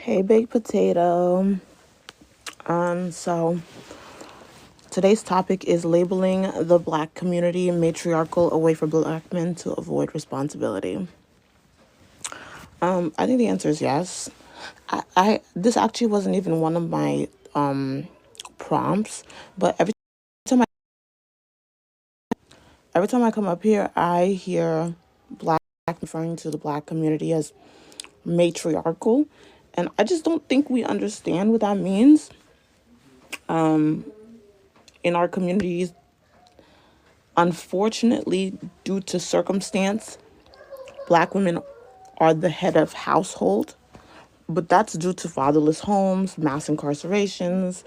Hey, baked potato. So today's topic is labeling the black community matriarchal, a way for black men to avoid responsibility. I think the answer is yes. I this actually wasn't even one of my prompts, but time I every time I come up here, I hear black referring to the black community as matriarchal, and I just don't think we understand what that means in our communities. Unfortunately, due to circumstance, black women are the head of household, but that's due to fatherless homes, mass incarcerations,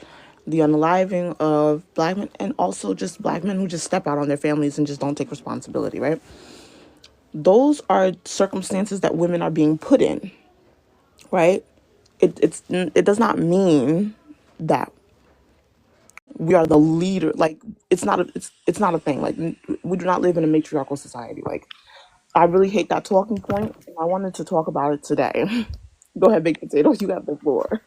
the unaliving of black men, and also just black men who just step out on their families and just don't take responsibility, right? Those are circumstances that women are being put in, right? It does not mean that we are the leader. Like it's not a thing. Like we do not live in a matriarchal society. Like I really hate that talking point, and I wanted to talk about it today. Go ahead, baked potato. You have the floor.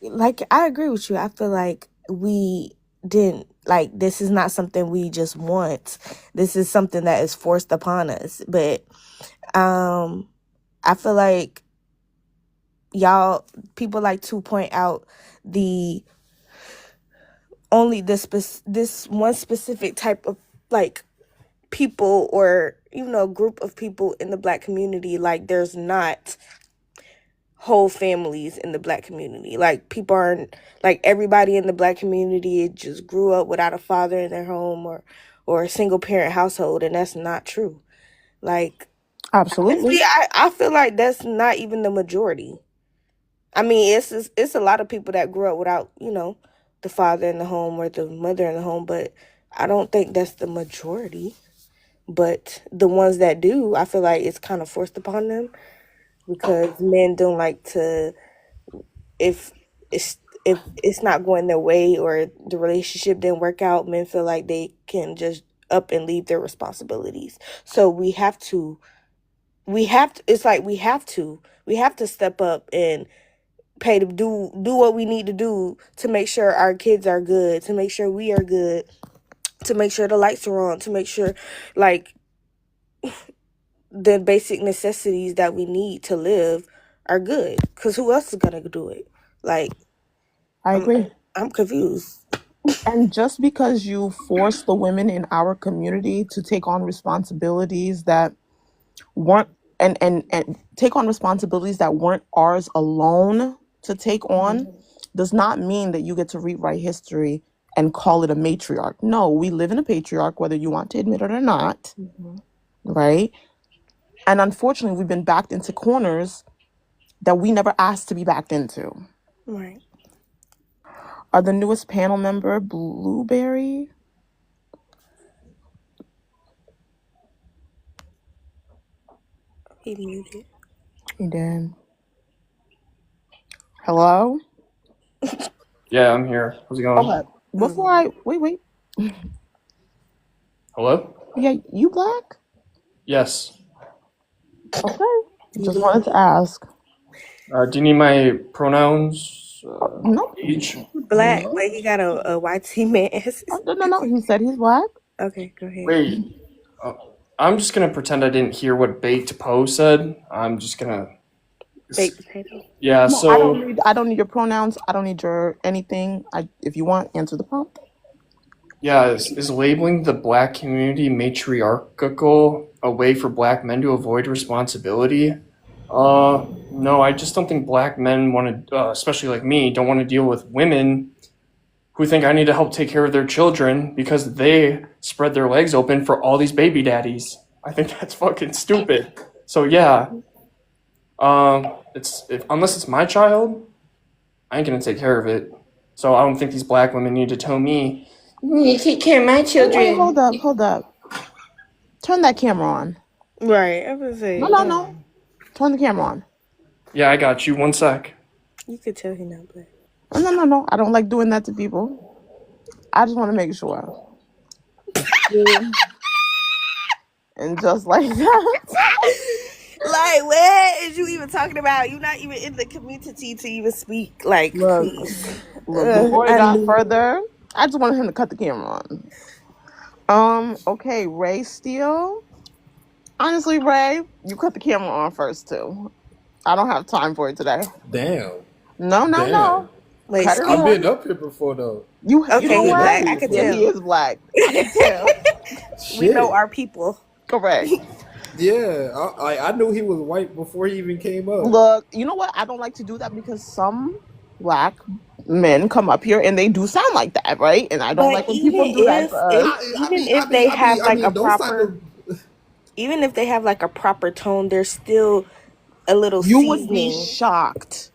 Like, I agree with you. I feel like we didn't, like, this is not something we just want. This is something that is forced upon us. But I feel like people like to point out the only this one specific type of, like, people, or group of people in the black community. Like, there's not whole families in the black community. Like, people aren't, like, everybody in the black community just grew up without a father in their home, or a single parent household, and that's not true. Like, Absolutely. honestly, I feel like that's not even the majority. I mean, it's a lot of people that grew up without, the father in the home or the mother in the home, but I don't think that's the majority. But the ones that do, I feel like it's kind of forced upon them, because men don't like to, if it's not going their way, or the relationship didn't work out, men feel like they can just up and leave their responsibilities. So it's like we have to step up and pay to do what we need to do to make sure our kids are good, to make sure we are good, to make sure the lights are on, to make sure, like, the basic necessities that we need to live are good. Because who else is gonna do it? Like, I I'm agree. I'm confused. And just because you force the women in our community to take on responsibilities that weren't and take on responsibilities that weren't ours alone to take on does not mean that you get to rewrite history and call it a matriarch. No, we live in a patriarch, whether you want to admit it or not, Mhm. right? And unfortunately, we've been backed into corners that we never asked to be backed into. Right. Are the newest panel member Blueberry? He muted. He did. Hello? Yeah, I'm here. How's it going? Okay. Before I wait. Hello? Yeah, you black? Yes. Okay. You Just black? wanted to ask. Do you need my pronouns? No, Age? Black, but he got a YT man. no. He said he's black. Okay, go ahead. Wait. Uh, I'm just gonna pretend I didn't hear what Baked Poe said. I'm just gonna. Baked potato. Yeah. No, So I don't need your pronouns. I don't need your anything. If you want, answer the prompt. yeah, is labeling the black community matriarchal a way for black men to avoid responsibility? No, I just don't think black men want to, especially like me, don't want to deal with women who think I need to help take care of their children because they spread their legs open for all these baby daddies. I think that's fucking stupid. So yeah, unless it's my child, I ain't gonna take care of it. So I don't think these black women need to tell me. You need to take care of my Wait, children. hold up. Turn that camera on. Right, I was No, say, no. Turn the camera on. Yeah, I got you. One sec. you could tell he not black. No. I don't like doing that to people. I just want to make sure. Yeah. And just like that. Like, what is you even talking about? You're not even in the community to even speak. Like, Look, please. look. Before it I got knew. further, I just wanted him to cut the camera on. Okay, Ray Steele. Honestly, Ray, you cut the camera on first too. I don't have time for it today. Damn. No, no, Damn. no. Wait, Cut it I've on. been Skeezy? up here before though. You Okay, know I've he been up what? black. here I could Yeah, before. he tell. is black. I can tell. We know Shit. our people. Correct. Yeah. I knew he was white before he even came up. Look, you know what? I don't like to do that because some black men come up here and they do sound like that, right? And I don't But like when people do that to us. even if they have like a Those type proper, of even if they have like a proper tone, there's still a little You would be seasoning. shocked,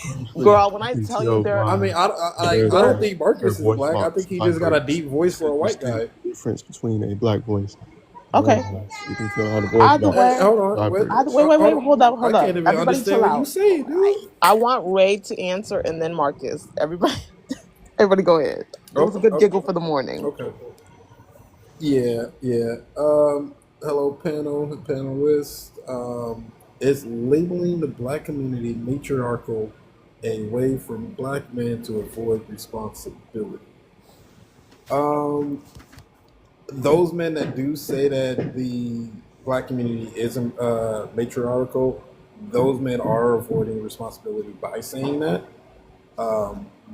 Honestly, girl. When I I can tell you tell there, I by mean, I their don't girl, think their Marcus is voice black. I box think he just got a vibrates. deep voice for a white Distinct guy. difference between a black voice and a okay. white voice. You can feel how the voice Either box way, Hold on, what? vibrates. wait, Hold on. I hold up. can't even Everybody understand chill what you out. say, dude. I want Ray to answer and then Marcus. Everybody, everybody, go ahead. It was a Okay, good okay, giggle for the morning. okay. Yeah, yeah. Hello, panelists. Is labeling the black community matriarchal a way for black men to avoid responsibility? Um, those men that do say that the black community isn't matriarchal, those men are avoiding responsibility by saying that.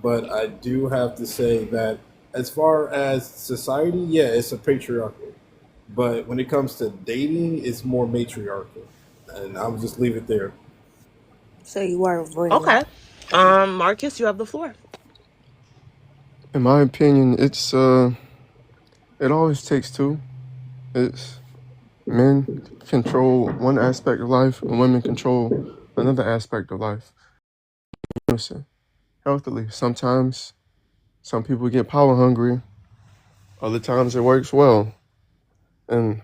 But I do have to say that as far as society, yeah, it's a patriarchal. But when it comes to dating, it's more matriarchal. And I'll just leave it there. So you are avoiding. Okay. Marcus, you have the floor. In my opinion, it always takes two. It's men control one aspect of life and women control another aspect of life. Listen, healthily. Sometimes some people get power hungry, other times it works well. And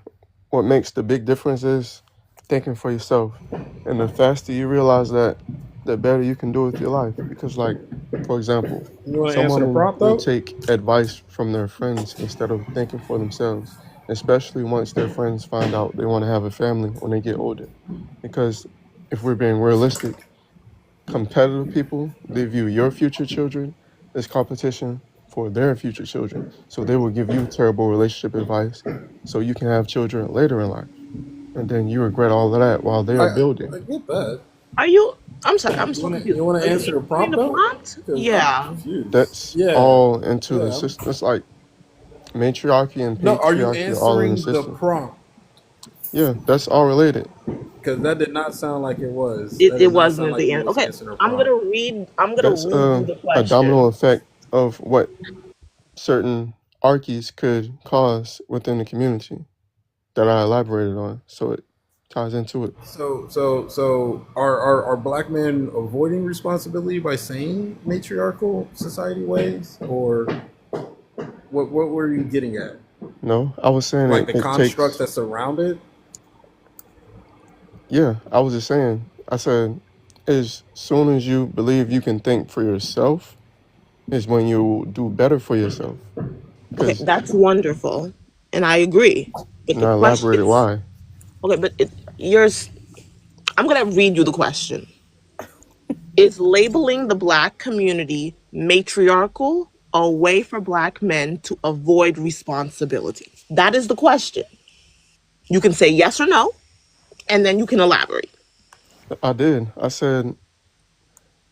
what makes the big difference is thinking for yourself. And the faster you realize that, the better you can do with your life. Because, like, for example, You want to some answer the women prompt will though? take advice from their friends instead of thinking for themselves, especially once their friends find out they want to have a family when they get older. Because if we're being realistic, competitive people, they view your future children as competition for their future children. So they will give you terrible relationship advice so you can have children later in life. And then you regret all of that while they are I building. get that. Are you? I'm sorry. I'm You so want to confused. you want Are to you answer the answering prompt the though? prompt? Because I'm Yeah. confused. That's Yeah, all into the yeah. system. It's like matriarchy and No, are you patriarchy are all in the answering the system. prompt? Yeah, that's all related. Because that did not sound like it was. That It did not sound wasn't like the you end. was Okay. answering a I'm prompt. gonna read. I'm gonna That's read you the a domino question. effect of what certain archies could cause within the community that I elaborated on. So it ties into it. So are black men avoiding responsibility by saying matriarchal society ways, or what were you getting at? No, I was saying Like it, the it constructs takes, that surround it? yeah, I was just saying, I said, as soon as you believe you can think for yourself, is when you do better for yourself. Okay, Because, that's wonderful, and I agree. But and the I question elaborated is why. okay. But yours. I'm gonna read you the question. Is labeling the black community matriarchal a way for black men to avoid responsibility? That is the question. You can say yes or no, and then you can elaborate. I did. I said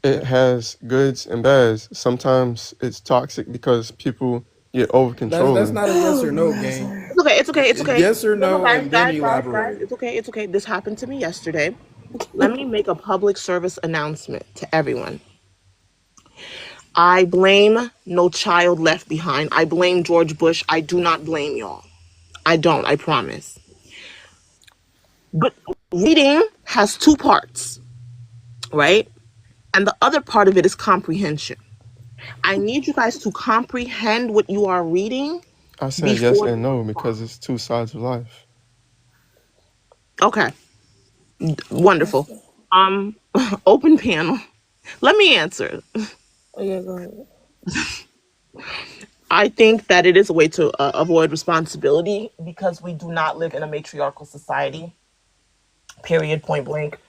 it has goods and bads. Sometimes it's toxic because people get over That's controlling. not a yes or no game. It's okay. It's okay. It's okay. Yes or No, no, no, guys, and then guys. elaborate. It's okay. It's okay. This happened to me yesterday. Let me make a public service announcement to everyone. I blame No Child Left Behind. I blame George Bush. I do not blame y'all. I don't, I promise. But reading has two parts, right? And the other part of it is comprehension. I need you guys to comprehend what you are reading I said yes before and you no respond. because it's two sides of life. Okay, wonderful. Um, Open panel. Let me answer. Oh yeah, go ahead. I think that it is a way to avoid responsibility because we do not live in a matriarchal society. period, point blank.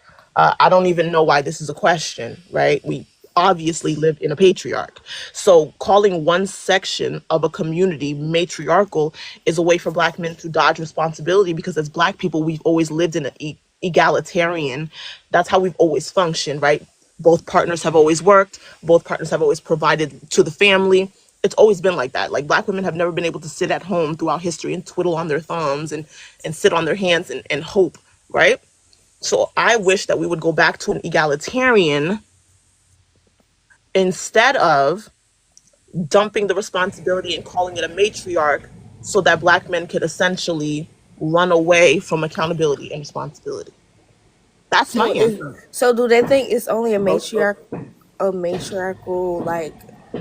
I don't even know why this is a question, right? We obviously live in a patriarch. So calling one section of a community matriarchal is a way for black men to dodge responsibility, because as black people, we've always lived in an egalitarian. That's how we've always functioned, right? Both partners have always worked, both partners have always provided to the family. It's always been like that. Like black women have never been able to sit at home throughout history and twiddle on their thumbs and sit on their hands and hope, right? So I wish that we would go back to an egalitarian instead of dumping the responsibility and calling it a matriarch, so that black men could essentially run away from accountability and responsibility. That's my answer. So do they think it's only Oh, a matriarchal like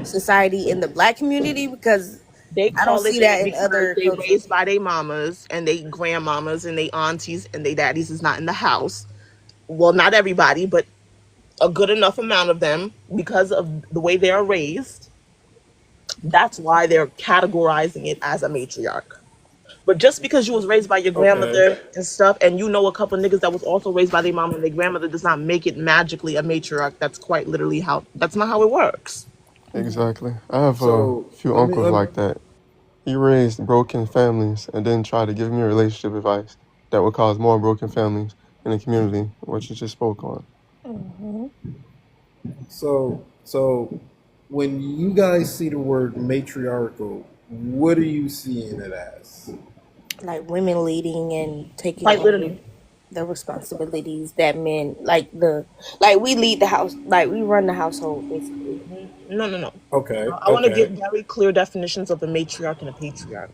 society in the black community? Because They I don't call it see that that in because other they cultures. raised by their mamas and they grandmamas and they aunties and they daddies is not in the house. Well, not everybody, but a good enough amount of them, because of the way they are raised. That's why they're categorizing it as a matriarch. But just because you was raised by your okay. grandmother and stuff, and you know a couple niggas that was also raised by their mom and their grandmother, does not make it magically a matriarch. That's quite literally how. That's not how it works. Exactly. I have a So few uncles let me like that. He raised broken families and then tried to give me relationship advice that would cause more broken families in the community, which you just spoke on. Hmm. so when you guys see the word matriarchal, what are you seeing it as? Like women leading and taking Quite on literally. the responsibilities that men like we lead the house, like we run the household basically. No, no, no. Okay, I want to give okay, very clear definitions of a matriarch and a patriarch.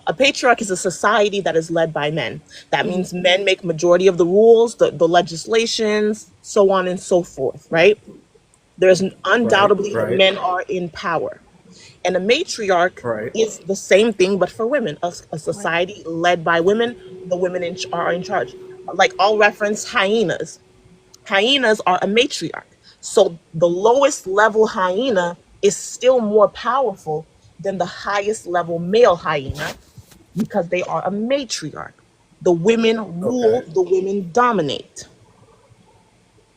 A patriarch is a society that is led by men. That means men make majority of the rules, the legislations, so on and so forth, right? There's right, undoubtedly right, men are in power. And a matriarch right. is the same thing, but for women, a Right. society led by women. The women are in charge. Like I'll reference hyenas. Hyenas are a matriarch. So the lowest level hyena is still more powerful than the highest level male hyena, because they are a matriarch. The women rule, Okay, the women dominate.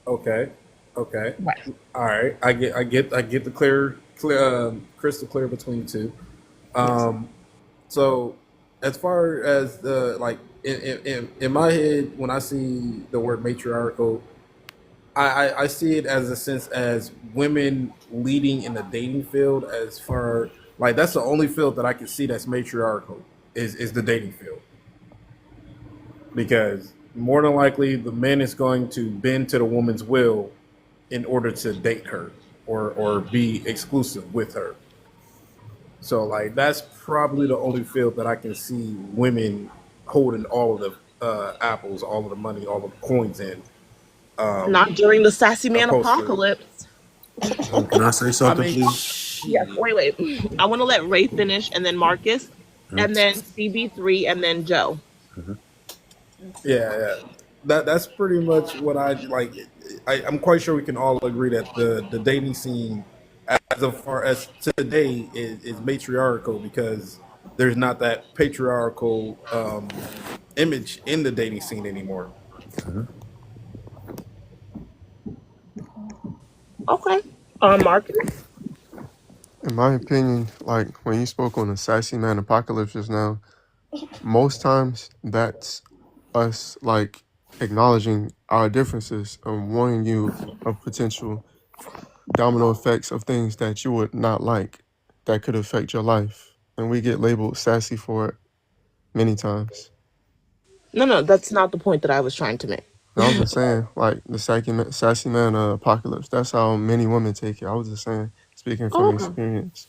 okay, okay. Right. All right, I get the crystal clear between the two. Yes. So, as far as the like in my head, when I see the word matriarchal, I see it as a sense as women leading in the dating field. As far like that's the only field that I can see that's matriarchal is the dating field, because more than likely the man is going to bend to the woman's will in order to date her or be exclusive with her. So like that's probably the only field that I can see women holding all of the apples, all of the money, all of the coins in. Not during the sassy man Opposed to, apocalypse. Can I say I something, mean, please? Yes, shit. wait, wait. I want to let Ray finish, and then Marcus, and then CB3, and then Joe. Yeah, yeah. That's pretty much what I like. I'm quite sure we can all agree that the dating scene, as far as today, is matriarchal, because there's not that patriarchal image in the dating scene anymore. Okay. Marcus. In my opinion, like when you spoke on the sassy man apocalypse just now, most times that's us like acknowledging our differences and warning you of potential domino effects of things that you would not like that could affect your life. And we get labeled sassy for it many times. No, no, that's not the point that I was trying to make. And I was just saying, like the sassy man apocalypse. That's how many women take it. I was just saying, speaking Oh, from okay. experience.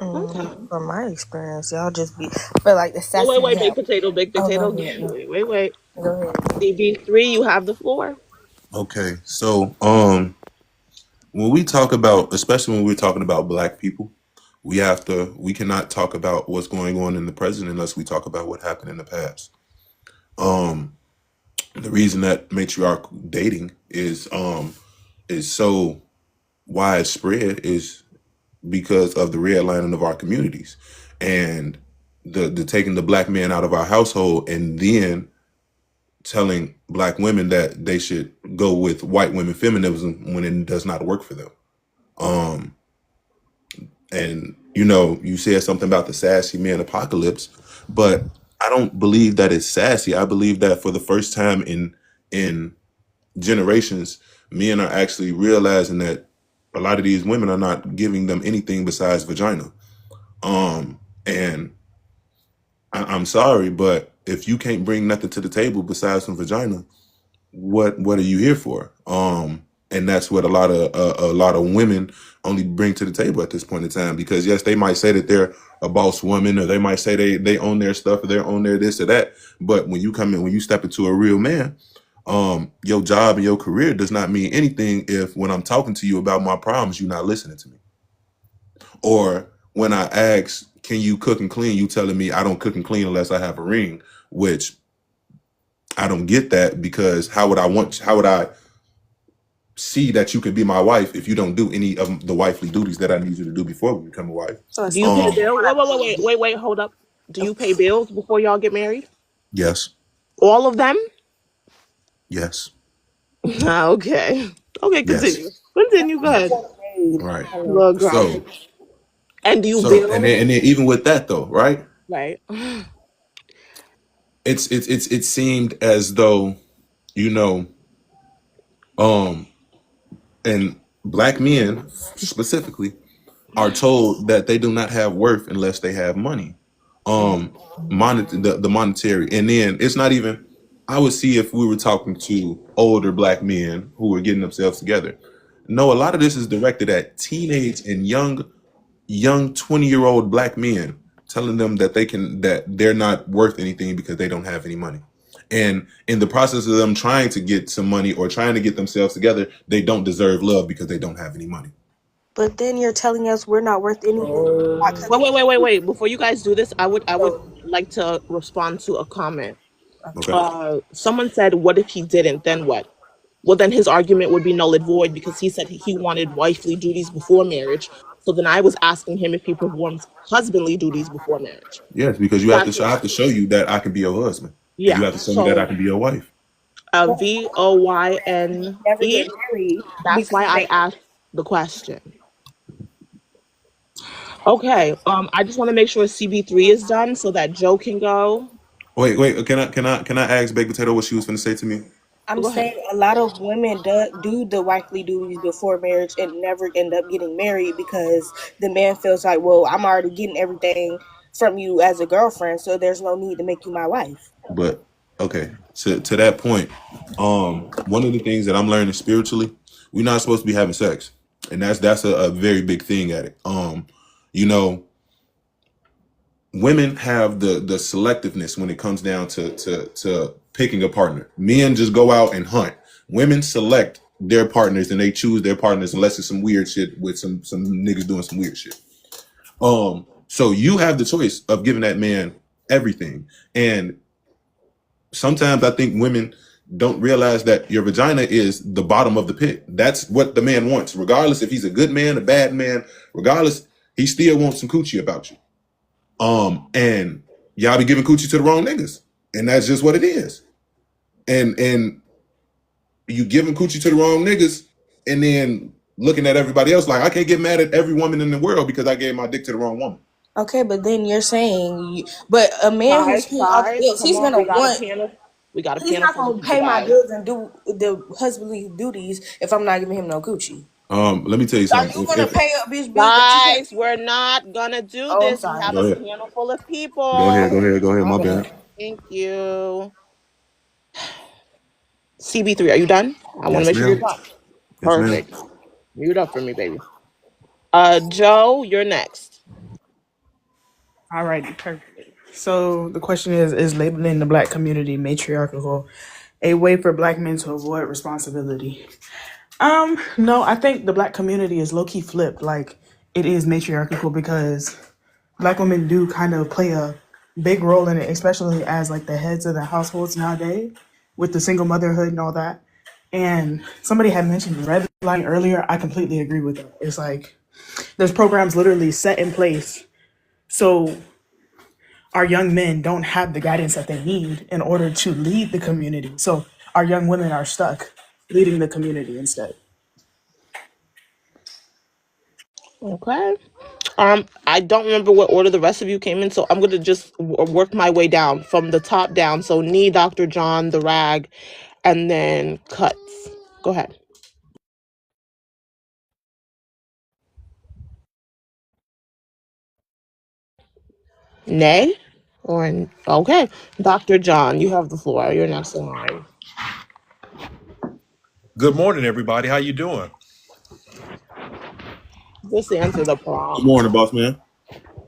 Okay. From my experience, y'all just be feel like the Wait, wait, sassy wait, man. big potato, big Oh, go potato. ahead. No, Wait, wait, wait. go ahead. CB3, you have the floor. Okay, so when we talk about, especially when we're talking about black people, we cannot talk about what's going on in the present unless we talk about what happened in the past. Um, the reason that matriarchal dating is so widespread is because of the redlining of our communities and the taking the black man out of our household and then telling black women that they should go with white women feminism when it does not work for them. And you said something about the sassy man apocalypse, but I don't believe that it's sassy. I believe that for the first time in generations, men are actually realizing that a lot of these women are not giving them anything besides vagina. And I'm sorry, but if you can't bring nothing to the table besides some vagina, what are you here for? And that's what a lot of women only bring to the table at this point in time. Because yes, they might say that they're a boss woman, or they might say they own their stuff, or they own their this or that. But when you step into a real man, your job and your career does not mean anything if when I'm talking to you about my problems, you're not listening to me. Or when I ask, can you cook and clean, you telling me I don't cook and clean unless I have a ring, which I don't get that, because how would I see that you can be my wife if you don't do any of the wifely duties that I need you to do before we become a wife? So it's Do you not pay Um, bills? Wait, hold up. Do you pay bills before y'all get married? yes, All of them? yes, Okay. Okay, yes. continue. Continue, go ahead. made. Right. Hello. Little girl. So, And do you and bill? then even with that though, right? Right. It seemed as though, you know, um, and black men specifically are told that they do not have worth unless they have money. The monetary. And then it's not even, I would see if we were talking to older black men who were getting themselves together. No, a lot of this is directed at teenage and young 20-year-old black men, telling them that they're not worth anything because they don't have any money. And in the process of them trying to get some money or trying to get themselves together, they don't deserve love because they don't have any money. But then you're telling us we're not worth anything. Not Oh, coming Wait. Before you guys do this, I would like to respond to a comment. Okay. Someone said, "What if he didn't? Then what?" Well, then his argument would be null and void because he said he wanted wifely duties before marriage. So then I was asking him if he performs husbandly duties before marriage. Yes, because That's I why. have to show you that I can be your husband. And you Yeah. have to show me that I So can be your wife. never VOYNE. get married That's why because I they asked the question. Okay. I just want to make sure CB3 is done so that Joe can go. Wait. Can I ask Baked Potato what she was going to say to me? I'm Go ahead. saying a lot of women do the wifely duties before marriage and never end up getting married because the man feels like, well, I'm already getting everything from you as a girlfriend, so there's no need to make you my wife. But okay, to that point, one of the things that I'm learning spiritually, we're not supposed to be having sex, and that's a very big thing at it. You know, women have the selectiveness when it comes down to picking a partner. Men just go out and hunt. Women select their partners and they choose their partners unless it's some weird shit with some niggas doing some weird shit. So you have the choice of giving that man everything. And sometimes I think women don't realize that your vagina is the bottom of the pit. That's what the man wants. Regardless if he's a good man, a bad man, regardless, he still wants some coochie about you. And y'all be giving coochie to the wrong niggas. And that's just what it is. And you giving coochie to the wrong niggas and then looking at everybody else like I can't get mad at every woman in the world because I gave my dick to the wrong woman. Okay, but then you're saying, but a man who's Guys, paying all the guys, bills, come he's on. gonna We got a want. panel. We got a He's panel not full of gonna people, pay my guys. bills and do the husbandly duties if I'm not giving him no coochie. Let me tell you Are you something. gonna If pay a bitch bills that you can't? Guys, we're not gonna do Oh, I'm this. We sorry. have Go a ahead. panel full of Go ahead, people. go ahead, go ahead. My My bad. bad. Thank you. CB3, are you done? I want to Yes, make sure you're ma'am. done. Yes, ma'am. Perfect. Mute up for me, baby. Joe, you're next. Alrighty, perfect. So the question is labeling the black community matriarchal a way for black men to avoid responsibility? No, I think the black community is low key flipped. Like it is matriarchal because black women do kind of play a big role in it, especially as like the heads of the households nowadays with the single motherhood and all that. And somebody had mentioned redlining earlier. I completely agree with it. It's like there's programs literally set in place. So our young men don't have the guidance that they need in order to lead the community. So our young women are stuck leading the community instead. Okay. I don't remember what order the rest of you came in, so I'm gonna just work my way down from the top down. So knee, Dr. John, the rag, and then cuts. Go ahead. Nay? Or okay. Dr. John, you have the floor. You're next in line. Good morning, everybody. How you doing? Just answer the Good prompt. morning, boss man.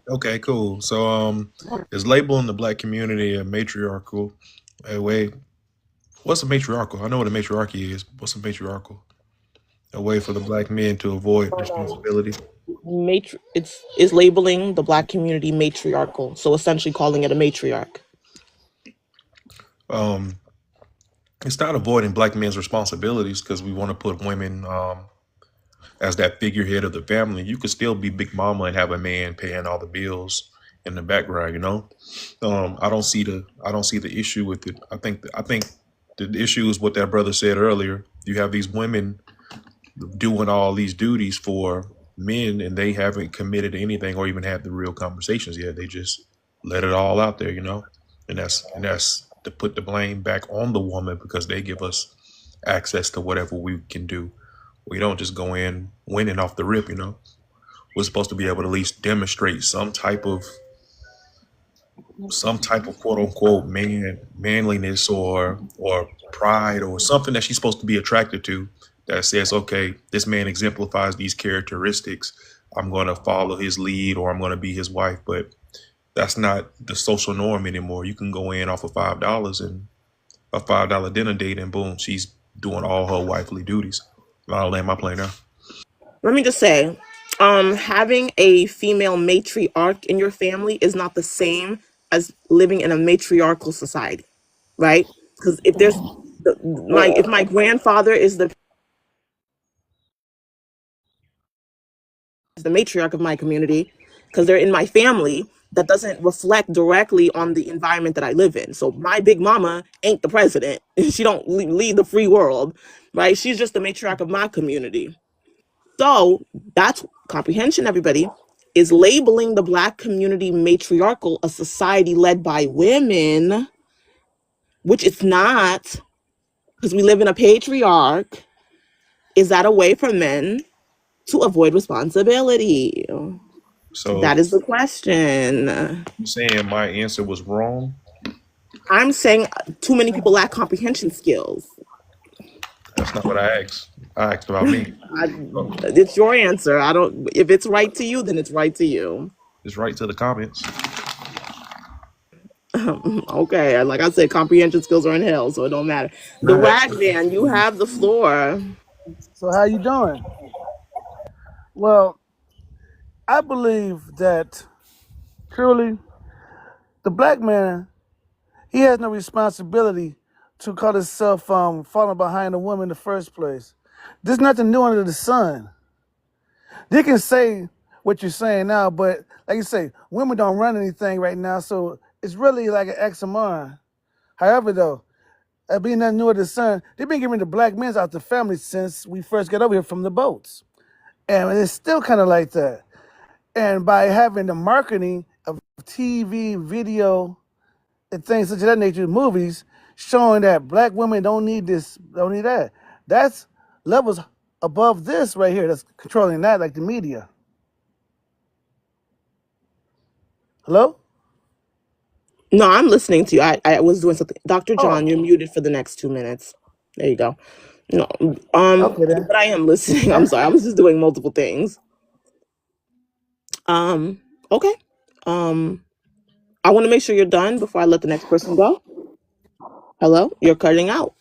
Okay, cool. So, is labeling the black community a matriarchal a way? What's a matriarchal? I know what a matriarchy is. What's a matriarchal? A way for the black men to avoid responsibility. It's is labeling the black community matriarchal, so essentially calling it a matriarch. Um, it's not avoiding black men's responsibilities because we want to put women as that figurehead of the family. You could still be big mama and have a man paying all the bills in the background. I don't see the issue with it. I think the issue is what that brother said earlier. You have these women doing all these duties for men and they haven't committed to anything or even had the real conversations yet. They just let it all out there, and that's to put the blame back on the woman because they give us access to whatever we can do. We don't just go in winning off the rip. We're supposed to be able to at least demonstrate some type of quote unquote manliness or pride or something that she's supposed to be attracted to that says, okay, this man exemplifies these characteristics. I'm going to follow his lead or I'm going to be his wife. But that's not the social norm anymore. You can go in off of $5 and a $5 dinner date and boom, she's doing all her wifely duties. I'll land my plane now. Let me just say, having a female matriarch in your family is not the same as living in a matriarchal society, right? Because if my grandfather is the matriarch of my community, because they're in my family, that doesn't reflect directly on the environment that I live in. So my big mama ain't the president. She don't lead the free world, right? She's just the matriarch of my community. So that's comprehension, everybody, is labeling the black community matriarchal, a society led by women, which it's not, because we live in a patriarch. Is that a way for men to avoid responsibility? So That is the question. you saying my answer was wrong? I'm saying too many people lack comprehension skills. That's not what I asked. I asked about me. I, So it's your answer. I don't. If it's right to you, then it's right to you. it's right to the comments. Okay, like I said, comprehension skills are in hell, so it don't matter. The rag man, you have the floor. So how you doing? Well, I believe that truly the black man, he has no responsibility to call himself falling behind a woman in the first place. There's nothing new under the sun. They can say what you're saying now, but like you say, women don't run anything right now, so it's really like an XMR. However, though, being nothing new under the sun, they've been giving the black men out the family since we first got over here from the boats. And it's still kind of like that. And by having the marketing of TV, video, and things such of that nature, movies, showing that black women don't need this, don't need that. That's levels above this right here that's controlling that, like the media. Hello? No, I'm listening to you. I was doing something. Dr. Oh, John, you're muted for the next 2 minutes. There you go. No, okay then. but I am listening. I'm sorry. I was just doing multiple things. Okay. Um, I want to make sure you're done before I let the next person go. Hello, you're cutting out.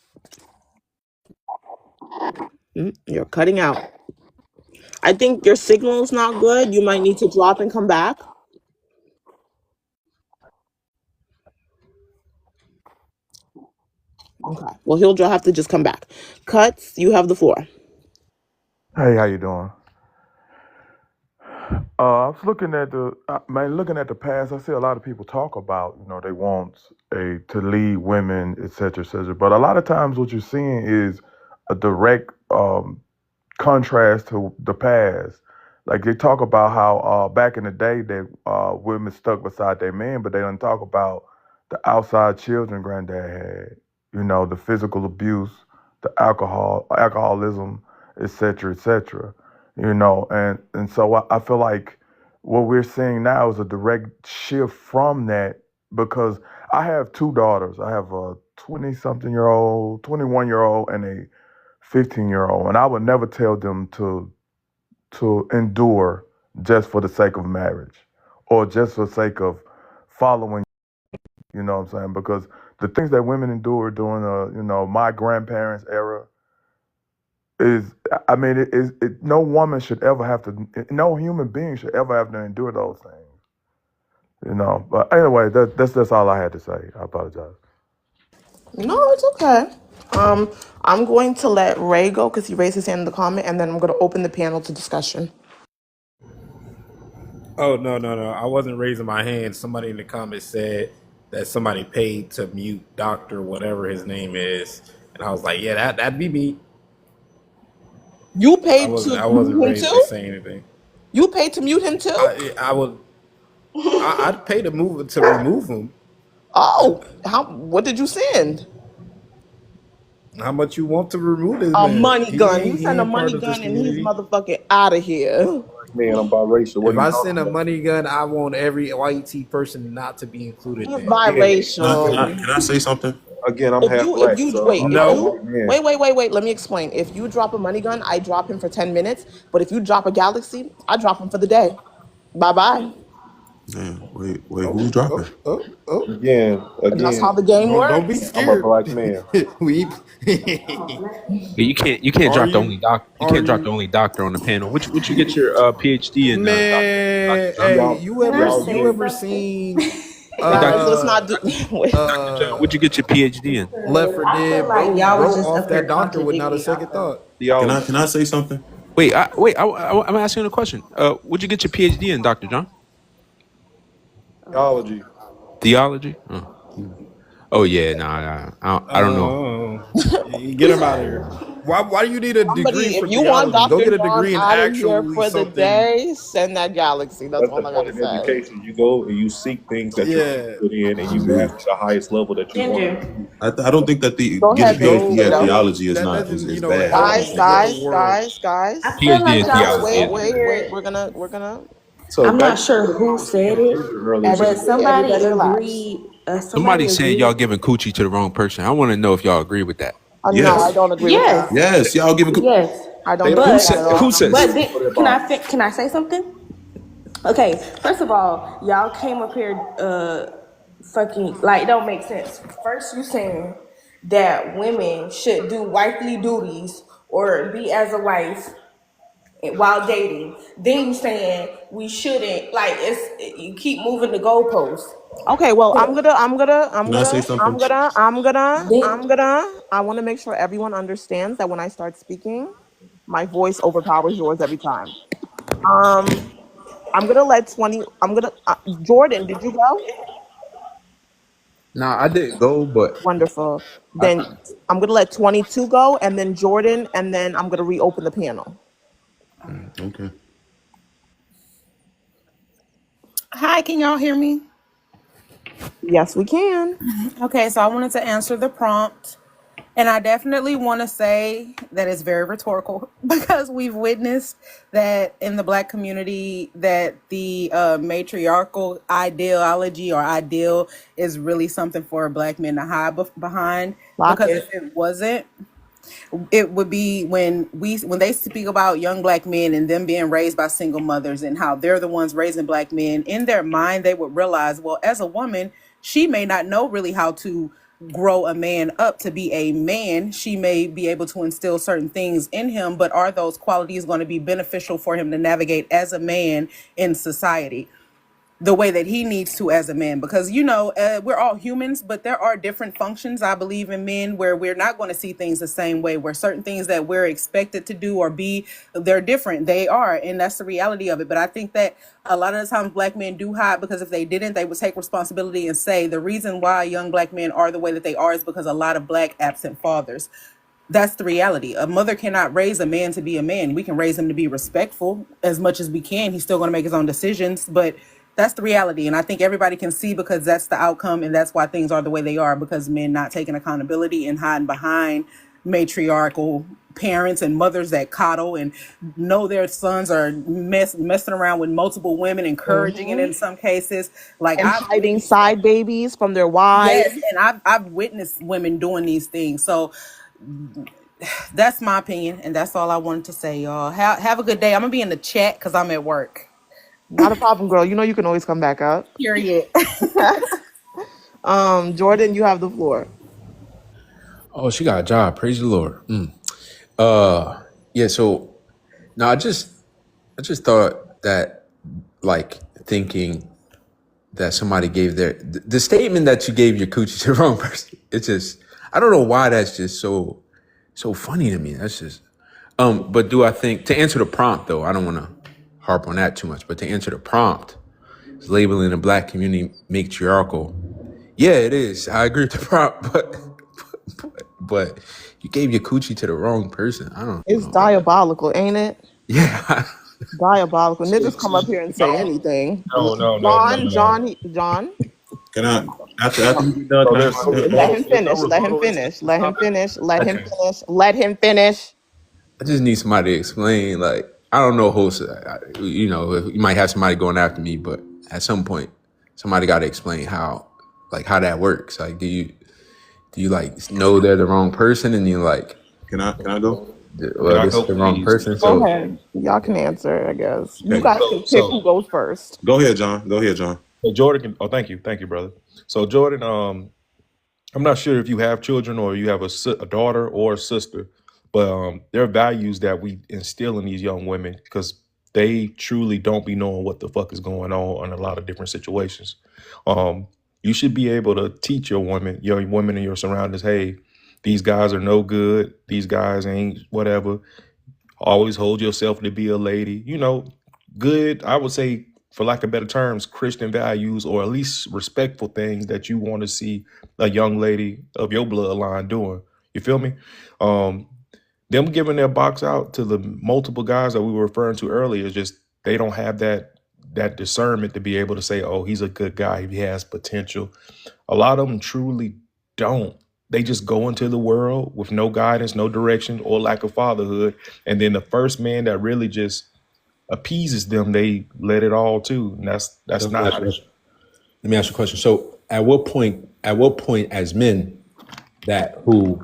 You're cutting out. I think your signal is not good. You might need to drop and come back. Okay. Well, he'll have to just come back. Cuts, you have the floor. Hey, how you doing? I was looking at looking at the past. I see a lot of people talk about, they want to lead women, et cetera, et cetera. But a lot of times, what you're seeing is a direct contrast to the past. Like they talk about how back in the day that women stuck beside their men, but they don't talk about the outside children granddad had. The physical abuse, the alcoholism, et cetera, et cetera. And so I feel like what we're seeing now is a direct shift from that because I have two daughters. I have a 20 something year old, 21-year old, and a 15-year old, and I would never tell them to endure just for the sake of marriage or just for the sake of following. You know what I'm saying? Because the things that women endure during my grandparents' era is, I mean, no woman should ever have to, no human being should ever have to endure those things. But anyway, that's all I had to say. I apologize. No, it's okay. Um, I'm going to let Ray go because he raised his hand in the comment, and then I'm going to open the panel to discussion. Oh, no, no, no. I wasn't raising my hand. Somebody in the comments said that somebody paid to mute Doctor whatever his name is. And I was like, yeah, that'd be me. You I paid wasn't to I mute wasn't him raised to too? say anything. You paid to mute him too? I'd pay to remove him. Oh, what did you send? How much you want to remove this A man? money gun. You He send a ain't part money of this gun and he's community. motherfucking out of here. Man, I'm biracial. What If are you I talking send a about? money gun, I want every white person not to be included He's then. Again, biracial. Can I say something? again, I'm If half you if black, you so wait, I'm if not a you No. white man. wait, let me explain. If you drop a money gun, I drop him for 10 minutes. But if you drop a galaxy, I drop him for the day. Bye bye. Damn, wait, Oh, who dropping? oh, oh, oh. That's how Again, the game Don't be works. I'm a scared. black man. we You can't are drop the you only doc. You are can't drop the you only doctor on the panel. Would you get your PhD in Doctor man, John? hey, Y'all, you ever y'all you again. ever seen Hey, Guys, let's not do wait. Dr. John, would you get your PhD in Left for I feel Dead? like Bro y'all was wrote just off up here that doctor without a contradicting second yourself. thought. theology? Can I say something? I'm asking you a question. Would you get your PhD in Dr. John? Theology. Theology? Oh yeah, nah. I don't know. Oh, get him out of here. Why do you need a degree Somebody, if for you want theology? Go Dr. get a John degree in out of here actually for the something. day, send that galaxy. That's That's the all I point gotta of say. education. You go and you seek things that you're Yeah, interested in, and I you agree. master the highest level that you want to Ginger. achieve. I don't think that the Go getting a ahead, you baby PhD at go. potato. theology is That not doesn't is it bad. I helps don't Guys, you think. get a guys, world. guys, I guys. feel PhD like in y'all Guys, was theology. wait, up wait, wait. here. We're gonna So I'm back not to the sure point I who was saying said to it, Ginger earlier. but somebody everybody relax. agreed. Somebody Somebody saying y'all agreed. giving coochie to the wrong person. I want to know if y'all agree with that. No, I Yes, don't agree with that. Yes, yes, y'all giving. yes. I They don't don't agree Who with have that said? at they don't Who all. have says? But coochie for their can bodies. can I say something? Okay, first of all, y'all came up here fucking like it don't make sense. First you saying that women should do wifely duties or be as a wife while dating. Then you saying we shouldn't like you keep moving the goalposts. Okay, well, Can I say something? Then I want to make sure everyone understands that when I start speaking, my voice overpowers yours every time. Um, I'm gonna let 20. Jordan, did you go? Nah, I didn't go, but Wonderful. I, Then I'm gonna let 22 go, and then Jordan, and then I'm gonna reopen the panel. Okay. Hi, can y'all hear me? Yes, we can. Okay, so I wanted to answer the prompt. And I definitely want to say that it's very rhetorical because we've witnessed that in the Black community that the matriarchal ideology or ideal is really something for Black men to hide behind. Lock Because it. if it wasn't, it would be when they speak about young Black men and them being raised by single mothers and how they're the ones raising Black men, in their mind they would realize, well, as a woman she may not know really how to grow a man up to be a man. She may be able to instill certain things in him, but are those qualities going to be beneficial for him to navigate as a man in society? the way that he needs to as a man, because we're all humans, but there are different functions, I believe, in men where we're not going to see things the same way, where certain things that we're expected to do or be, they're different, they are, and that's the reality of it. But I think that a lot of the times black men do hide, because if they didn't, they would take responsibility and say the reason why young black men are the way that they are is because a lot of black absent fathers. That's the reality. A mother cannot raise a man to be a man. We can raise him to be respectful as much as we can. He's still going to make his own decisions, but that's the reality. And I think everybody can see, because that's the outcome, and that's why things are the way they are, because men not taking accountability and hiding behind matriarchal parents and mothers that coddle and know their sons are messing around with multiple women, encouraging it in some cases. Like And I've hiding witnessed that. side babies from their wives. Yes, and I've witnessed women doing these things. So that's my opinion, and that's all I wanted to say, y'all. Have a good day. I'm gonna be in the chat because I'm at work. Not a problem, girl. You know you can always come back up. Period. Jordan, you have the floor. Oh, she got a job. Praise the Lord. Yeah. So now I just thought that, like, thinking that somebody gave the statement that you gave your coochie to the wrong person. It's just, I don't know why that's just so funny to me. That's just, but do I think, to answer the prompt though, I don't want to harp on that too much, but to answer the prompt, is labeling the black community matriarchal. Yeah, it is. I agree with the prompt, but you gave your coochie to the wrong person. I don't It's know. diabolical, ain't it? Yeah. Diabolical. Niggas come See, up here and say anything. no. John. Can I after you get done? So Can there's Let him no finish. Let him rebuttal is finish. this Let him topic. finish. Let him Okay. finish. Let him finish. I just need somebody to explain. Like, I don't know, host. You might have somebody going after me, but at some point, somebody got to explain how that works. Like, do you like know they're the wrong person, and you like, can I go? Can well, I this is go, the wrong please? person. Go So ahead. Y'all can answer, I guess. You Okay. guys can pick So who goes first. Go ahead, John. Go ahead, John. Jordan can. Oh, thank you, brother. So Jordan, I'm not sure if you have children or you have a daughter or a sister, but there are values that we instill in these young women, because they truly don't be knowing what the fuck is going on in a lot of different situations. You should be able to teach your women in your surroundings, hey, these guys are no good. These guys ain't whatever. Always hold yourself to be a lady. Good, I would say, for lack of better terms, Christian values, or at least respectful things that you want to see a young lady of your bloodline doing. You feel me? Them giving their box out to the multiple guys that we were referring to earlier is just, they don't have that discernment to be able to say, oh, he's a good guy, he has potential. A lot of them truly don't. They just go into the world with no guidance, no direction, or lack of fatherhood. And then the first man that really just appeases them, they let it all too. And that's let not how me ask you a question. So at what point as men that who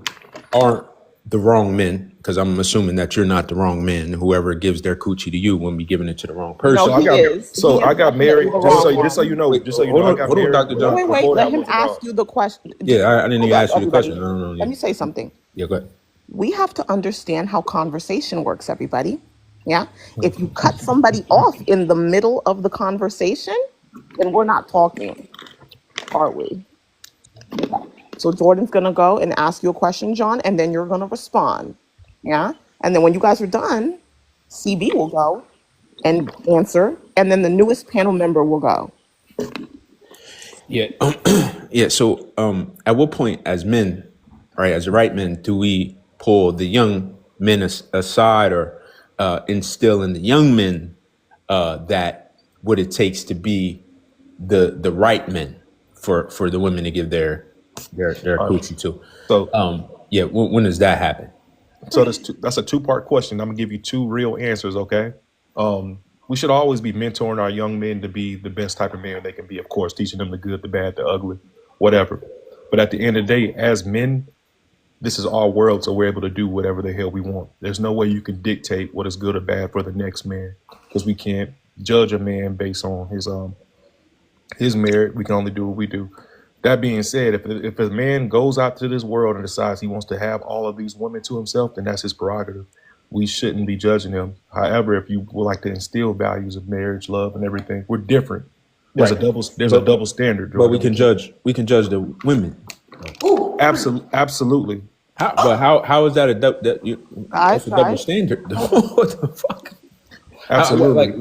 aren't the wrong men, because I'm assuming that you're not the wrong man, whoever gives their coochie to you when be giving it to the wrong person. No, he is. He is I got definitely married. the Just wrong so one. you know, Wait, I got hold on, married Dr. John. Wait. before Let that him was a ask dog. you the question. Yeah, I didn't even Hold up, ask you the everybody. question. No. Let me say something. Yeah, go ahead. We have to understand how conversation works, everybody. Yeah? If you cut somebody off in the middle of the conversation, then we're not talking, are we? Okay. So Jordan's going to go and ask you a question, John, and then you're going to respond. Yeah? And then when you guys are done, CB will go and answer, and then the newest panel member will go. Yeah. Yeah. So, at what point, as men, right, as the right men, do we pull the young men aside, or instill in the young men that what it takes to be the right men for the women to give their All right. coochie to? So Yeah. When does that happen? that's a two-part question. I'm gonna give you two real answers, okay? We should always be mentoring our young men to be the best type of man they can be, of course, teaching them the good, the bad, the ugly, whatever. But at the end of the day, as men, this is our world, so we're able to do whatever the hell we want. There's no way you can dictate what is good or bad for the next man, because we can't judge a man based on his merit. We can only do what we do. That being said, if a man goes out to this world and decides he wants to have all of these women to himself, then that's his prerogative. We shouldn't be judging him. However, if you would like to instill values of marriage, love, and everything, we're different. Right. There's a double standard, But we Jordan. can judge the women. Absolutely. How is that Guys, that's a double guys, standard though? hold on. What the fuck? Absolutely.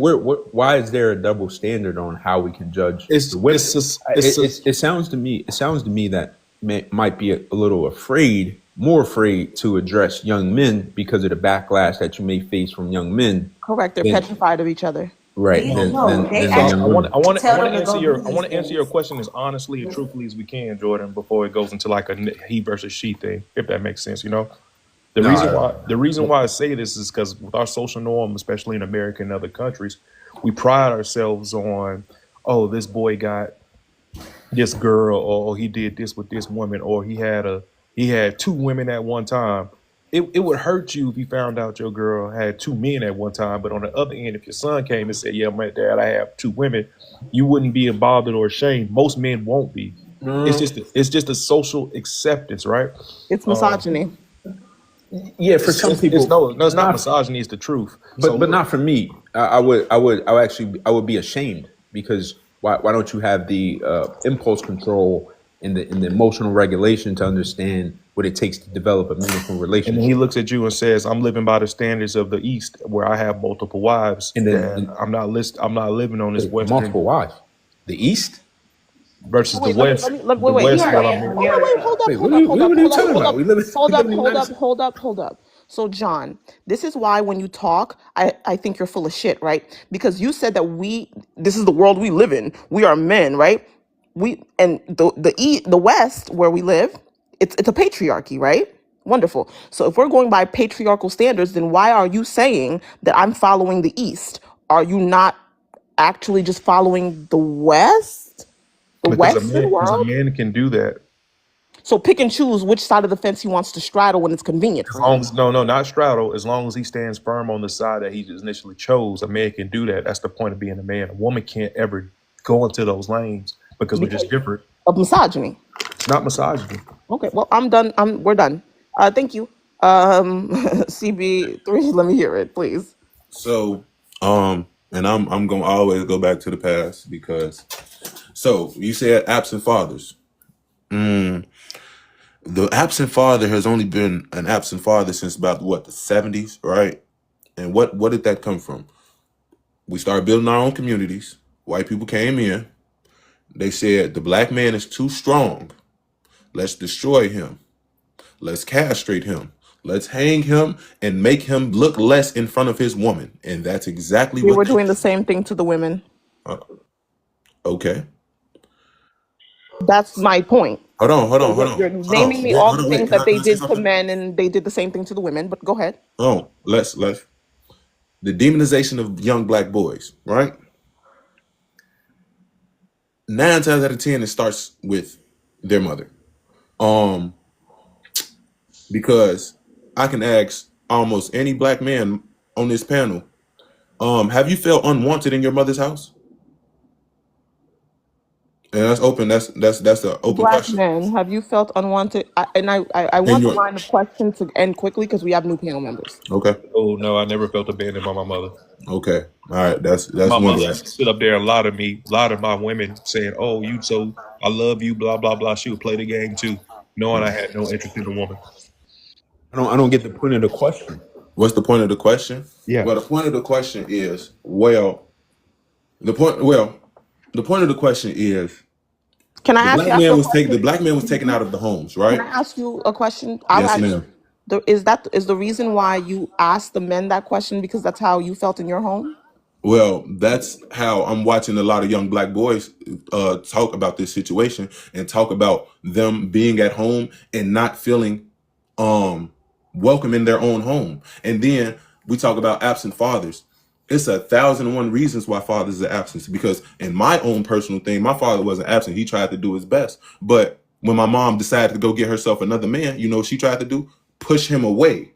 Why is there a double standard on how we can judge the women? It sounds to me that might be a little more afraid to address young men because of the backlash that you may face from young men. Correct. They're Than, petrified of each other. right. They Than, no, than, they than So the actually young I want women. I want I tell want them to to answer go your do I these want to answer your things. question as honestly and truthfully as we can, Jordan, before it goes into like a he versus she thing, if that makes sense. No, The reason why I say this is because with our social norm, especially in America and other countries, we pride ourselves on, oh, this boy got this girl, or he did this with this woman, or he had two women at one time. It would hurt you if you found out your girl had two men at one time. But on the other end, if your son came and said, "Yeah, my dad, I have two women," you wouldn't be bothered or ashamed. Most men won't be. It's just a social acceptance, right? It's misogyny. yeah, for some people, No, it's not not misogyny. It's the truth. but So but look, not for me. I would be ashamed because why don't you have the impulse control and the emotional regulation to understand what it takes to develop a meaningful and then he relationship? looks at you and says, "I'm living by the standards of the East, where I have multiple wives, And then and I'm not living on this Western multiple wives. The East? versus Wait, wait, The wait. West. You What are. I in mean, Oh, wait, America. hold up, Wait, hold up, hold up, what are you hold up, talking hold about? up, We live in the United States. hold up. So, John, this is why when you talk, I think you're full of shit, right? Because you said that this is the world we live in. We are men, right? And the West where we live, it's a patriarchy, right? Wonderful. So if we're going by patriarchal standards, then why are you saying that I'm following the East? Are you not actually just following the West? The Western because a world? man can do that. So pick and choose which side of the fence he wants to straddle when it's convenient As for long him. as no, not straddle. As long as he stands firm on the side that he initially chose, a man can do that. That's the point of being a man. A woman can't ever go into those lanes because we're Because just different. of misogyny. It's not misogyny. Okay, well, I'm done. We're done. Thank you. CB3, let me hear it, please. So, and I'm gonna always go back to the past because so you said absent fathers. Mm, the absent father has only been an absent father since about what, the 70s, right? And what did that come from? We started building our own communities. White people came in. They said the black man is too strong. Let's destroy him. Let's castrate him. Let's hang him and make him look less in front of his woman. And that's exactly They what were they doing the same thing to the women. uh, okay. That's my point. Hold on, hold So on, hold you're on, hold naming on. me Wait, all hold the on, wait. things Can that they I say did to something? men and they did the same thing to the women, but go ahead. Oh, let's the demonization of young black boys, right? 9 times out of 10, it starts with their mother. Um, because I can ask almost any black man on this panel, have you felt unwanted in your mother's house? And that's open. That's the open Black question. men, have you felt unwanted? I In want the your line of question to end quickly because we have new panel members. okay, Oh no, I never felt abandoned by my mother. okay, all right. That's My one mother way. used to sit up there and lie to my women, saying, "Oh, you so I love you, blah blah blah." She would play the game too, knowing I had no interest in the woman. I don't get the point of the question. What's the point of the question? Yeah. Well, the point of the question is the point of the question is Can I ask you a the question? black man was taken out of the homes, Can right? I ask you a question? I'll Yes, ask ma'am. is the reason why you asked the men that question because that's how you felt in your home? Well, that's how I'm watching a lot of young black boys talk about this situation and talk about them being at home and not feeling um welcome in their own home. And then we talk about absent fathers. It's 1,001 reasons why fathers are absent. Because in my own personal thing, my father wasn't absent. He tried to do his best. But when my mom decided to go get herself another man, you know what she tried to do? Push him away.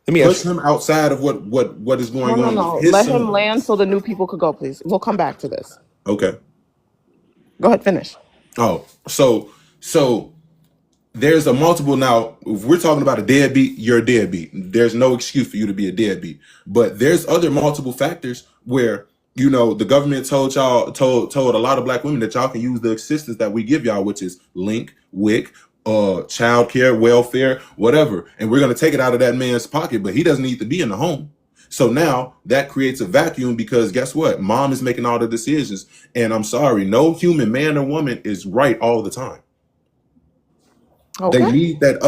Let me Push ask you. him outside of what is No, going no, on with no. his Let him land sons. so the new people could go, please. We'll come back to this. Okay. Go ahead, finish. Oh, so there's a multiple now. If we're talking about a deadbeat, you're a deadbeat. There's no excuse for you to be a deadbeat. But there's other multiple factors where You know, the government told a lot of black women that y'all can use the assistance that we give y'all, which is Link, WIC, child care, welfare, whatever. And we're going to take it out of that man's pocket, but he doesn't need to be in the home. So now that creates a vacuum because guess what? Mom is making all the decisions. And I'm sorry, no human man or woman is right all the time. Okay. They need that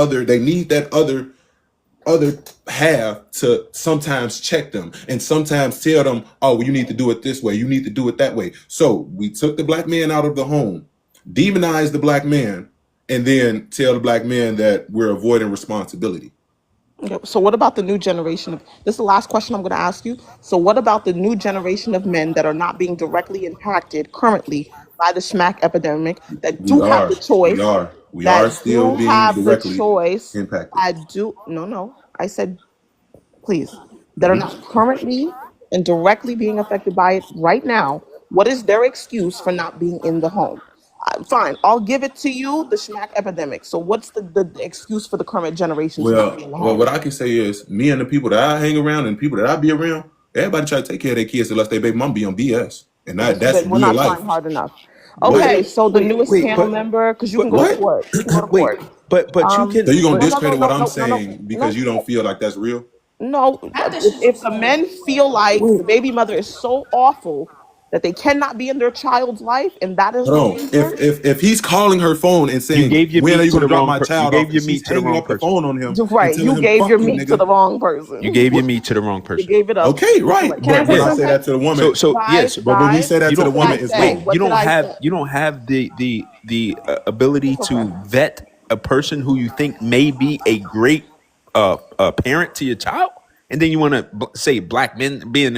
other half to sometimes check them and sometimes tell them, oh, you need to do it this way, you need to do it that way. So we took the black man out of the home, demonized the black man, and then tell the black man that we're avoiding responsibility. Okay, so what about the new generation of, this is the last question I'm going to ask you. So what about the new generation of men that are not being directly impacted currently by the smack epidemic, that We do have are, the choice, we that are still do being have the directly choice, impacted. no, I said, please, that are Mhm. not currently and directly being affected by it right now, what is their excuse for not being in the home? Fine, I'll give it to you, the smack epidemic. So what's the excuse for the current generation to not be in the Well, home? what I can say is, me and the people that I hang around and the people that I be around, everybody try to take care of their kids unless they baby mom be on BS, and Okay, so that's then we're real not life. trying hard enough. What? Okay, so the newest Wait, panel member, because you can go to What? court. You can go to wait, court. but you So you can, gonna but discredit what I'm No, saying because you don't feel like that's real? no. If the men feel like the baby mother is so awful that they cannot be in their child's life, and that is the Hold on. reason, If he's calling her phone and you saying, gave your when are meat you to gonna the drop wrong. my You child off, gave and your she's meat to the hanging wrong up the person. phone on him and right? telling You him, gave fuck your you, meat to nigga. the wrong You person. gave your What? meat to the wrong You person. gave it up. Okay, right. Can I But say when I say something? that to the woman, So Guys, yes, but when we guys, say that you to the don't what did I woman, you it's say? wait. wrong. What did I say? You don't have the ability It's okay. to vet a person who you think may be a great parent to your child, and then you want to say black men being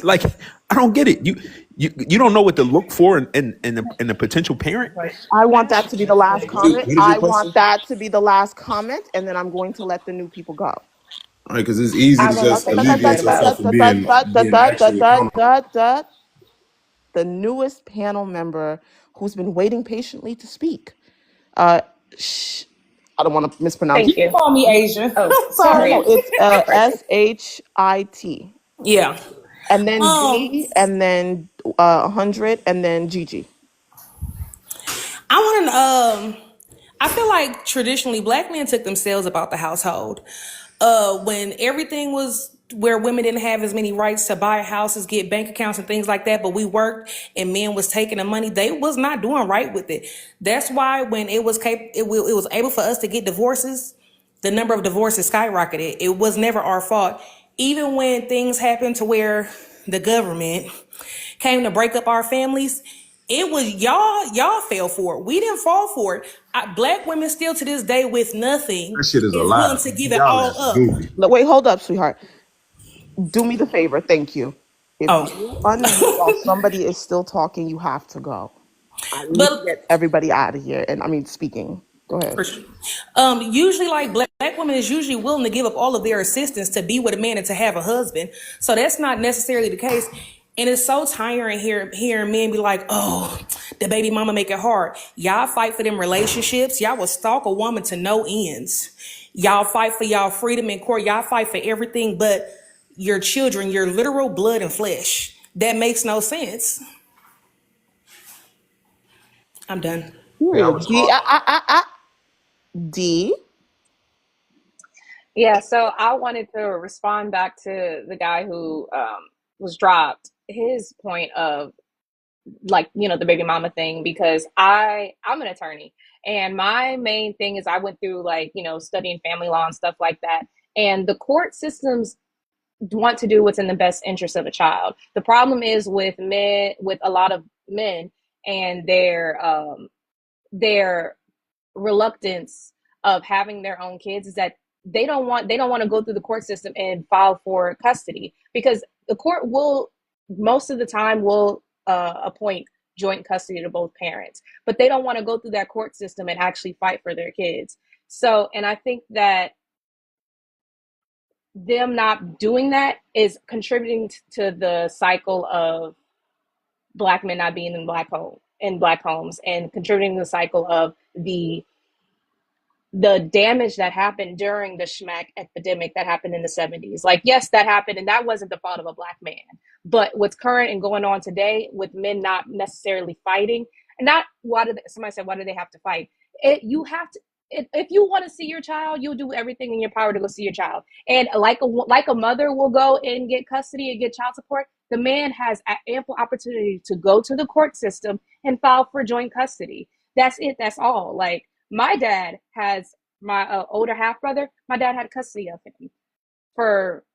like I don't get it. You don't know what to look for in a potential parent. I want that to be the last comment. What is your I question? want that to be the last comment, and then I'm going to let the new people go. All right, because it's easy I to was gonna just say the same thing alleviate about. yourself from being actually accountable. The newest panel member who's been waiting patiently to speak. Uh, shh, I don't want to mispronounce. Thank you. Call me Asia. Oh, No, sorry. it's Go for it. Shit, Yeah. and then Um, D, and then 100, and then Gigi. I want to. I feel like traditionally black men took themselves about the household. When everything was where women didn't have as many rights to buy houses, get bank accounts, and things like that, but we worked and men was taking the money. They was not doing right with it. That's why when it was able for us to get divorces, the number of divorces skyrocketed. It was never our fault. Even when things happened to where the government came to break up our families, it was y'all fell for it. We didn't fall for it. Black women still to this day with nothing That shit is a is lie. willing to give it Y'all all ass is up. goofy. No, wait, hold up, sweetheart. Do me the favor, thank you. If Oh, you unmute while somebody is still talking, you have to go. I need to but get everybody out of here, and I mean speaking. Go ahead. for sure. Usually, like black women is usually willing to give up all of their assistance to be with a man and to have a husband. So that's not necessarily the case. And it's so tiring hearing men be like, "Oh, the baby mama make it hard." Y'all fight for them relationships. Y'all will stalk a woman to no ends. Y'all fight for y'all freedom in court. Y'all fight for everything but your children, your literal blood and flesh. That makes no sense. I'm done. May I Period. respond? D. Yeah, so I wanted to respond back to the guy who was dropped. His point of like the baby mama thing, because I'm an attorney, and my main thing is I went through like studying family law and stuff like that, and the court systems want to do what's in the best interest of a child. The problem is with men, with a lot of men, and their reluctance of having their own kids is that they don't want to go through the court system and file for custody, because the court will most of the time will appoint joint custody to both parents, but they don't want to go through that court system and actually fight for their kids. So, and I think that them not doing that is contributing to the cycle of black men not being in black homes, and contributing to the cycle of the damage that happened during the schmack epidemic that happened in the 70s. Like, yes, that happened, and that wasn't the fault of a black man, But what's current and going on today with men not necessarily fighting, and not why did somebody said why do they have to fight? You have to. If you want to see your child, you'll do everything in your power to go see your child. And like a mother will go and get custody and get child support, the man has ample opportunity to go to the court system and file for joint custody. That's it. That's all. Like my dad has my older half brother. My dad had custody of him for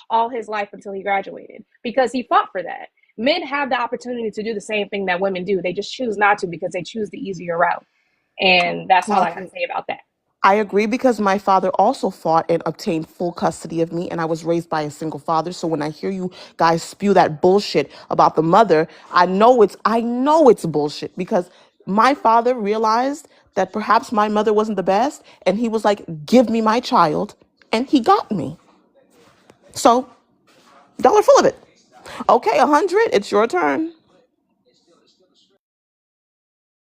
all his life until he graduated because he fought for that. Men have the opportunity to do the same thing that women do. They just choose not to because they choose the easier route. And that's all I have to say about that. I agree because my father also fought and obtained full custody of me, and I was raised by a single father. So when I hear you guys spew that bullshit about the mother, I know it's bullshit because my father realized that perhaps my mother wasn't the best, and he was like, "Give me my child," and he got me. So y'all are full of it. Okay, 100. It's your turn.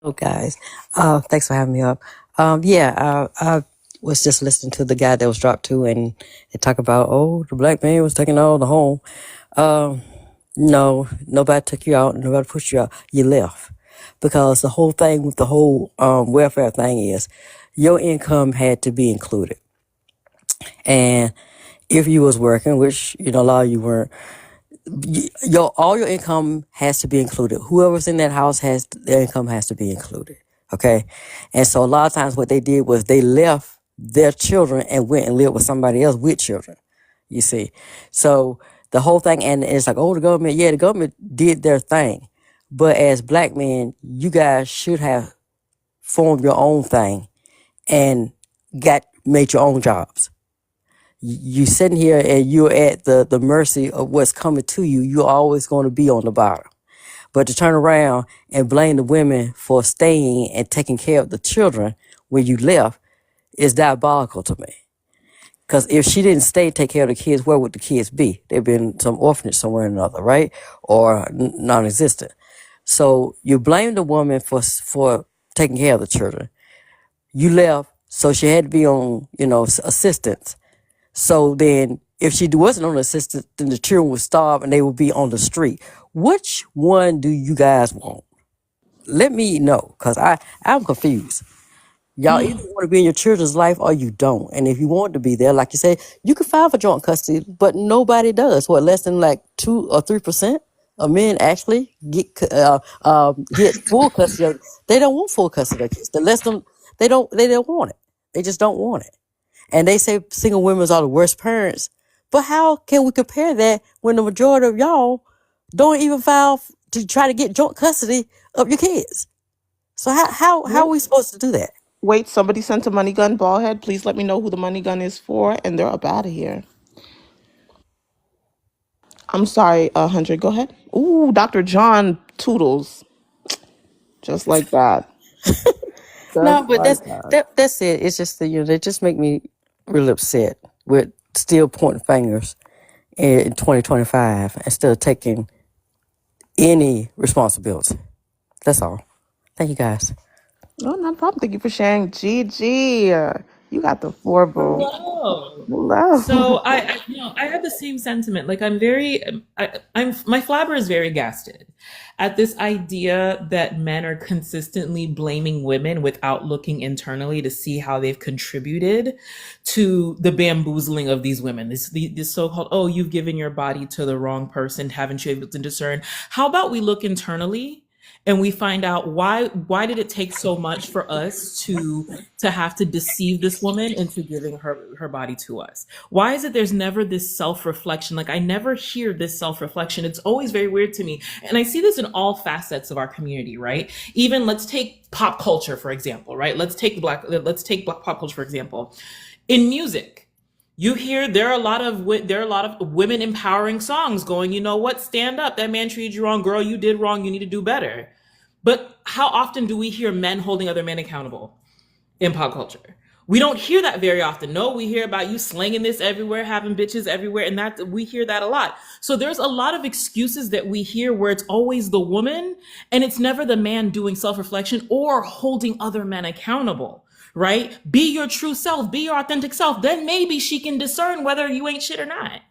Oh, guys, thanks for having me up. I was just listening to the guy that was dropped to, and they talk about, oh, the black man was taking all the home. No, nobody took you out, nobody pushed you out. You left because the whole thing with the whole welfare thing is your income had to be included, and if you was working, which a lot of you weren't, all your income has to be included. Whoever's in that house their income has to be included. Okay. And so a lot of times what they did was they left their children and went and lived with somebody else with children. You see. So the whole thing, and it's like, oh, the government did their thing. But as black men, you guys should have formed your own thing and made your own jobs. You sitting here and you're at the mercy of what's coming to you, you're always going to be on the bottom. But to turn around and blame the women for staying and taking care of the children when you left is diabolical to me. Because if she didn't stay and take care of the kids, where would the kids be? They'd been in some orphanage somewhere or another, right? Or non-existent. So you blame the woman for taking care of the children. You left, so she had to be on, assistance. So then if she wasn't on assistance, then the children would starve and they would be on the street. Which one do you guys want? Let me know, because I'm confused. Y'all either want to be in your children's life or you don't. And if you want to be there, like you say, you can file for joint custody, but nobody does. What, less than like 2 or 3% of men actually get full custody? They don't want full custody of kids. The less them, they don't want it. They just don't want it. And they say single women are the worst parents. But how can we compare that when the majority of y'all don't even file to try to get joint custody of your kids? So how are we supposed to do that? Wait, somebody sent a money gun, ballhead. Please let me know who the money gun is for, and they're up out of here. I'm sorry, 100. Go ahead. Ooh, Dr. John Toodles. Just like that. No, Just but like that. that's it. It's just that they just make me really upset with still pointing fingers in 2025 instead of taking any responsibility. That's all. Thank you, guys. No, no problem. Thank you for sharing. Gigi, you got the floor, boo. Hello. Hello. So I have the same sentiment. Like I'm my flabber is very gasted at this idea that men are consistently blaming women without looking internally to see how they've contributed to the bamboozling of these women. This so-called, oh, you've given your body to the wrong person, haven't you able to discern? How about we look internally and we find out why did it take so much for us to have to deceive this woman into giving her body to us? Why is it there's never this self-reflection? Like I never hear this self-reflection. It's always very weird to me. And I see this in all facets of our community, right? Even let's take pop culture, for example, right? Let's take black pop culture, for example. In music, you hear there are a lot of women empowering songs going, you know what, stand up, that man treated you wrong, girl, you did wrong, you need to do better. But how often do we hear men holding other men accountable in pop culture? We don't hear that very often. No, we hear about you slinging this everywhere, having bitches everywhere, and that we hear that a lot. So there's a lot of excuses that we hear where it's always the woman and it's never the man doing self-reflection or holding other men accountable, right? Be your true self, be your authentic self. Then maybe she can discern whether you ain't shit or not.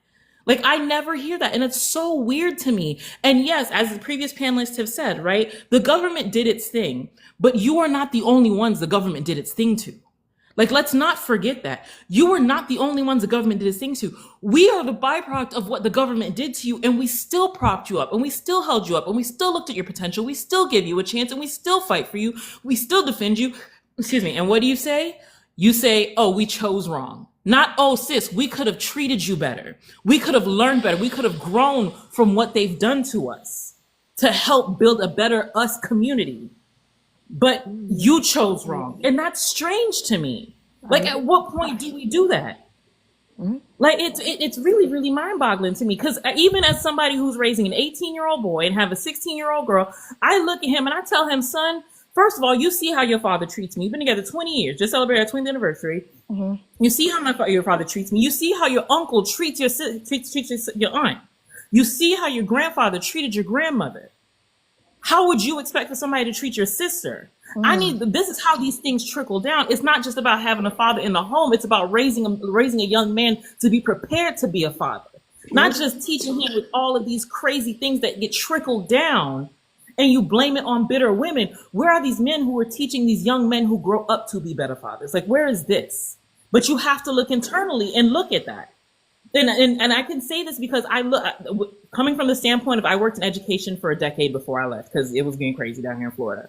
Like, I never hear that. And it's so weird to me. And yes, as the previous panelists have said, right, the government did its thing, but you are not the only ones the government did its thing to. Like, let's not forget that. You were not the only ones the government did its thing to. We are the byproduct of what the government did to you, and we still propped you up, and we still held you up, and we still looked at your potential. We still gave you a chance, and we still fight for you. We still defend you. Excuse me. And what do you say? You say, oh, we chose wrong. Not, oh, sis, we could have treated you better. We could have learned better. We could have grown from what they've done to us to help build a better us community. But you chose wrong. And that's strange to me. Like, at what point do we do that? Like, it's really, really mind-boggling to me. Because even as somebody who's raising an 18-year-old boy and have a 16-year-old girl, I look at him and I tell him, son, first of all, you see how your father treats me. You've been together 20 years, just celebrated our 20th anniversary. You see how your father treats me. You see how your uncle treats your aunt. You see how your grandfather treated your grandmother. How would you expect for somebody to treat your sister? This is how these things trickle down. It's not just about having a father in the home. It's about raising a young man to be prepared to be a father. Not just teaching him with all of these crazy things that get trickled down and you blame it on bitter women. Where are these men who are teaching these young men who grow up to be better fathers? Like, where is this? But you have to look internally and look at that. And I can say this because coming from the standpoint of I worked in education for a decade before I left because it was getting crazy down here in Florida.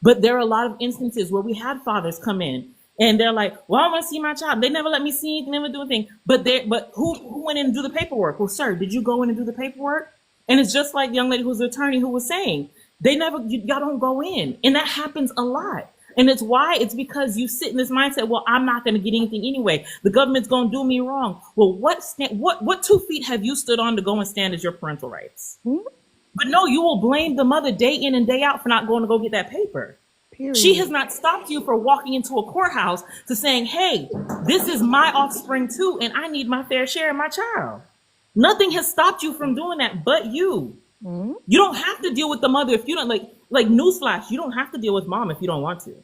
But there are a lot of instances where we had fathers come in and they're like, well, I want to see my child. They never let me see anything, never do anything. But who went in and do the paperwork? Well, sir, did you go in and do the paperwork? And it's just like the young lady who's the attorney who was saying, y'all don't go in. And that happens a lot. And it's because you sit in this mindset, well, I'm not going to get anything anyway. The government's going to do me wrong. Well, what 2 feet have you stood on to go and stand as your parental rights? But no, you will blame the mother day in and day out for not going to go get that paper. Period. She has not stopped you for walking into a courthouse to saying, hey, this is my offspring too, and I need my fair share of my child. Nothing has stopped you from doing that but you. You don't have to deal with the mother if you don't like newsflash, you don't have to deal with mom if you don't want to.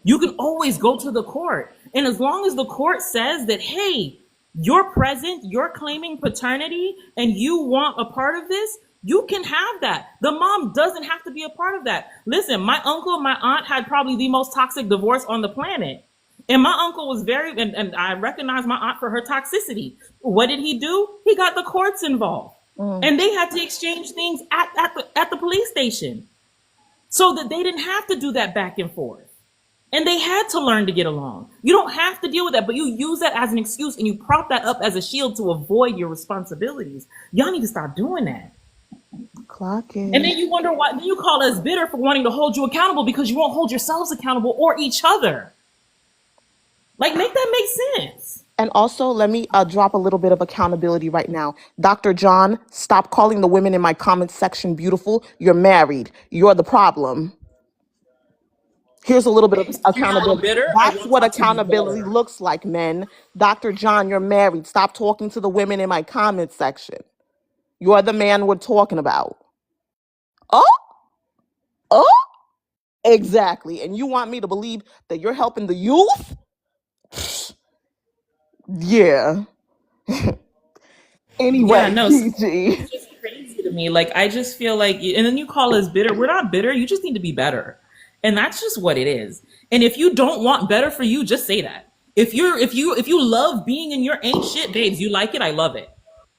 You can always go to the court. And as long as the court says that, hey, you're present, you're claiming paternity, and you want a part of this, you can have that. The mom doesn't have to be a part of that. Listen, my uncle and my aunt had probably the most toxic divorce on the planet. And my uncle was and I recognize my aunt for her toxicity. What did he do? He got the courts involved. And they had to exchange things at the police station so that they didn't have to do that back and forth. And they had to learn to get along. You don't have to deal with that, but you use that as an excuse and you prop that up as a shield to avoid your responsibilities. Y'all need to stop doing that. Clock it. And then you wonder why, then you call us bitter for wanting to hold you accountable because you won't hold yourselves accountable or each other. Like, make that make sense. And also, let me drop a little bit of accountability right now. Dr. John, stop calling the women in my comments section beautiful. You're married. You're the problem. Here's a little bit of accountability. That's what accountability looks like, men. Dr. John, you're married. Stop talking to the women in my comments section. You're the man we're talking about. Oh, exactly. And you want me to believe that you're helping the youth? Yeah. Anyway, Yeah, no, PG. it's just crazy to me. Like, I just feel like, and then you call us bitter. We're not bitter. You just need to be better. And that's just what it is. And if you don't want better for you, just say that. If you love being in your ain't shit, babes, you like it, I love it.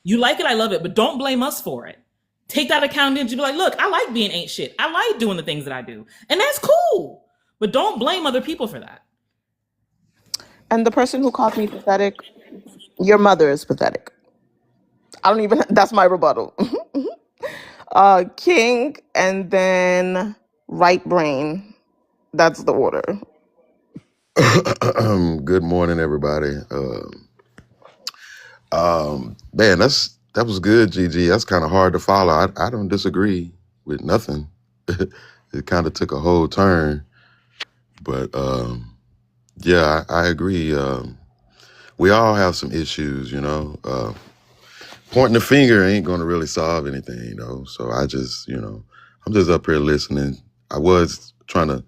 You like it, I love it, but don't blame us for it. Take that accountability. Be like, look, I like being ain't shit. I like doing the things that I do. And that's cool. But don't blame other people for that. And the person who called me pathetic, your mother is pathetic. That's my rebuttal. King, and then right brain. That's the order. Good morning, everybody. Man, that was good, Gigi. That's kind of hard to follow. I don't disagree with nothing. It kind of took a whole turn, but yeah, I agree. We all have some issues, you know. Pointing the finger ain't going to really solve anything, you know. So I just, I'm just up here listening. I was trying to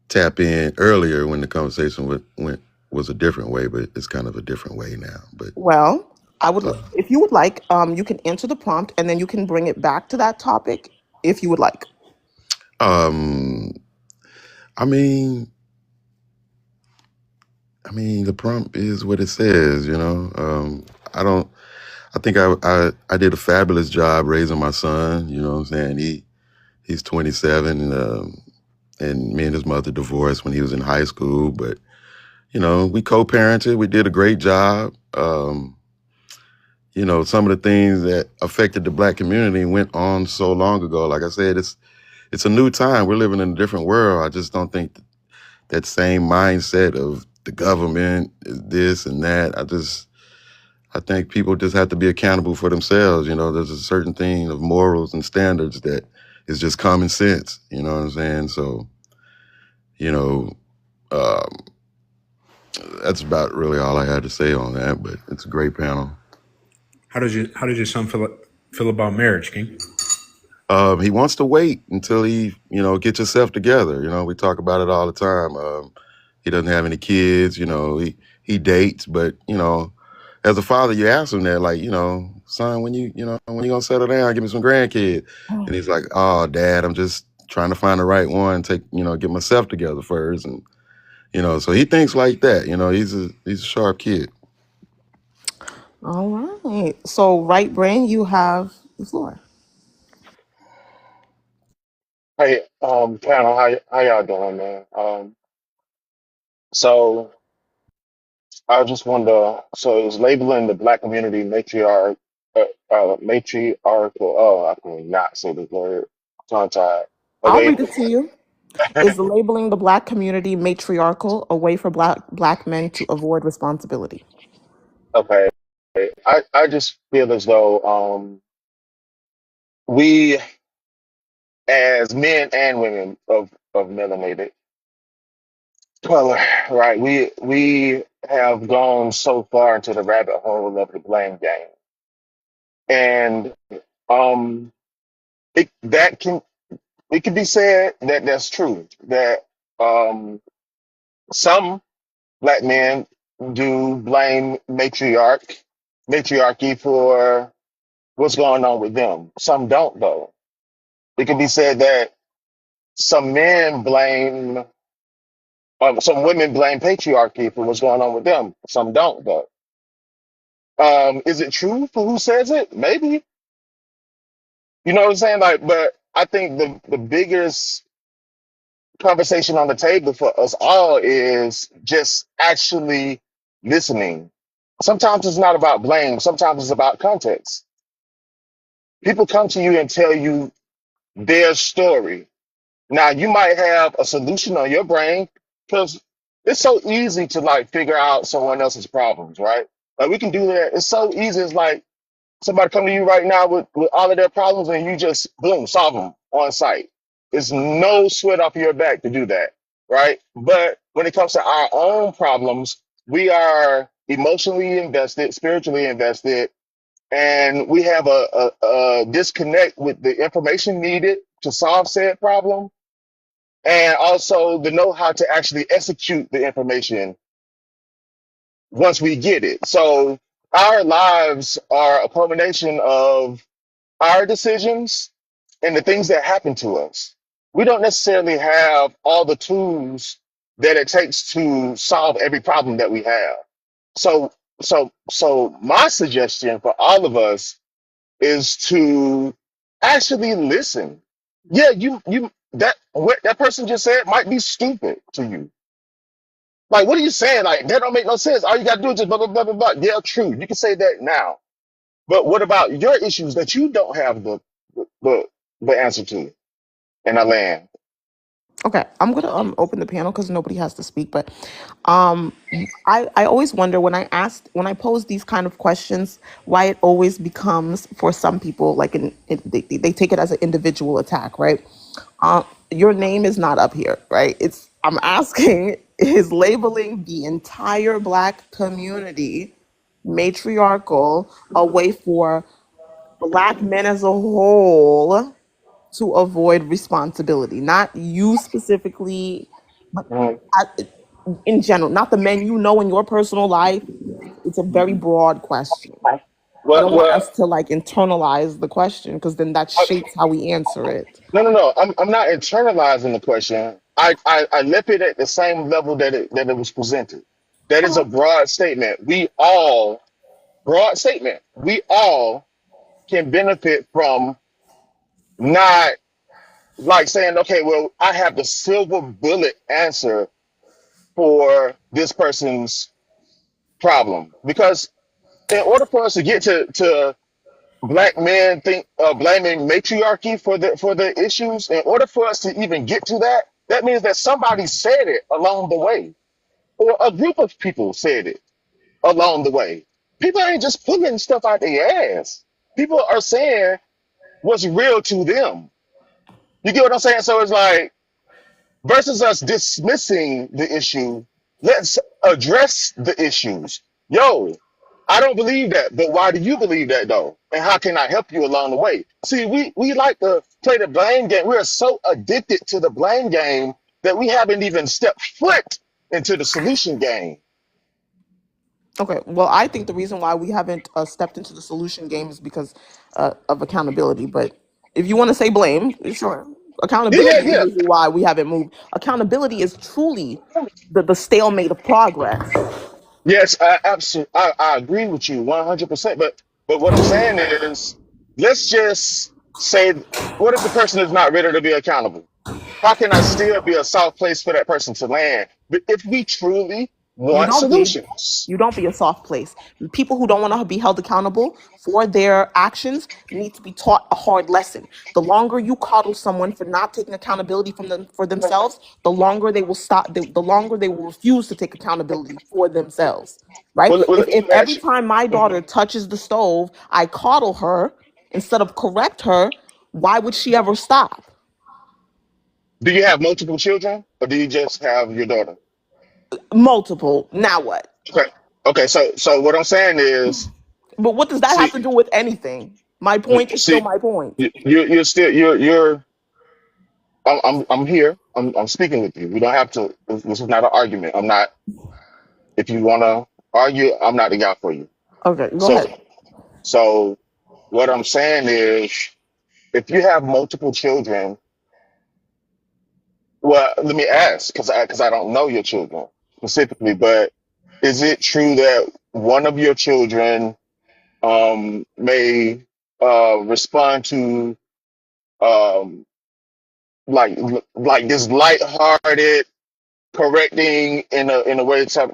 tap in earlier when the conversation was a different way, but it's kind of a different way now. But well, I would, if you would like, you can answer the prompt and then you can bring it back to that topic if you would like. Um, I mean, the prompt is what it says. I don't. I think I did a fabulous job raising my son. You know what I'm saying? He's 27, and me and his mother divorced when he was in high school. But we co-parented. We did a great job. Some of the things that affected the Black community went on so long ago. Like I said, it's a new time. We're living in a different world. I just don't think that same mindset of the government is this and that. I think people just have to be accountable for themselves. There's a certain thing of morals and standards that is just common sense. You know what I'm saying? So, you know, um, that's about really all I had to say on that. But it's a great panel. How does your son feel about marriage, King? He wants to wait until he, get yourself together. We talk about it all the time. He doesn't have any kids. He dates, but as a father, you ask him that, like, son, when you gonna settle down, give me some grandkids, and he's like, oh, Dad, I'm just trying to find the right one, get myself together first, and so he thinks like that. He's a sharp kid. All right. So, right brain, you have the floor. Hey, panel, how y'all doing, man? So I just wanted to, so it's labeling the Black community matriarchal. Oh, I can not say the word. Tongue tied. I'll Okay, read it to you. Is labeling the Black community matriarchal a way for black men to avoid responsibility? okay. I just feel as though we as men and women of melanated color, right? We have gone so far into the rabbit hole of the blame game, and um, that can it can be said that that's true that um some Black men do blame matriarchy for what's going on with them. Some don't, though. It can be said that some men blame some women blame patriarchy for what's going on with them. Some don't, though. Is it true for who says it? Maybe. You know what I'm saying? Like, but I think the biggest conversation on the table for us all is just actually listening. Sometimes it's not about blame. Sometimes it's about context. People come to you and tell you their story. Now you might have a solution on your brain because it's so easy to like figure out someone else's problems, right? Like we can do that. It's so easy. It's like somebody come to you right now with all of their problems and you just boom solve them on site. It's no sweat off your back to do that, right? But when it comes to our own problems, we are emotionally invested, spiritually invested, and we have a disconnect with the information needed to solve said problem, and also the know how to actually execute the information once we get it. So our lives are a culmination of our decisions and the things that happen to us. We don't necessarily have all the tools that it takes to solve every problem that we have. So, so my suggestion for all of us is to actually listen. Yeah, you that what that person just said might be stupid to you. Like, what are you saying? Like, that don't make no sense. All you gotta do is just blah blah blah blah blah. Yeah, true. You can say that now. But what about your issues that you don't have the, the answer to in a land? Okay, I'm gonna open the panel because nobody has to speak. But I always wonder when I pose these kind of questions why it always becomes for some people like they take it as an individual attack, right? Your name is not up here, right? It's I'm asking is labeling the entire Black community matriarchal a way for Black men as a whole to avoid responsibility, not you specifically, but Mhm. in general, not the men you know in your personal life. It's a very broad question. I Well, don't want well, us to like internalize the question because then that I, shapes how we answer it. no. I'm not internalizing the question. I left it at the same level that it was presented. That is a broad statement. Broad statement. We all can benefit from not like saying, okay, well, I have the silver bullet answer for this person's problem. Because in order for us to get to black men think blaming matriarchy for the issues, in order for us to even get to that, that means that somebody said it along the way, or a group of people said it along the way. People ain't just pulling stuff out their ass. People are saying what's real to them. You get what I'm saying? So it's like versus us dismissing the issue, let's address the issues. Yo, I don't believe that, but why do you believe that though? And how can I help you along the way? See, we like to play the blame game. We're so addicted to the blame game that we haven't even stepped foot into the solution game. Okay, well, I think the reason why we haven't stepped into the solution game is because of accountability. But if you want to say blame, sure. Yeah, Accountability is the yeah, reason why we haven't moved. Accountability is truly the stalemate of progress. yes, I absolutely, I agree with you 100%. But what I'm saying is, let's just say, what if the person is not ready to be accountable? How can I still be a soft place for that person to land? But if we truly You want don't be. solutions, You don't be a soft place. People who don't want to be held accountable for their actions need to be taught a hard lesson. The longer you coddle someone for not taking accountability from them for themselves, the longer they will stop. The longer they will refuse to take accountability for themselves. Right? well, If let me every ask you, time my mhm. daughter touches the stove, I coddle her instead of correct her, why would she ever stop? Do you have multiple children or do you just have your daughter? Multiple. Now what? Okay. Okay. So what I'm saying is, But what does that have see, to do with anything? My point is still see, my point. you're still, I'm here. I'm speaking with you. We don't have to, this is not an argument. I'm not, if you want to argue, I'm not the guy for you. Okay, go So, ahead. so what I'm saying is, if you have multiple children, well, let me ask, because I don't know your children specifically, but is it true that one of your children may respond to um, like this lighthearted correcting in a way type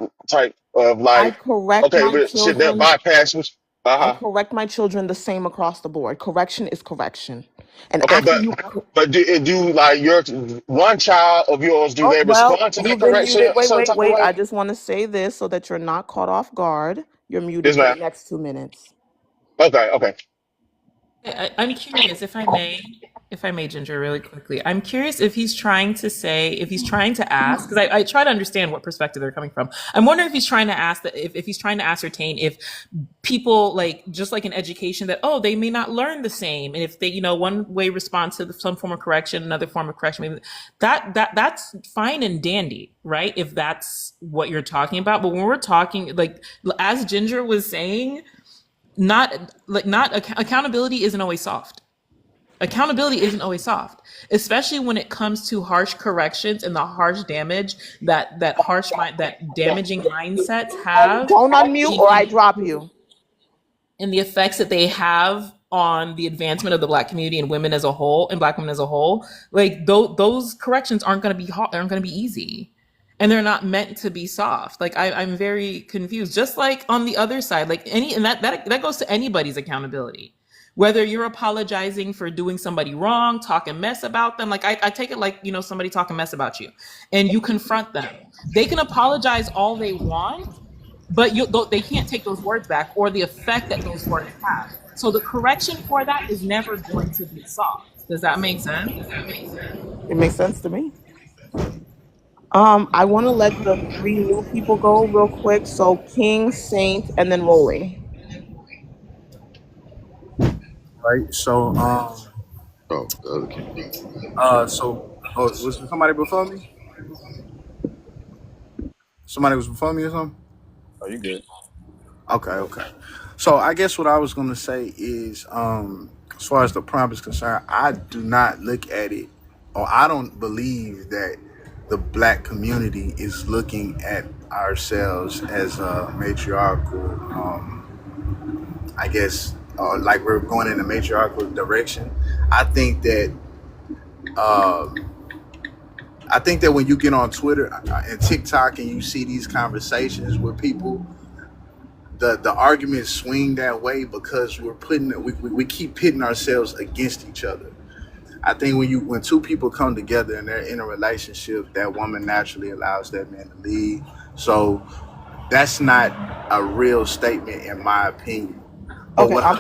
of I like, correct okay, my but should that children. bypass which I uh-huh. correct my children the same across the board. Correction is correction. And Okay, after you but do like your one child of yours, do Oh, they well, respond to that you've been correction muted. a Wait, certain wait, type of wait. way? I just want to say this so that you're not caught off guard. You're muted Yes, for the ma'am. next 2 minutes. Okay, okay. I'm curious if I may, Ginger, really quickly. I'm curious if he's trying to say, if he's trying to ask, because I try to understand what perspective they're coming from. I'm wondering if he's trying to ask that, if he's trying to ascertain if people like, just like in education, that, oh, they may not learn the same. And if they, one way responds to some form of correction, another form of correction, maybe that's fine and dandy, right? If that's what you're talking about. But when we're talking, like, as Ginger was saying, accountability isn't always soft. Accountability isn't always soft, especially when it comes to harsh corrections and the harsh damage that damaging mindsets have Don't unmute in or I drop you. the effects that they have on the advancement of the black community and women as a whole and black women as a whole. Like those corrections aren't going to be hard, aren't going to be easy, and they're not meant to be soft. Like I'm very confused. Just like on the other side, like that goes to anybody's accountability. Whether you're apologizing for doing somebody wrong, talking mess about them, like I take it like, somebody talking mess about you, and you confront them. They can apologize all they want, but they can't take those words back or the effect that those words have. So the correction for that is never going to be soft. Does that make sense? It makes sense to me. I want to let the three new people go real quick. So King, Saint, and then Rolly. Right. So Oh, the other king. oh, was there somebody before me? Somebody was before me or something? Are you good? Okay, okay. So I guess what I was going to say is, as far as the prompt is concerned, I do not look at it, or I don't believe that the black community is looking at ourselves as a matriarchal. I guess like we're going in a matriarchal direction. I think that uh, I think that when you get on Twitter and TikTok and you see these conversations with people, the arguments swing that way because we keep pitting ourselves against each other. I think when two people come together and they're in a relationship, that woman naturally allows that man to lead. So that's not a real statement in my opinion. But Okay, what I,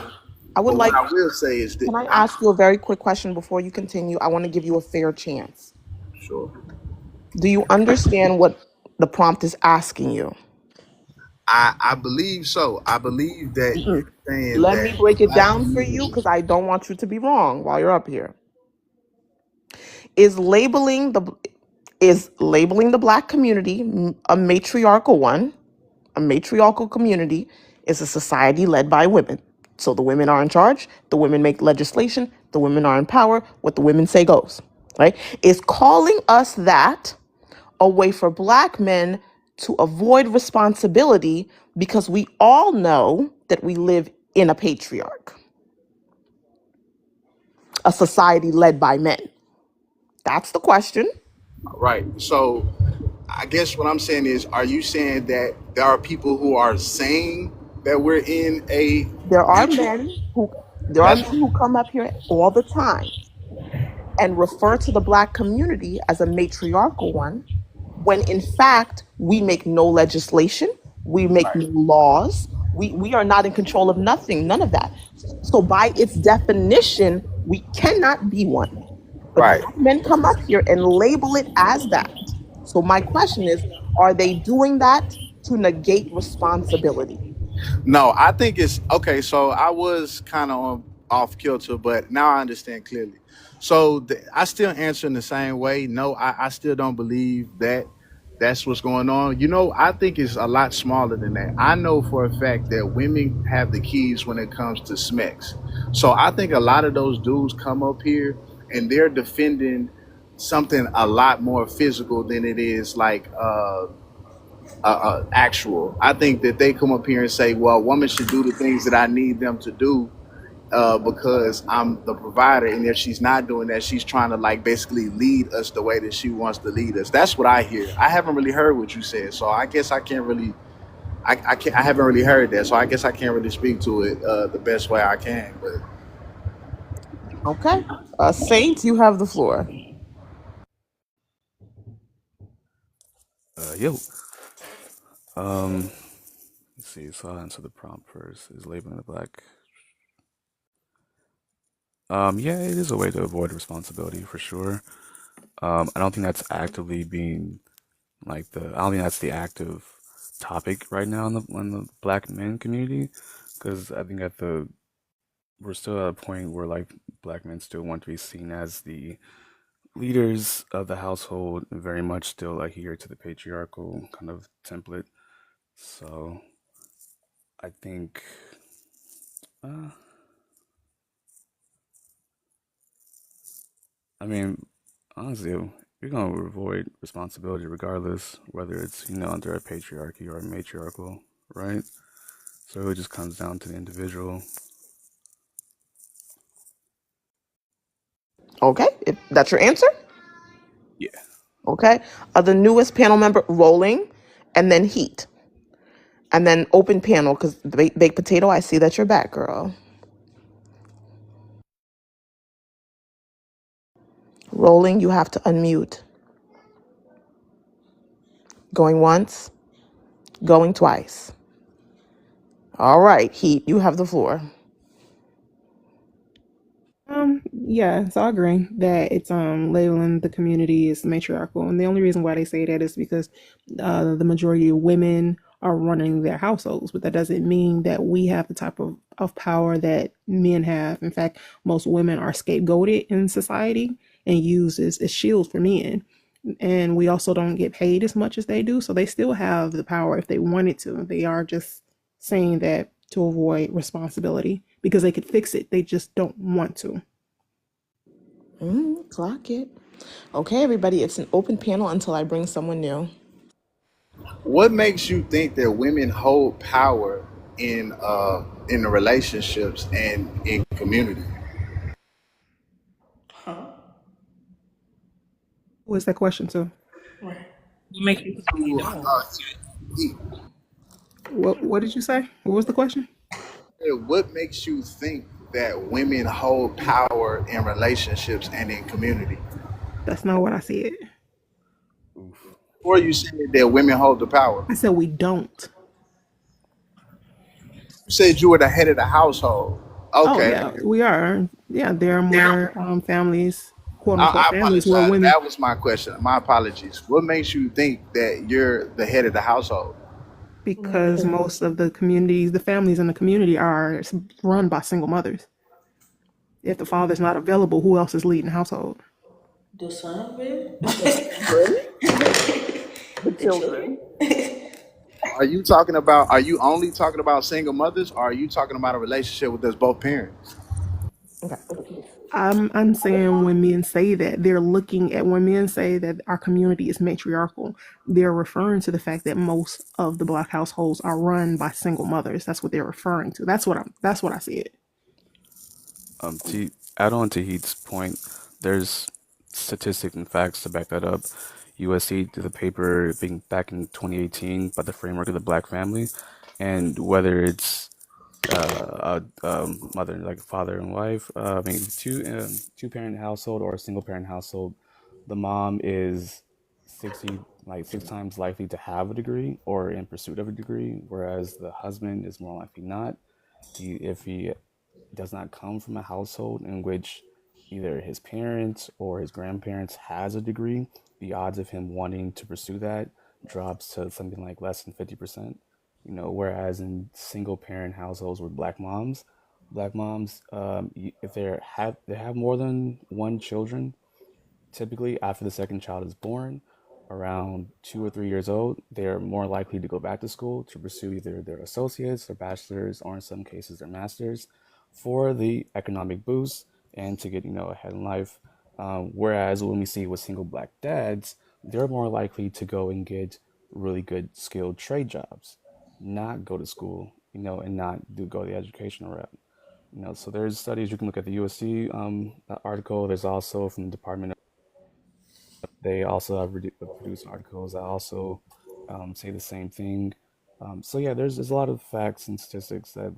I would but what like, I will say is that can I ask you a very quick question before you continue? I want to give you a fair chance. sure. Do you understand what the prompt is asking you? I believe so. I believe that Mm-mm. it's saying Let that me the break it black down for you community. because I don't want you to be wrong while you're up here. Is labeling the black community a matriarchal one? A matriarchal community is a society led by women. So the women are in charge, the women make legislation, the women are in power, what the women say goes. Right? Is calling us that a way for black men to avoid responsibility because we all know that we live in a patriarch, a society led by men? That's the question. Right. So I guess what I'm saying is, are you saying that there are people who are saying that we're in a There are matriarch? men who there are That's men who come up here all the time and refer to the black community as a matriarchal one when in fact we make no legislation, we make right. no laws, we are not in control of nothing, none of that. So by its definition, we cannot be one. But Right. black men come up here and label it as that. So my question is, are they doing that to negate responsibility? No, I think it's okay. So I was kind of off kilter, but now I understand clearly. So I still answer in the same way. No, I still don't believe that that's what's going on. I think it's a lot smaller than that. I know for a fact that women have the keys when it comes to smecks. So I think a lot of those dudes come up here and they're defending something a lot more physical than it is like actual. I think that they come up here and say, "Well, women should do the things that I need them to do because I'm the provider, and if she's not doing that, she's trying to like basically lead us the way that she wants to lead us." That's what I hear. I haven't really heard what you said, so I guess I can't really. I haven't really heard that, so I guess I can't really speak to it the best way I can. But Okay. Saint, you have the floor. Yo. Um, let's see. So I'll answer the prompt first. Is labeling the black. Yeah, it is a way to avoid responsibility for sure. I don't think that's actively being like the. I don't think that's the active topic right now in the black men community, because I think we're still at a point where like black men still want to be seen as the leaders of the household, very much still adhere to the patriarchal kind of template. So I think. Uh, I mean, honestly, you're gonna avoid responsibility regardless, whether it's under a patriarchy or a matriarchal, right? So it just comes down to the individual. Okay. If that's your answer? Yeah. Okay. The newest panel member, rolling, and then heat. And then open panel, because baked potato, I see that you're back, girl. Rolling, you have to unmute. Going once, going twice. All right, heat, you have the floor. Yeah, so I agree that it's labeling the community as matriarchal, and the only reason why they say that is because the majority of women are running their households, but that doesn't mean that we have the type of power that men have. In fact, most women are scapegoated in society and used as shields for men. And we also don't get paid as much as they do, so they still have the power if they wanted to. They are just saying that to avoid responsibility because they could fix it. They just don't want to. Clock it. Okay, everybody, it's an open panel until I bring someone new. What makes you think that women hold power in the relationships and in community? What's that question to? What makes you think they don't? What did you say? What was the question? What makes you think that women hold power in relationships and in community? That's not what I said. Or you said that women hold the power. I said we don't. You said you were the head of the household. Oh Okay. yeah, we are. Yeah, there are more families, quote unquote I families, where apologize. women That was my question. My apologies. What makes you think that you're the head of the household? because most of the communities, the families in the community are run by single mothers. If the father's not available, who else is leading the household? The son will. The The children. children. Are you only talking about single mothers, or are you talking about a relationship with us both parents? Okay. I'm saying when men say that, they're looking at when men say that our community is matriarchal, they're referring to the fact that most of the black households are run by single mothers. That's what they're referring to. That's what I said. To add on to Heath's point, there's statistics and facts to back that up. USC did a paper being back in 2018 about the framework of the black family, and whether it's a mother, like father and wife, maybe two parent household or a single parent household, the mom is 6 times likely to have a degree or in pursuit of a degree, whereas the husband is more likely not. If he does not come from a household in which either his parents or his grandparents has a degree, the odds of him wanting to pursue that drops to something like less than 50%. Whereas in single parent households with black moms, if they have more than one children, typically after the second child is born, around 2 or 3 years old, they are more likely to go back to school to pursue either their associates, their bachelor's, or in some cases their master's, for the economic boost and to get ahead in life. Whereas when we see with single black dads, they're more likely to go and get really good skilled trade jobs, not go to school, and not go the educational route. So there's studies you can look at the USC article. There's also from the Department. They also have produced articles that also say the same thing. So yeah, there's a lot of facts and statistics that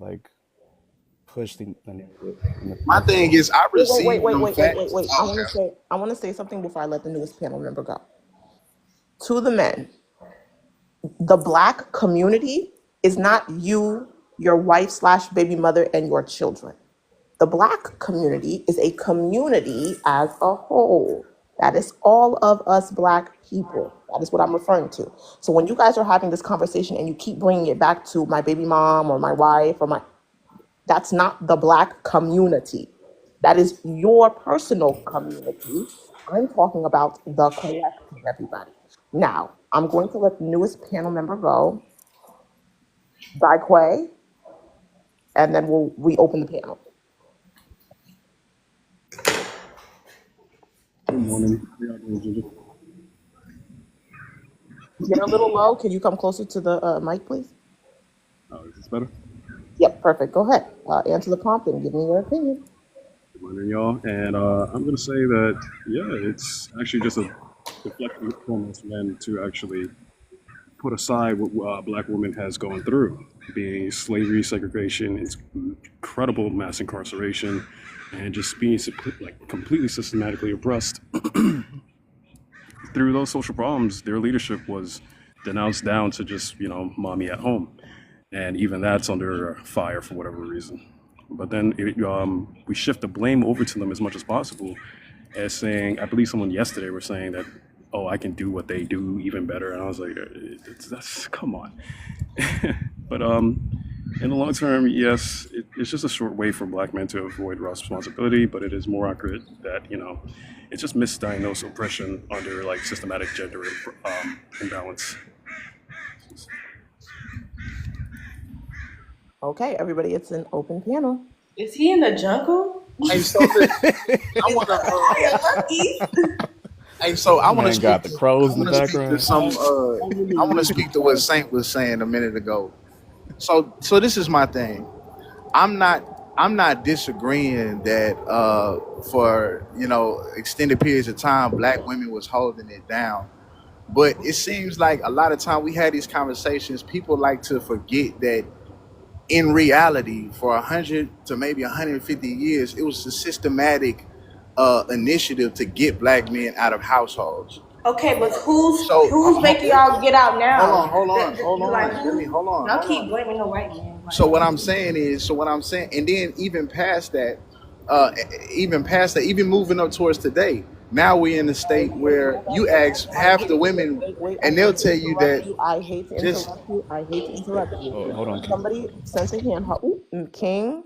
push the narrative in the My thing is, I Wait, received wait, them wait, wait, wait, facts. wait. Oh, okay. I want to say something before I let the newest panel member go. To the men, the black community is not you, your wife slash baby mother, and your children. The black community is a community as a whole. That is all of us black people. That is what I'm referring to. So when you guys are having this conversation and you keep bringing it back to my baby mom or my wife or that's not the black community. That is your personal community. I'm talking about the collective, everybody. Now, I'm going to let the newest panel member go, Quay, and then we'll reopen the panel. Good morning. How y'all doing, Ginger? You're a little low. Can you come closer to the mic, please? Oh, is this better? Yep, perfect. Go ahead. Answer the prompt and give me your opinion. Good morning, y'all. And I'm going to say that, yeah, it's actually just a deflection from most men to actually put aside what black women has gone through, being slavery, segregation, incredible mass incarceration, and just being completely systematically oppressed. Through those social problems, their leadership was denounced down to just, mommy at home. And even that's under fire for whatever reason. But then we shift the blame over to them as much as possible, as saying, I believe someone yesterday was saying that, oh, I can do what they do even better. And I was like, that's come on. But in the long term, yes, it's just a short way for black men to avoid responsibility, but it is more accurate that, it's just misdiagnosed oppression under systematic gender imbalance. Okay, everybody, it's an open panel. Is he in the jungle? Hey, so look, I Is want that the to. monkeys? Hey, so I want to Man got speak the to. crows I in the want to speak to background. some. I want to speak to what Saint was saying a minute ago. So this is my thing. I'm not disagreeing that for extended periods of time black women was holding it down. But it seems like a lot of time we had these conversations, people like to forget that in reality for 100 to maybe 150 years it was a systematic initiative to get black men out of households. Okay, but So who's making y'all get out hold now? on, hold on, hold Like on. Let me who? hold on, Y'all hold keep on. blaming the white man. So Like what I'm saying is, and then uh, even past that, even moving up towards today, now we're in a state where you ask half the women, Wait, I and they'll hate to tell you interrupt that you. I hate to just interrupt you. I hate to interrupt you. Hold on, King. Somebody sent a hand. Ooh, King,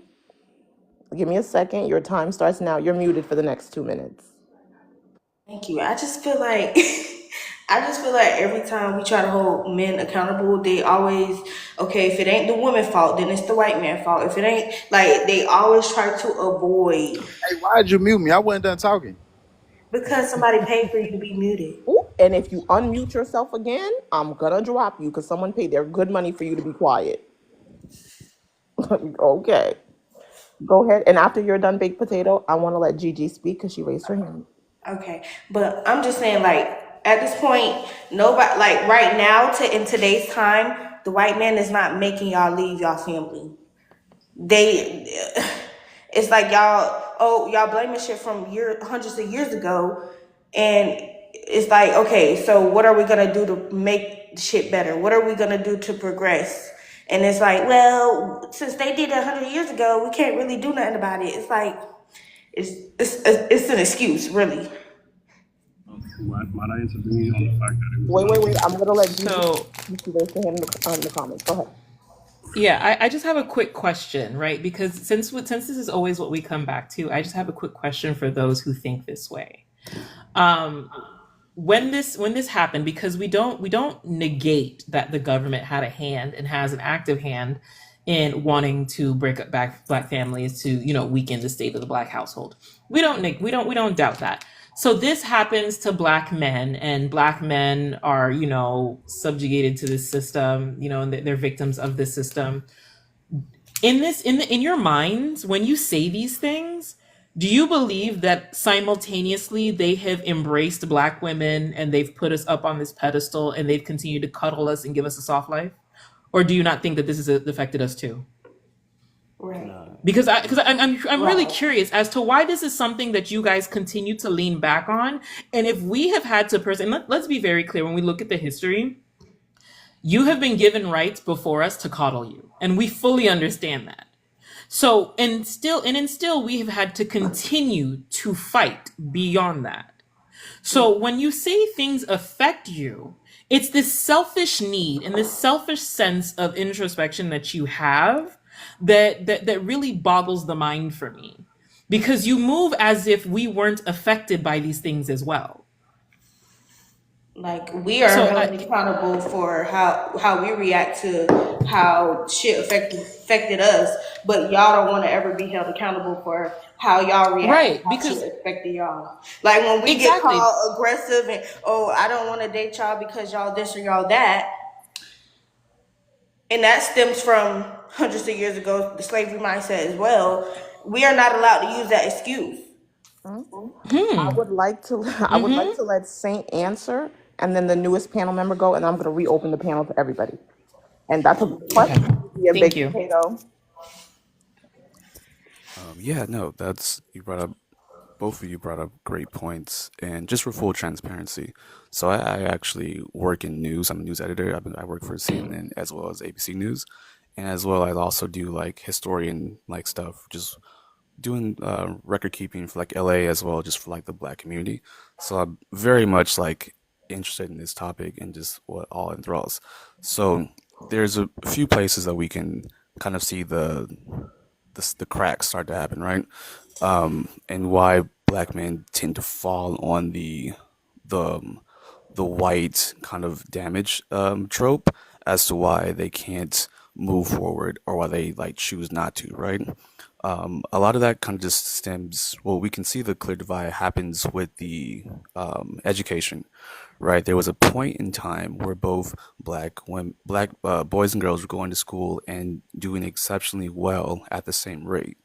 give me a second. Your time starts now. You're muted for the next 2 minutes. thank you. I just feel like I just feel like every time we try to hold men accountable, they always okay. If it ain't the woman's fault, then it's the white man's fault. If it ain't like they always try to avoid hey, why'd you mute me? I wasn't done talking. because somebody paid for you to be muted. Ooh, and if you unmute yourself again, I'm gonna drop you because someone paid their good money for you to be quiet. Okay, go ahead. And after you're done, baked potato, I want to let Gigi speak because she raised her hand. Okay, but I'm just saying, like at this point, nobody like right now to in today's time, the white man is not making y'all leave y'all family. They, it's like y'all blaming shit from hundreds of years ago, and it's like okay, so what are we gonna do to make shit better? What are we gonna do to progress? And it's like, well, since they did it 100 years ago, we can't really do nothing about it. It's like it's an excuse, really. Might I intervene on the fact that it was Wait. not? I'm gonna let Gigi So speak. She raised her hand in the comments. Go ahead. yeah, I just have a quick question, right? Because since this is always what we come back to, I just have a quick question for those who think this way. Um, when this happened, because we don't negate that the government had a hand and has an active hand in wanting to break up black families to weaken the state of the black household. We don't doubt that. So this happens to black men, and black men are subjugated to this system, and they're victims of this system. In your minds, when you say these things, do you believe that simultaneously they have embraced black women and they've put us up on this pedestal and they've continued to cuddle us and give us a soft life? Or do you not think that this has affected us too? Right. Because I'm really Right. curious as to why this is something that you guys continue to lean back on. And if we have had to let's be very clear, when we look at the history, you have been given rights before us to coddle you, and we fully understand that. So, and still, we have had to continue to fight beyond that. So, when you say things affect you, it's this selfish need and this selfish sense of introspection that you have that really boggles the mind for me, because you move as if we weren't affected by these things as well. Like we are So, held accountable for how we react to how shit affected us, but y'all don't want to ever be held accountable for how y'all react to right, how because shit affected y'all. Like when we get exactly. called aggressive and oh I don't want to date y'all because y'all this or y'all that, and that stems from hundreds of years ago the slavery mindset as well. We are not allowed to use that excuse. Hmm? I Hmm. would like to. I would like Mm-hmm. to let Saint answer, and then the newest panel member go, and I'm gonna reopen the panel to everybody. And that's a good Okay. question, Gigi and Thank baked you. potato. Yeah, no, that's you brought up both of you brought up great points, and just for full transparency, so I actually work in news. I'm a news editor. I work for CNN as well as ABC News, and as well I also do like historian like stuff, just doing record keeping for like LA as well, just for like the Black community. So I'm very much like interested in this topic and just what all enthralls. So there's a few places that we can kind of see the cracks start to happen, right? And why black men tend to fall on the the white kind of damage trope as to why they can't move forward or why they like choose not to, right? A lot of that kind of just stems, well, we can see the clear divide happens with the education, right? There was a point in time where both black boys and girls were going to school and doing exceptionally well at the same rate.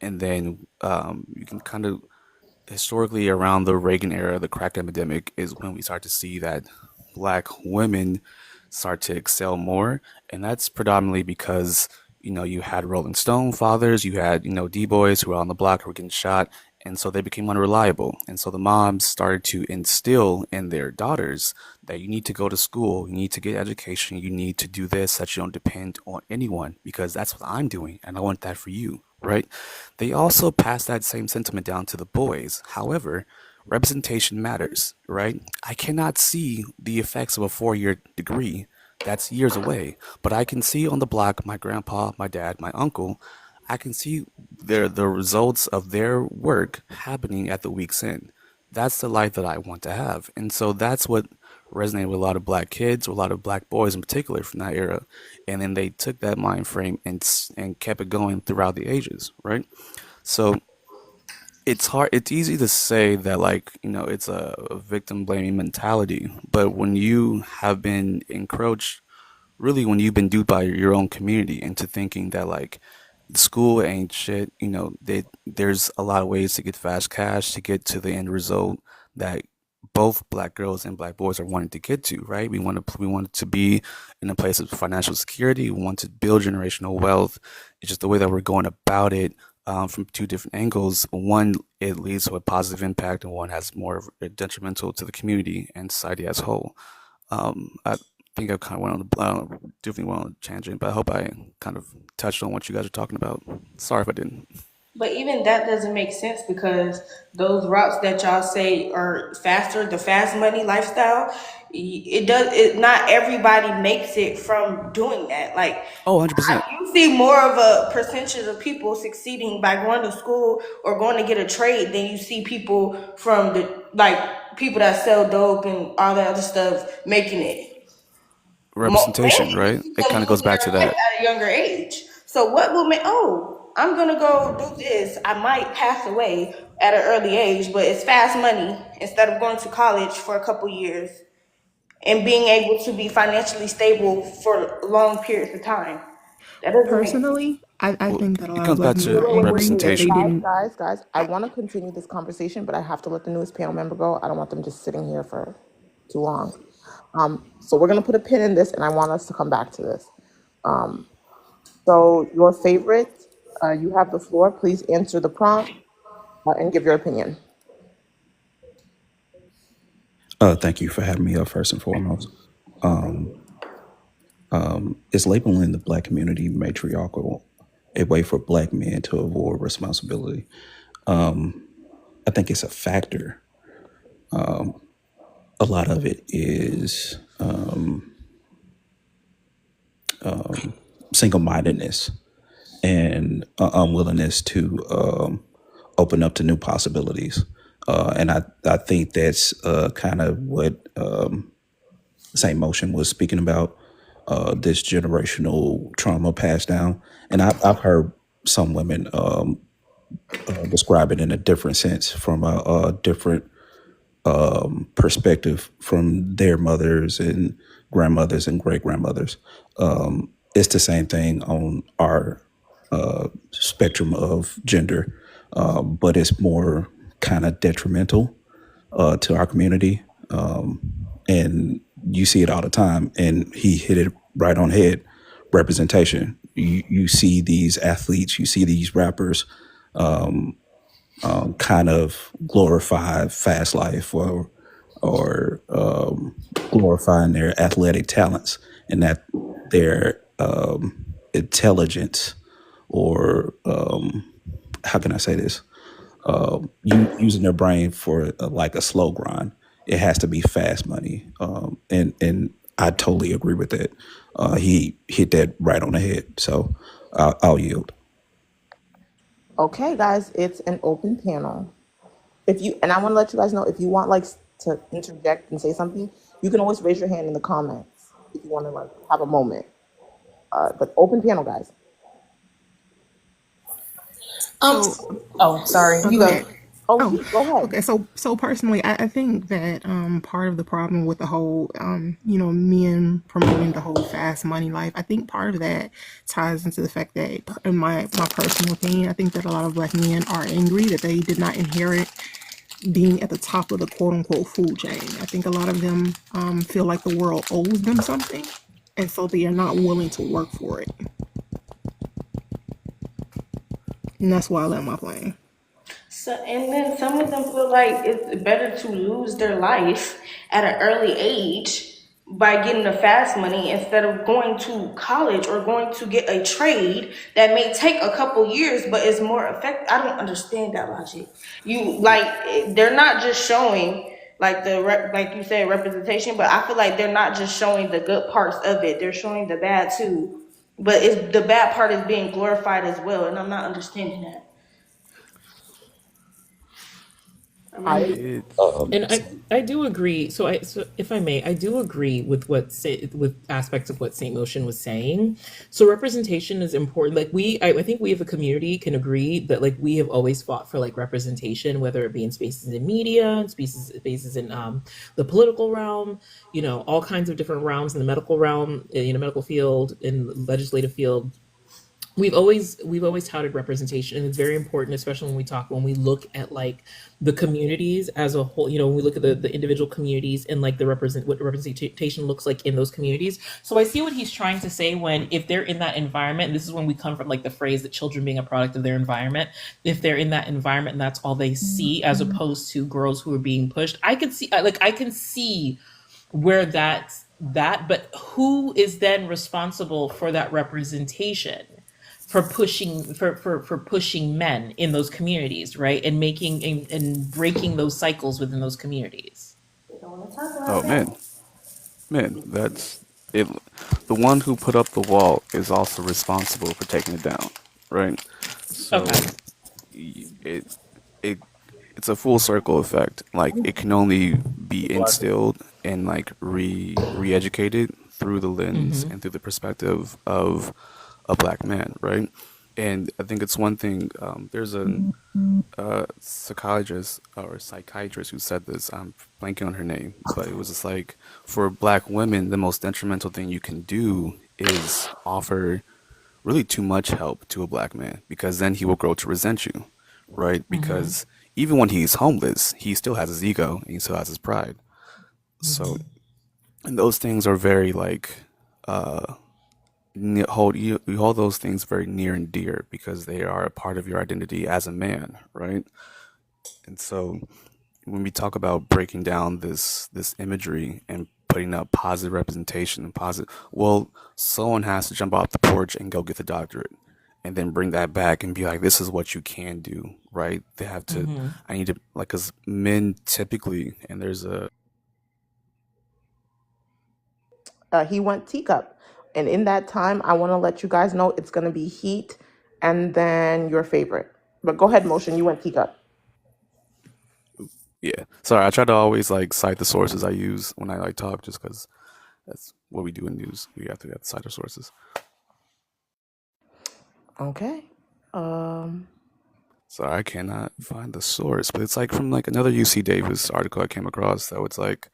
And then you can kind of historically around the Reagan era, the crack epidemic is when we start to see that black women start to excel more, and that's predominantly because you had Rolling Stone fathers, you had D boys who were on the block who were getting shot, and so they became unreliable, and so the moms started to instill in their daughters that you need to go to school, you need to get education, you need to do this, that you don't depend on anyone because that's what I'm doing, and I want that for you, right? They also pass that same sentiment down to the boys. However, representation matters, right? I cannot see the effects of a 4-year degree. That's years away. But I can see on the block my grandpa, my dad, my uncle. I can see the results of their work happening at the week's end. That's the life that I want to have. And so that's what resonated with a lot of black kids, with a lot of black boys in particular from that era. And then they took that mind frame and kept it going throughout the ages, right? So it's hard, it's easy to say that, like, it's a victim blaming mentality, but when you have been encroached, really when you've been duped by your own community into thinking that, like, school ain't shit, there's a lot of ways to get fast cash to get to the end result that both black girls and black boys are wanting to get to, right? We want to be in a place of financial security. We want to build generational wealth. It's just the way that we're going about it, from two different angles. One, it leads to a positive impact, and one has more of a detrimental to the community and society as a whole. I think I kind of definitely went on a tangent, but I hope I kind of touched on what you guys are talking about. Sorry if I didn't. But even that doesn't make sense because those routes that y'all say are faster, the fast money lifestyle, it does it not everybody makes it from doing that. Like Oh, 100%. you see more of a percentage of people succeeding by going to school or going to get a trade than you see people from the like people that sell dope and all that other stuff making it. Representation, Mainly, you right? see It them kind of lose goes back their to life that. at a younger age. So what will make? Oh, I'm gonna go do this. I might pass away at an early age, but it's fast money instead of going to college for a couple years and being able to be financially stable for long periods of time. That doesn't make sense. Personally, I Well, think that a it lot of comes black back men are to angry that they representation. didn't. Guys, I want to continue this conversation, but I have to let the newest panel member go. I don't want them just sitting here for too long. So we're gonna put a pin in this, and I want us to come back to this. Um, so your favorite, you have the floor. Please answer the prompt and give your opinion. Thank you for having me up first and foremost. Um, is labeling the black community matriarchal a way for black men to avoid responsibility? I think it's a factor. A lot of it is single-mindedness and unwillingness to open up to new possibilities. And I think that's kind of what Saint Motion was speaking about, this generational trauma passed down. And I've heard some women describe it in a different sense from a different perspective from their mothers and grandmothers and great grandmothers. It's the same thing on our spectrum of gender, but it's more kind of detrimental to our community. And you see it all the time. And he hit it right on head. Representation. You see these athletes, you see these rappers kind of glorify fast life or glorifying their athletic talents and that their intelligence or how can I say this? Using their brain for like a slow grind. It has to be fast money, and I totally agree with that. He hit that right on the head. So I'll yield. Okay, guys, it's an open panel. If you and I want to let you guys know if you want to interject and say something, you can always raise your hand in the comments if you want to have a moment. But open panel, guys. Um. So, Oh, sorry. oh, You go go. ahead. Oh, Oh, Heat, go ahead. okay. So personally, I think that part of the problem with the whole men promoting the whole fast money life, I think part of that ties into the fact that, in my personal opinion, I think that a lot of black men are angry that they did not inherit being at the top of the quote unquote food chain. I think a lot of them feel like the world owes them something, and so they are not willing to work for it. And that's why I let my plane. So, and then some of them feel like it's better to lose their life at an early age by getting the fast money instead of going to college or going to get a trade that may take a couple years but is more effective. I don't understand that logic. You like they're not just showing like like you said representation, but I feel like they're not just showing the good parts of it. They're showing the bad too. But it's the bad part is being glorified as well, and I'm not understanding that. I It's And I do agree. So if I may, I do agree with with aspects of what Saint Motion was saying. So representation is important. Like I think we as a community can agree that like we have always fought for like representation, whether it be in spaces in media, and spaces in the political realm, all kinds of different realms in the medical realm, in the medical field, in the legislative field. We've always touted representation, and it's very important, especially when we look at like the communities as a whole. When we look at the individual communities and like what representation looks like in those communities. So I see what he's trying to say when if they're in that environment, and this is when we come from like the phrase that children being a product of their environment. If they're in that environment and that's all they see, as opposed to girls who are being pushed, I can see where that, but who is then responsible for that representation, for pushing men in those communities, right, and making and breaking those cycles within those communities. We don't want to talk about oh that. man, that's it. The one who put up the wall is also responsible for taking it down, right? Okay. So it it it's a full circle effect. Like it can only be instilled and like re-educated through the lens Mm-hmm. and through the perspective of a black man, right? And I think it's one thing. There's a psychologist or psychiatrist who said this. I'm blanking on her name, but it was just like for black women, the most detrimental thing you can do is offer really too much help to a black man because then he will grow to resent you, right? Mm-hmm. Because even when he's homeless, he still has his ego and he still has his pride. So, and those things are very like you hold those things very near and dear because they are a part of your identity as a man, right? And so when we talk about breaking down this imagery and putting up positive representation and positive, well, someone has to jump off the porch and go get the doctorate and then bring that back and be like, this is what you can do, right? They have to, Mm-hmm. I need to, like, because men typically, and there's a, he went teacup, and in that time, I want to let you guys know it's gonna be Heat, and then your favorite. But go ahead, Motion. You went teacup. yeah. Sorry, I try to always like cite the sources I use when I like talk just because that's what we do in news. We have to cite our sources. Okay. Um. So I cannot find the source, but it's like from like another UC Davis article I came across that was like,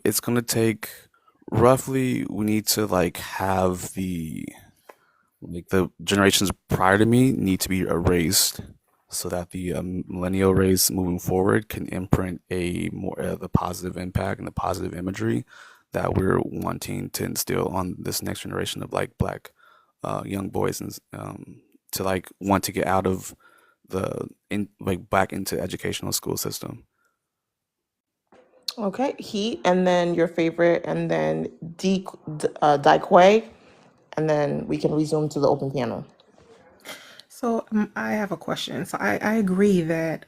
it's gonna take roughly we need to like have the generations prior to me need to be erased so that the millennial race moving forward can imprint a more the positive impact and the positive imagery that we're wanting to instill on this next generation of like black young boys and to like want to get out of the in like back into educational school system. Okay, Heat, and then your favorite, and then Daiquai, and then we can resume to the open panel. So I have a question. So I agree that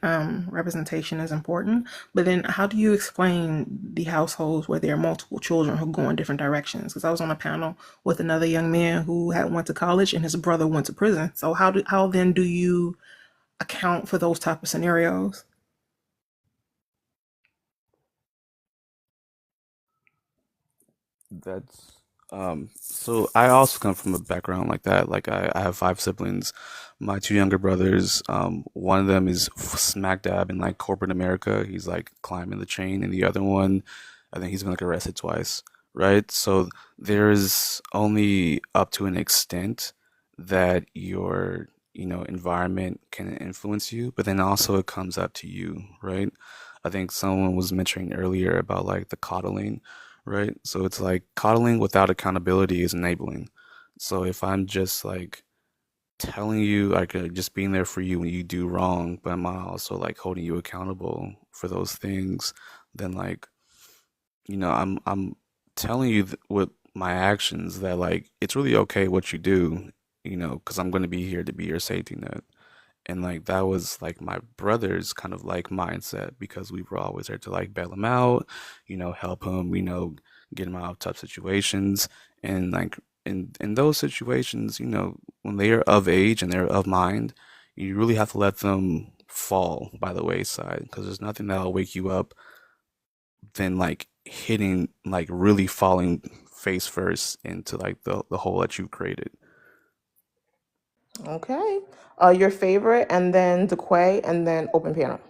representation is important, but then how do you explain the households where there are multiple children who go in different directions? Because I was on a panel with another young man who had went to college and his brother went to prison. So how then do you account for those type of scenarios? That's So I also come from a background like that. Like I have five siblings. My two younger brothers, one of them is smack dab in like corporate America. He's like climbing the chain, and the other one, I think he's been like arrested twice, right? So there's only up to an extent that your, environment can influence you, but then also it comes up to you, right? I think someone was mentioning earlier about like the coddling, right? So it's like coddling without accountability is enabling. So if I'm just like telling you, like just being there for you when you do wrong, but I'm also like holding you accountable for those things, then like, I'm telling you with my actions that like it's really okay what you do, because I'm going to be here to be your safety net. And like that was like my brother's kind of like mindset because we were always there to like bail him out, help him, get him out of tough situations. And like in those situations, when they are of age and they're of mind, you really have to let them fall by the wayside because there's nothing that'll wake you up than like hitting, like really falling face first into like the hole that you created. Okay. Your favorite, and then DeQuay, and then open panel.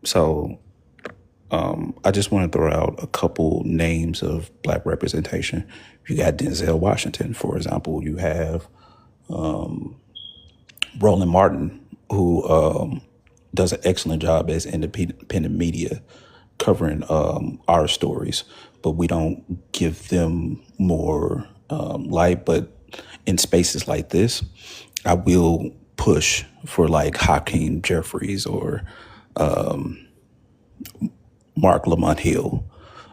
So I just want to throw out a couple names of black representation. You got Denzel Washington, for example. You have Roland Martin, who does an excellent job as independent media covering our stories, but we don't give them more light. But in spaces like this, I will push for like Hakeem Jeffries or Mark Lamont Hill.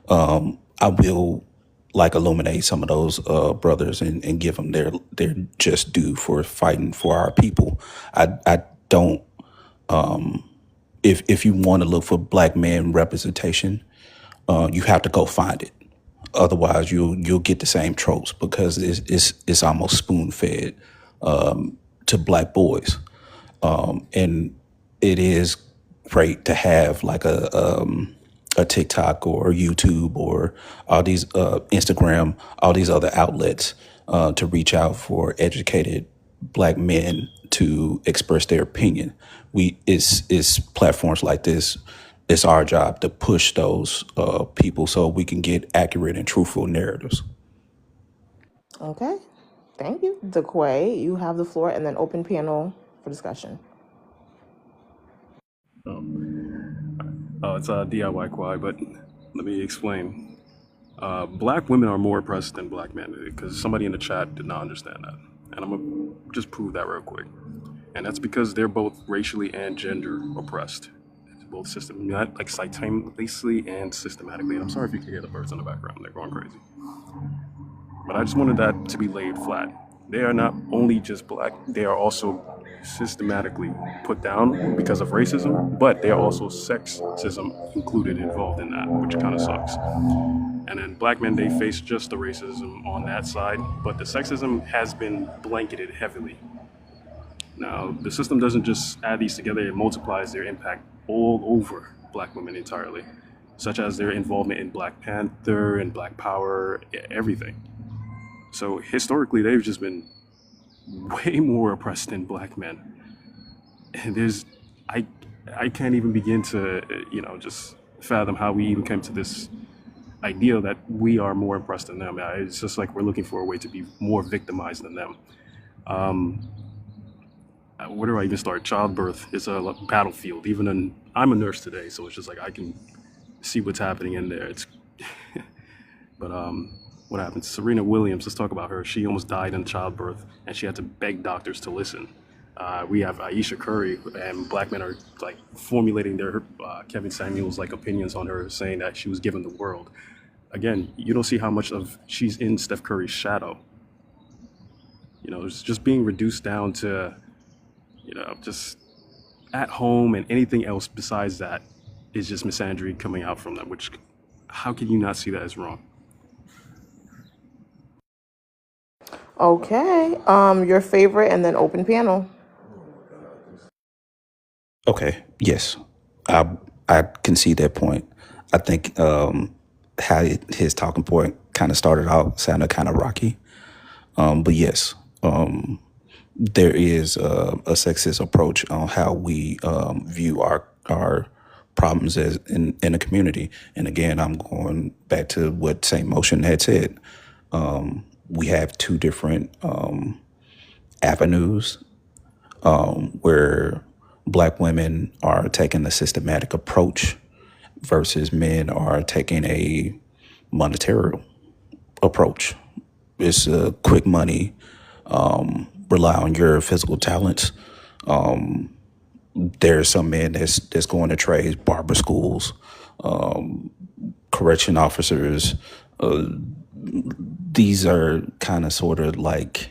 I will like illuminate some of those brothers and give them their just due for fighting for our people. I don't. If you want to look for black man representation, you have to go find it. Otherwise, you'll get the same tropes because it's almost spoon fed to black boys. And it is great to have like a TikTok or YouTube or all these Instagram, all these other outlets to reach out for educated black men to express their opinion. It's platforms like this. It's our job to push those people so we can get accurate and truthful narratives. Okay. Thank you. DeQuay, you have the floor, and then open panel for discussion. It's a DIY quad, but let me explain. Black women are more oppressed than black men because somebody in the chat did not understand that. And I'm going to just prove that real quick. And that's because they're both racially and gender oppressed. It's both not like simultaneously and systematically. And I'm sorry if you can hear the birds in the background, they're going crazy. But I just wanted that to be laid flat. They are not only just black, they are also systematically put down because of racism, but they are also sexism included involved in that, which kind of sucks. And then black men, they face just the racism on that side, but the sexism has been blanketed heavily. Now, the system doesn't just add these together, it multiplies their impact all over black women entirely, such as their involvement in Black Panther and Black Power, everything. So historically, they've just been way more oppressed than black men. And I can't even begin to, just fathom how we even came to this idea that we are more oppressed than them. It's just like we're looking for a way to be more victimized than them. Where do I even start? Childbirth is a battlefield. I'm a nurse today, so it's just like I can see what's happening in there. But what happened? Serena Williams, let's talk about her. She almost died in childbirth, and she had to beg doctors to listen. We have Aisha Curry, and black men are like formulating their Kevin Samuels like opinions on her, saying that she was given the world. Again, you don't see how much of she's in Steph Curry's shadow. It's just being reduced down to, just at home, and anything else besides that is just misandry coming out from them. Which, how can you not see that as wrong? Okay. Your favorite, and then open panel. Okay. Yes, I can see that point. I think how his talking point kind of started out sounded kind of rocky. But yes, there is a sexist approach on how we view our problems as in a community. And again, I'm going back to what Saint Motion had said. We have two different avenues where black women are taking a systematic approach versus men are taking a monetary approach. It's quick money, rely on your physical talents. There's some men that's going to trades, barber schools, correction officers. These are kind of sort of like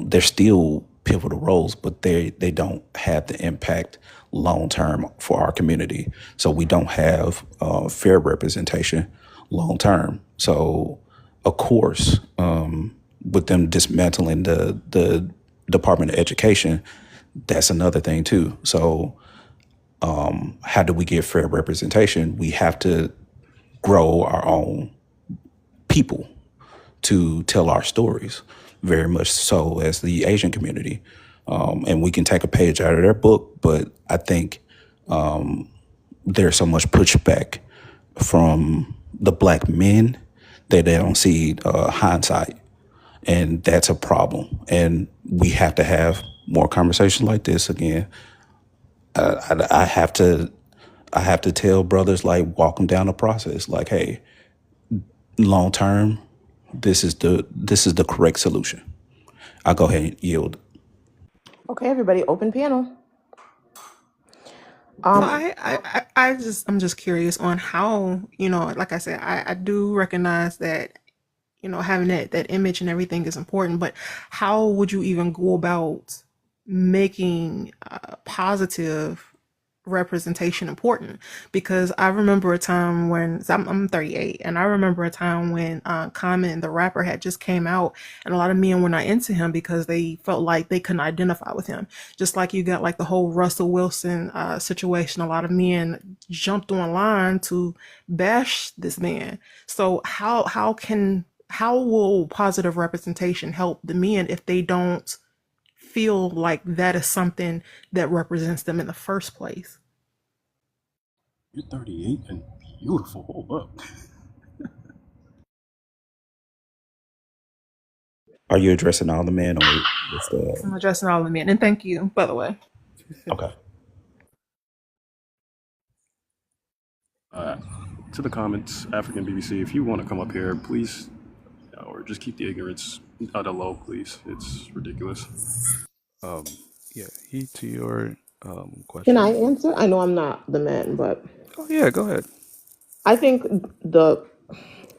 they're still pivotal roles, but they don't have the impact long term for our community. So we don't have fair representation long term. So of course, with them dismantling the Department of Education, that's another thing too. So how do we get fair representation? We have to grow our own people to tell our stories, very much so as the Asian community. And we can take a page out of their book, but I think there's so much pushback from the black men that they don't see hindsight. And that's a problem. And we have to have more conversations like this again. I have to tell brothers, like, walk them down the process. Like, hey, long term, this is the correct solution. I'll go ahead and yield. Okay, everybody, open panel. So I'm just curious on how, like I said, I do recognize that, having that image and everything is important, but how would you even go about making positive representation important? Because I remember a time when, so I'm 38, and I remember a time when Common, the rapper, had just came out, and a lot of men were not into him because they felt like they couldn't identify with him. Just like you got like the whole Russell Wilson situation, a lot of men jumped online to bash this man. So how will positive representation help the men if they don't feel like that is something that represents them in the first place? You're 38 and beautiful. Hold up. Are you addressing all the men or just I'm addressing all the men, and thank you, by the way. okay? To the comments, African BBC, if you want to come up here, please, or just keep the ignorance at a low, please. It's ridiculous. Yeah, to your Can question. I answer? I know I'm not the man, but Oh yeah, go ahead. I think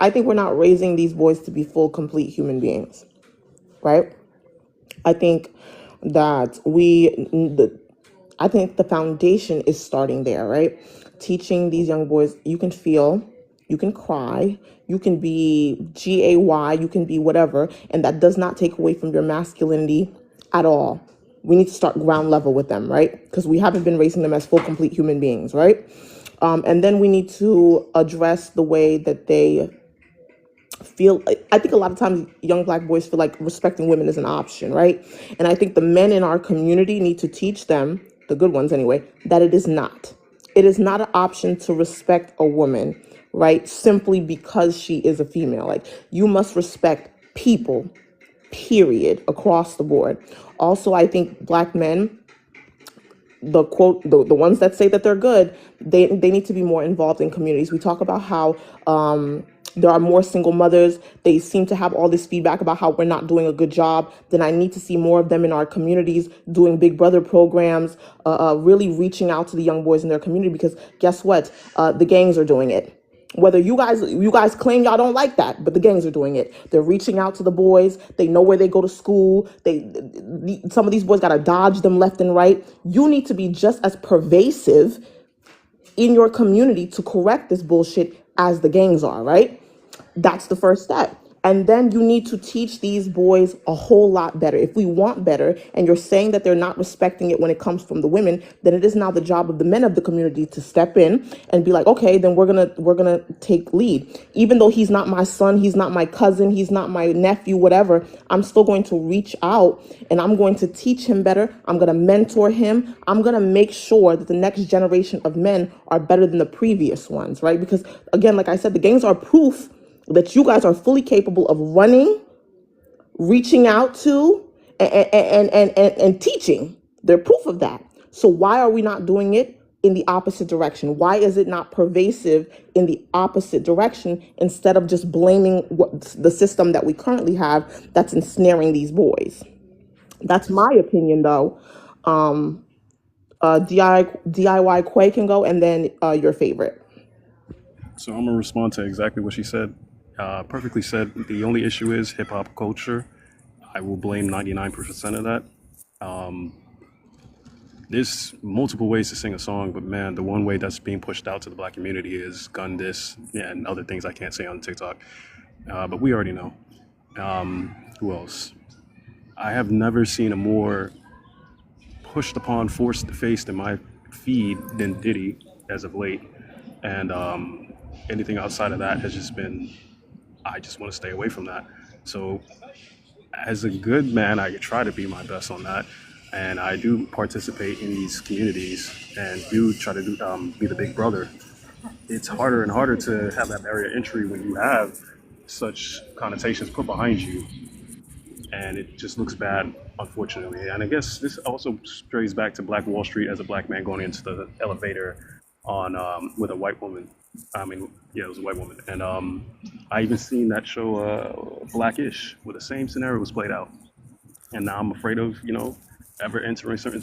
we're not raising these boys to be full, complete human beings, right? I think that I think the foundation is starting there, right? Teaching these young boys, you can feel, you can cry, you can be gay, you can be whatever, and that does not take away from your masculinity at all. We need to start ground level with them, right? Because we haven't been raising them as full, complete human beings, right? And then we need to address the way that they feel. I think a lot of times young black boys feel like respecting women is an option, right? And I think the men in our community need to teach them, the good ones anyway, that it is not. It is not an option to respect a woman, right? Simply because she is a female. Like, you must respect people, period, across the board. Also, I think black men, the ones that say that they're good, they need to be more involved in communities. We talk about how there are more single mothers. They seem to have all this feedback about how we're not doing a good job. Then I need to see more of them in our communities doing Big Brother programs, really reaching out to the young boys in their community, because guess what? The gangs are doing it. Whether you guys claim y'all don't like that, but the gangs are doing it. They're reaching out to the boys. They know where they go to school. Some of these boys got to dodge them left and right. You need to be just as pervasive in your community to correct this bullshit as the gangs are, right? That's the first step. And then you need to teach these boys a whole lot better. If we want better, and you're saying that they're not respecting it when it comes from the women, then it is now the job of the men of the community to step in and be like, okay, then we're gonna take lead. Even though he's not my son, he's not my cousin, he's not my nephew, whatever, I'm still going to reach out and I'm going to teach him better. I'm gonna mentor him. I'm gonna make sure that the next generation of men are better than the previous ones, right? Because again, like I said, the gangs are proof that you guys are fully capable of running, reaching out to, and teaching. They're proof of that. So why are we not doing it in the opposite direction? Why is it not pervasive in the opposite direction instead of just blaming the system that we currently have that's ensnaring these boys? That's my opinion, though. DIY Quay can go, and then your favorite. So I'm gonna respond to exactly what she said. Perfectly said. The only issue is hip hop culture. I will blame 99% of that. There's multiple ways to sing a song, but man, the one way that's being pushed out to the black community is gun diss, yeah, and other things I can't say on TikTok. But we already know. Who else? I have never seen a more pushed upon, forced faced in my feed than Diddy as of late. And anything outside of that has just been, I just want to stay away from that. So as a good man, I try to be my best on that. And I do participate in these communities and do try to be the big brother. It's harder and harder to have that barrier to entry when you have such connotations put behind you. And it just looks bad, unfortunately. And I guess this also strays back to Black Wall Street as a black man going into the elevator on with a white woman. I mean, yeah, it was a white woman. And I even seen that show Blackish, where the same scenario was played out. And now I'm afraid of, ever entering certain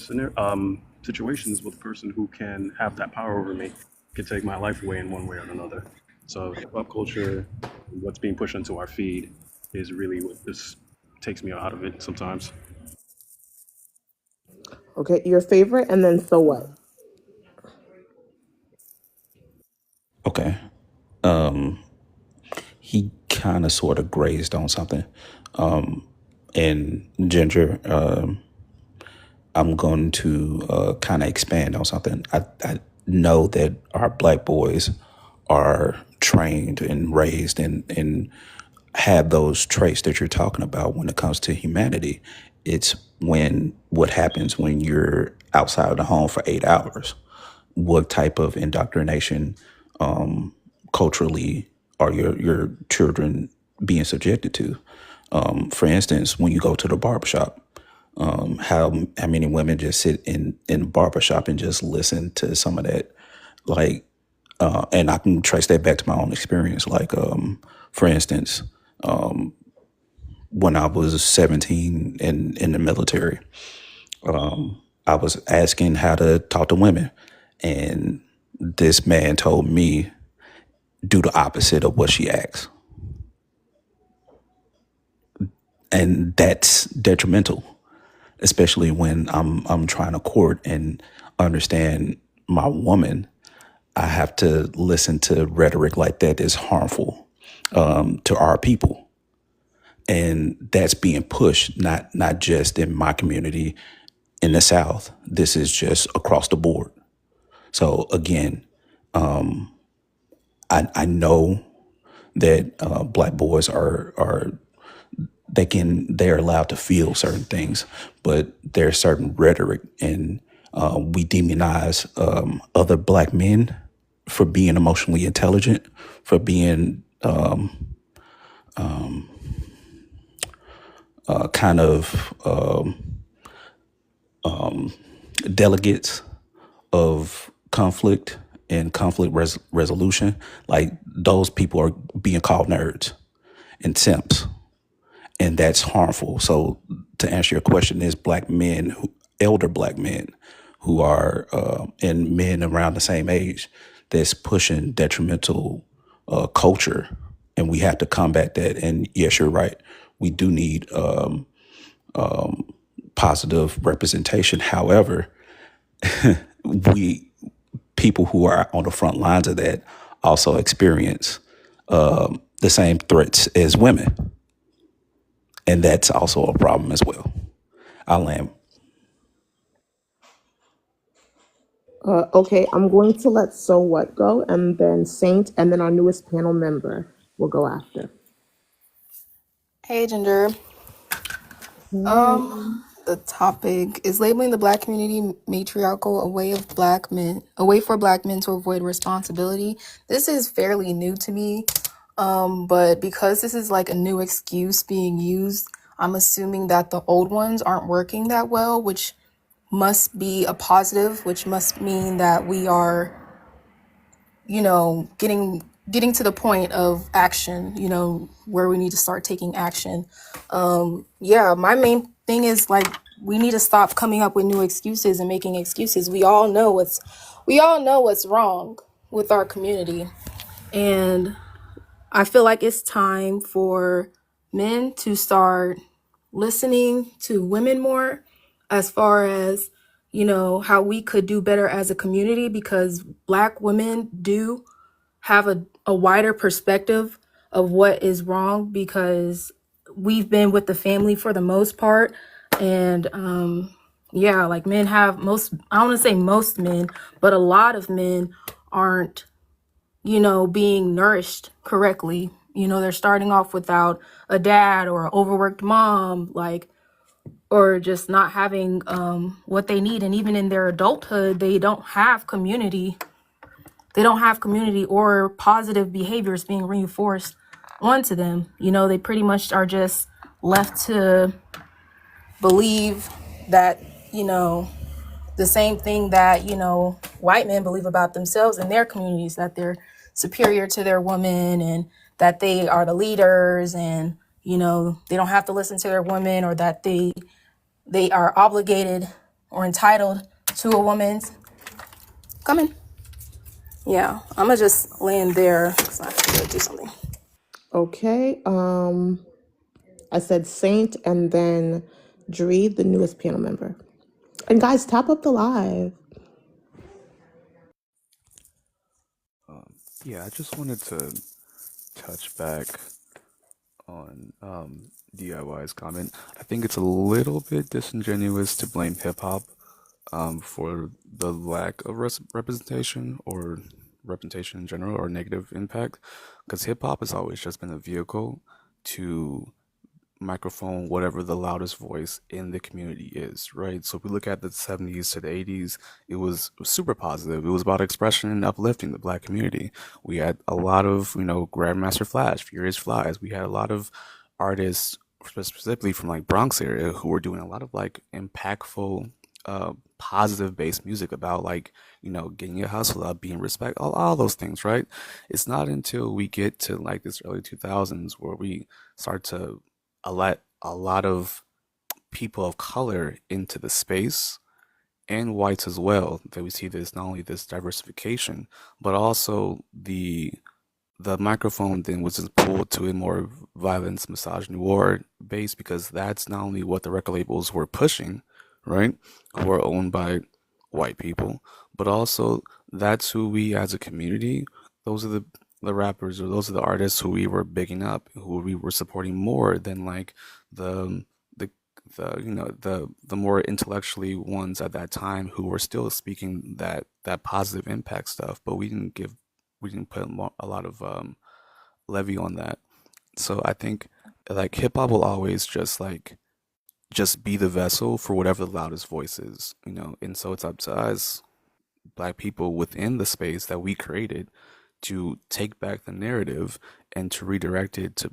situations with a person who can have that power over me, can take my life away in one way or another. So hip hop culture, what's being pushed into our feed, is really what this takes me out of it sometimes. Okay, your favorite, and then so what? Okay. He kind of sort of grazed on something. And Ginger, I'm going to kind of expand on something. I know that our black boys are trained and raised and have those traits that you're talking about when it comes to humanity. It's what happens when you're outside of the home for 8 hours. What type of indoctrination culturally are your children being subjected to? For instance, when you go to the barbershop, how many women just sit in the barbershop and just listen to some of that, like, and I can trace that back to my own experience. Like, for instance, when I was 17 in the military, I was asking how to talk to women, and this man told me do the opposite of what she asks, and that's detrimental, especially when I'm trying to court and understand my woman. I have to listen to rhetoric like that is harmful to our people, and that's being pushed not just in my community in the South. This is just across the board. So again, I know that black boys are they're allowed to feel certain things, but there's certain rhetoric, and we demonize other black men for being emotionally intelligent, for being kind of delegates of conflict and conflict resolution. Like, those people are being called nerds and simps, and that's harmful. So to answer your question, there's black men, elder black men who are and men around the same age that's pushing detrimental culture, and we have to combat that. And yes, you're right, we do need positive representation. However, we people who are on the front lines of that also experience the same threats as women. And that's also a problem as well. I'll land. Okay, I'm going to let So What go, and then Saint, and then our newest panel member will go after. Hey, Ginger. The topic is labeling the Black community matriarchal, a way for Black men to avoid responsibility. This is fairly new to me, but because this is like a new excuse being used, I'm assuming that the old ones aren't working that well, which must be a positive, which must mean that we are, getting to the point of action, where we need to start taking action. Yeah, my main thing is like we need to stop coming up with new excuses and making excuses. We all know what's wrong with our community. And I feel like it's time for men to start listening to women more as far as, how we could do better as a community, because Black women do have a wider perspective of what is wrong, because we've been with the family for the most part. And yeah, like men have I don't want to say most men, but a lot of men aren't, being nourished correctly. They're starting off without a dad or an overworked mom, or just not having what they need. And even in their adulthood, they don't have community. They don't have community or positive behaviors being reinforced onto them. They pretty much are just left to believe that, the same thing that, white men believe about themselves and their communities, that they're superior to their women and that they are the leaders, and, they don't have to listen to their women, or that they are obligated or entitled to a woman's coming. Yeah, I'm gonna just land there because I have to do something. Okay, I said Saint, and then Dree, the newest panel member. And guys, tap up the live. Yeah, I just wanted to touch back on DIY's comment. I think it's a little bit disingenuous to blame hip hop for the lack of representation or representation in general or negative impact, because hip hop has always just been a vehicle to microphone whatever the loudest voice in the community is, right? So if we look at the 70s to the 80s, it was super positive. It was about expression and uplifting the Black community. We had a lot of, Grandmaster Flash, Furious Flies. We had a lot of artists, specifically from like Bronx area, who were doing a lot of like impactful, positive based music about like, getting your hustle up, being respect, all those things, right? It's not until we get to like this early 2000s where we start to let a lot of people of color into the space, and whites as well, that we see this, not only this diversification, but also the microphone then was just pulled to a more violence, misogyny war base, because that's not only what the record labels were pushing, right, who are owned by white people, but also that's who we as a community, those are the rappers, or those are the artists who we were bigging up, who we were supporting more than like the the more intellectually ones at that time, who were still speaking that positive impact stuff, but we didn't put a lot of levy on that. So I think like hip hop will always just be the vessel for whatever the loudest voice is, and so it's up to us, Black people within the space that we created, to take back the narrative and to redirect it to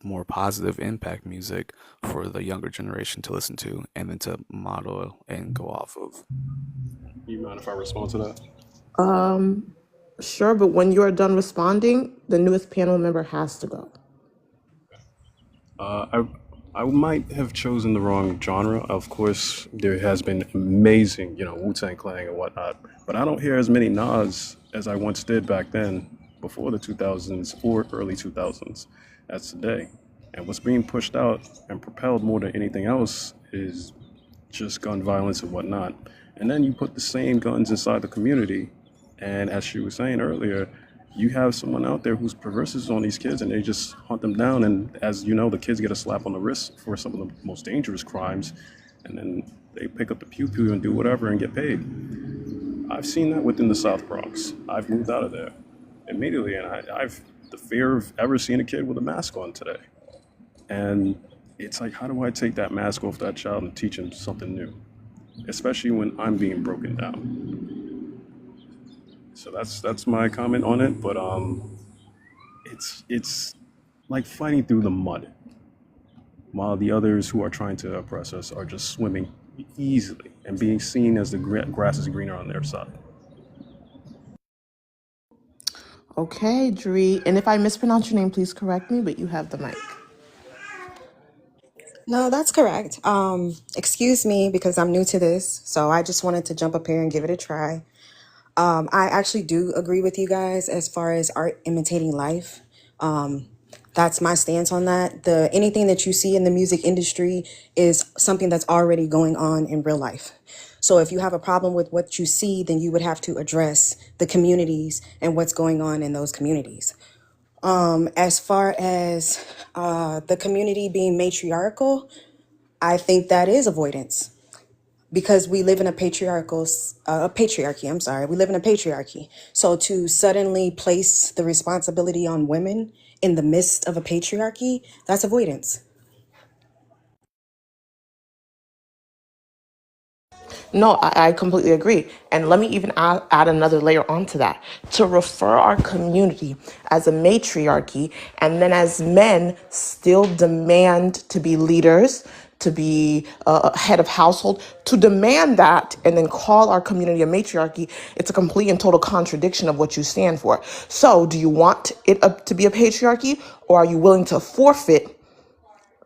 more positive impact music for the younger generation to listen to, and then to model and go off of. You mind if I respond to that? Sure, but when you're done responding, the newest panel member has to go. I might have chosen the wrong genre. Of course, there has been amazing, Wu-Tang Clan and whatnot, but I don't hear as many Nas as I once did back then, before the 2000s or early 2000s, as today. And what's being pushed out and propelled more than anything else is just gun violence and whatnot. And then you put the same guns inside the community, and as she was saying earlier, you have someone out there who's perverses on these kids and they just hunt them down. And as you know, the kids get a slap on the wrist for some of the most dangerous crimes. And then they pick up the pew pew and do whatever and get paid. I've seen that within the South Bronx. I've moved out of there immediately. And I've the fear of ever seeing a kid with a mask on today. And it's like, how do I take that mask off that child and teach him something new? Especially when I'm being broken down. So that's my comment on it. But it's like fighting through the mud, while the others who are trying to oppress us are just swimming easily and being seen as the grass is greener on their side. Okay, Dree. And if I mispronounce your name, please correct me, but you have the mic. No, that's correct. Excuse me because I'm new to this, so I just wanted to jump up here and give it a try. I actually do agree with you guys as far as art imitating life. That's my stance on that. Anything that you see in the music industry is something that's already going on in real life. So if you have a problem with what you see, then you would have to address the communities and what's going on in those communities. As far as the community being matriarchal, I think that is avoidance because we live in a patriarchy. I'm sorry. We live in a patriarchy. So to suddenly place the responsibility on women in the midst of a patriarchy, that's avoidance. No, I completely agree. And let me even add another layer onto that. To refer our community as a matriarchy, and then as men still demand to be leaders, to be head of household, to demand that and then call our community a matriarchy, it's a complete and total contradiction of what you stand for. So do you want it to be a patriarchy, or are you willing to forfeit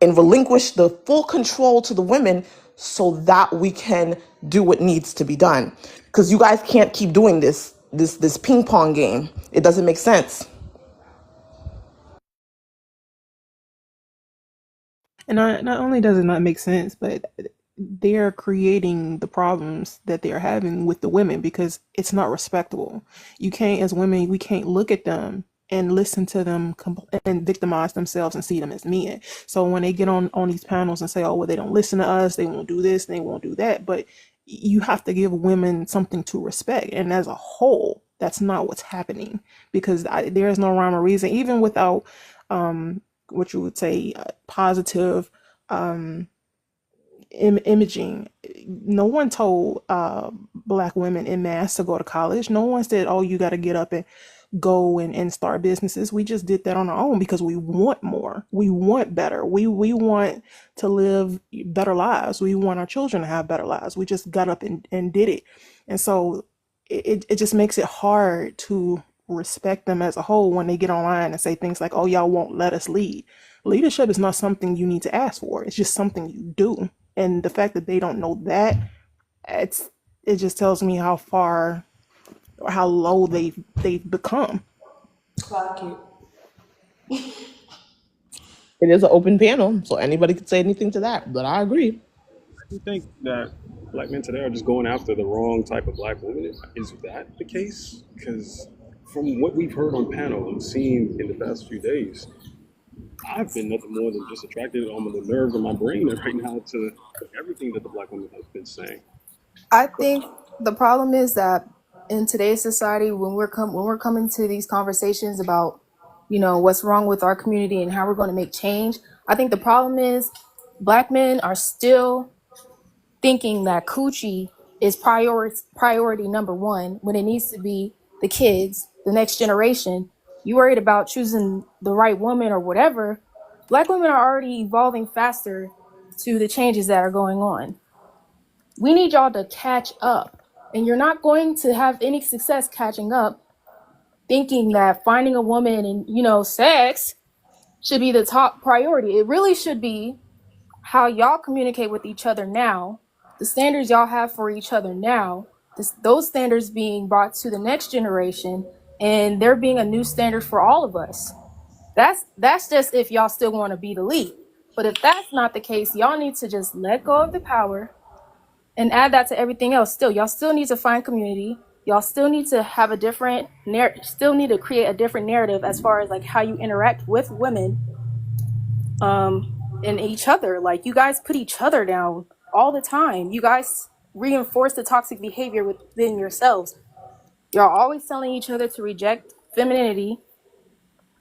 and relinquish the full control to the women so that we can do what needs to be done? Because you guys can't keep doing this ping pong game. It doesn't make sense. And not only does it not make sense, but they're creating the problems that they're having with the women because it's not respectable. You can't, as women, we can't look at them and listen to them and victimize themselves and see them as men. So when they get on these panels and say, oh, well, they don't listen to us, they won't do this, they won't do that. But you have to give women something to respect. And as a whole, that's not what's happening because there is no rhyme or reason, even without what you would say positive imaging. No one told black women en masse to go to college. No one said, oh, you got to get up and go and start businesses. We just did that on our own because we want more. We want better. We want to live better lives. We want our children to have better lives. We just got up and did it. And so it just makes it hard to respect them as a whole when they get online and say things like, oh, y'all won't let us lead. Leadership is not something you need to ask for. It's just something you do. And the fact that they don't know that, it just tells me how far or how low they've become. Clock it. It is an open panel, so anybody could say anything to that, but I agree. You think that black men today are just going after the wrong type of black women? Is that the case? Because from what we've heard on panel and seen in the past few days, I've been nothing more than just attracted on the nerves of my brain right now to everything that the black woman has been saying. I think the problem is that in today's society, when we're coming to these conversations about, what's wrong with our community and how we're going to make change, I think the problem is black men are still thinking that coochie is priority number one when it needs to be the kids, the next generation. You worried about choosing the right woman or whatever. Black women are already evolving faster to the changes that are going on. We need y'all to catch up. And you're not going to have any success catching up thinking that finding a woman and, sex should be the top priority. It really should be how y'all communicate with each other now, the standards y'all have for each other now, those standards being brought to the next generation, and there being a new standard for all of us. That's just if y'all still want to be the lead. But if that's not the case, y'all need to just let go of the power and add that to everything else. Still, y'all still need to find community. y'all still need to have a different still need to create a different narrative as far as like how you interact with women and each other. Like, you guys put each other down all the time. You guys reinforce the toxic behavior within yourselves. Y'all always telling each other to reject femininity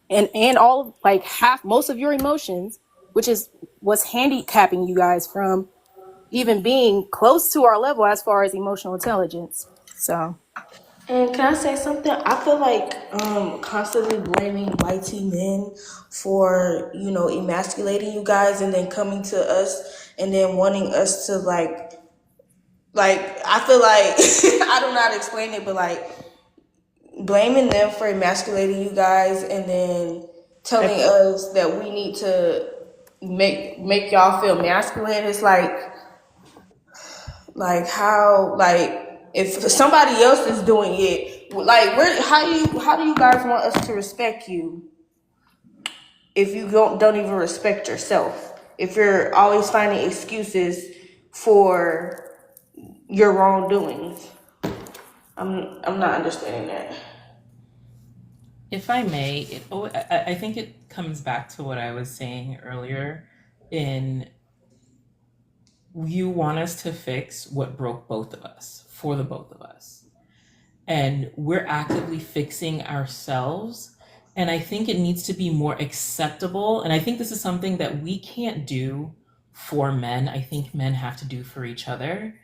and all, like, half most of your emotions, which is what's handicapping you guys from even being close to our level as far as emotional intelligence. So And can I say something? I feel like constantly blaming whitey men for, emasculating you guys and then coming to us and then wanting us to like I feel like I don't know how to explain it, but like blaming them for emasculating you guys and then telling us that we need to make y'all feel masculine. It's like how, like, if somebody else is doing it, like, how do you guys want us to respect you if you don't even respect yourself, if you're always finding excuses for your wrongdoings? I'm not understanding that. If I may, I think it comes back to what I was saying earlier. In you want us to fix what broke both of us for the both of us, and we're actively fixing ourselves. And I think it needs to be more acceptable. And I think this is something that we can't do for men. I think men have to do for each other.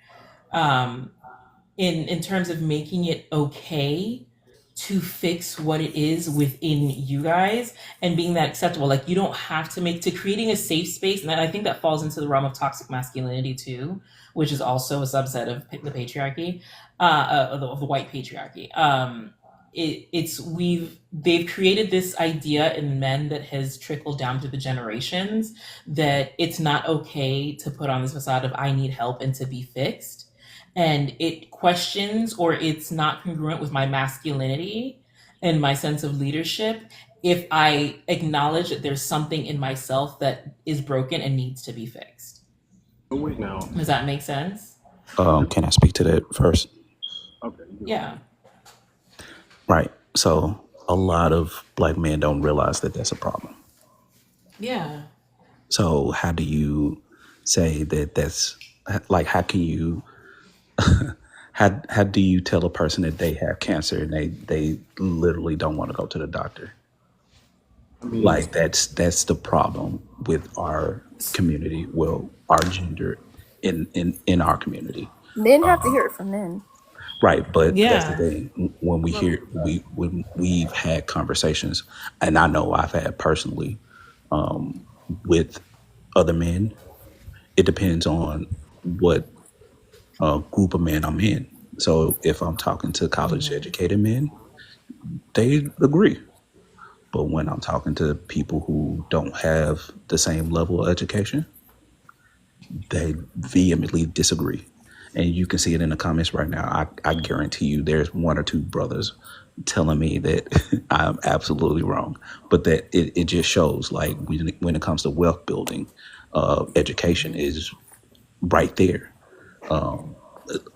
In terms of making it okay to fix what it is within you guys and being that acceptable. Like, you don't have to creating a safe space. And I think that falls into the realm of toxic masculinity too, which is also a subset of the patriarchy, of the white patriarchy. They've created this idea in men that has trickled down through the generations that it's not okay to put on this facade of I need help and to be fixed. And it questions, or it's not congruent with my masculinity and my sense of leadership if I acknowledge that there's something in myself that is broken and needs to be fixed. Oh, wait now. Does that make sense? Can I speak to that first? Okay. Yeah. Right. So a lot of black men don't realize that that's a problem. Yeah. So how do you say that that's like, how can you, how do you tell a person that they have cancer and they literally don't want to go to the doctor? I mean, Like, that's the problem with our community. Well, our gender in our community. men have to hear it from men. Right, but that's the Yeah. thing. When when we've had conversations, and I know I've had personally with other men, it depends on what group of men I'm in. So if I'm talking to college educated men, they agree. But when I'm talking to people who don't have the same level of education, they vehemently disagree. And you can see it in the comments right now. I guarantee you there's one or two brothers telling me that I'm absolutely wrong. But that it just shows, like, when it comes to wealth building, education is right there.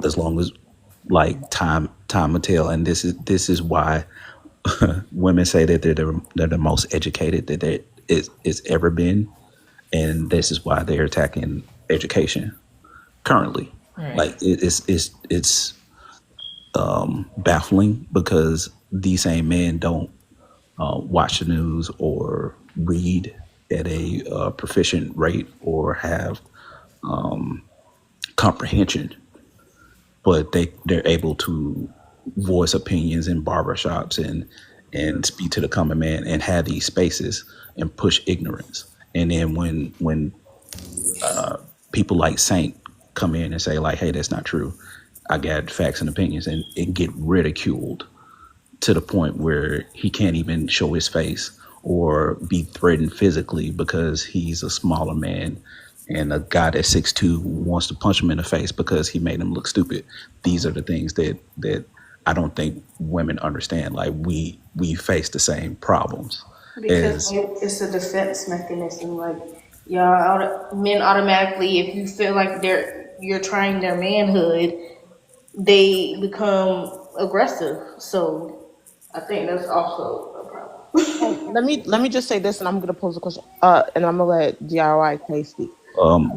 As long as, like, time will tell. And this is why women say that they're the most educated that it's ever been. And this is why they're attacking education currently. Right. Like, it's baffling because these same men don't watch the news or read at a proficient rate or have comprehension, but they're able to voice opinions in barbershops and speak to the common man and have these spaces and push ignorance. And then when people like Saint come in and say, like, hey, that's not true, I got facts and opinions, and get ridiculed to the point where he can't even show his face or be threatened physically because he's a smaller man and a guy that's 6'2" wants to punch him in the face because he made him look stupid. These are the things that I don't think women understand. Like, we face the same problems Because as it's a defense mechanism. Like, men automatically, if you feel like you're trying their manhood, they become aggressive. So I think that's also a problem. Let me just say this, and I'm gonna pose a question. And I'm gonna let DIY Tay speak.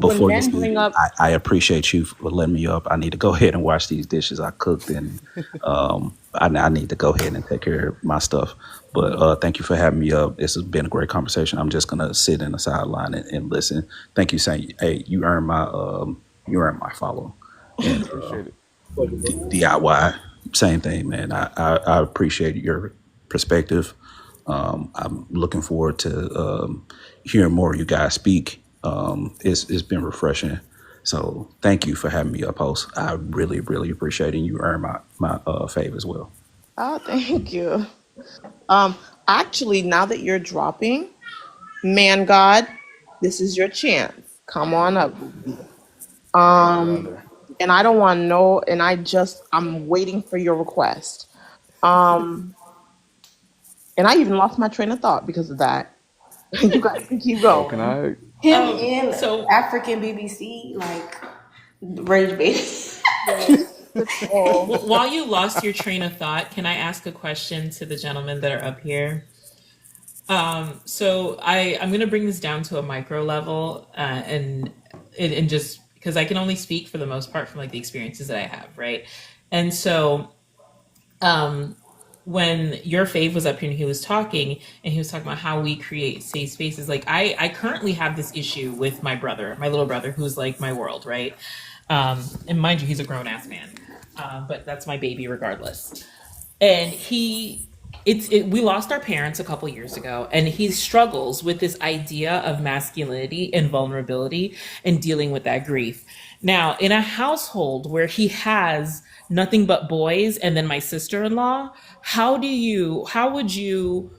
When Before you men speak, bring up, I appreciate you for letting me up. I need to go ahead and wash these dishes I cooked, and I need to go ahead and take care of my stuff. But thank you for having me up. This has been a great conversation. I'm just gonna sit in the sideline and listen. Thank you, saying, hey, you earned my follow, and Appreciate it. DIY, same thing, man. I appreciate your perspective. I'm looking forward to hearing more of you guys speak. It's been refreshing. So thank you for having me up, host. I really, really appreciate it. And you earn my favor as well. oh, thank you. Um, Actually, now that you're dropping, man, God, this is your chance. Come on up, boo. Um, Brother. and I don't want no, and I'm waiting for your request. Um, and I even lost my train of thought because of that. You guys can keep Oh, can going. I? Him in So African BBC, like rage bait. Yes, the troll. while you lost your train of thought, can I ask a question to the gentlemen that are up here? So I'm gonna bring this down to a micro level, and just because I can only speak for the most part from like the experiences that I have, right? And so um when your fave was up here and he was talking and he was talking about how we create safe spaces, like I currently have this issue with my brother, my little brother, who's like my world, right? And mind you, he's a grown-ass man, but that's my baby regardless. And we lost our parents a couple years ago, and he struggles with this idea of masculinity and vulnerability and dealing with that grief. Now, in a household where he has nothing but boys and then my sister-in-law, how would you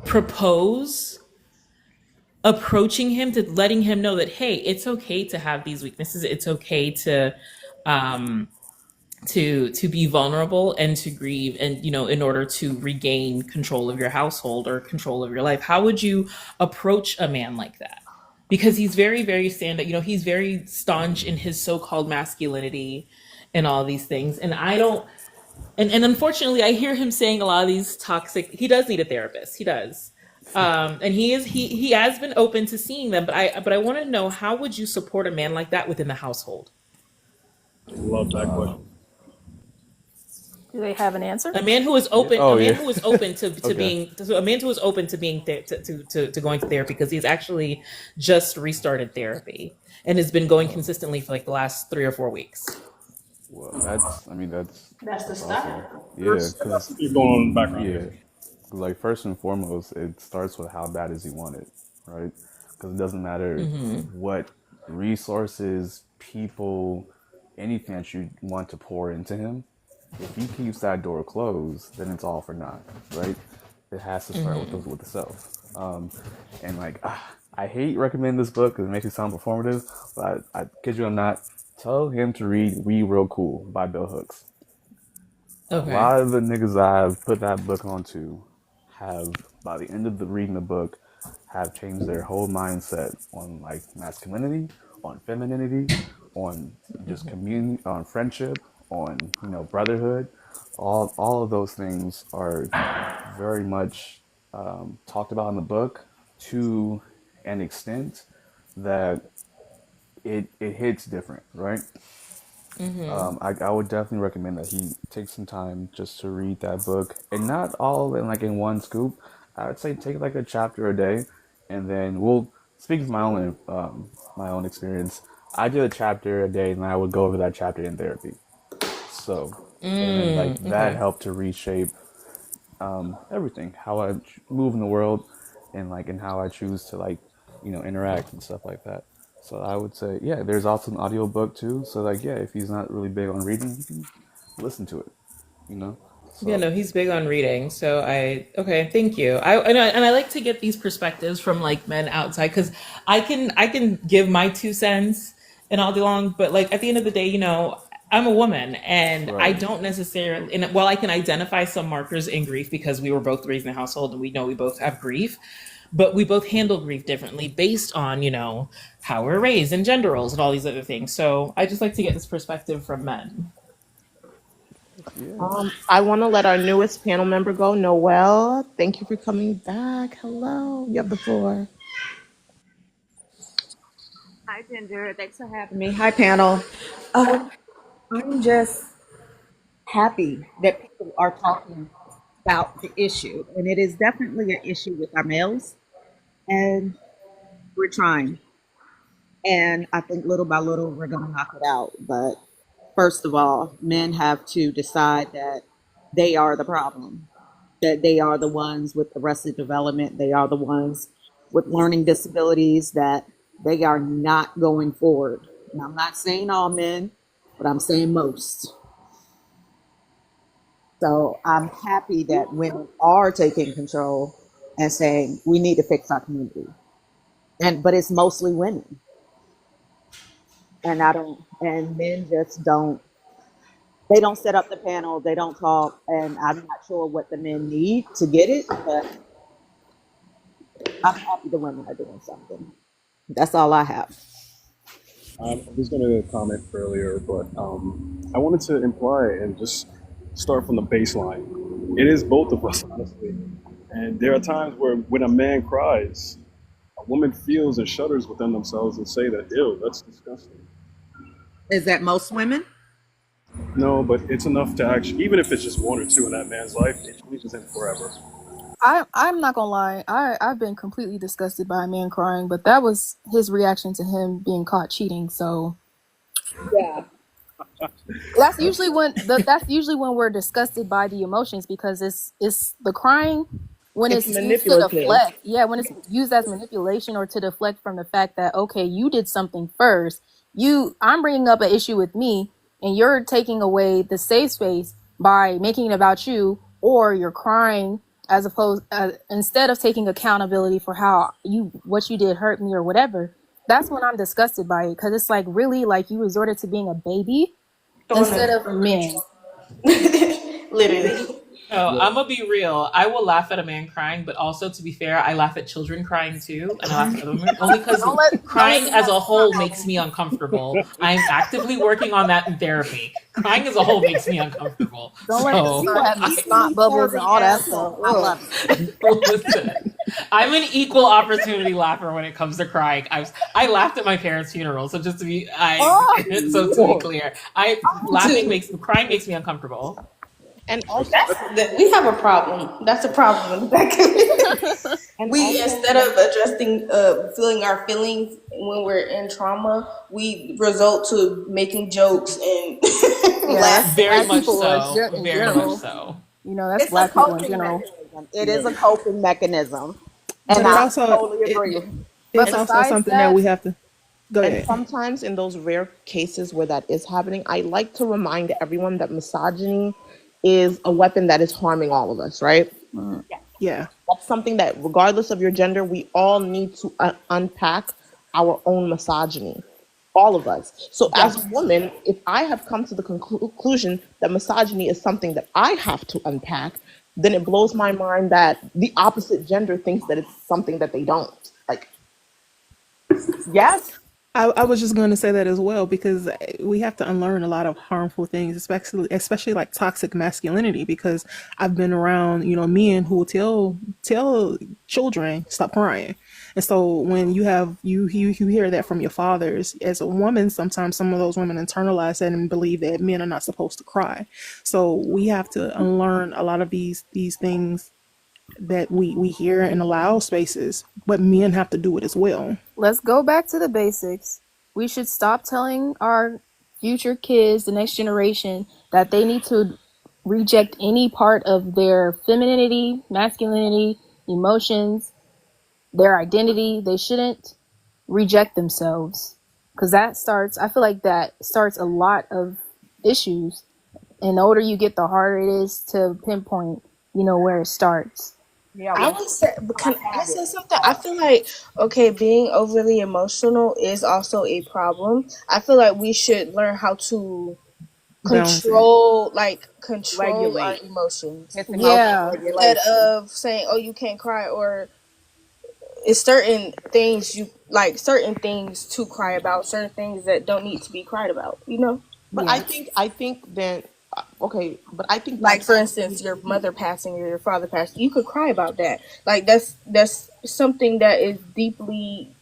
propose approaching him, to letting him know that, hey, it's okay to have these weaknesses, it's okay um to be vulnerable and to grieve, and in order to regain control of your household or control of your life? How would you approach a man like that? Because he's very, very he's very staunch in his so-called masculinity and all these things, and I don't and unfortunately I hear him saying a lot of these toxic. He does need a therapist, he does. And he has been open to seeing them, but I want to know, how would you support a man like that within the household? Love that question. Do they have an answer? A man who is Yeah. open, a Oh, man yeah. who is open to Okay. being, a man who is open to being to going to therapy, because he's actually just restarted therapy and has been going consistently for like the last 3 or 4 weeks. Well, that's. I mean, That's the that's start. awesome. Yeah, because Keep going on in the background yeah, here. like first and foremost, it starts with how bad does he want it, right? Because it doesn't matter what resources, people, anything that you want to pour into him. If he keeps that door closed, then it's all for naught, right? It has to start with the self. And like, I hate recommending this book because it makes it sound performative, but I kid you, I'm not. Tell him to read "We Real Cool" by Bill Hooks. A Okay. lot of the niggas I've put that book onto have, by the end of the reading the book, have changed their whole mindset on like masculinity, on femininity, on just community, on friendship, on brotherhood. All of those things are very much talked about in the book to an extent that it hits different, right? I would definitely recommend that he take some time just to read that book, and not all in like in one scoop. I would say take like a chapter a day, and then speaking of my own experience, I did a chapter a day, and I would go over that chapter in therapy. So, and then like that Okay. helped to reshape everything, how I move in the world, and like and how I choose to like interact and stuff like that. So I would say, yeah, there's also an audiobook too. So like, yeah, if he's not really big on reading, you can listen to it. You know. Yeah, So no, he's big on reading. So okay, thank you. I like to get these perspectives from like men outside, because I can give my 2 cents and all day long, but like at the end of the day, I'm a woman, and I right. don't necessarily. And while I can identify some markers in grief because we were both raised in a household and we know we both have grief, but we both handle grief differently based on how we're raised and gender roles and all these other things. So I just like to get this perspective from men. Yeah. I want to let our newest panel member go, Noelle. Thank you for coming back. Hello, you have the floor. Hi, Ginger. Thanks for having me. Hi, panel. I'm just happy that people are talking about the issue, and it is definitely an issue with our males, and we're trying. And I think little by little, we're going to knock it out. But first of all, men have to decide that they are the problem, that they are the ones with arrested development, they are the ones with learning disabilities, that they are not going forward. And I'm not saying all men, but I'm saying most. So I'm happy that women are taking control and saying we need to fix our community. But it's mostly women. And I don't and men just don't, they don't set up the panel, they don't talk, and I'm not sure what the men need to get it, but I'm happy the women are doing something. That's all I have. I was going to comment earlier, but I wanted to imply and just start from the baseline. It is both of us, honestly. And there are times where when a man cries, a woman feels and shudders within themselves and say that, ew, that's disgusting. Is that most women? No, but it's enough to actually, even if it's just one or two in that man's life, it changes him forever. I'm not gonna lie. I've been completely disgusted by a man crying, but that was his reaction to him being caught cheating. So Yeah. that's usually when we're disgusted by the emotions, because it's the crying when It's it's used to manipulative. deflect. Yeah, when it's used as manipulation or to deflect from the fact that, okay, you did something first. I'm bringing up an issue with me, and you're taking away the safe space by making it about you, or you're crying as opposed instead of taking accountability for how what you did hurt me or whatever. That's when I'm disgusted by it, because it's like, really, like, you resorted to being a baby Throwing instead a of a man. literally. Oh, I'm gonna be real. I will laugh at a man crying, but also, to be fair, I laugh at children crying too, and I laugh at other women only because Don't let crying me as have a whole snot makes bubbles. me uncomfortable. I'm actively working on that in therapy. Crying as a whole makes me uncomfortable. Don't let the So son have the I snot bubbles and all that stuff. I Ugh. love it. listen. I'm an equal opportunity laugher when it comes to crying. I laughed at my parents' funeral, so just to be Oh, so to be clear, I laughing Dude, makes crying makes me uncomfortable. And also, we have a problem. That's a problem in the back of it. and We, also, instead of addressing feeling our feelings when we're in trauma, we result to making jokes and yeah, that's laughing. Very black much people so. in Very much general. so. You know, that's it's a black people in coping general. mechanism. It is a coping mechanism. But And it I also totally it agree. But it's And also besides something that that, we have to go and ahead. sometimes in those rare cases where that is happening, I like to remind everyone that misogyny is a weapon that is harming all of us, right? Yeah. That's something that, regardless of your gender, we all need to unpack our own misogyny. All of us. So, as a woman, if I have come to the conclusion that misogyny is something that I have to unpack, then it blows my mind that the opposite gender thinks that it's something that they don't. Like, yes, I was just going to say that as well, because we have to unlearn a lot of harmful things, especially like toxic masculinity. Because I've been around, men who will tell children stop crying, and so when you hear that from your fathers as a woman, sometimes some of those women internalize that and believe that men are not supposed to cry. So we have to unlearn a lot of these things that we hear in allow spaces, but men have to do it as well. let's go back to the basics. We should stop telling our future kids, the next generation, that they need to reject any part of their femininity, masculinity, emotions, their identity. They shouldn't reject themselves, because I feel like that starts a lot of issues. And the older you get, the harder it is to pinpoint, where it starts. yeah, I when would say, but can I say something? I feel like, okay, being overly emotional is also a problem. I feel like we should learn how to Balance it. control our regulate, emotions it's emotional Yeah. instead regulation. of saying, "Oh, you can't cry," or it's certain things certain things to cry about, certain things that don't need to be cried about. You know? But Yeah. I think then Okay, but I think Like that's for instance, your mother passing or your father passing, you could cry about that. Like that's something that is deeply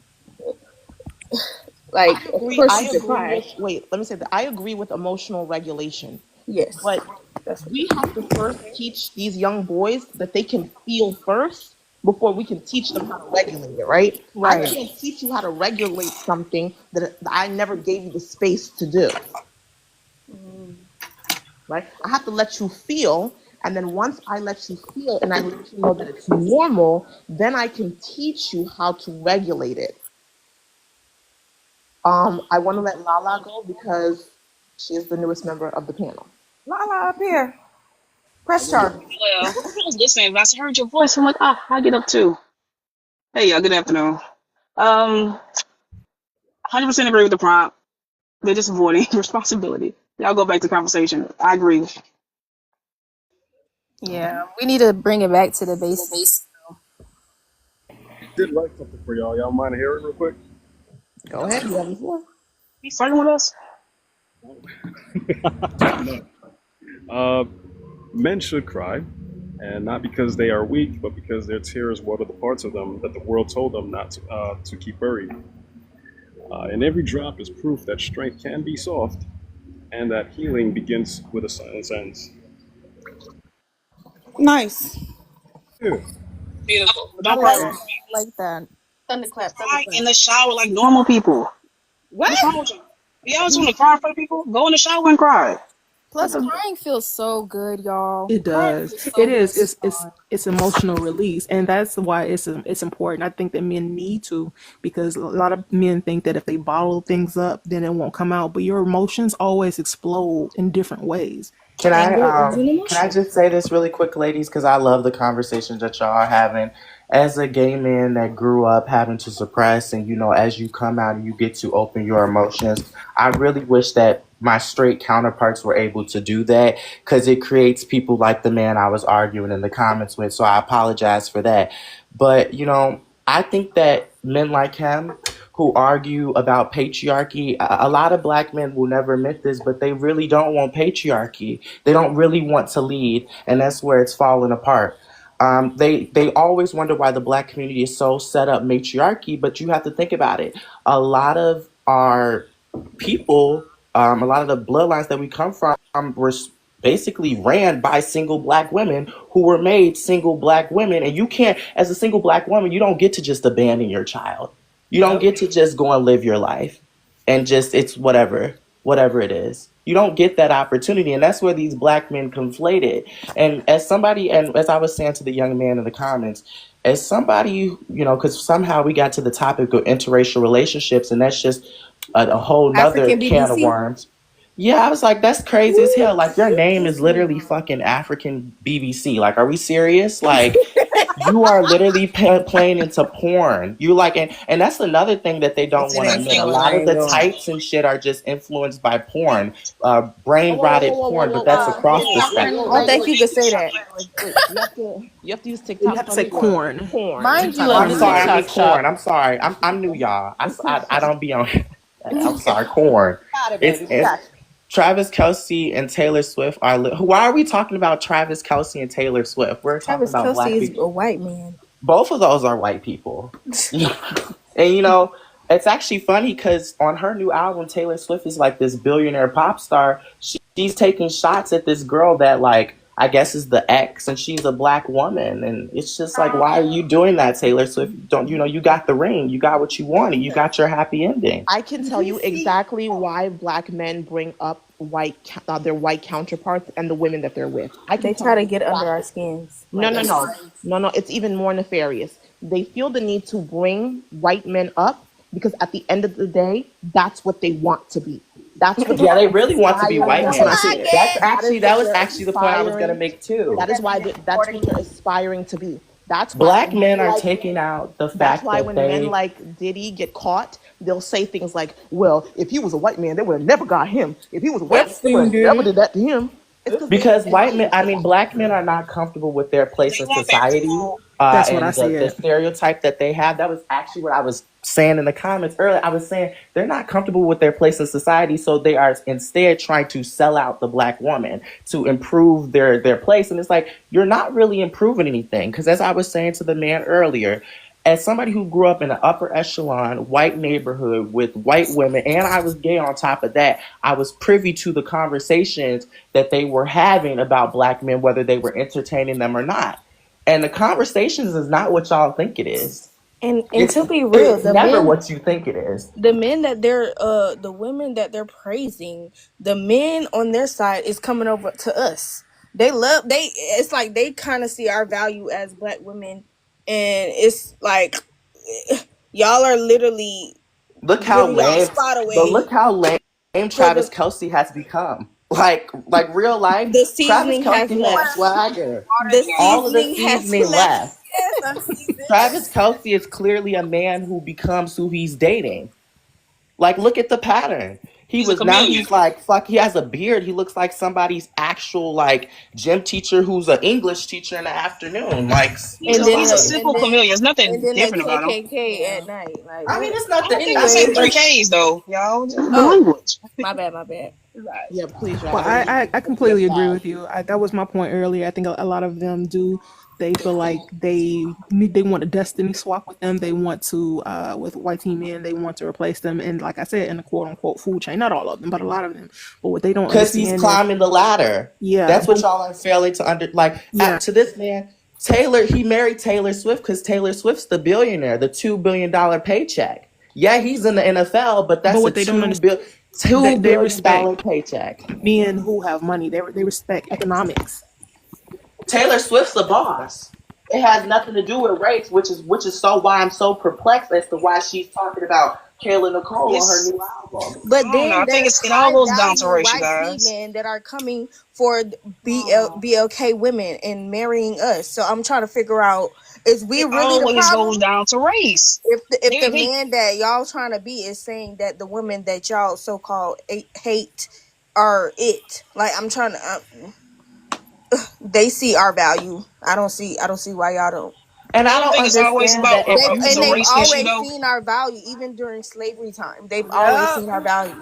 like. Of course, I you could agree cry. with wait, let me say that I agree with emotional regulation. Yes, But that's what. we have to first teach these young boys that they can feel first before we can teach them how to regulate it, right? I Right. can't teach you how to regulate something that I never gave you the space to do, right? I have to let you feel, and then once I let you feel and I let you know that it's normal, then I can teach you how to regulate it. I want to let Lala go because she is the newest member of the panel. Lala up here. Press charge. Well, I was listening, but I heard your voice. I'm like, ah, I get up too. Hey, y'all, good afternoon. 100% agree with the prompt. They're just avoiding responsibility. Y'all go back to conversation. I agree. Yeah, we need to bring it back to the basics. Did write something for y'all. Y'all mind hearing real quick? Go ahead, you have the floor. You flirting with us? No. Men should cry, and not because they are weak, but because their tears water the parts of them that the world told them not to keep buried. And every drop is proof that strength can be soft, and that healing begins with a silence ends. Nice. Yeah. Beautiful. But I don't cry like over that. me. I like that. Thunderclap. Cry Thunderclap. in the shower like normal people. What? What's wrong with you? Y'all just want to cry for people? Go in the shower and cry. What Plus, the? crying feels so good, y'all. It Crying does. feels It so is. good It's emotional release, and that's why it's important. I think that men need to, because a lot of men think that if they bottle things up, then it won't come out. But your emotions always explode in different ways. Anger is an Can I emotion. just say this really quick, ladies? Because I love the conversations that y'all are having. As a gay man that grew up having to suppress, and as you come out and you get to open your emotions, I really wish that my straight counterparts were able to do that, because it creates people like the man I was arguing in the comments with. So I apologize for that. But I think that men like him who argue about patriarchy, a lot of black men will never admit this, but they really don't want patriarchy. They don't really want to lead, and that's where it's falling apart. They always wonder why the black community is so set up matriarchy, but you have to think about it. A lot of our people, a lot of the bloodlines that we come from were basically ran by single black women who were made single black women. And you can't, as a single black woman, you don't get to just abandon your child. You don't get to just go and live your life and just, it's whatever it is. You don't get that opportunity. And that's where these black men conflate it. And as somebody, and as I was saying to the young man in the comments, as somebody, because somehow we got to the topic of interracial relationships, and that's just a whole nother African can of BBC. worms. Yeah, I was like, that's crazy as hell. Like, your name is literally fucking African BBC. Like, are we serious? Like, you are literally playing into porn. You like, and that's another thing that they don't It want to ain't admit. A flowing. lot I of ain't the going. tights and shit are just influenced by porn, Whoa, brain whoa, whoa, rotted whoa, whoa, porn. whoa, But whoa, that's whoa, across whoa, the whoa, spectrum. whoa, I don't wait, think wait, you could say that. wait. You have to use You TikTok have to say funny word. corn. Porn. Mind You you, type Oh, love I'm the in sorry. I porn. mean TikTok corn. shop. I'm sorry. I'm new, y'all. I don't be on. I'm sorry. Corn. Got it, baby. We It's got you. Travis Kelsey and Taylor Swift are. Why are we talking about Travis Kelsey and Taylor Swift? We're talking Travis about Kelsey black is people. a white man. Both of those are white people. And it's actually funny because on her new album, Taylor Swift is like this billionaire pop star. She's taking shots at this girl that, like, I guess is the ex, and she's a black woman. And it's just like, why are you doing that, Taylor Swift? Don't you got the ring? You got what you wanted. You got your happy ending. I can tell you exactly why black men bring up their white counterparts and the women that they're with. I can They tell try you to get under our exactly. skins. No, Like no, it's no, no, no. It's even more nefarious. They feel the need to bring white men up because at the end of the day, that's what they want to be. That's what Yeah, they're they really want to be white aspiring That's to what I men. be. said. That is That what was they're actually the point I was gonna aspiring. make too. That's what they're aspiring to be. That's why Black when men men are like taking out the that's fact why that when men they. like Diddy get caught, they'll say things like, "Well, if he was a white man, they would have never got him. If he was a white man, they would Epstein have never did did that to him." It's because they Because white men, aspire I to mean, that. black men are not comfortable with their place They in want that society, real. That's what I and the said. stereotype that they have. That was actually what I was saying in the comments earlier, I was saying they're not comfortable with their place in society, so they are instead trying to sell out the black woman to improve their place. And it's like, you're not really improving anything. Because as I was saying to the man earlier, as somebody who grew up in an upper echelon white neighborhood with white women, and I was gay on top of that, I was privy to the conversations that they were having about black men, whether they were entertaining them or not. And the conversations is not what y'all think it is. And It's to be real, it's never what you think it is. the men that they're the women that they're praising, the men on their side is coming over to us. It's like they kind of see our value as black women, and it's like y'all are literally Look how giving y'all lame, spot but away look how lame for Travis Kelce has become. Like real life, the Travis seasoning has Kelce had left. swagger. The All of the seasoning has seasoning left. left. Yes, I'm seasoned. Travis Kelce is clearly a man who becomes who he's dating. Like, look at the pattern. He's a chameleon. He's like, fuck, he has a beard. He looks like somebody's actual, like, gym teacher who's an English teacher in the afternoon. Like, And then He's a seriously. simple chameleon. There's and nothing then the different about him. KKK Yeah. at night. Like I mean, what? it's I nothing. don't think they say I three mean, Ks though, y'all. The Oh, language. my bad. Yeah, please, y'all. Well, I didn't mean I to get completely agree that. with you. That was my point earlier. I think a lot of them do. They feel like they want a destiny swap with them. They want to with white team men. They want to replace them. And like I said, in the quote unquote food chain, not all of them, but a lot of them. But what they don't because he's understand is, climbing the ladder. yeah, That's what but y'all are failing to yeah, to this man, Taylor, he married Taylor Swift because Taylor Swift's the billionaire, the $2 billion paycheck. Yeah, he's in the NFL, but but that's a what they don't understand, two they billion respect dollar paycheck. men who have money. They respect economics. Taylor Swift's the boss. It has nothing to do with race, which is so why I'm so perplexed as to why she's talking about Kayla Nicole on her It's new album. But I don't know. then I think there's it all high goes down to value racial, white tea guys. men that are coming for BLK women and marrying us. So I'm trying to figure out, is we It really the always problem? goes down to race. If the They man that y'all trying to be is saying that the women that y'all so called hate are it, like I'm trying to, they see our value. I don't see why y'all don't. And I I don't don't think it's always understand about that if if it's a They've race issue always though. seen our value, even during slavery time. They've always Yep. seen our value.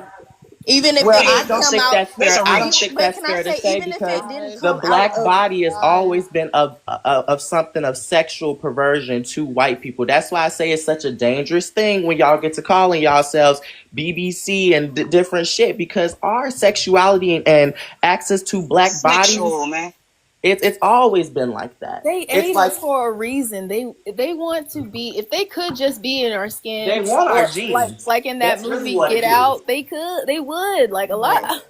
Even if well, it I didn't don't That's come think out, that's that's fair. a I don't even reach. think but that's can I fair to say, say even if it because didn't the come out black of body has always been of something of sexual perversion to white people. That's why I say it's such a dangerous thing when y'all get to calling yourselves BBC and different shit because our sexuality and access to black bodies, Sexual, man. it's always been like that. They It's hate like us for a reason. They want to be, if they could just be in our they skin, want our or genes. like in that That's really movie what Get it is. Out, they would, like, a lot. right.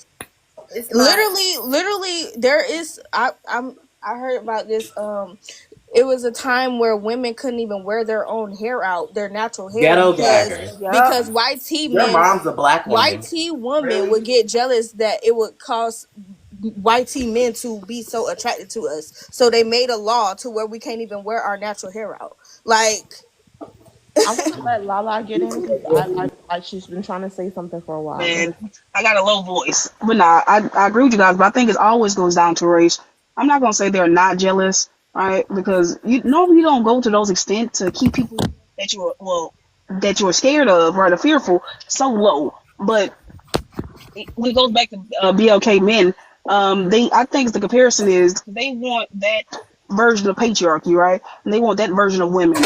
It's not. Literally, there is. I heard about this. It was a time where women couldn't even wear their own hair out, their natural hair, Ghetto gaggers. Yep. Your mom's a black white woman. tea women Really? would get jealous that it would cause white tea men to be so attracted to us. So they made a law to where we can't even wear our natural hair out. Like, I want to let Lala get in because I feel like she's been trying to say something for a while. Go Man, ahead. I got a low voice. But nah, I agree with you guys, but I think it always goes down to race. I'm not gonna say they're not jealous, right? Because you normally you don't go to those extent to keep people that that you're scared of, right, or fearful, so low. But when it goes back to BLK men, they I think the comparison is they want that version of patriarchy, right? And they want that version of women,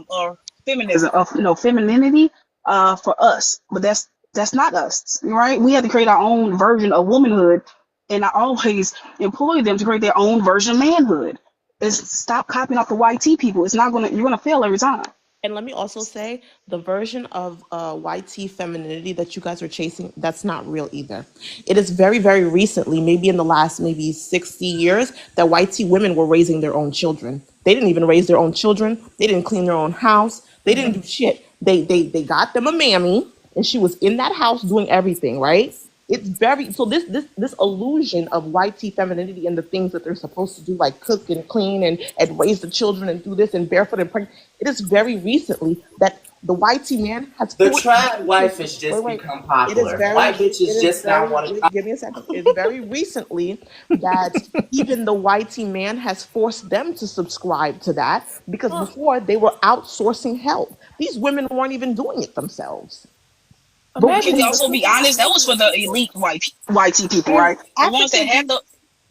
or feminism, of femininity, for us. But that's not us, right? We have to create our own version of womanhood, and I always employ them to create their own version of manhood. Is stop copying off the YT people. It's not gonna You're gonna fail every time. And let me also say the version of YT femininity that you guys are chasing, that's not real either. It is very, very recently, maybe in the last maybe 60 years, that YT women were raising their own children. They didn't even raise their own children. They didn't clean their own house. They didn't do shit. They got them a mammy, and she was in that house doing everything, right? It's very so this illusion of YT femininity and the things that they're supposed to do, like cook and clean and raise the children and do this and barefoot and pregnant. It is very recently that the YT man has The forced trad wife has wait, just wait. become It is popular. very White bitches it is just now very want to. wait, give me a second. It's very recently that even the YT man has forced them to subscribe to that because before they were outsourcing help. These women weren't even doing it themselves. But we Can Imagine we just also be honest? That was for the elite white people, and right? The ones that African had be the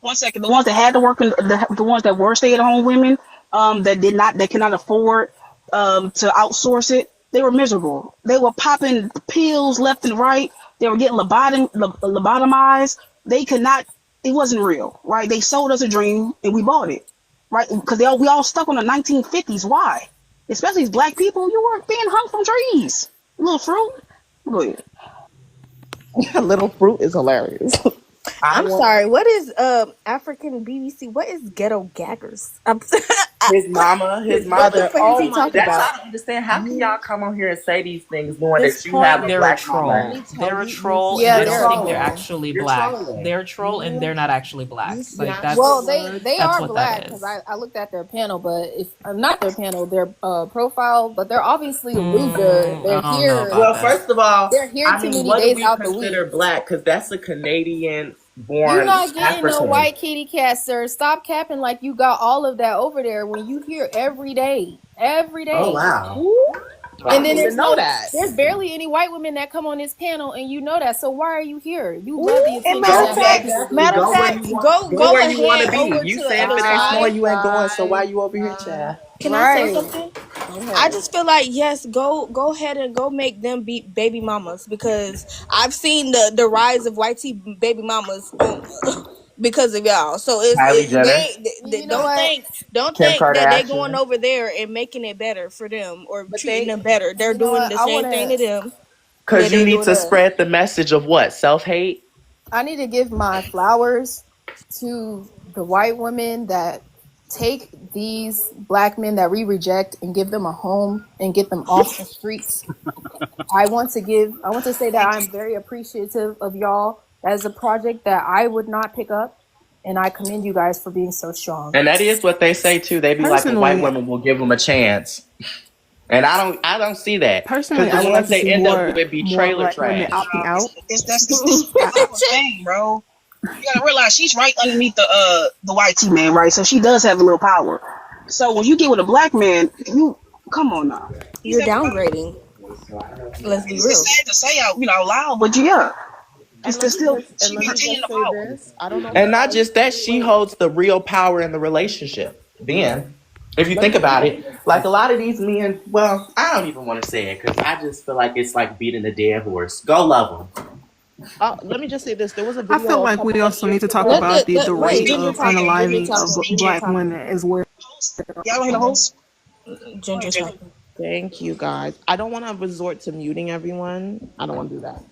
one second, the ones that had to work, in, the ones that were stay at home women, that cannot afford, to outsource it. They were miserable. They were popping pills left and right. They were getting lobotomized. They could not. It wasn't real, right? They sold us a dream and we bought it, right? Because we all stuck on the 1950s. Why? Especially as black people, you weren't being hung from trees. Little fruit. Go ahead. little fruit is hilarious. I I'm want sorry. What is African BBC? What is ghetto gaggers? his mama, his What the mother. fuck is Oh he my, talking that's about? what I don't understand. How can You y'all come on here and say these things knowing his that you have point a is They're a black let mama? troll. me tell They're a you, you troll, and Yeah, they you're don't they're a think they're troll. trolling. actually You're black. trolling. They're a troll, and they're You not actually you black. Like snatched the Well, that's words they that's are what black that because is. I looked at their panel, but if not their panel, their profile, but they're obviously a loser. I They're don't know here. about Well, that. first of all, They're here I too mean, many what do days we out the week. consider black? Because that's a Canadian You born not getting no African. white kitty cat, sir. Stop capping like you got all of that over there when you hear every day, every Oh day. wow. Who? I And Wow. then didn't even know that. there's barely any white women that come on this panel, and you know that. So why are you here? You love Who? the And attention Go that black people exactly. give matter of Go you. where you fact, want. Go go where you want to ahead be. over You to the saying other for next more side. you ain't going. So why you over here, Guys. Chad? Can I say Right. something? Go I ahead. just feel like yes, go ahead and go make them be baby mamas because I've seen the rise of white tea baby mamas on because of y'all. So Kylie Jenner, they You know don't what? Kim think that they going Kardashian. over there and making it better for them or But treating they, them better. They're You know doing what? the same thing to them because that you they need doing to us. spread the message of what? Self hate? I need to give my flowers to the white women that take these black men that we reject and give them a home and get them off the streets. I want to say that I'm very appreciative of y'all. That is a project that I would not pick up, and I commend you guys for being so strong. And that is what they say too. They be like, well, white Personally, women will give them a chance. And I don't see that because personally, the I would ones like to they see end up with be more trailer black women trash. opting out. I, It's our thing, bro. You gotta realize she's right underneath the white T man, right? So she does have a little power. So when you get with a black man, you come on now. He's You're at the bottom. downgrading. Let's be It's real. sad to say out, out loud, but yeah, And let there's me still just she maintaining the say power. this. I don't know if And you not guys just that, she wait. holds the real power in the relationship. Then, if you Let think me about it, like a lot of these men, well, I don't even want to say it because I just feel like it's like beating a dead horse. Go love them. let me just say this. There was a I feel video a like we couple of also need years to talk Let ago. about the Host wait, rate Ginger of talking. Ginger unaliving of Host talking, Ginger Ginger. black talking, women as well. Host. Y'all don't hear the host? Go ahead, Ginger Ginger. talking. Thank you guys. I don't want to resort to muting everyone. I don't want to do that.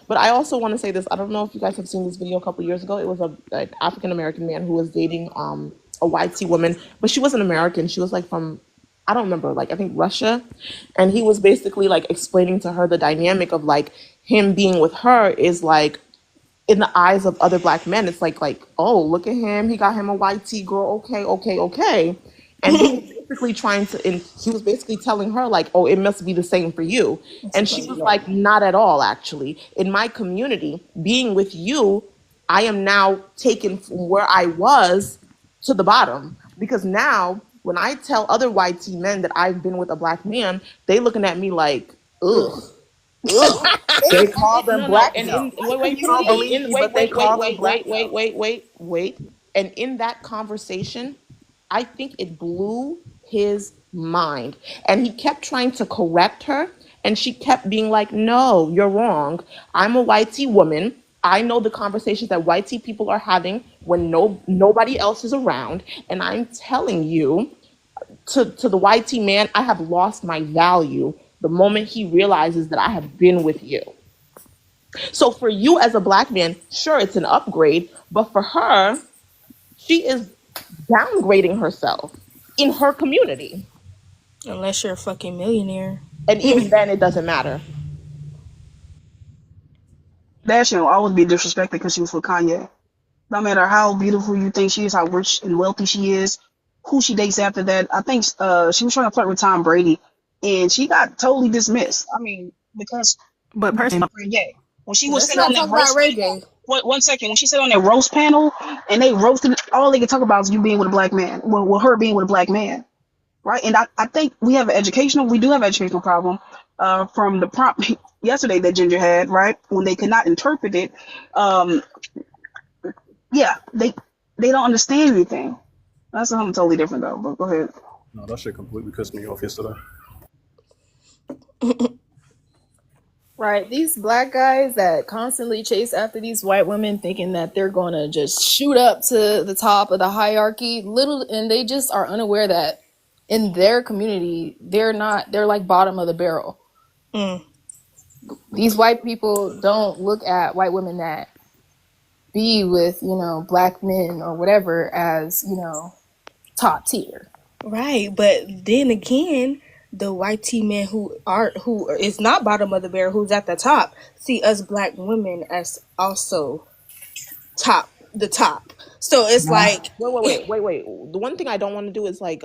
But I also want to say this. I don't know if you guys have seen this video a couple years ago. It was a like African American man who was dating a white tea woman, but she wasn't American. She was like from I don't remember, like I think Russia, and he was basically like explaining to her the dynamic of like him being with her is like in the eyes of other black men, it's like, oh, look at him. He got him a white tea girl. Okay, okay, okay. And he was basically and he was basically telling her like, oh, it must be the same for you. It's a And she funny was girl. like, not at all, actually. In my community, being with you, I am now taken from where I was to the bottom. Because now when I tell other white tea men that I've been with a black man, they looking at me like, ugh. Ugh. They And call them no, no, black. and No, in wait, you don't and believe in me, but they call them black though. wait, and in that conversation, I think it blew his mind, and he kept trying to correct her, and she kept being like, "No, you're wrong. I'm a white tea woman. I know the conversations that white tea people are having when nobody else is around, and I'm telling you." To the YT man, I have lost my value the moment he realizes that I have been with you. So for you as a black man, sure, it's an upgrade, but for her, she is downgrading herself in her community. Unless you're a fucking millionaire. And even then, it doesn't matter. Kardashian will always be disrespected because she was with Kanye. No matter how beautiful you think she is, how rich and wealthy she is, who she dates after that. I think she was trying to flirt with Tom Brady, and she got totally dismissed. I mean, because But personally, yeah, when she was Let's sitting on not that talk about roast Ray panel, J. one second, when she sat on that roast panel and they roasted, all they could talk about is you being with a black man. Well, her being with a black man. right? And I think we have we do have an educational problem from the prompt yesterday that Ginger had, right? When they could not interpret it, um, yeah, they don't understand anything. That's something totally different though. But go ahead. No, that shit completely pissed me off yesterday. Right. These black guys that constantly chase after these white women thinking that they're going to just shoot up to the top of the hierarchy, little and they just are unaware that in their community, they're like bottom of the barrel. Mm. These white people don't look at white women that be with, black men or whatever as, top tier. Right, but then again, the white tea men who is not bottom of the barrel, who's at the top, see us black women as also the top. So it's like, Wait. The one thing I don't want to do is like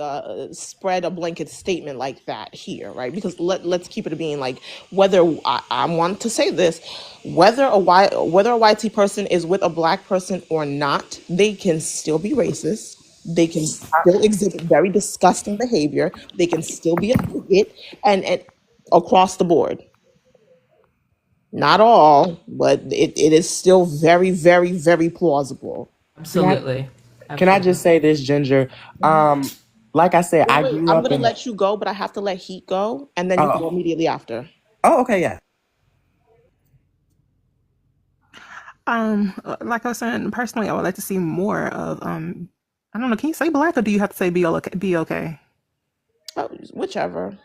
spread a blanket statement like that here, right? Because let's keep it being like whether I want to say this, whether a white person is with a black person or not, they can still be racist. They can still exhibit very disgusting behavior. They can still be a bigot, and across the board. Not all, but it is still very, very, very plausible. Can I Absolutely. can I just Absolutely. say this, Ginger? Like I said, I Wait, grew I'm up gonna in. let you go, but I have to let Heat go, and then you can go Oh, immediately after. oh, okay, yeah. Like I was saying, personally, I would like to see more of I don't know. Can you say black or do you have to say be okay? Be okay. Oh, whichever.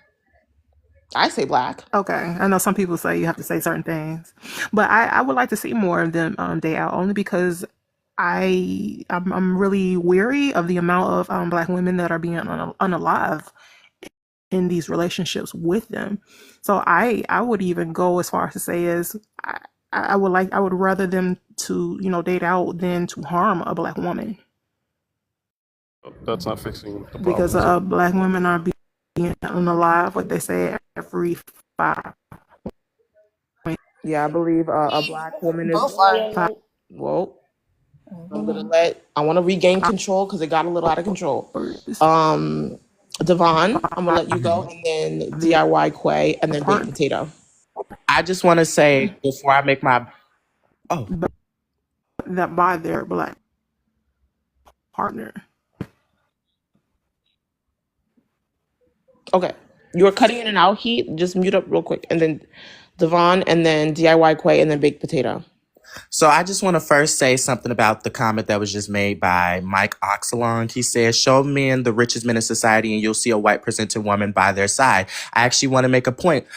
I say black. Okay, I know some people say you have to say certain things, but I would like to see more of them day out only because I'm really weary of the amount of black women that are being unalive in these relationships with them. So I would even go as far as to say is I would rather them to date out than to harm a black woman That's not fixing the because problem. So black women are being unalive, like they say, every 5. Yeah, I believe a black woman is. both are. Well, I want to regain control because it got a little out of control. Hours Um, Devon, I'm gonna let you go, by and then the DIY Quay, and then baked partner potato. I just want to say before I make my. Oh, that by their black partner. Okay, you were cutting in and out. Heat, just mute up real quick, and then Devon, and then DIY Quay, and then baked potato. so I just want to first say something about the comment that was just made by Mike Oxalong. He says, show men the richest men in society and you'll see a white presented woman by their side. I actually want to make a point.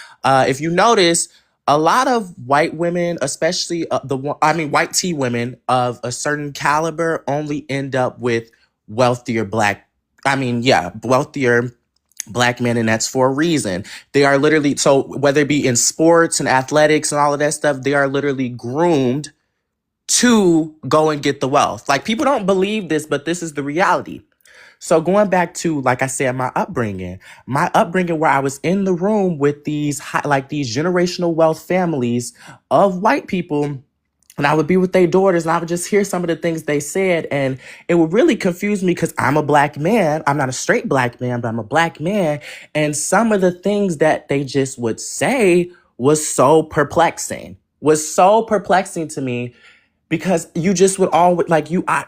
If you notice, a lot of white women, especially white tea women of a certain caliber only end up with wealthier wealthier black men, and that's for a reason. They are literally, so whether it be in sports and athletics and all of that stuff, they are literally groomed to go and get the wealth. Like, people don't believe this, but this is the reality. So going back to, like I said, my upbringing where I was in the room with these generational wealth families of white people, and I would be with their daughters and I would just hear some of the things they said. And it would really confuse me because I'm a black man. I'm not a straight black man, but I'm a black man. And some of the things that they just would say was so perplexing to me because you just would always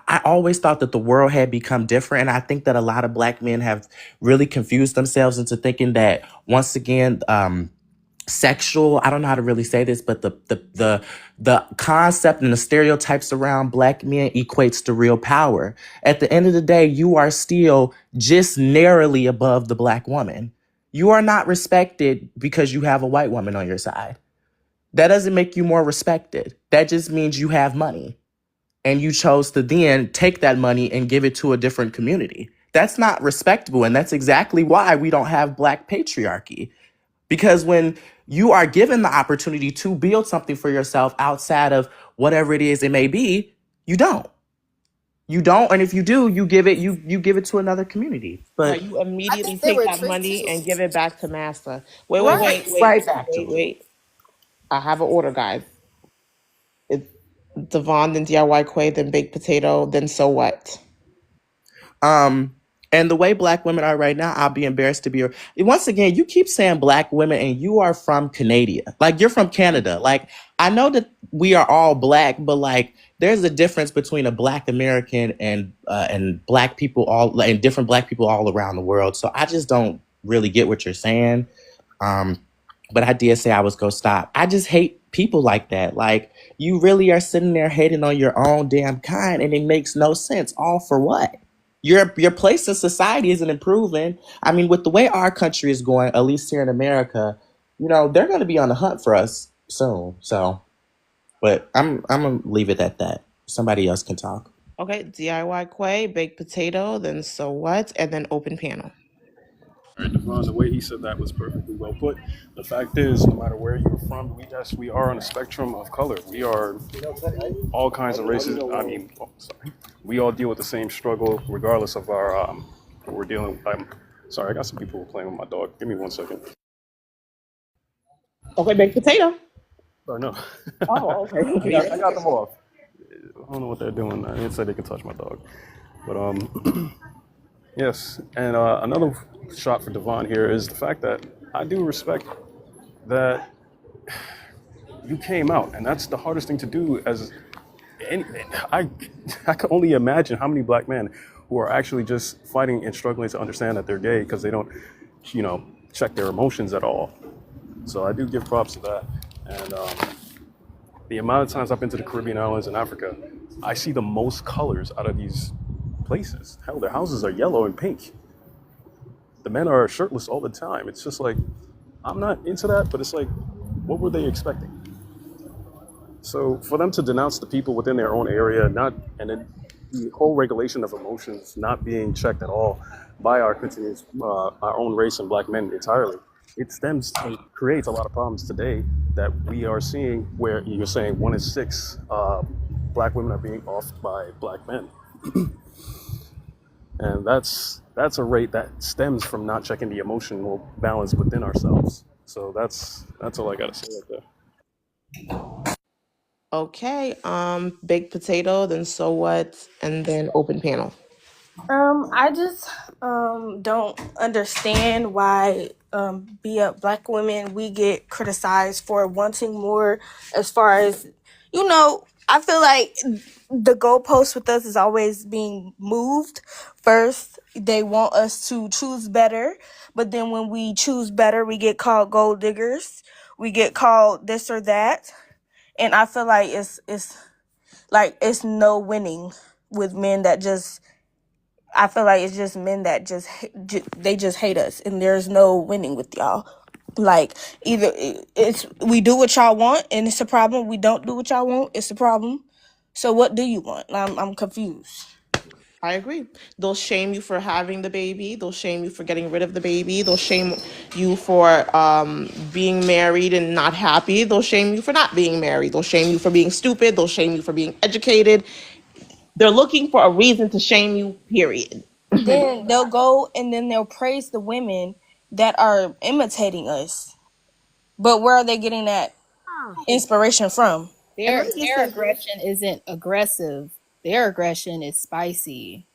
I always thought that the world had become different. And I think that a lot of black men have really confused themselves into thinking that once again, sexual, I don't know how to really say this, but the concept and the stereotypes around black men equates to real power. At the end of the day, you are still just narrowly above the black woman. You are not respected because you have a white woman on your side. That doesn't make you more respected. That just means you have money and you chose to then take that money and give it to a different community. That's not respectable. And that's exactly why we don't have black patriarchy. Because when you are given the opportunity to build something for yourself outside of whatever it is it may be, you don't. You don't, and if you do, you give it to another community. Right, But you I immediately think they take were that tricked money too. and give it back to Master. Wait, wait, Right. wait, wait, right back to wait, them. wait. I have an order, guys. It's Devon, then DIY Quay, then baked potato, then so what? And And the way black women are right now, I'll be embarrassed to be. Once again, you keep saying black women and you are from Canada. Like, you're from Canada. Like, I know that we are all black, but like, there's a difference between a black American and black people and different black people all around the world. So I just don't really get what you're saying. Um, but I did say I was gonna stop. I just hate people like that. Like, you really are sitting there hating on your own damn kind, and it makes no sense. All for what? Your place in society isn't improving. I mean, with the way our country is going, at least here in America, they're going to be on the hunt for us soon. So, but I'm gonna leave it at that. Somebody else can talk. Okay, DIY Quay, baked potato, then so what, and then open panel. All right, Devon, the way he said that was perfectly well put. The fact is, no matter where you're from, we are on a spectrum of color. We are all kinds of races. I mean, we all deal with the same struggle, regardless of our what we're dealing with. I'm sorry, I got some people playing with my dog. Give me 1 second. Okay, baked potato. Oh no. Oh, okay. I got them off. I don't know what they're doing. I didn't say they can touch my dog, but yes. And another shot for Devon here is the fact that I do respect that you came out, and that's the hardest thing to do. I can only imagine how many black men who are actually just fighting and struggling to understand that they're gay because they don't, check their emotions at all. So I do give props to that. And the amount of times I've been to the Caribbean islands and Africa, I see the most colors out of these places. Hell, their houses are yellow and pink. The men are shirtless all the time. It's just like, I'm not into that, but it's like, what were they expecting? So for them to denounce the people within their own area, and then the whole regulation of emotions not being checked at all by our own race and black men entirely, it creates a lot of problems today that we are seeing, where you're saying 1 in 6 black women are being offed by black men. And that's a rate that stems from not checking the emotional balance within ourselves. So that's all I gotta say right there. Okay, baked potato, then so what, and then open panel. I just don't understand why be up black women, we get criticized for wanting more. As far as I feel like the goalpost with us is always being moved. First they want us to choose better, but then when we choose better we get called gold diggers, we get called this or that. And I feel like it's no winning with men that just, I feel like it's just men that they just hate us, and there's no winning with y'all. Like, either it's we do what y'all want and it's a problem. We don't do what y'all want, it's a problem. So what do you want? I'm confused. I agree. They'll shame you for having the baby. They'll shame you for getting rid of the baby. They'll shame you for being married and not happy. They'll shame you for not being married. They'll shame you for being stupid. They'll shame you for being educated. They're looking for a reason to shame you, period. Then they'll go and then they'll praise the women that are imitating us. But where are they getting that inspiration from? And let me just Their say this. aggression isn't aggressive. Their aggression is spicy.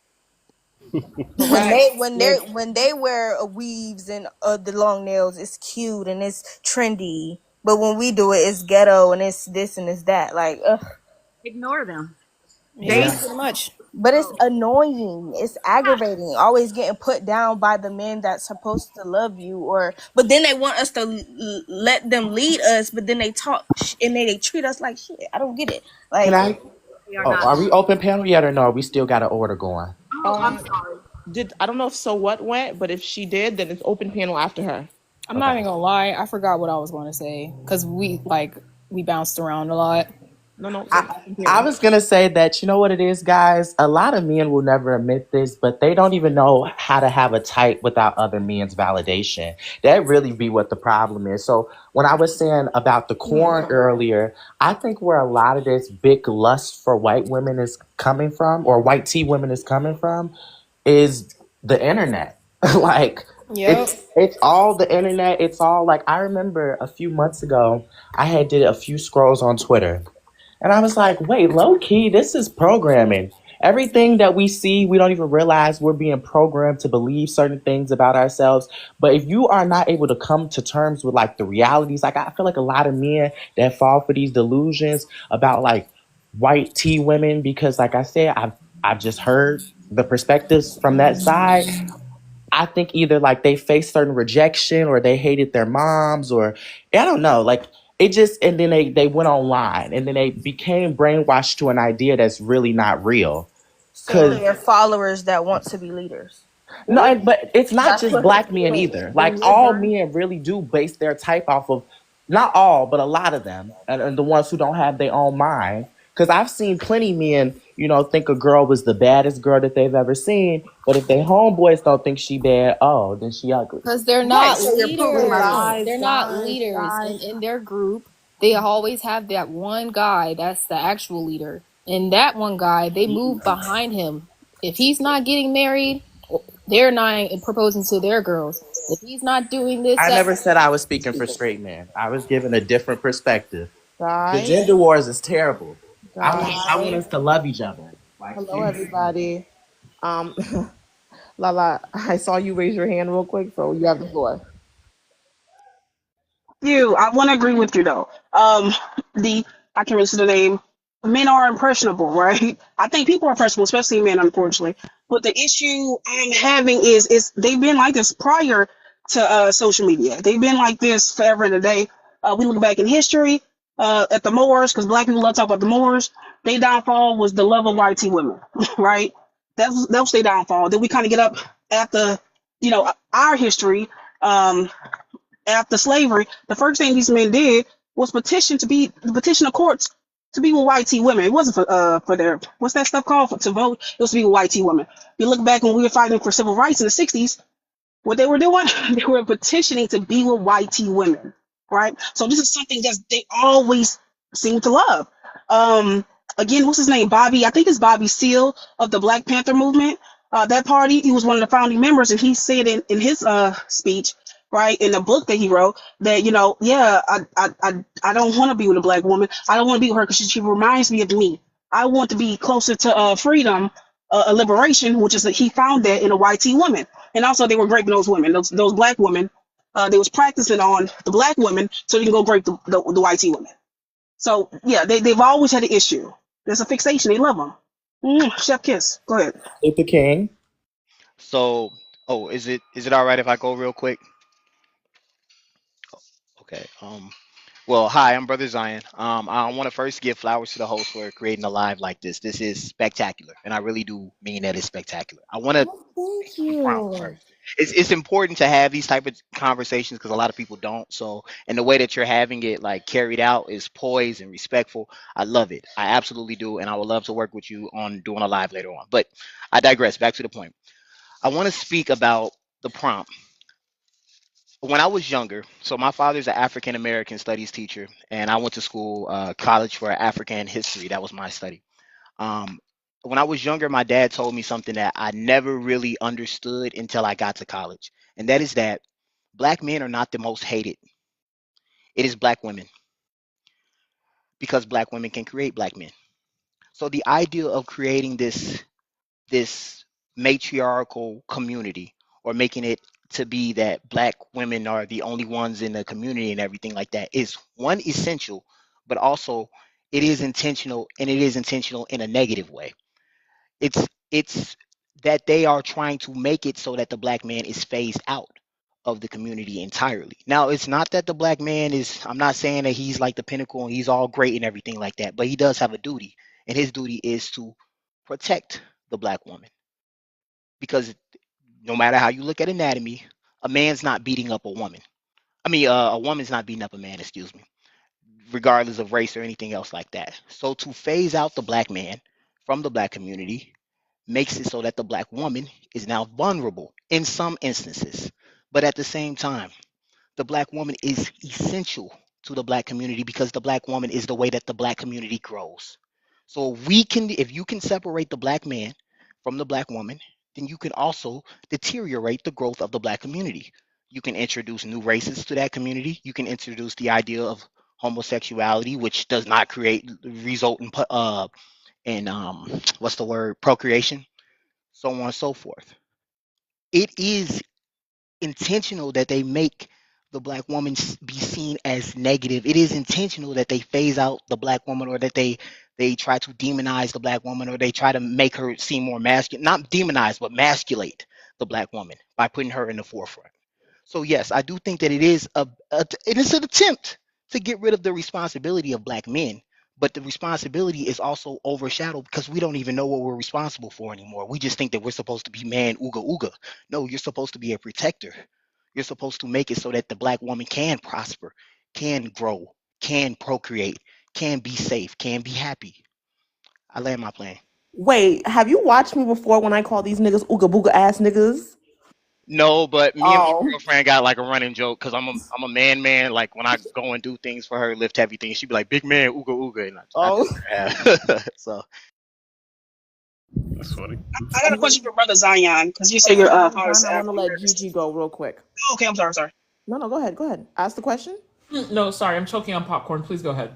When Correct. they wear weaves and the long nails, it's cute and it's trendy. But when we do it, it's ghetto and it's this and it's that. Like, ugh. Ignore them. They, They Yeah, pretty much. but it's annoying. It's aggravating. Always getting put down by the men that's supposed to love you, but then they want us to let them lead us. But then they talk and they treat us like shit. I don't get it. Can Like, I? they are Oh, not. are we open panel yet or no? We still got an order going. Oh, I'm sorry. I don't know if so what went, but if she did, then it's open panel after her. I'm not Okay. even gonna lie. I forgot what I was going to say because we bounced around a lot. No, so I, open I panel. was gonna say that, you know what it is, guys? A lot of men will never admit this, but they don't even know how to have a type without other men's validation. That really be what the problem is. So when I was saying about the corn earlier, I think where a lot of this big lust for white women is coming from, or white tea women is coming from, is the internet. Like, Yep. it's all the internet. It's all like, I remember a few months ago, I did a few scrolls on Twitter. And I was like, wait, low key, this is programming. Everything that we see, we don't even realize we're being programmed to believe certain things about ourselves. But if you are not able to come to terms with like the realities, like I feel like a lot of men that fall for these delusions about like white tea women, because like I said, I've just heard the perspectives from that side. I think either like they faced certain rejection or they hated their moms or I don't know, like it just and then they went online and then they became brainwashed to an idea that's really not real. So Cause they're followers that want to be leaders. no, but it's not That's just what black men wait, either. Like all deliver. men really do base their type off of not all, but a lot of them, and the ones who don't have their own mind. Because I've seen plenty men, think a girl was the baddest girl that they've ever seen, but if they homeboys don't think she bad, oh, then she ugly. Because they're Right. not So you're proving leaders. my point. They're not leaders. And in their group, they always have that one guy that's the actual leader. And that one guy, they move behind him. If he's not getting married, they're not proposing to their girls. If he's not doing this, I that, never said I was speaking for straight men. I was giving a different perspective. The Guys, gender wars is terrible. I want guys, us to love each other. Like hello seriously. everybody. Um, Lala, I saw you raise your hand real quick, so you have the floor. I want to agree with you though. The I can't remember the name. Men are impressionable, right? I think people are impressionable, especially men, unfortunately. But the issue I'm having is they've been like this prior to social media. They've been like this forever and a day. We look back in history at the Moors, because black people love to talk about the Moors. Their downfall was the love of white tea women, right? That was their downfall. Then we kind of get up after our history. After slavery, the first thing these men did was petition the courts to be with white tea women. It wasn't for their what's that stuff called to vote. It was to be with white tea women. You look back when we were fighting for civil rights in the '60s. What they were doing, they were petitioning to be with white tea women, right? So this is something that they always seem to love. Um, Again, what's his name? Bobby, I think it's Bobby Seale of the Black Panther movement. That party, he was one of the founding members, and he said in his speech, right, in the book that he wrote, that yeah, I don't want to be with a black woman. I don't want to be with her because she reminds me of me. I want to be closer to freedom, liberation, which is that he found that in a white tea woman. And also, they were raping those women, those black women. They was practicing on the black women so they can go rape the white tea women. So yeah, they've always had an issue. There's a fixation. They love them. Chef Kiss. Go ahead. Luther King. So, oh, is it all right if I go real quick? Okay. Well, hi, I'm Brother Zion. I want to first give flowers to the host for creating a live like this. This is spectacular, and I really do mean that it's spectacular. I want to speak Thank to the prompt you. first. It's important to have these type of conversations because a lot of people don't. So, and the way that you're having it like carried out is poised and respectful. I love it. I absolutely do, and I would love to work with you on doing a live later on. But I digress. Back to the point. I want to speak about the prompt. When I was younger, so my father's an African American studies teacher, and I went to school, college for African history. That was my study. Um, when I was younger, my dad told me something that I never really understood until I got to college, and that is that black men are not the most hated. It is black women because black women can create black men. So the idea of creating this matriarchal community or making it to be that black women are the only ones in the community and everything like that is one essential, but also it is intentional, and it is intentional in a negative way. It's that they are trying to make it so that the black man is phased out of the community entirely. Now, it's not that the black man is, I'm not saying that he's like the pinnacle and he's all great and everything like that, but he does have a duty, and his duty is to protect the black woman, because no matter how you look at anatomy, a man's not beating up a woman. I mean, a woman's not beating up a man, excuse me, regardless of race or anything else like that. So to phase out the black man from the black community makes it so that the black woman is now vulnerable in some instances. But at the same time, the black woman is essential to the black community because the black woman is the way that the black community grows. So if you can separate the black man from the black woman, then you can also deteriorate the growth of the black community. You can introduce new races to that community. You can introduce the idea of homosexuality, which does not create result in and what's the word, procreation, so on and so forth. It is intentional that they make the black woman be seen as negative. It is intentional that they phase out the black woman, or that they try to demonize the black woman, or they try to make her seem more masculine, not demonize but masculate the black woman by putting her in the forefront. So yes, I do think that it is it is an attempt to get rid of the responsibility of black men, but the responsibility is also overshadowed because we don't even know what we're responsible for anymore. We just think that we're supposed to be man ooga ooga. No, you're supposed to be a protector. You're supposed to make it so that the black woman can prosper, can grow, can procreate, can be safe, can be happy. I land my plane. Wait, have you watched me before when I call these niggas ooga booga ass niggas? No, but me and my Oh. girlfriend got like a running joke because I'm a man. Like when I go and do things for her, lift heavy things, she'd be like, "Big man, ooga ooga," and I Oh. just have. So That's funny. I got a question for Brother Zion because you said Wait, your before you're father's done, I want to African let American. Gigi go real quick. Okay, I'm sorry. Sorry. No, no, go ahead. Go ahead. Ask the question. No, sorry, I'm choking on popcorn. Please go ahead.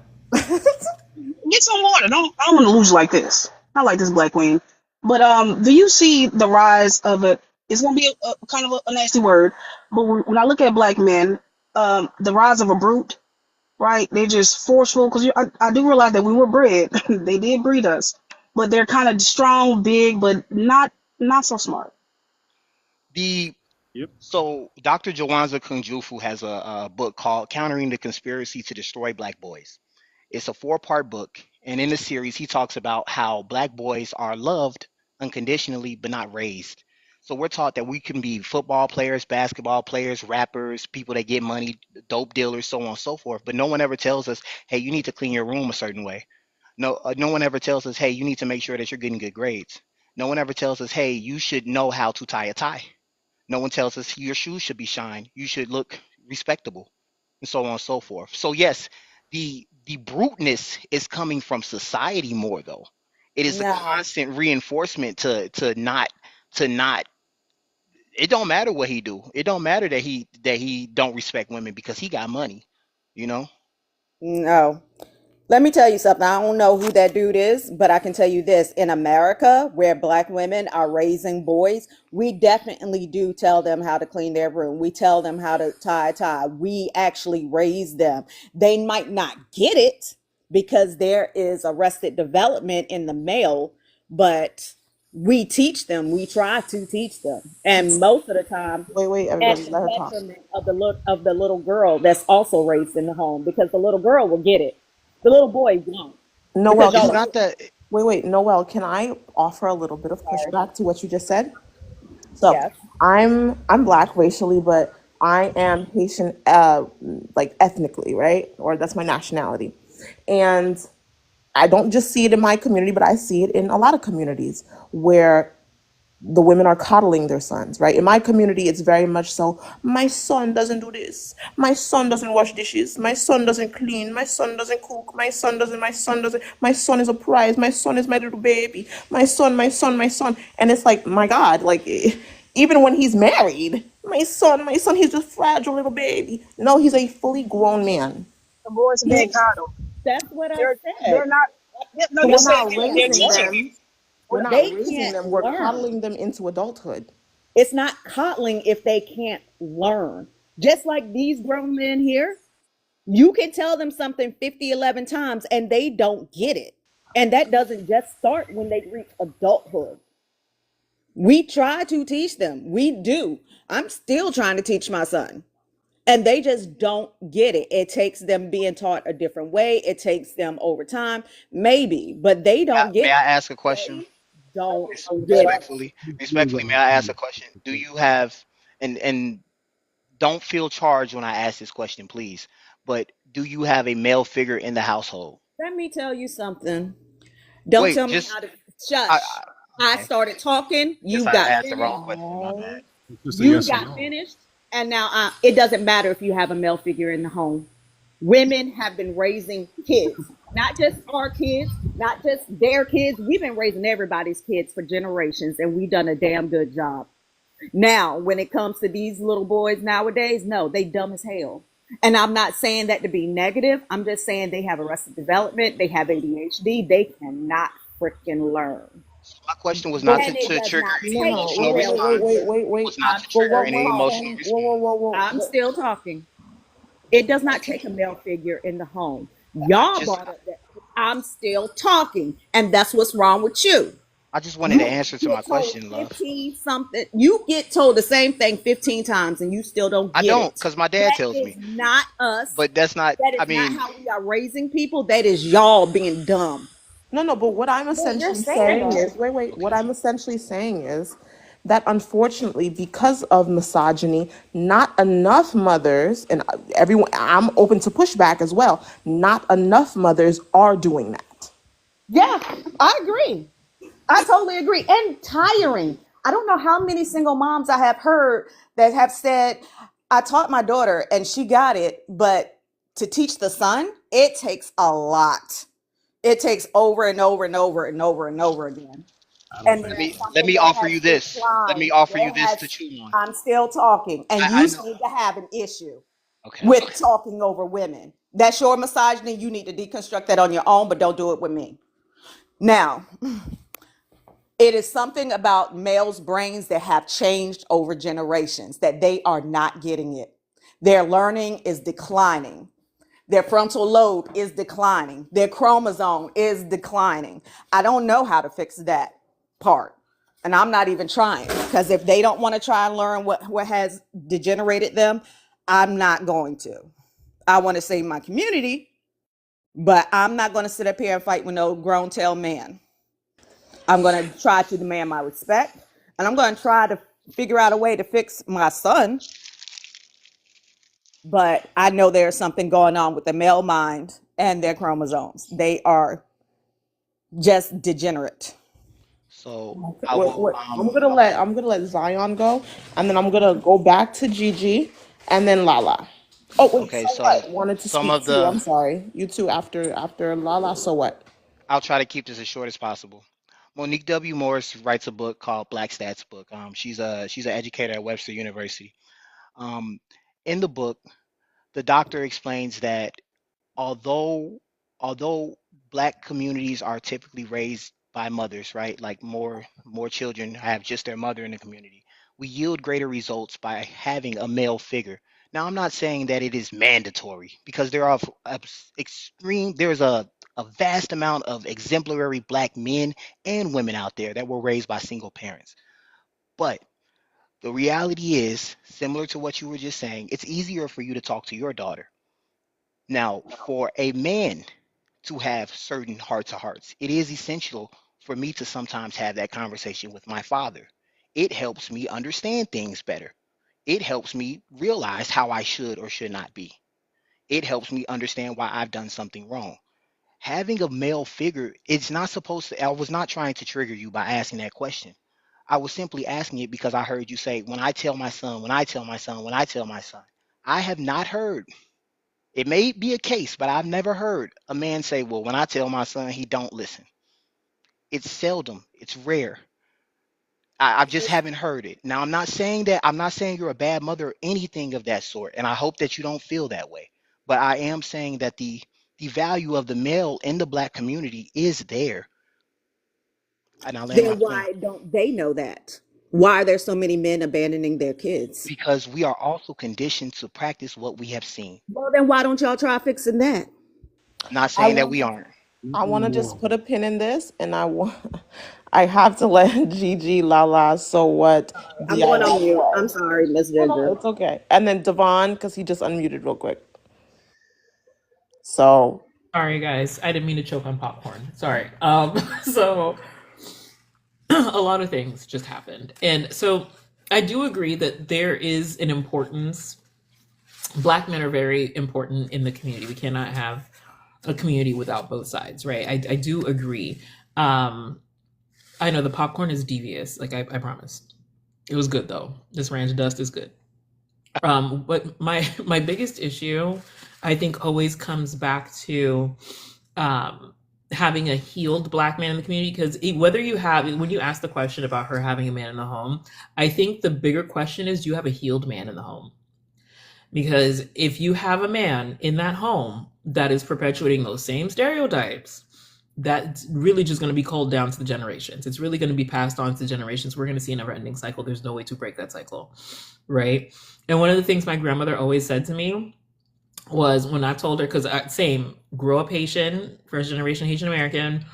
Get some water. I don't want to lose like this. Not like this, Black Queen. But do you see the rise of it? It's gonna be a kind of a nasty word, but when I look at black men, the rise of a brute, right? They're just forceful because I do realize that we were bred. They did breed us, but they're kind of strong, big, but not so smart. the Yep. so Dr. Jawanza Kunjufu has a book called "Countering the Conspiracy to Destroy Black Boys." It's a four-part book, and in the series, he talks about how black boys are loved unconditionally but not raised. So we're taught that we can be football players, basketball players, rappers, people that get money, dope dealers, so on and so forth. But no one ever tells us, "Hey, you need to clean your room a certain way." No one ever tells us, "Hey, you need to make sure that you're getting good grades." No one ever tells us, "Hey, you should know how to tie a tie." No one tells us your shoes should be shined. You should look respectable, and so on and so forth. So yes, the bruteness is coming from society more though. It is the No. constant reinforcement to not. It don't matter what he do. It don't matter that he don't respect women because he got money. You know. No. Let me tell you something. I don't know who that dude is, but I can tell you this. In America, where black women are raising boys, we definitely do tell them how to clean their room. We tell them how to tie a tie. We actually raise them. They might not get it because there is arrested development in the male, but we teach them. We try to teach them. And most of the time, Wait, at everybody, the let her talk. detriment of the little girl that's also raised in the home, because the little girl will get it, the little boy won't, because Noel, It's can y'all not are that. wait, Noel, can I offer a little bit of sorry. pushback to what you just said? So Yes. I'm black racially, but I am Haitian, like ethnically, right? Or that's my nationality, and I don't just see it in my community, but I see it in a lot of communities where the women are coddling their sons, right? In my community, it's very much so. My son doesn't do this. My son doesn't wash dishes. My son doesn't clean. My son doesn't cook. My son doesn't. My son doesn't. My son is a prize. My son is my little baby. My son, my son, my son. And it's like, my God, like, even when he's married, my son, he's just fragile little baby. No, he's a fully grown man. The boys are being Yes, coddled. that's what I They're said. not. Yeah, no, So you're we're saying not they're raising teaching you. them. We're not They raising can't them. We're learn. coddling them into adulthood. It's not coddling if they can't learn. Just like these grown men here, you can tell them something 50, 11 times and they don't get it. And that doesn't just start when they reach adulthood. We try to teach them. We do. I'm still trying to teach my son. And they just don't get it. It takes them being taught a different way. It takes them over time, maybe, but they don't May get I it. ask a question? They don't get it. Respectfully, may I ask a question? Do you have, and don't feel charged when I ask this question, please, but do you have a male figure in the household? Let me tell you something. Don't Wait, tell me just how to I shush. I okay. started talking. Guess You I got asked the wrong finished. question. My bad. It's just a You yes or got no. finished. And now it doesn't matter if you have a male figure in the home. Women have been raising kids, not just our kids, not just their kids. We've been raising everybody's kids for generations, and we've done a damn good job. Now, when it comes to these little boys nowadays, no, they dumb as hell. And I'm not saying that to be negative. I'm just saying they have arrested development, they have ADHD, they cannot freaking learn. My question was not But And it to does trigger not any take no, emotional wait, wait, wait, response. wait, mailpedia. wait, wait. Was not I'm to For trigger still what any we're emotional talking. saying, whoa, response. whoa, whoa, whoa, I'm whoa. still talking. It does not take a male figure in the home. Y'all Just brought up that. I'm still talking. And that's what's wrong with you. I just wanted an You answer to my get told question, love. 15 something. You get told the same thing 15 times and you still don't I get don't, it. because my dad That tells is me. not us. But that's not, That I is not mean, how we are raising people. That is y'all being dumb. No, no, but what I'm But you're essentially saying saying that. is, wait, wait, what okay. I'm essentially saying is that unfortunately, because of misogyny, not enough mothers, and everyone, I'm open to pushback as well, not enough mothers are doing that. Yeah, I agree. I totally agree. And tiring. I don't know how many single moms I have heard that have said, I taught my daughter and she got it, but to teach the son, it takes a lot. It takes over and over and over and over and over again. I don't And think there's Let something me that offer has you this. Let me declined. offer you That this has, to chew on. I'm still talking. And I you know. seem to have an issue Okay. with talking over women. That's your misogyny. You need to deconstruct that on your own, but don't do it with me. Now, it is something about males' brains that have changed over generations, that they are not getting it. Their learning is declining. Their frontal lobe is declining. Their chromosome is declining. I don't know how to fix that part. And I'm not even trying, because if they don't want to try and learn what has degenerated them, I'm not going to. I want to save my community, but I'm not going to sit up here and fight with no grown tail man. I'm going to try to demand my respect, and I'm going to try to figure out a way to fix my son. But I know there's something going on with the male mind and their chromosomes. They are just degenerate. So Okay, I wait, will, wait. I'm gonna let Zion go, and then I'm gonna go back to Gigi, and then Lala. Oh wait, okay, so so what? Wanted to some speak of to you. the, I'm sorry. You two after Lala. So what? I'll try to keep this as short as possible. Monique W. Morris writes a book called Black Stats Book. She's an educator at Webster University. Um, in the book, the doctor explains that although although black communities are typically raised by mothers, right? Like more children have just their mother in the community. We yield greater results by having a male figure. Now, I'm not saying that it is mandatory because there are extreme. There's a vast amount of exemplary black men and women out there that were raised by single parents. But the reality is, similar to what you were just saying, it's easier for you to talk to your daughter. Now, for a man to have certain heart to hearts, it is essential for me to sometimes have that conversation with my father. It helps me understand things better. It helps me realize how I should or should not be. It helps me understand why I've done something wrong. Having a male figure, it's not supposed to, I was not trying to trigger you by asking that question. I was simply asking it because I heard you say, when I tell my son, when I tell my son, when I tell my son. I have not heard, it may be a case, but I've never heard a man say, well, when I tell my son, he don't listen. It's seldom, it's rare. I just haven't heard it. Now, I'm not saying you're a bad mother or anything of that sort, and I hope that you don't feel that way. But I am saying that the value of the male in the black community is there. And I'll land my Then plane. why don't they know that? Why are there so many men abandoning their kids? Because we are also conditioned to practice what we have seen. Well, then why don't y'all try fixing that? Not I saying that want we aren't. I want to just put a pin in this, and I want I have to let Gigi, Lala, so what, I'm going on Diana mute. I'm go. sorry, Miss No, no, Ginger. it's okay. And then Devon, because he just unmuted real quick. So Sorry, guys. I didn't mean to choke on popcorn. Sorry. So a lot of things just happened. And so I do agree that there is an importance. Black men are very important in the community. We cannot have a community without both sides, right? I do agree. I know the popcorn is devious, like I promised. It was good though. This ranch dust is good. But my biggest issue, I think, always comes back to um, having a healed black man in the community. Because whether you have, when you ask the question about her having a man in the home, I think the bigger question is, do you have a healed man in the home? Because if you have a man in that home that is perpetuating those same stereotypes, that's really just going to be culled down to the generations. It's really going to be passed on to generations. We're going to see a never ending cycle. There's no way to break that cycle. Right. And one of the things my grandmother always said to me was when I told her, because same, grew up Haitian, first generation Haitian American.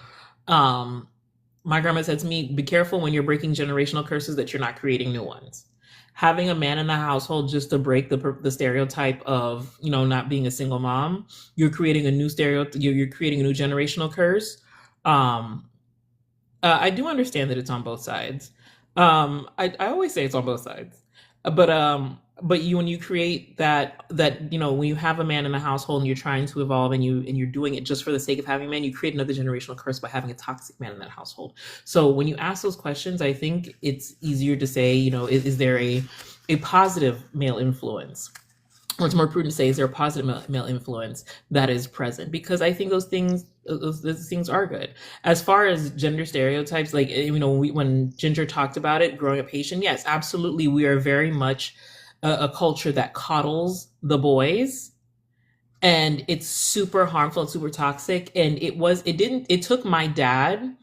My grandma said to me, be careful when you're breaking generational curses that you're not creating new ones. Having a man in the household just to break the stereotype of, not being a single mom, you're creating a new stereotype, you're creating a new generational curse. I do understand that it's on both sides. I always say it's on both sides, but when you create that when you have a man in the household and you're trying to evolve and you're doing it just for the sake of having a man, you create another generational curse by having a toxic man in that household. So when you ask those questions, I think it's easier to say, is there a positive male influence? Or it's more prudent to say, is there a positive male influence that is present? Because I think those things are good. As far as gender stereotypes, like, when Ginger talked about it, growing up Haitian, yes, absolutely, we are very much a culture that coddles the boys, and it's super harmful and super toxic. And it took my dad,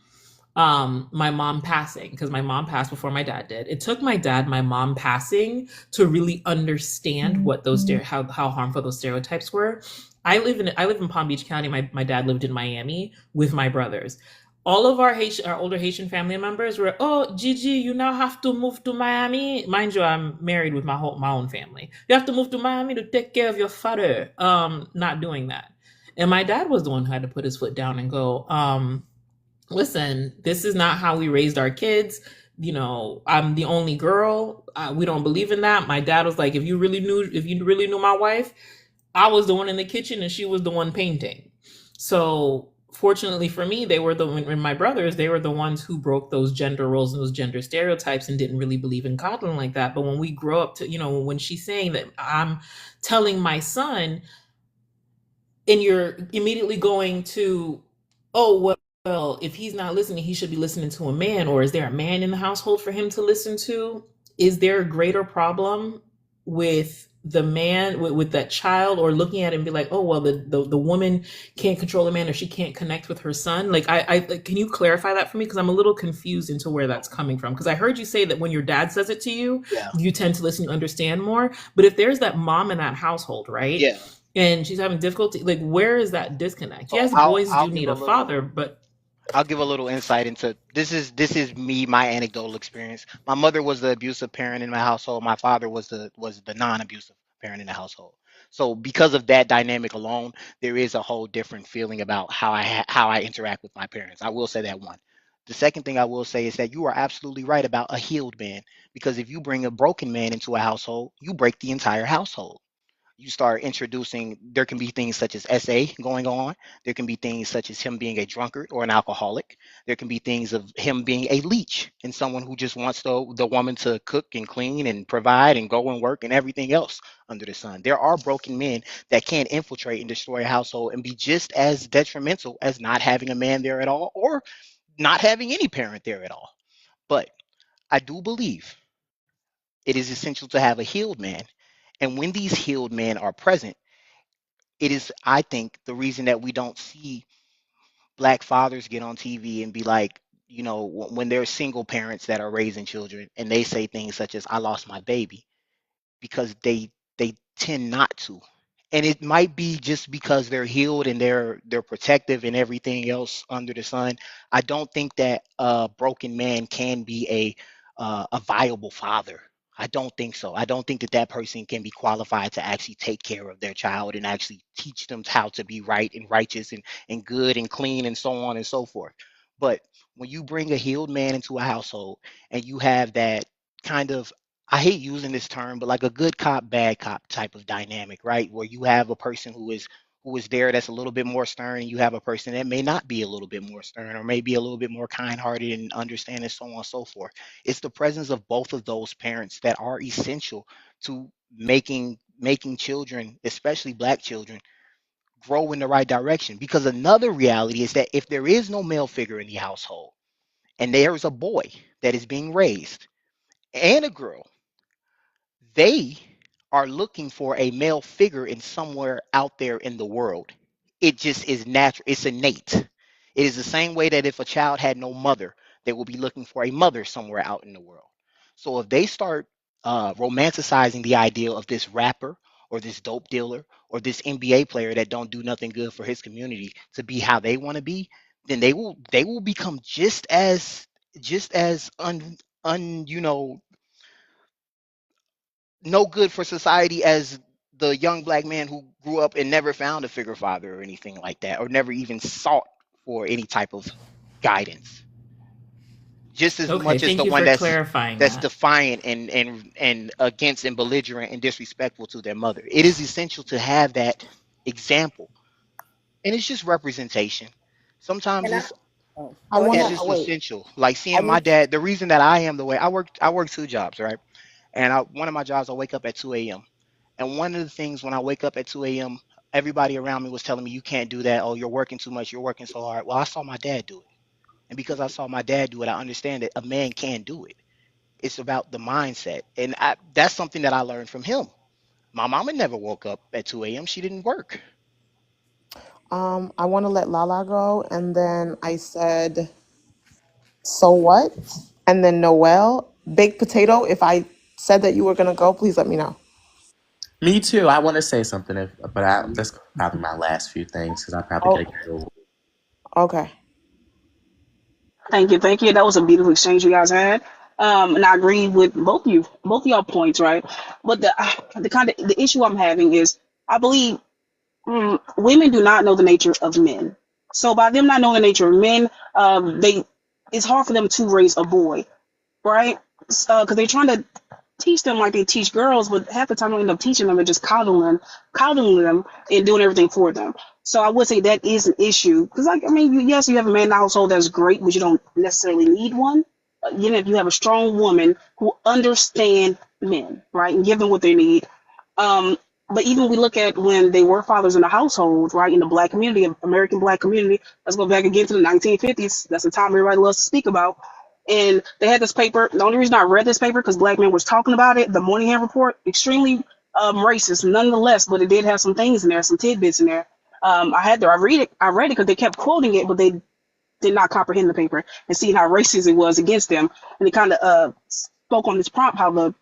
my mom passing, because my mom passed before my dad did. It took my mom passing to really understand what how harmful those stereotypes were. I live in Palm Beach County. My dad lived in Miami with my brothers. All of our older Haitian family members were, oh, Gigi, you now have to move to Miami. Mind you, I'm married with my own family. You have to move to Miami to take care of your father. Not doing that. And my dad was the one who had to put his foot down and go, listen, this is not how we raised our kids. I'm the only girl. We don't believe in that. My dad was like, if you really knew my wife, I was the one in the kitchen and she was the one painting. So fortunately for me, and my brothers, they were the ones who broke those gender roles and those gender stereotypes and didn't really believe in coddling like that. But when we grow up to, when she's saying that, I'm telling my son, and you're immediately going to, oh, well, if he's not listening, he should be listening to a man. Or is there a man in the household for him to listen to? Is there a greater problem with the man, with that child, or looking at it and be like, oh, well, the woman can't control a man, or she can't connect with her son? Like, I can you clarify that for me? Because I'm a little confused into where that's coming from. Because I heard you say that when your dad says it to you, Yeah. you tend to listen, you understand more. But if there's that mom in that household, right? Yeah. And she's having difficulty, like, where is that disconnect? So Yes, boys do need a father, but I'll give a little insight into this is me, my anecdotal experience. My mother was the abusive parent in my household. My father was the non-abusive parent in the household. So because of that dynamic alone, there is a whole different feeling about how I interact with my parents. I will say that one. The second thing I will say is that you are absolutely right about a healed man, because if you bring a broken man into a household, you break the entire household. You start introducing, there can be things such as SA going on. There can be things such as him being a drunkard or an alcoholic. There can be things of him being a leech and someone who just wants the woman to cook and clean and provide and go and work and everything else under the sun. There are broken men that can infiltrate and destroy a household and be just as detrimental as not having a man there at all, or not having any parent there at all. But I do believe it is essential to have a healed man. And when these healed men are present, it is, I think, the reason that we don't see black fathers get on TV and be like, when they're single parents that are raising children and they say things such as, I lost my baby, because they tend not to. And it might be just because they're healed and they're protective and everything else under the sun. I don't think that a broken man can be a viable father. I don't think so. I don't think that that person can be qualified to actually take care of their child and actually teach them how to be right and righteous and good and clean and so on and so forth. But when you bring a healed man into a household and you have that kind of, I hate using this term, but like a good cop, bad cop type of dynamic, right? Where you have a person who is there that's a little bit more stern, and you have a person that may not be a little bit more stern or maybe a little bit more kind-hearted and understanding, so on and so forth. It's the presence of both of those parents that are essential to making children, especially black children, grow in the right direction. Because another reality is that if there is no male figure in the household and there's a boy that is being raised and a girl, they are looking for a male figure in somewhere out there in the world. It just is natural. It's innate. It is the same way that if a child had no mother, they will be looking for a mother somewhere out in the world. So if they start romanticizing the idea of this rapper or this dope dealer or this NBA player that don't do nothing good for his community to be how they want to be, then they will become just as un you know no good for society as the young black man who grew up and never found a figure father or anything like that, or never even sought for any type of guidance. Just as Okay, much as thank the you one for that's clarifying that's that. defiant and against and belligerent and disrespectful to their mother. It is essential to have that example, and it's just representation. Sometimes And I, it's oh, I go want it's to ahead. just wait. essential. Like I seeing my need. dad. The reason that I am the way I work two jobs, right? And one of my jobs, I wake up at 2 a.m. And one of the things when I wake up at 2 a.m., everybody around me was telling me, you can't do that. Oh, you're working too much. You're working so hard. Well, I saw my dad do it. And because I saw my dad do it, I understand that a man can do it. It's about the mindset. And that's something that I learned from him. My mama never woke up at 2 a.m. She didn't work. I want to let Lala go, and then I said, so what? And then Noel, baked potato. If I said that you were gonna go, please let me know. Me too. I want to say something, that's probably my last few things because I probably Oh, got to go. okay. Thank you, thank you. That was a beautiful exchange you guys had. And I agree with both of y'all points, right? But the issue I'm having is I believe women do not know the nature of men. So by them not knowing the nature of men, they it's hard for them to raise a boy, right? Because they're trying to teach them like they teach girls, but half the time they end up teaching them and just coddling them, and doing everything for them. So I would say that is an issue because, like, I mean, yes, you have a man in the household that's great, but you don't necessarily need one. If you have a strong woman who understand men, right, and give them what they need. Um, but even we look at when they were fathers in the household, right, in the black community, American black community. Let's go back again to the 1950s. That's the time everybody loves to speak about. And they had this paper. The only reason I read this paper because black men was talking about it. The Moynihan Report, extremely racist, nonetheless, but it did have some things in there, some tidbits in there. I had to. I read it because they kept quoting it, but they did not comprehend the paper and see how racist it was against them. And it kind of spoke on this prompt how the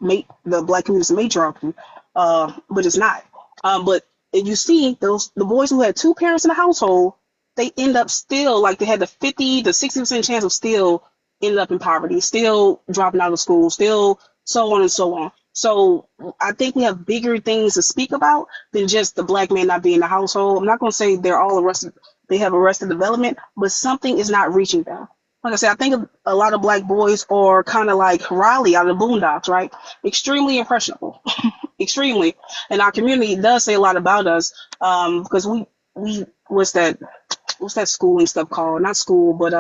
black community is matriarchal, but it's not. But you see the boys who had two parents in the household, they end up still like they had the 50 to 60% chance of still ended up in poverty, still dropping out of school, still so on and so on. So I think we have bigger things to speak about than just the black man not being in the household. I'm not going to say they're all arrested, they have arrested development, but something is not reaching them. Like I said, I think a lot of black boys are kind of like Riley out of the Boondocks, right? Extremely impressionable, extremely. And our community does say a lot about us because we what's that schooling stuff called? Not school, but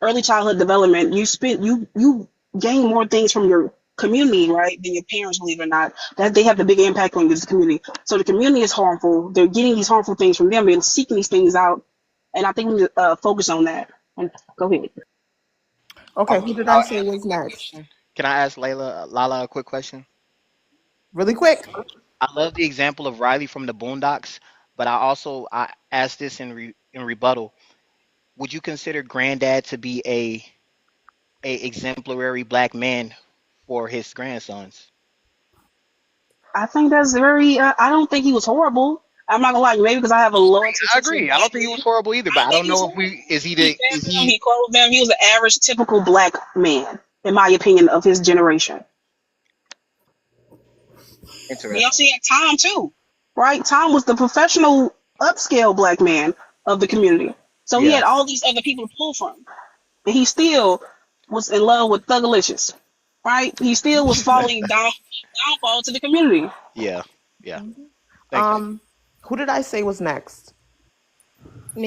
early childhood development. You gain more things from your community, right, than your parents, believe it or not. That they have the big impact on this community. So the community is harmful. They're getting these harmful things from them and seeking these things out. And I think we need to focus on that. And go ahead. Okay, who did I I'll say ask a was quick next? question. Can I ask Lala a quick question? Really quick. I love the example of Riley from the Boondocks, but I asked this in rebuttal. Would you consider Granddad to be a exemplary black man for his grandsons? I think that's very. I don't think he was horrible. I'm not gonna lie, maybe because I have a low I attention to agree. I black don't think he men. was horrible either, I but don't I think don't he was know if horrible. we is he He the fed is them. he He clothed them. He was an average, typical black man, in my opinion, of his generation. You interesting. also had Tom too, right? Tom was the professional upscale black man of the community. So he had Yeah. all these other people to pull from. And he still was in love with Thugalicious, right? He still was falling downfall to the community. Yeah. Yeah. Thank you. Um, who did I say was next?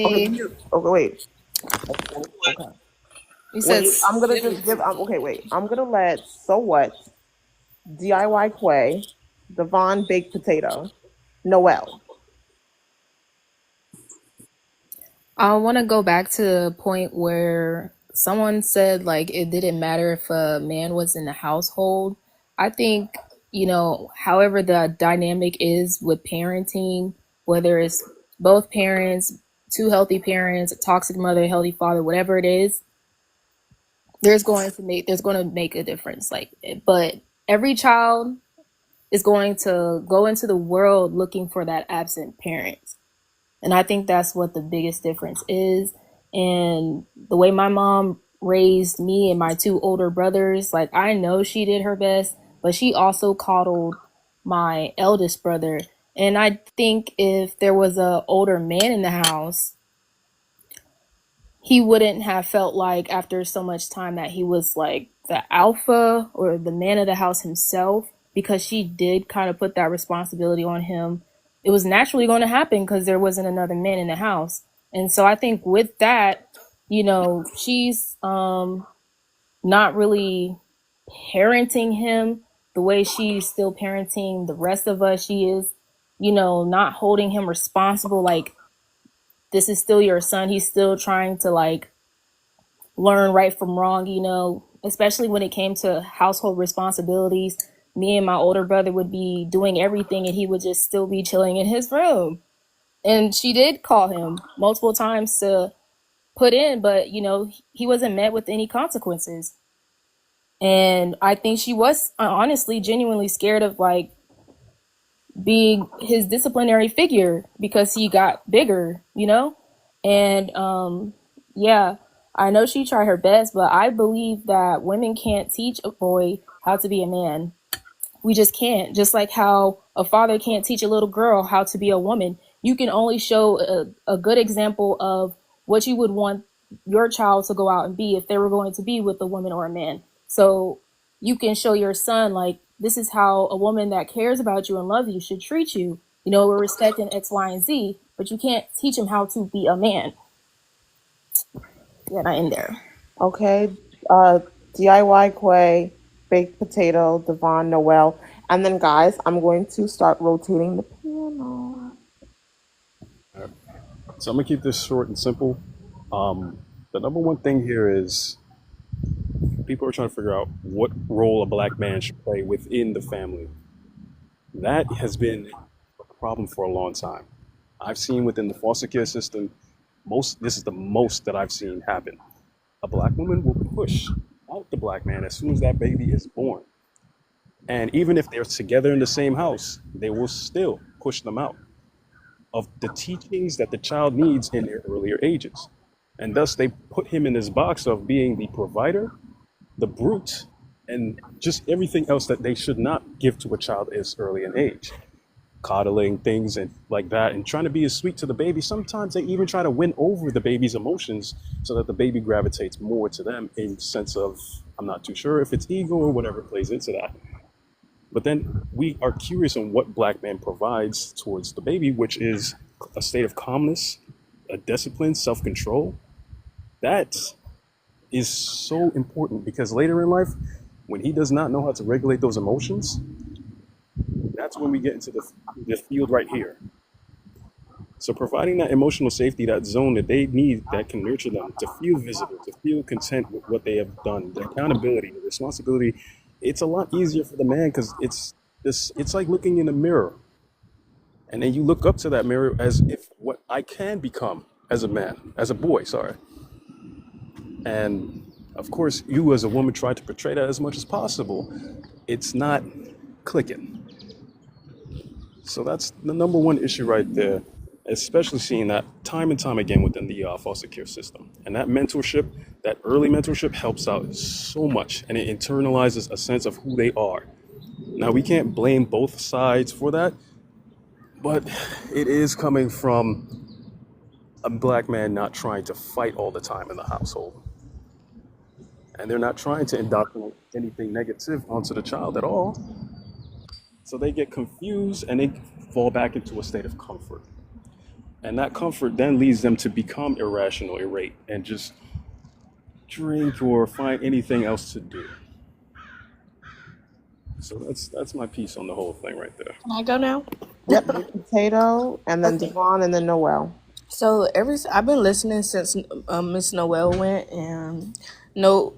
Okay, Me. okay, wait. Okay. You said Wait, I'm gonna just give. Okay, wait. I'm gonna let so what? DIY Quay, Devon baked potato, Noel. I want to go back to the point where someone said like it didn't matter if a man was in the household. I think, however the dynamic is with parenting, whether it's both parents, two healthy parents, a toxic mother, a healthy father, whatever it is, there's going to make a difference. Like, but every child is going to go into the world looking for that absent parent. And I think that's what the biggest difference is. And the way my mom raised me and my two older brothers, like, I know she did her best, but she also coddled my eldest brother. And I think if there was a older man in the house, he wouldn't have felt like after so much time that he was like the alpha or the man of the house himself, because she did kind of put that responsibility on him. It was naturally going to happen because there wasn't another man in the house. And so I think with that, she's not really parenting him the way she's still parenting the rest of us. She is, not holding him responsible. Like, this is still your son. He's still trying to like learn right from wrong, especially when it came to household responsibilities. Me and my older brother would be doing everything and he would just still be chilling in his room. And she did call him multiple times to put in, but he wasn't met with any consequences. And I think she was honestly genuinely scared of like being his disciplinary figure because he got bigger, And yeah, I know she tried her best, but I believe that women can't teach a boy how to be a man. We just can't. Just like how a father can't teach a little girl how to be a woman. You can only show a good example of what you would want your child to go out and be if they were going to be with a woman or a man. So you can show your son, like, this is how a woman that cares about you and loves you should treat you, with respect and X, Y, and Z, but you can't teach him how to be a man. Yeah, I end there. Okay. Uh, DIY Quay, baked potato, Devon, Noel. And then, guys, I'm going to start rotating the panel. So I'm gonna keep this short and simple. The number one thing here is people are trying to figure out what role a black man should play within the family. That has been a problem for a long time. I've seen within the foster care system, this is the most that I've seen happen. A black woman will push out the black man as soon as that baby is born. And even if they're together in the same house, they will still push them out of the teachings that the child needs in their earlier ages. And thus they put him in this box of being the provider, the brute, and just everything else that they should not give to a child as early in age. Coddling things and like that, and trying to be as sweet to the baby. Sometimes they even try to win over the baby's emotions so that the baby gravitates more to them in sense of, I'm not too sure if it's ego or whatever plays into that. But then we are curious on what black man provides towards the baby, which is a state of calmness, a discipline, self-control. That is so important because later in life, when he does not know how to regulate those emotions, that's when we get into the field right here. So providing that emotional safety, that zone that they need that can nurture them to feel visible, to feel content with what they have done, the accountability, the responsibility, it's a lot easier for the man because it's like looking in a mirror. And then you look up to that mirror as if what I can become as a man, as a boy, sorry. And of course, you as a woman try to portray that as much as possible. It's not clicking. So that's the number one issue right there, especially seeing that time and time again within the foster care system. And that mentorship, that early mentorship helps out so much, and it internalizes a sense of who they are. Now, we can't blame both sides for that, but it is coming from a black man not trying to fight all the time in the household. And they're not trying to indoctrinate anything negative onto the child at all. So they get confused and they fall back into a state of comfort. And that comfort then leads them to become irrational, irate, and just drink or find anything else to do. So that's my piece on the whole thing right there. Can I go now? Yep, baked potato, and then Okay. Devon, and then Noel. So I've been listening since Miss Noel went, and no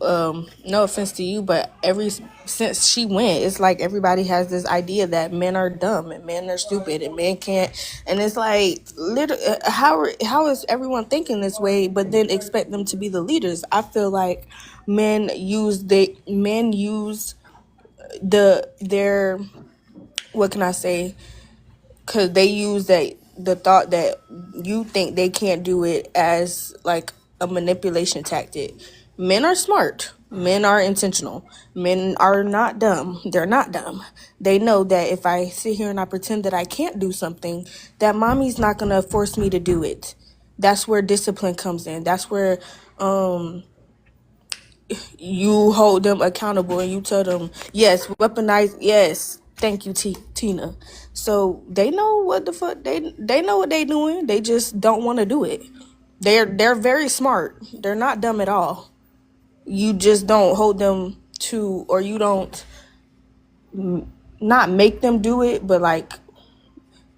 offense to you, but since she went, it's like everybody has this idea that men are dumb and men are stupid and men can't, and it's like how is everyone thinking this way, but then expect them to be the leaders? I feel like men use their, what can I say, because they use the thought that you think they can't do it as like a manipulation tactic. Men are smart. Men are intentional. Men are not dumb. They're not dumb. They know that if I sit here and I pretend that I can't do something, that mommy's not gonna force me to do it. That's where discipline comes in. That's where you hold them accountable and you tell them, yes, weaponize, yes, thank you, Tina. So they know what the fuck they know what they doing. They just don't want to do it. They're very smart. They're not dumb at all. You just don't hold them to, or you don't, not make them do it, but like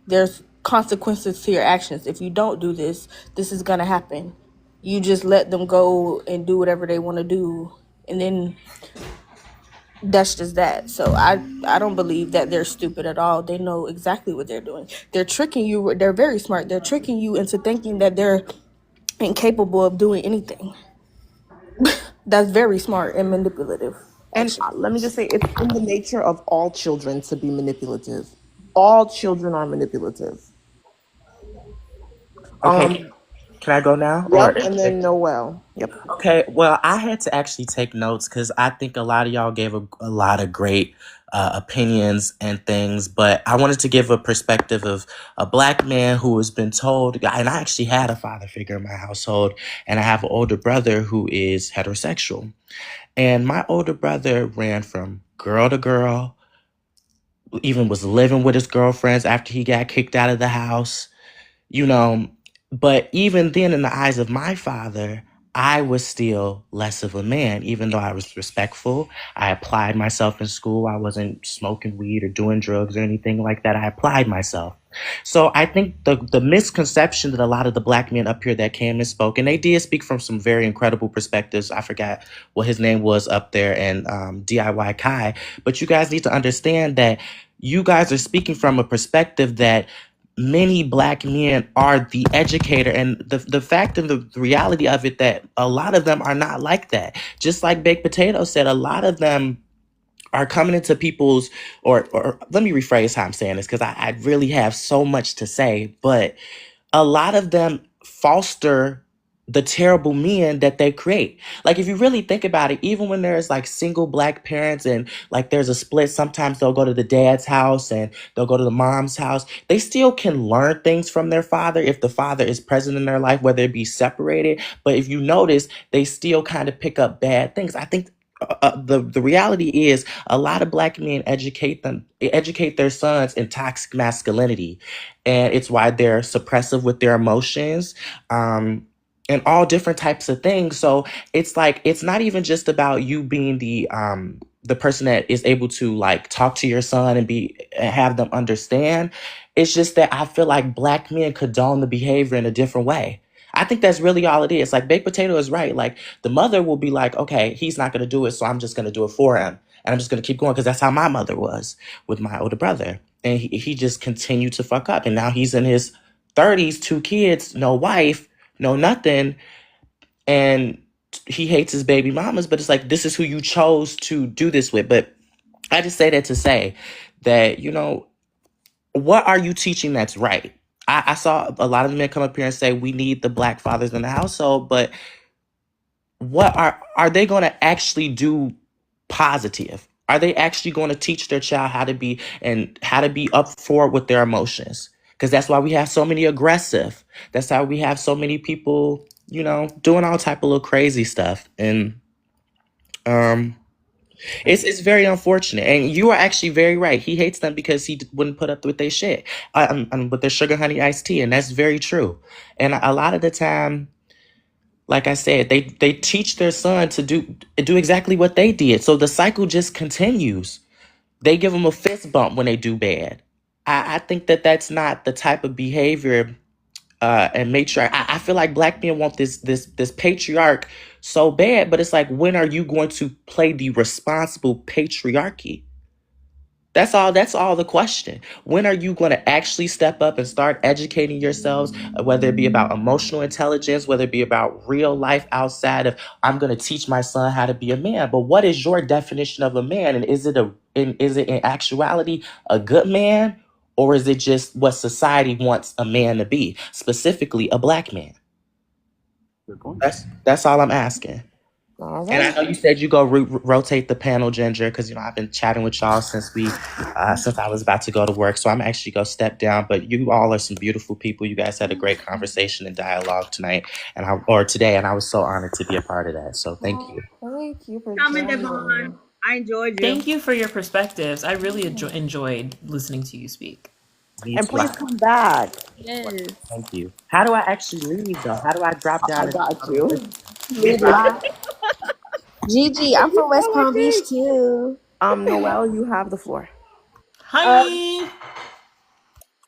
there's consequences to your actions. If you don't do this, this is gonna happen. You just let them go and do whatever they want to do, and then that's just that. So I don't believe that they're stupid at all. They know exactly what they're doing. They're tricking you. They're very smart. They're tricking you into thinking that they're incapable of doing anything. That's very smart and manipulative, And actually. let me just say, it's in the nature of all children to be manipulative. All children are manipulative. Okay, Um, can I go now? Or yep, and then Noel. Yep. okay, well, I had to actually take notes because I think a lot of y'all gave a lot of great opinions and things, but I wanted to give a perspective of a black man who has been told, and I actually had a father figure in my household, and I have an older brother who is heterosexual. And my older brother ran from girl to girl, even was living with his girlfriends after he got kicked out of the house, you know. But even then, in the eyes of my father, I was still less of a man, even though I was respectful. I applied myself in school. I wasn't smoking weed or doing drugs or anything like that. I applied myself. So I think the misconception that a lot of the black men up here that came and spoke, and they did speak from some very incredible perspectives. I forgot what his name was up there, and DIY Kai. But you guys need to understand that you guys are speaking from a perspective that many black men are the educator, and the fact and the reality of it that a lot of them are not like that. Just like Baked Potato said, a lot of them are coming into people's, or let me rephrase how I'm saying this because I really have so much to say, but a lot of them foster the terrible men that they create. Like, if you really think about it, even when there's like single black parents and like there's a split, sometimes they'll go to the dad's house and they'll go to the mom's house. They still can learn things from their father if the father is present in their life, whether it be separated. But if you notice, they still kind of pick up bad things. I think the reality is a lot of black men educate their sons in toxic masculinity, and it's why they're suppressive with their emotions, and all different types of things. So it's like it's not even just about you being the person that is able to like talk to your son and have them understand. It's just that I feel like black men condone the behavior in a different way. I think that's really all it is. Like Baked Potato is right. Like the mother will be like, okay, he's not going to do it, so I'm just going to do it for him. And I'm just going to keep going because that's how my mother was with my older brother. And he just continued to fuck up. And now he's in his 30s, 2 kids, no wife, no nothing. And he hates his baby mamas, but it's like, this is who you chose to do this with. But I just say that to say that, what are you teaching that's right? I saw a lot of men come up here and say we need the black fathers in the household, but what are they going to actually do positive? Are they actually going to teach their child how to be up forward with their emotions? Because that's why we have so many aggressive. That's how we have so many people, doing all type of little crazy stuff. And um, it's very unfortunate. And you are actually very right. He hates them because he wouldn't put up with their shit, with their sugar honey iced tea, and that's very true. And a lot of the time, like I said, they teach their son to do exactly what they did. So the cycle just continues. They give them a fist bump when they do bad. I think that that's not the type of behavior and matriarch. I feel like black men want this patriarch so bad, but it's like, when are you going to play the responsible patriarchy? That's all the question. When are you going to actually step up and start educating yourselves, whether it be about emotional intelligence, whether it be about real life outside of, I'm going to teach my son how to be a man. But what is your definition of a man? And is it in actuality a good man, or is it just what society wants a man to be, specifically a black man? Good point. That's all I'm asking. All And I right. know you said you go rotate the panel, Ginger, because I've been chatting with y'all since I was about to go to work. So I'm actually gonna step down. But you all are some beautiful people. You guys had a great conversation and dialogue tonight, or today, and I was so honored to be a part of that. So thank you. Thank you for Coming, Devon. joining. I enjoyed you. Thank you for your perspectives. I really enjoyed listening to you speak. Me And too. please come back. Yes. Thank you. How do I actually leave though? How do I drop I down and got you. bye? Gigi, I'm from West Palm Beach too. Noelle, you have the floor. Um, Hi.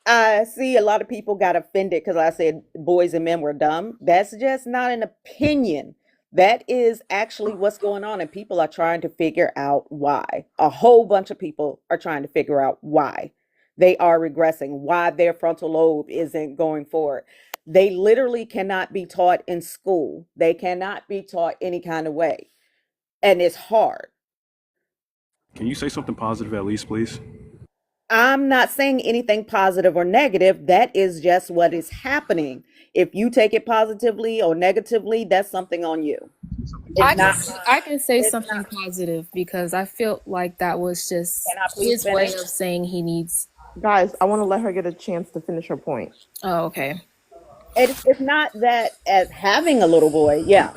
I see a lot of people got offended because I said boys and men were dumb. That's just not an opinion. That is actually what's going on, and people are trying to figure out why. A whole bunch of people are trying to figure out why they are regressing, why their frontal lobe isn't going forward. They literally cannot be taught in school. They cannot be taught any kind of way, and it's hard. Can you say something positive at least, please? I'm not saying anything positive or negative. That is just what is happening. If you take it positively or negatively, that's something on you. It's I can not, I can say it's something not. positive because I felt like that was just Can I please his way finish? of saying he needs. Guys, I want to let her get a chance to finish her point. Oh, okay. It's not that as having a little boy, yeah.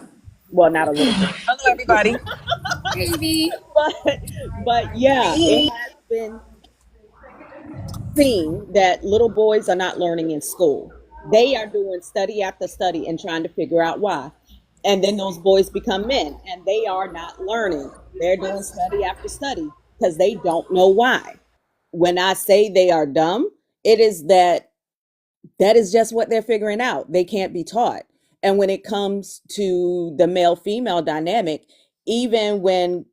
Well, not a little boy, Hello, everybody. Baby. but yeah, it has been seen that little boys are not learning in school. They are doing study after study and trying to figure out why. And then those boys become men and they are not learning. They're doing study after study because they don't know why. When I say they are dumb, it is that is just what they're figuring out. They can't be taught. And when it comes to the male female dynamic, even when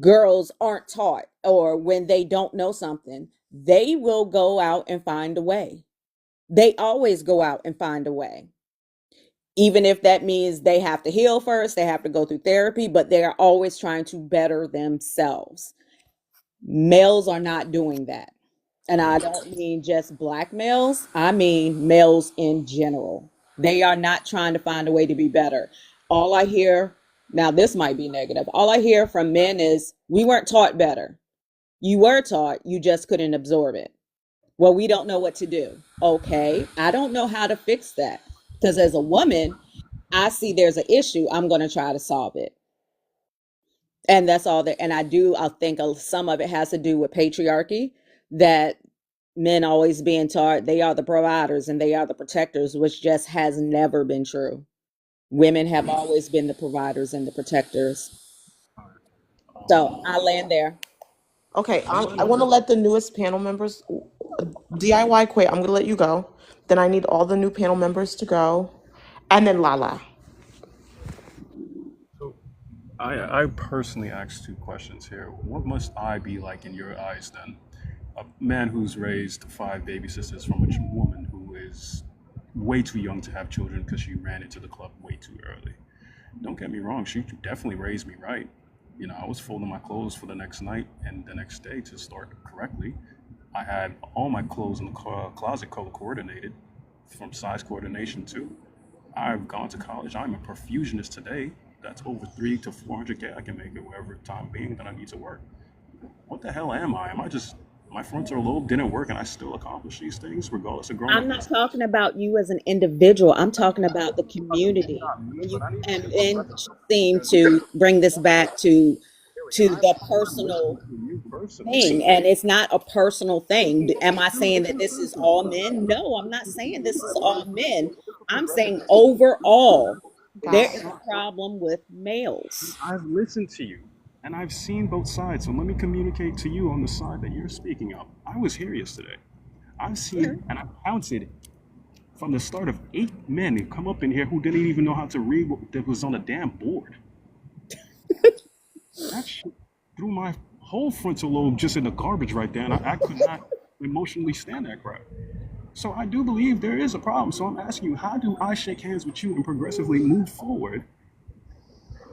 girls aren't taught or when they don't know something, they will go out and find a way. They always go out and find a way. Even if that means they have to heal first, they have to go through therapy, but they are always trying to better themselves. Males are not doing that. And I don't mean just black males, I mean males in general. They are not trying to find a way to be better. All I hear, now this might be negative, all I hear from men is, we weren't taught better. You were taught, you just couldn't absorb it. Well, we don't know what to do. Okay, I don't know how to fix that. Because as a woman, I see there's an issue, I'm going to try to solve it. And that's all that. And I think some of it has to do with patriarchy, that men always being taught they are the providers and they are the protectors, which just has never been true. Women have always been the providers and the protectors. So I land there. Okay, I want to let the newest panel members, DIY Quay, I'm going to let you go. Then I need all the new panel members to go. And then Lala. So, I personally asked two questions here. What must I be like in your eyes then? A man who's raised 5 baby sisters from a woman who is way too young to have children because she ran into the club way too early. Don't get me wrong, she definitely raised me right. I was folding my clothes for the next night and the next day to start correctly. I had all my clothes in the closet color coordinated from size coordination too. I've gone to college. I'm a perfusionist today. That's over 300 to 400K I can make it wherever time being that I need to work. What the hell am I? Am I just, my frontal lobe didn't work and I still accomplish these things regardless of growing I'm up? not talking about you as an individual. I'm talking about the community. Not me, You but I need to and get then perspective seem because to bring this back to I've the listened personal to you personally. thing, and it's not a personal thing. Am I saying that this is all men? No, I'm not saying this is all men. I'm saying overall there is Guys. a problem with males. I've listened to you and I've seen both sides. So let me communicate to you on the side that you're speaking of. I was here yesterday. I've seen and I've counted from the start of 8 men who come up in here who didn't even know how to read what that was on a damn board. That shit threw my whole frontal lobe just in the garbage right there, and I could not emotionally stand that crap. So I do believe there is a problem. So I'm asking you, how do I shake hands with you and progressively move forward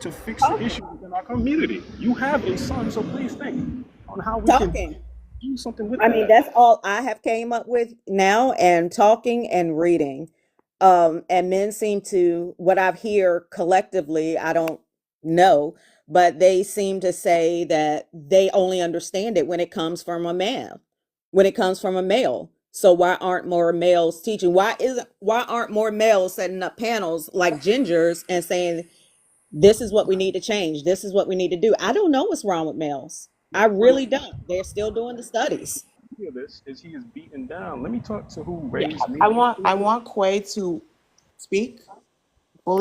to fix the Talking. issue within our community? You have a son, so please think on how we can Talking. do something with I mean, that. that's all I have came up with now, and talking and reading. And men seem to, what I've hear collectively, I don't know, but they seem to say that they only understand it when it comes from a man, when it comes from a male. So why aren't more males teaching? Why aren't more males setting up panels like Gingers and saying this is what we need to change? This is what we need to do. I don't know what's wrong with males. I One really don't. They're still doing the studies. of this is he is beaten down. Let me talk to who Yeah, raised me. I want Quay to speak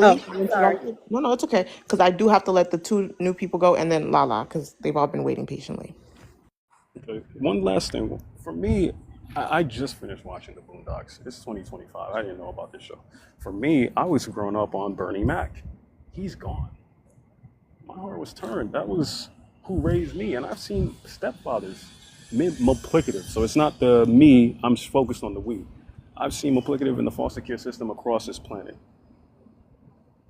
Oh, fully I'm sorry. uninterrupted. No, no, it's okay because I do have to let the two new people go and then Lala because they've all been waiting patiently. Okay, one last thing. For me, I just finished watching the Boondocks. It's 2025. I didn't know about this show. For me, I was growing up on Bernie Mac. He's gone. My heart was turned. That was who raised me. And I've seen stepfathers, multiplicative. So it's not the me, I'm focused on the we. I've seen multiplicative in the foster care system across this planet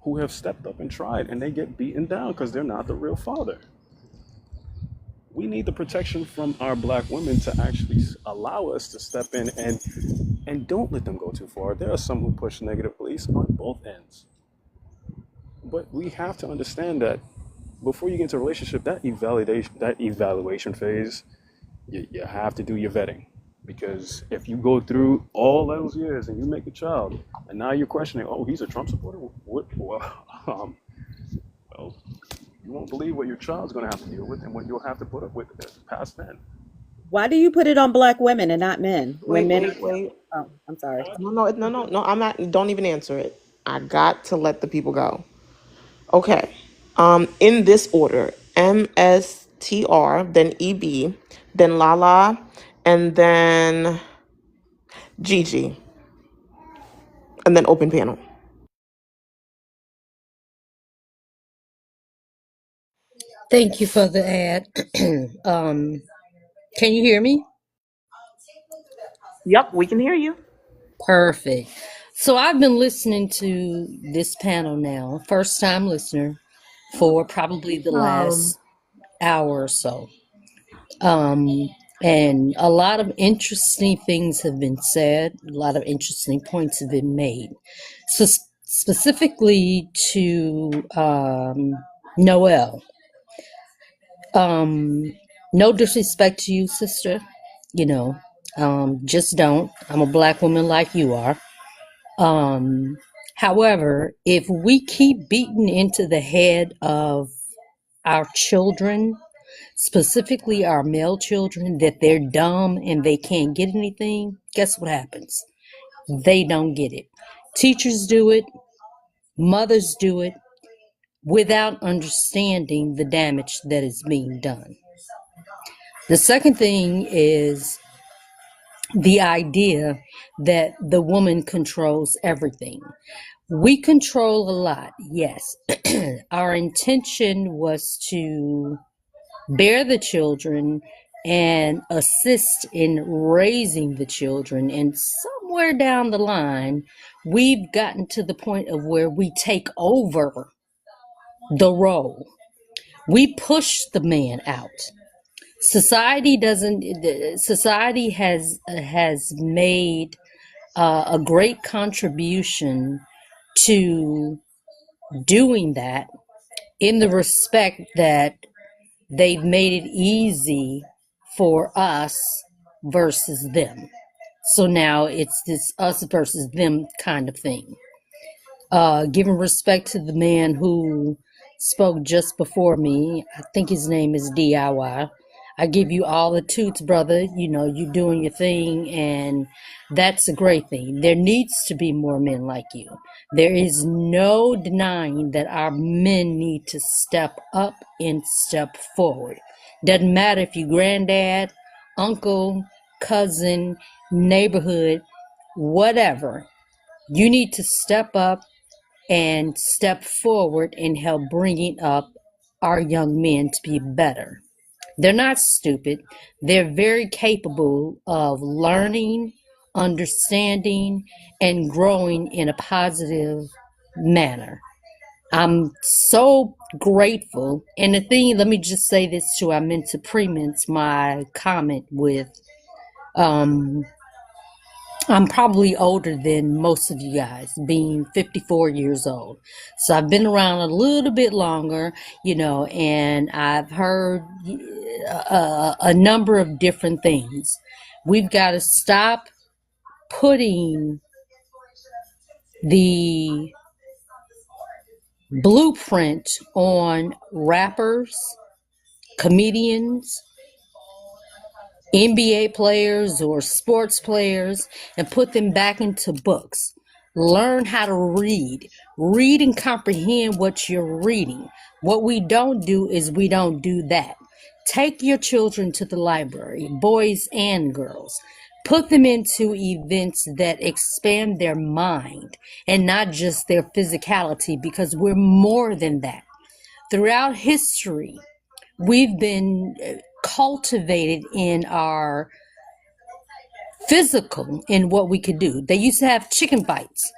who have stepped up and tried, and they get beaten down because they're not the real father. We need the protection from our black women to actually allow us to step in and don't let them go too far. There are some who push negative beliefs on both ends. But we have to understand that before you get into a relationship, that evaluation phase, you have to do your vetting. Because if you go through all those years and you make a child, and now you're questioning, oh, he's a Trump supporter? What? Um, well, you won't believe what your child's going to have to deal with and what you'll have to put up with past then. Why do you put it on black women and not men when Wait, men are wait, wait. oh, I'm sorry. No, no, no, no, no. I'm not. Don't even answer it. I got to let the people go. Okay. In this order: MSTR, then EB, then Lala, and then Gigi, and then open panel. Thank you for the ad. Can you hear me? Yep, we can hear you. Perfect. So I've been listening to this panel now, first time listener, for probably the last hour or so. And a lot of interesting things have been said, a lot of interesting points have been made. So specifically to Noel, no disrespect to you, sister, you know, just don't. I'm a black woman like you are. However, if we keep beating into the head of our children, specifically our male children, that they're dumb and they can't get anything, guess what happens? They don't get it. Teachers do it, mothers do it, without understanding the damage that is being done. The second thing is the idea that the woman controls everything. We control a lot, yes. Our intention was to bear the children and assist in raising the children. And somewhere down the line, we've gotten to the point of where we take over the role. We push the man out. Society doesn't. Society has made a great contribution to doing that in the respect that they've made it easy for us versus them. So now it's this us versus them kind of thing. Giving respect to the man who spoke just before me. I think his name is DIY. I give you all the toots, brother. You know, you doing your thing, and that's a great thing. There needs to be more men like you. There is no denying that our men need to step up and step forward. Doesn't matter if you granddad, uncle, cousin, neighborhood, whatever. You need to step up and step forward and help bringing up our young men to be better. They're not stupid. They're very capable of learning, understanding, and growing in a positive manner. I'm so grateful. And the thing, let me just say this too. I meant to premince my comment with I'm probably older than most of you guys, being 54 years old. So I've been around a little bit longer, and I've heard a number of different things. We've got to stop putting the blueprint on rappers, comedians, NBA players or sports players and put them back into books. Learn how to read. Read and comprehend what you're reading. What we don't do is we don't do that. Take your children to the library, boys and girls. Put them into events that expand their mind and not just their physicality, because we're more than that. Throughout history, we've been cultivated in our physical in what we could do. They used to have chicken fights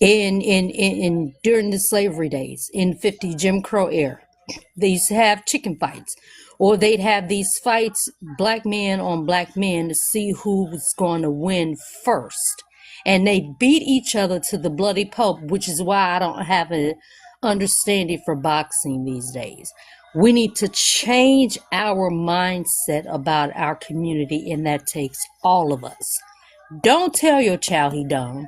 in during the slavery days in 50 Jim Crow era. They used to have chicken fights, or they'd have these fights, black men on black men, to see who was going to win first. And they beat each other to the bloody pulp, which is why I don't have an understanding for boxing these days. We need to change our mindset about our community, and that takes all of us. Don't tell your child he dumb.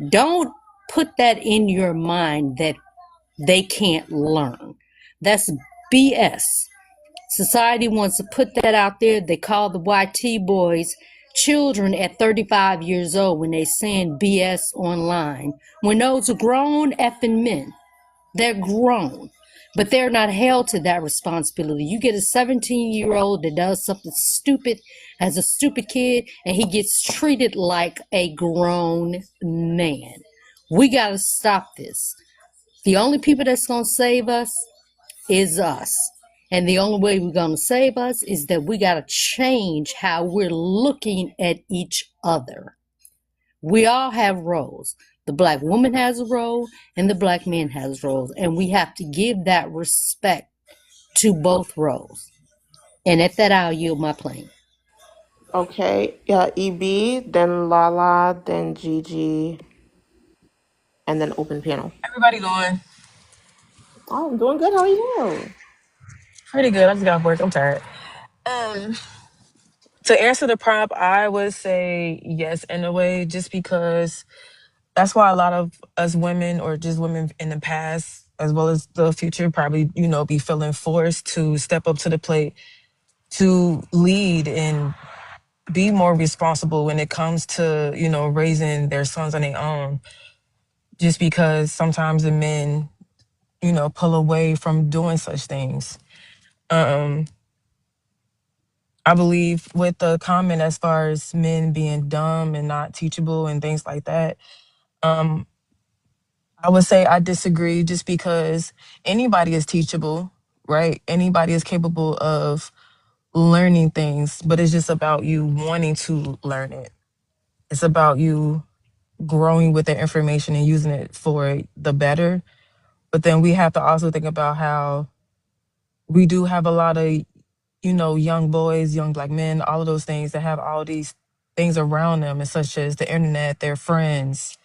Don't put that in your mind that they can't learn. That's BS. Society wants to put that out there. They call the YT boys children at 35 years old when they saying BS online. When those are grown effing men, they're grown, but they're not held to that responsibility. You get a 17-year-old that does something stupid as a stupid kid, and he gets treated like a grown man. We got to stop this. The only people that's going to save us is us. And the only way we're going to save us is that we got to change how we're looking at each other. We all have roles. The black woman has a role and the black man has roles. And we have to give that respect to both roles. And at that, I'll yield my plane. Okay, yeah, EB, then Lala, then Gigi, and then open panel. Everybody doing Oh, I'm doing good. How are you? pretty good. I just got off work. I'm tired. Um, to answer the prompt, I would say yes in a way, just because that's why a lot of us women, or just women in the past as well as the future, probably be feeling forced to step up to the plate to lead and be more responsible when it comes to raising their sons on their own. Just because sometimes the men pull away from doing such things. Um, I believe with the comment as far as men being dumb and not teachable and things like that, um, I would say I disagree, just because anybody is teachable, right? Anybody is capable of learning things, but it's just about you wanting to learn it. It's about you growing with the information and using it for the better. But then we have to also think about how we do have a lot of young boys, young black men, all of those things that have all these things around them, and such as the internet, their friends,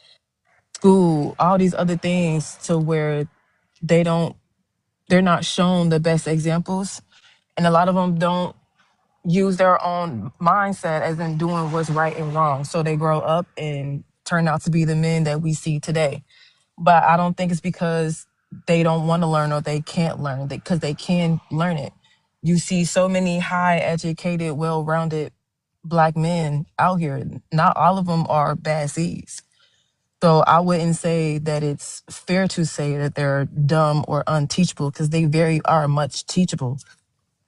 school, all these other things, to where they don't, they're not shown the best examples. And a lot of them don't use their own mindset as in doing what's right and wrong. So they grow up and turn out to be the men that we see today. But I don't think it's because they don't want to learn or they can't learn, because they can learn it. You see so many high educated, well-rounded black men out here. Not all of them are bad seeds. So I wouldn't say that it's fair to say that they're dumb or unteachable, because they very are much teachable.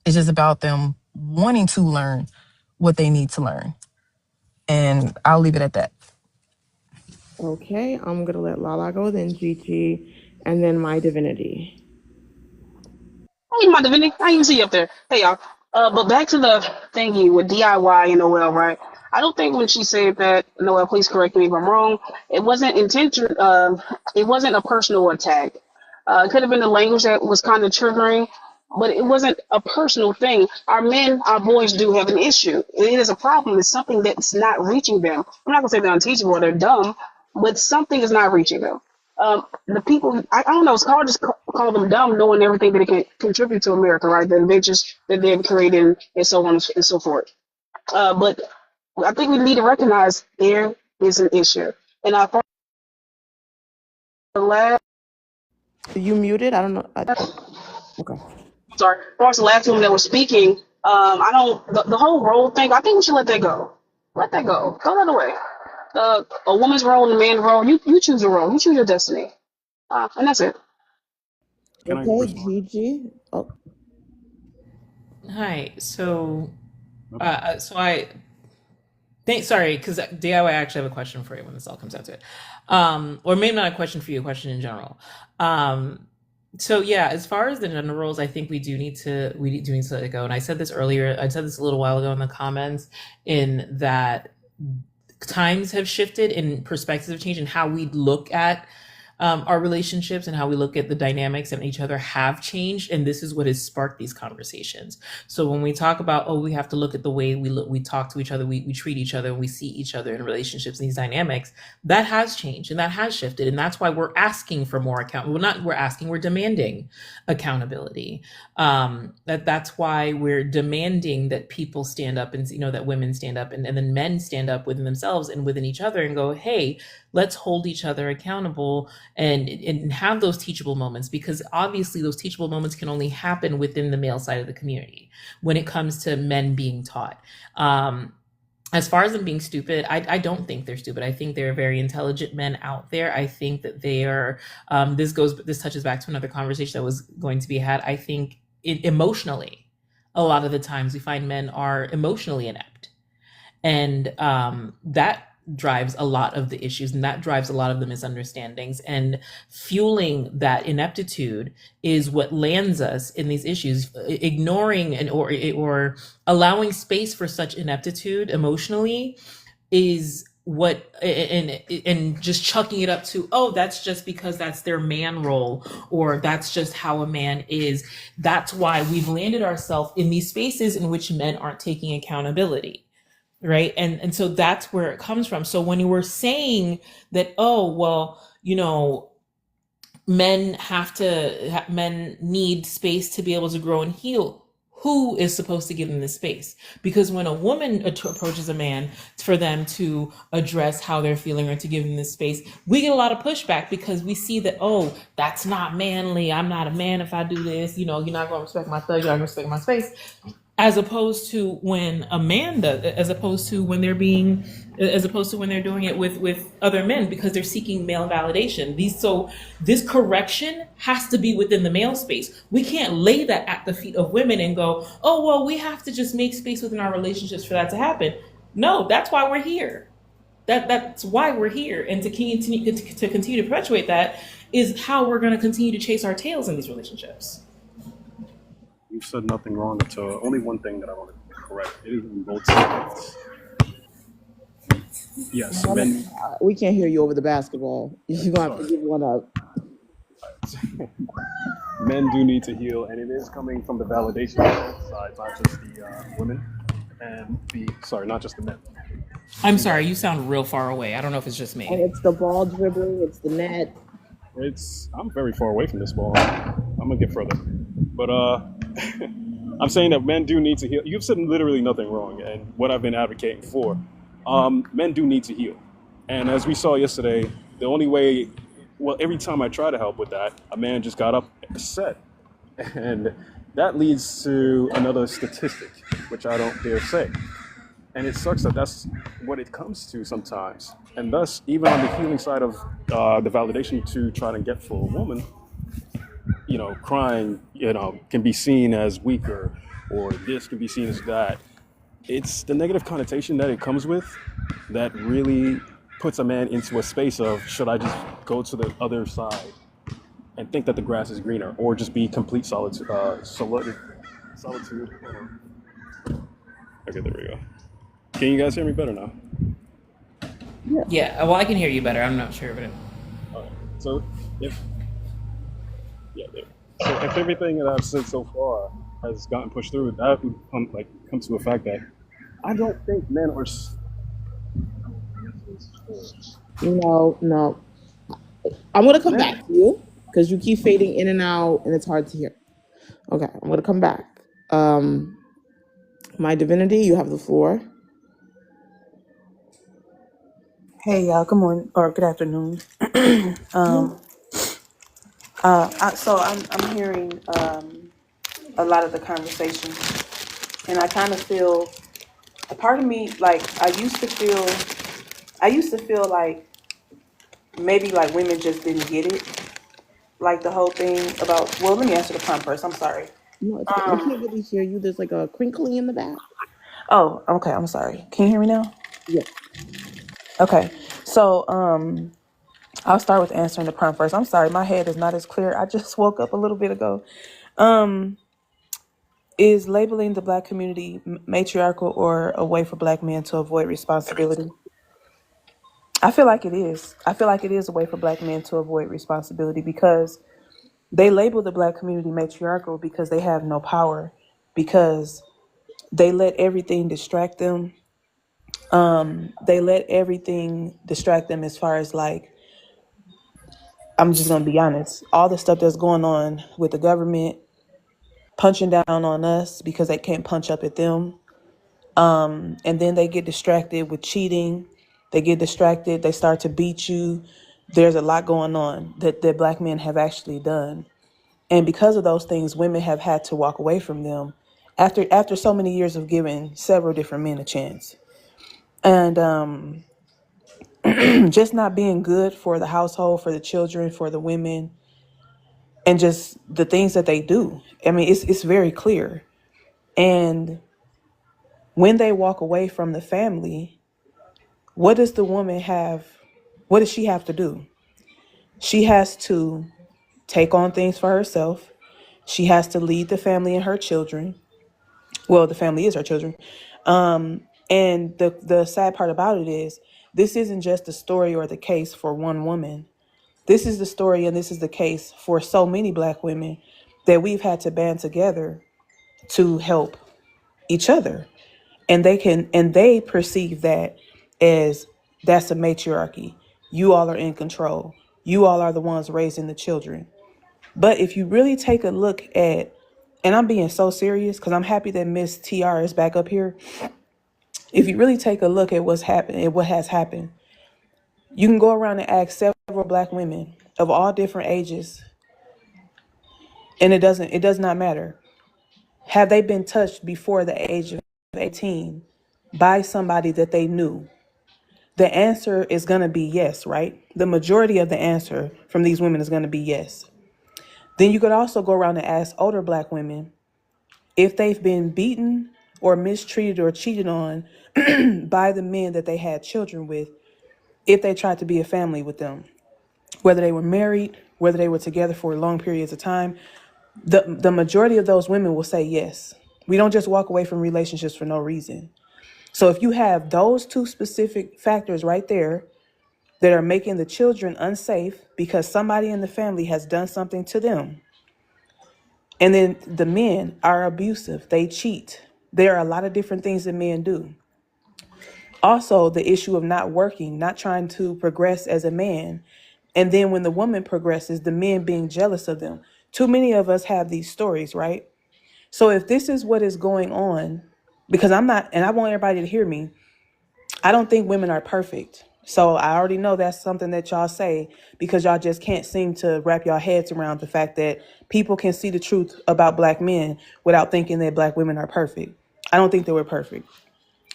It's just about them wanting to learn what they need to learn. And I'll leave it at that. Okay, I'm gonna let Lala go, then Gigi, and then my divinity. Hey, my divinity, I didn't see you up there. Hey, y'all. But back to the thingy with DIY and Noel, right? I don't think when she said that, Noel, please correct me if I'm wrong. It wasn't intention. It wasn't a personal attack. It could have been the language that was kind of triggering, but it wasn't a personal thing. Our men, our boys do have an issue. It is a problem. It's something that's not reaching them. I'm not gonna say they're unteachable or they're dumb, but something is not reaching them. The people, I don't know, it's hard to call them dumb knowing everything that they can contribute to America, right? The inventions that they've created and so on and so forth. But I think we need to recognize there is an issue. And I thought the last, You muted? I don't know. Okay. sorry, as far as the last woman that was speaking, I don't, the whole role thing, I think we should let that go. Let that go. Throw that away. A woman's role and a man's role, you choose your role, you choose your destiny. And that's it. Can I Okay, respond? Gigi. Oh, Hi. So, Okay. so I think sorry, because DIY, I actually have a question for you when this all comes out to it, or maybe not a question for you, a question in general. So yeah, as far as the gender roles, I think we do need to let it go. And I said this earlier. I said this a little while ago in the comments, in that times have shifted and perspectives have changed, and how we look at our relationships and how we look at the dynamics and each other have changed, and this is what has sparked these conversations. So when we talk about, oh, we have to look at the way we talk to each other, we treat each other, and we see each other in relationships and these dynamics, that has changed and that has shifted, and that's why we're asking for more we're demanding accountability. That's why we're demanding that people stand up, and that women stand up, and then men stand up within themselves and within each other and go, hey, let's hold each other accountable and have those teachable moments, because obviously those teachable moments can only happen within the male side of the community when it comes to men being taught. As far as them being stupid, I don't think they're stupid. I think there are very intelligent men out there. I think that they are, this touches back to another conversation that was going to be had. I think emotionally, a lot of the times we find men are emotionally inept. And that drives a lot of the issues, and that drives a lot of the misunderstandings, and fueling that ineptitude is what lands us in these issues. Ignoring or allowing space for such ineptitude emotionally is what, and just chucking it up to, oh, that's just because that's their man role, or that's just how a man is. That's why we've landed ourselves in these spaces in which men aren't taking accountability. Right. And so that's where it comes from. So when you were saying that, oh, well, men need space to be able to grow and heal. Who is supposed to give them this space? Because when a woman approaches a man for them to address how they're feeling or to give them this space, we get a lot of pushback, because we see that, oh, that's not manly. I'm not a man if I do this. You're not going to respect my thug. You're not going to respect my space. As opposed to when a man does, as opposed to when they're doing it with other men, because they're seeking male validation. This correction has to be within the male space. We can't lay that at the feet of women and go, oh, well, we have to just make space within our relationships for that to happen. No, that's why we're here. That's why we're here. And to continue to perpetuate that is how we're going to continue to chase our tails in these relationships. You've said nothing wrong until only one thing that I want to correct. It is in both sides. Yes, men. we can't hear you over the basketball. You're going to have to give one up. Men do need to heal, and it is coming from the validation of both sides, not just the women, and not just the men. I'm sorry, you sound real far away. I don't know if it's just me. And it's the ball dribbling, it's the net. I'm very far away from this ball. I'm gonna get further, but I'm saying that men do need to heal. You've said literally nothing wrong, and what I've been advocating for. Men do need to heal, and as we saw yesterday, the only way. Well, every time I try to help with that, a man just got up upset, and that leads to another statistic, which I don't dare say. And it sucks that that's what it comes to sometimes. And thus, even on the healing side of the validation to try to get for a woman, crying, can be seen as weaker, or this can be seen as that. It's the negative connotation that it comes with that really puts a man into a space of, should I just go to the other side and think that the grass is greener, or just be complete solitude? Solitude. Okay, there we go. Can you guys hear me better now? Yeah, well, I can hear you better. I'm not sure, but All right. So if yeah, there. So if everything that I've said so far has gotten pushed through, that would come to a fact that I don't think men are. No, no. I'm gonna come Men. back to you because you keep fading in and out, and it's hard to hear. Okay, I'm gonna come back. Um, my divinity, you have the floor. Hey y'all, good morning or good afternoon. So I'm hearing a lot of the conversation, and I kind of feel a part of me like I used to feel like maybe like women just didn't get it, like the whole thing about. Well, let me answer the prompt first. I'm sorry. No, it's okay. We can't really hear you. There's like a crinkling in the back. Oh, okay. I'm sorry. Can you hear me now? Yeah. Okay. So I'll start with answering the prompt first. I'm sorry, my head is not as clear. I just woke up a little bit ago. Is labeling the Black community matriarchal or a way for Black men to avoid responsibility? I feel like it is. I feel like it is a way for Black men to avoid responsibility because they label the Black community matriarchal because they have no power, because they let everything distract them. They let everything distract them as far as like, I'm just going to be honest, all the stuff that's going on with the government punching down on us because they can't punch up at them. And then they get distracted with cheating. They get distracted. They start to beat you. There's a lot going on that Black men have actually done. And because of those things, women have had to walk away from them after so many years of giving several different men a chance. And just not being good for the household, for the children, for the women, and just the things that they do. I mean, it's very clear. And when they walk away from the family, what does the woman have? What does she have to do? She has to take on things for herself. She has to lead the family and her children. Well, the family is her children. And the sad part about it is this isn't just the story or the case for one woman. This is the story and this is the case for so many Black women that we've had to band together to help each other. And they perceive that as that's a matriarchy. You all are in control. You all are the ones raising the children. But if you really take a look at, and I'm being so serious because I'm happy that Miss TR is back up here. If you really take a look at what's happened and what has happened, you can go around and ask several Black women of all different ages, and it does not matter. Have they been touched before the age of 18 by somebody that they knew? The answer is going to be yes, right? The majority of the answer from these women is going to be yes. Then you could also go around and ask older Black women if they've been beaten or mistreated or cheated on by the men that they had children with, if they tried to be a family with them, whether they were married, whether they were together for long periods of time. The majority of those women will say yes. We don't just walk away from relationships for no reason. So if you have those two specific factors right there that are making the children unsafe because somebody in the family has done something to them, and then the men are abusive, they cheat. There are a lot of different things that men do. Also, the issue of not working, not trying to progress as a man. And then when the woman progresses, the men being jealous of them. Too many of us have these stories, right? So if this is what is going on, because I'm not, and I want everybody to hear me, I don't think women are perfect. So I already know that's something that y'all say because y'all just can't seem to wrap your heads around the fact that people can see the truth about Black men without thinking that Black women are perfect. I don't think that we're perfect.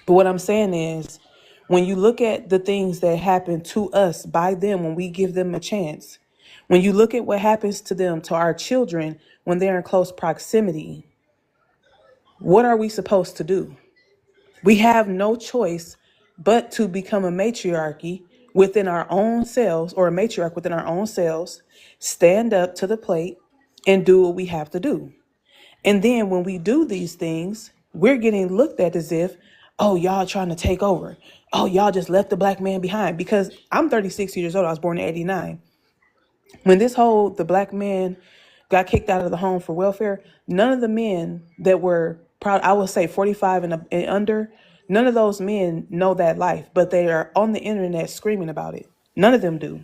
But what I'm saying is, when you look at the things that happen to us by them when we give them a chance, when you look at what happens to them, to our children, when they're in close proximity, what are we supposed to do? We have no choice but to become a matriarchy within our own selves, or a matriarch within our own selves, stand up to the plate and do what we have to do. And then when we do these things, we're getting looked at as if, oh, y'all trying to take over. Oh, y'all just left the black man behind. Because I'm 36 years old. I was born in 89. When the black man got kicked out of the home for welfare, none of the men that were proud, I would say 45 and under, none of those men know that life, but they are on the internet screaming about it. None of them do.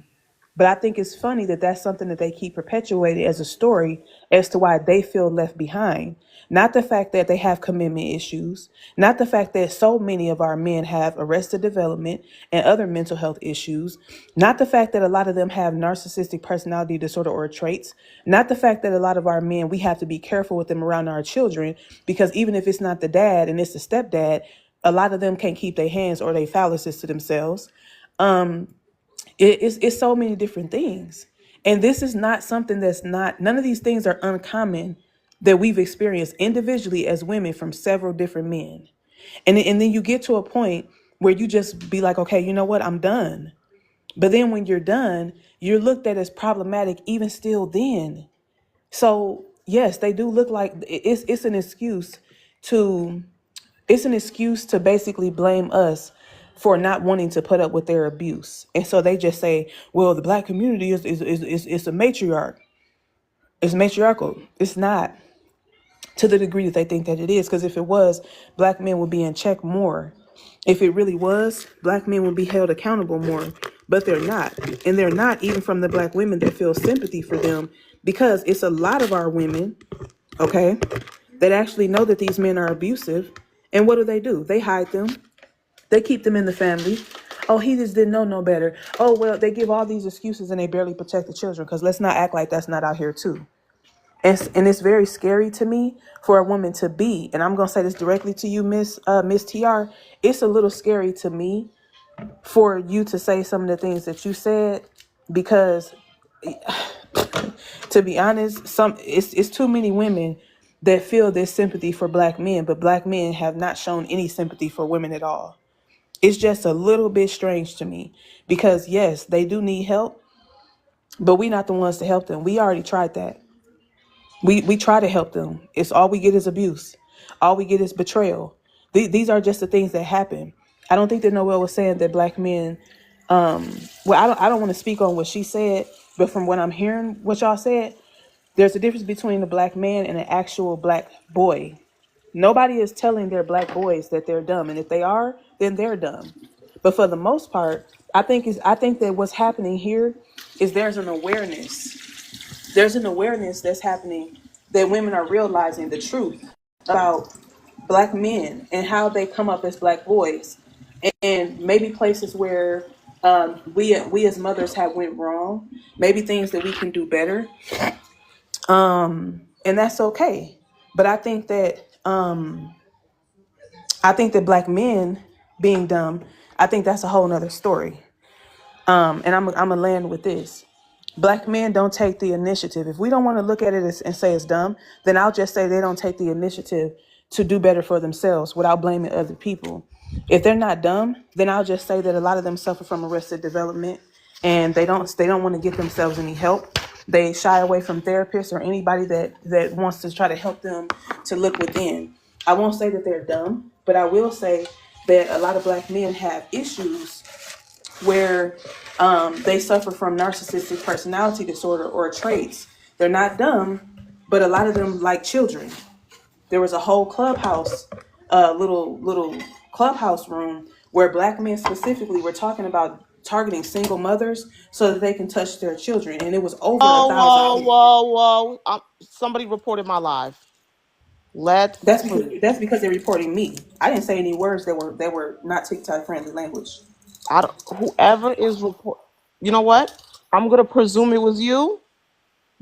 But I think it's funny that that's something that they keep perpetuating as a story as to why they feel left behind. Not the fact that they have commitment issues, not the fact that so many of our men have arrested development and other mental health issues, not the fact that a lot of them have narcissistic personality disorder or traits, not the fact that a lot of our men, we have to be careful with them around our children, because even if it's not the dad and it's the stepdad, a lot of them can't keep their hands or their phalluses to themselves. It's so many different things. And this is not something none of these things are uncommon that we've experienced individually as women from several different men. And then you get to a point where you just be like, okay, you know what? I'm done. But then when you're done, you're looked at as problematic even still then. So yes, they do look like it's an excuse to basically blame us for not wanting to put up with their abuse. And so they just say, well, the black community is a matriarch. It's matriarchal. It's not, to the degree that they think that it is. Because if it was, black men would be in check more. If it really was, black men would be held accountable more. But they're not. And they're not even from the black women that feel sympathy for them, because it's a lot of our women, okay, that actually know that these men are abusive. And what do? They hide them. They keep them in the family. Oh, he just didn't know no better. Oh, well, they give all these excuses and they barely protect the children, because let's not act like that's not out here too. And it's very scary to me for a woman to be, and I'm going to say this directly to you, Miss TR, it's a little scary to me for you to say some of the things that you said, because to be honest, it's too many women that feel this sympathy for black men, but black men have not shown any sympathy for women at all. It's just a little bit strange to me, because yes, they do need help, but we're not the ones to help them. We already tried that. We try to help them. It's all we get is abuse. All we get is betrayal. These are just the things that happen. I don't think that Noelle was saying that black men, I don't want to speak on what she said, but from what I'm hearing, what y'all said, there's a difference between a black man and an actual black boy. Nobody is telling their black boys that they're dumb, and if they are, then they're dumb. But for the most part, I think that what's happening here is there's an awareness. There's an awareness that's happening, that women are realizing the truth about black men and how they come up as black boys, and maybe places where we as mothers have went wrong, maybe things that we can do better, and that's okay. But I think that black men being dumb, I think that's a whole nother story. And I'm gonna land with this. Black men don't take the initiative. If we don't want to look at it and say it's dumb, then I'll just say they don't take the initiative to do better for themselves without blaming other people. If they're not dumb, then I'll just say that a lot of them suffer from arrested development, and they don't want to get themselves any help. They shy away from therapists or anybody that wants to try to help them to look within. I won't say that they're dumb, but I will say that a lot of black men have issues where they suffer from narcissistic personality disorder or traits. They're not dumb, but a lot of them like children. There was a whole clubhouse, little clubhouse room where black men specifically were talking about targeting single mothers so that they can touch their children, and it was over a Whoa, thousand. whoa, whoa, whoa. Somebody reported my live. Let's please. That's because they're reporting me. I didn't say any words that were not TikTok friendly language. Whoever is report. You know what? I'm gonna presume it was you.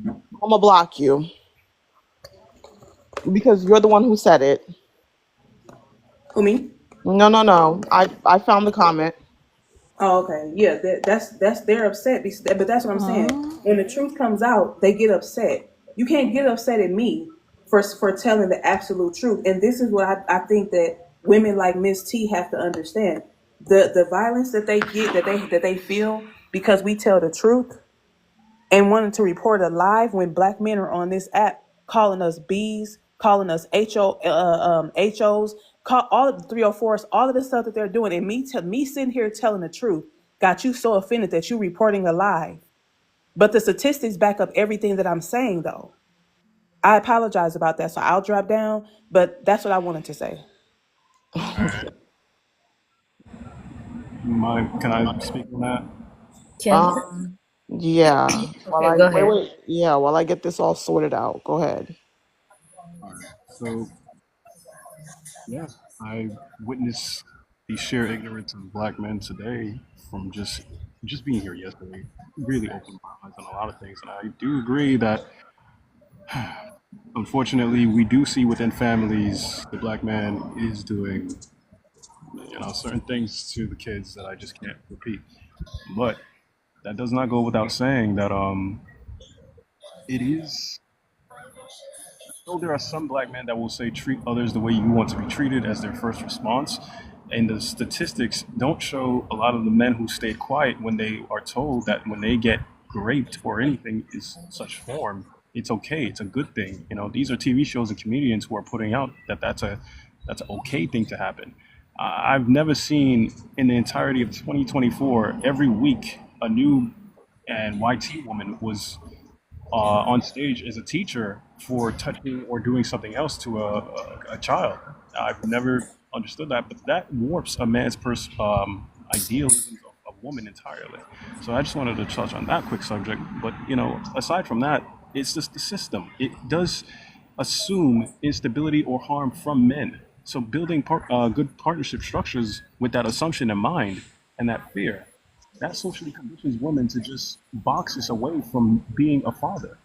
I'm gonna block you because you're the one who said it. Who, me? No. I found the comment. Oh, okay. Yeah, that's they're upset, but that's what I'm saying. When the truth comes out, they get upset. You can't get upset at me for telling the absolute truth. And this is what I think that women like Miss T have to understand. The violence that they get, that they feel because we tell the truth and wanting to report it live when black men are on this app calling us bees, calling us HOs, call all of the 304s, all of the stuff that they're doing, and me sitting here telling the truth got you so offended that you reporting a lie. But the statistics back up everything that I'm saying, though. I apologize about that, so I'll drop down. But that's what I wanted to say. Mind? Can I speak on that? Can Yeah. While okay, I go wait, ahead. wait. Yeah, while I get this all sorted out. Go ahead. All right. So yeah, I witnessed the sheer ignorance of black men today from just being here yesterday. Really opened my eyes on a lot of things, and I do agree that unfortunately we do see within families the black man is doing certain things to the kids that I just can't repeat. But that does not go without saying that it is though there are some black men that will say treat others the way you want to be treated as their first response. And the statistics don't show a lot of the men who stayed quiet when they are told that when they get raped or anything is such form, it's okay. It's a good thing. These are TV shows and comedians who are putting out that that's an okay thing to happen. I've never seen in the entirety of 2024 every week a new and YT woman was on stage as a teacher for touching or doing something else to a child. I've never understood that, but that warps a man's idealisms of a woman entirely. So I just wanted to touch on that quick subject. But aside from that, it's just the system. It does assume instability or harm from men. So building good partnership structures with that assumption in mind and that fear, that socially conditions women to just box us away from being a father.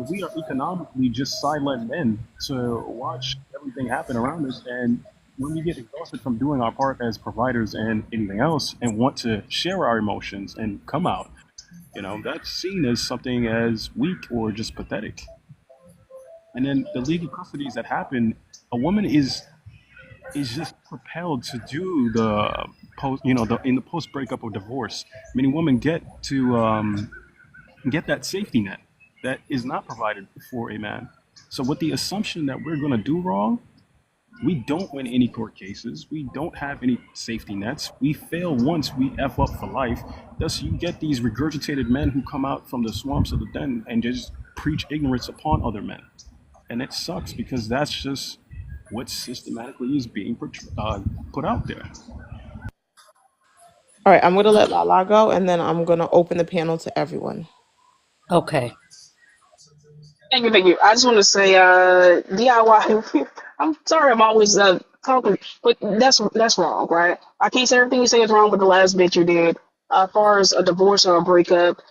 We are economically just silent men to watch everything happen around us. And when we get exhausted from doing our part as providers and anything else and want to share our emotions and come out, that's seen as something as weak or just pathetic. And then the legal custodies that happen, a woman is just propelled to do the post, in the post breakup or divorce. Many women get that safety net that is not provided for a man. So with the assumption that we're going to do wrong, we don't win any court cases. We don't have any safety nets. We fail once, we F up for life. Thus, you get these regurgitated men who come out from the swamps of the den and just preach ignorance upon other men. And it sucks because that's just what systematically is being put out there. All right, I'm gonna let Lala go, and then I'm gonna open the panel to everyone. Okay. Thank you, thank you. I just want to say, DIY. I'm sorry, I'm always talking, but that's wrong, right? I can't say everything you say is wrong, but the last bit you did, as far as a divorce or a breakup,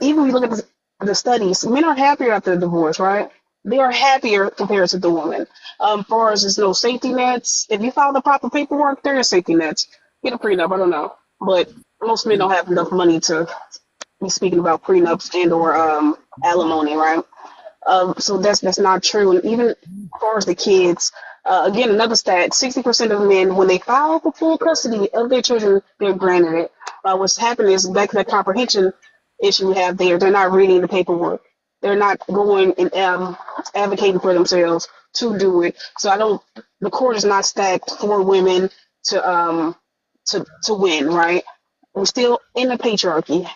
even when you look at the studies, men are happier after a divorce, right? They are happier compared to the woman. Far as there's no safety nets, if you file the proper paperwork, there are safety nets. Get a prenup, I don't know, but most men don't have enough money to be speaking about prenups and or alimony, right? So that's not true. And even as far as the kids, again, another stat: 60% of men, when they file for full custody of their children, they're granted it. What's happening is back to that comprehension issue we have there. They're not reading the paperwork. They're not going and advocating for themselves to do it. So I don't. The court is not stacked for women to win. Right? We're still in the patriarchy.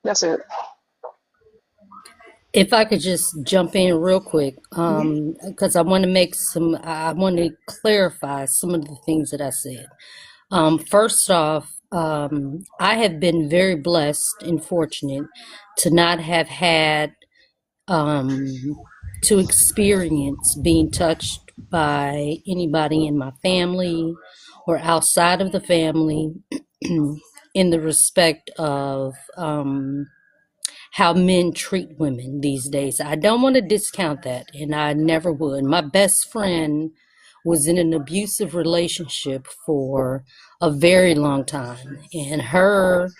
That's it. If I could just jump in real quick, because I want to clarify some of the things that I said. First off, I have been very blessed and fortunate to not have had to experience being touched by anybody in my family or outside of the family in the respect of how men treat women these days. I don't want to discount that, and I never would. My best friend was in an abusive relationship for a very long time, and her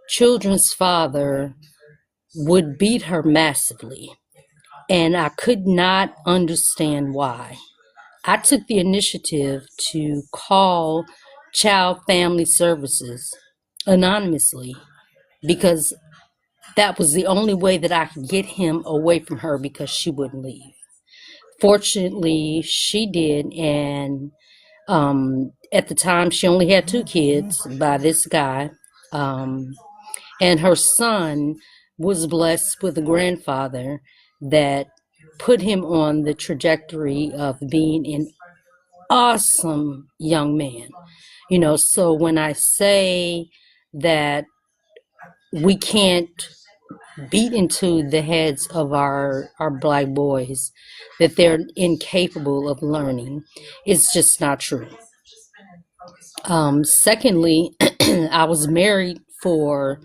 children's father would beat her massively, and I could not understand why. I took the initiative to call Child Family Services anonymously because that was the only way that I could get him away from her because she wouldn't leave. Fortunately, she did, and at the time she only had 2 kids by this guy, and her son was blessed with a grandfather that put him on the trajectory of being an awesome young man. So when I say that we can't beat into the heads of our black boys that they're incapable of learning, it's just not true. Secondly, I was married for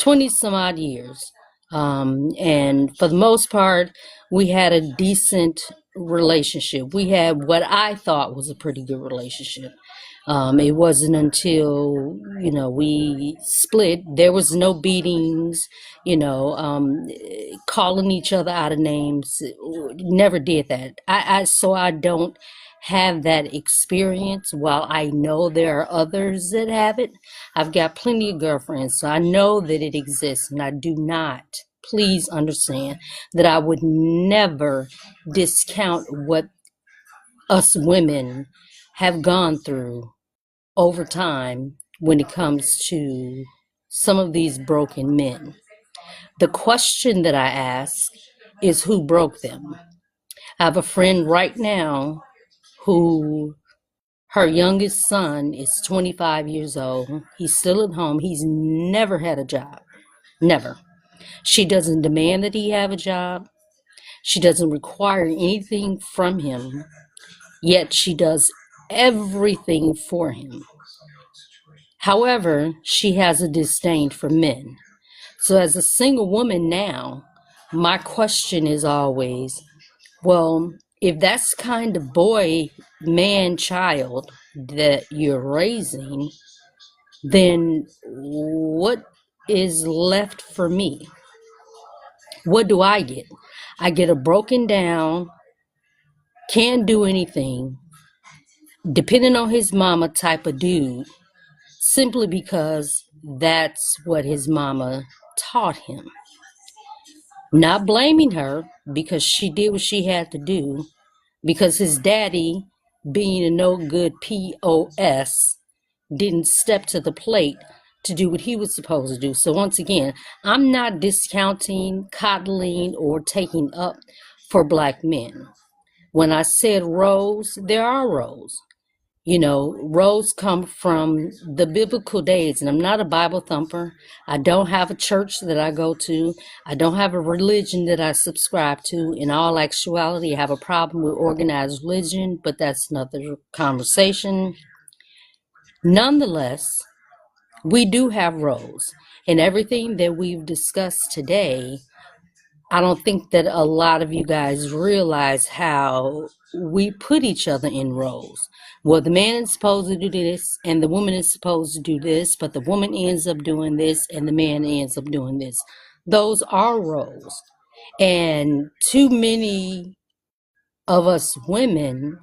20 some odd years. And for the most part, we had a decent relationship. We had what I thought was a pretty good relationship. It wasn't until, we split, there was no beatings, calling each other out of names. Never did that. So I don't have that experience. While I know there are others that have it, I've got plenty of girlfriends, so I know that it exists, and I do not, please understand, that I would never discount what us women have gone through over time when it comes to some of these broken men. The question that I ask is who broke them? I have a friend right now who her youngest son is 25 years old. He's still at home. He's never had a job. Never. She doesn't demand that he have a job. She doesn't require anything from him. Yet she does everything for him. However, she has a disdain for men. So as a single woman now, my question is always, well, if that's the kind of boy, man, child that you're raising, then what is left for me? What do I get? I get a broken down, can't do anything, depending on his mama type of dude, simply because that's what his mama taught him. Not blaming her because she did what she had to do, because his daddy, being a no good POS, didn't step to the plate to do what he was supposed to do. So once again, I'm not discounting, coddling, or taking up for black men. When I said roles, there are roles. Roles come from the biblical days, and I'm not a Bible thumper. I don't have a church that I go to. I don't have a religion that I subscribe to. In all actuality, I have a problem with organized religion, but that's another conversation. Nonetheless, we do have roles, and everything that we've discussed today, I don't think that a lot of you guys realize how we put each other in roles. Well, the man is supposed to do this, and the woman is supposed to do this, but the woman ends up doing this, and the man ends up doing this. Those are roles. And too many of us women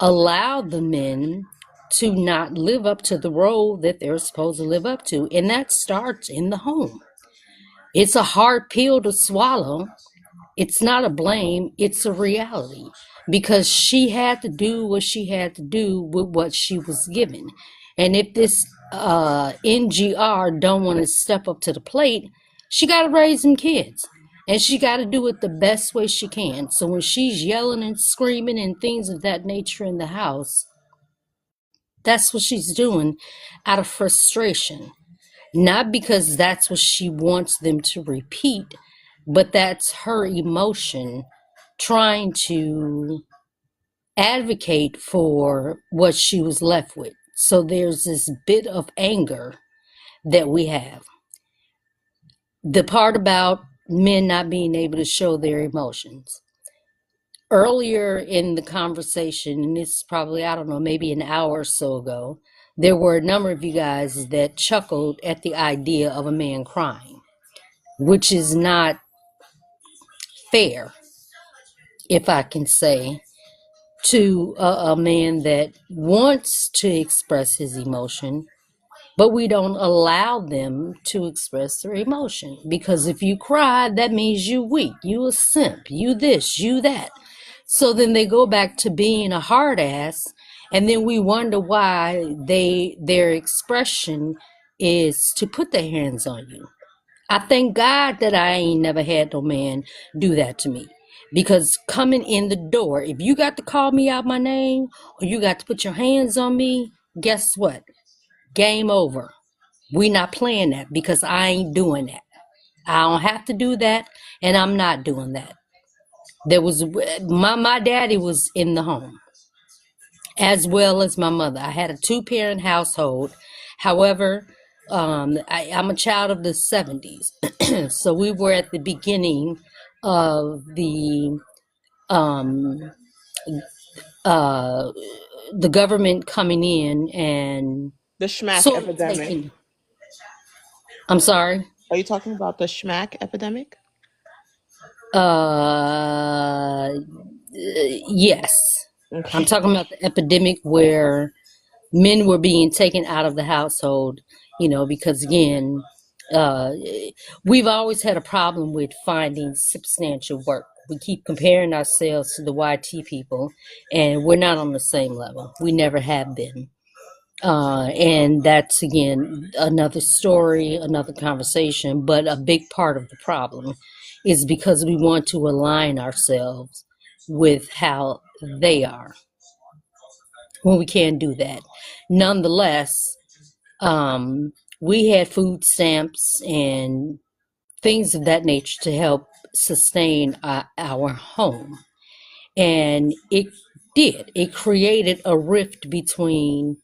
allow the men to not live up to the role that they're supposed to live up to. And that starts in the home. It's a hard pill to swallow. It's not a blame, it's a reality, because she had to do what she had to do with what she was given. And if this NGR don't want to step up to the plate, she got to raise some kids. And she got to do it the best way she can. So when she's yelling and screaming and things of that nature in the house, that's what she's doing out of frustration. Not because that's what she wants them to repeat, but that's her emotion trying to advocate for what she was left with. So there's this bit of anger that we have. The part about men not being able to show their emotions. Earlier in the conversation, and it's probably, I don't know, maybe an hour or so ago, there were a number of you guys that chuckled at the idea of a man crying, which is not fair, if I can say. to a man that wants to express his emotion, but we don't allow them to express their emotion. Because if you cry, that means you weak, you a simp, you this, you that. So then they go back to being a hard ass, and then we wonder why their expression is to put their hands on you. I thank God that I ain't never had no man do that to me. Because coming in the door, if you got to call me out my name or you got to put your hands on me, guess what? Game over. We not playing that because I ain't doing that. I don't have to do that, and I'm not doing that. There was my daddy was in the home as well as my mother. I had a two-parent household. However, I'm a child of the 70s. So we were at the beginning of um, uh, the government coming in and The schmack sort of epidemic. taking. I'm sorry. Are you talking about the schmack epidemic? Yes. I'm Okay. talking about the epidemic where men were being taken out of the household, because again, uh, we've always had a problem with finding substantial work. We keep comparing ourselves to the YT people, and we're not on the same level. We never have been. And that's, again, another story, another conversation. But a big part of the problem is because we want to align ourselves with how they are when we can't do that. Nonetheless, we had food stamps and things of that nature to help sustain our home. And it created a rift between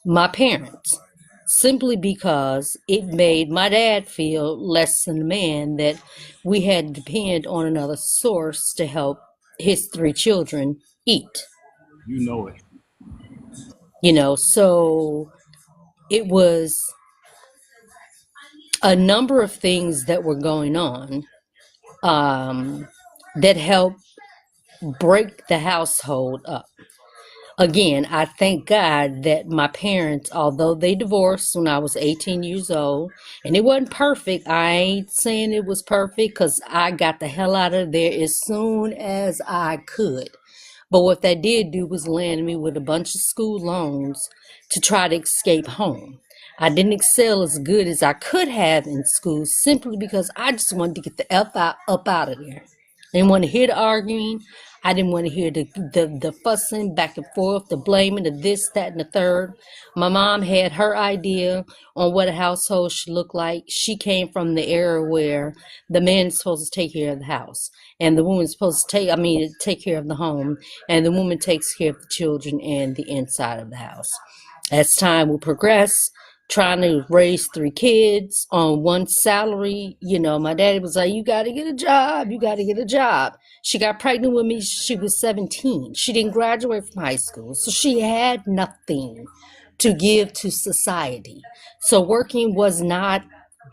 my parents simply because it made my dad feel less than a man that we had to depend on another source to help his three children eat. You know it. So it was a number of things that were going on that helped break the household up. Again, I thank God that my parents, although they divorced when I was 18 years old, and it wasn't perfect, I ain't saying it was perfect because I got the hell out of there as soon as I could. But what they did do was land me with a bunch of school loans to try to escape home. I didn't excel as good as I could have in school simply because I just wanted to get the F out, up out of there. I didn't want to hear the arguing. I didn't want to hear the fussing back and forth, the blaming, the this, that, and the third. My mom had her idea on what a household should look like. She came from the era where the man is supposed to take care of the house, and the woman's supposed to take care of the home, and the woman takes care of the children and the inside of the house. As time will progress, trying to raise three kids on one salary, my daddy was like, you got to get a job. You got to get a job. She got pregnant with me. She was 17. She didn't graduate from high school. So she had nothing to give to society. So working was not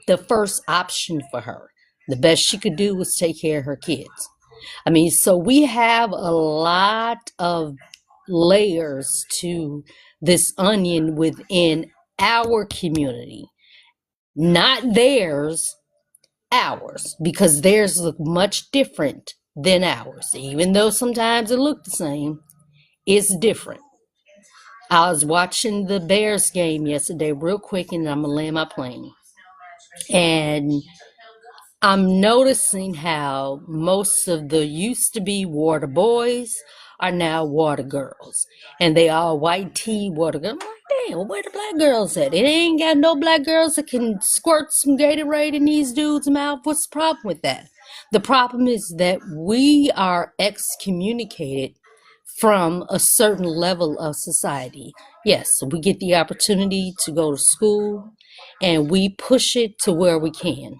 the first option for her. The best she could do was take care of her kids. So we have a lot of layers to this onion within our community, not theirs, ours, because theirs look much different than ours. Even though sometimes it look the same, it's different. I was watching the Bears game yesterday real quick, and I'm gonna land my plane. And I'm noticing how most of the used to be water boys are now water girls. And they all white tea water girls. I'm like, damn, where the black girls at? It ain't got no black girls that can squirt some Gatorade in these dudes' mouth. What's the problem with that? The problem is that we are excommunicated from a certain level of society. Yes, we get the opportunity to go to school and we push it to where we can,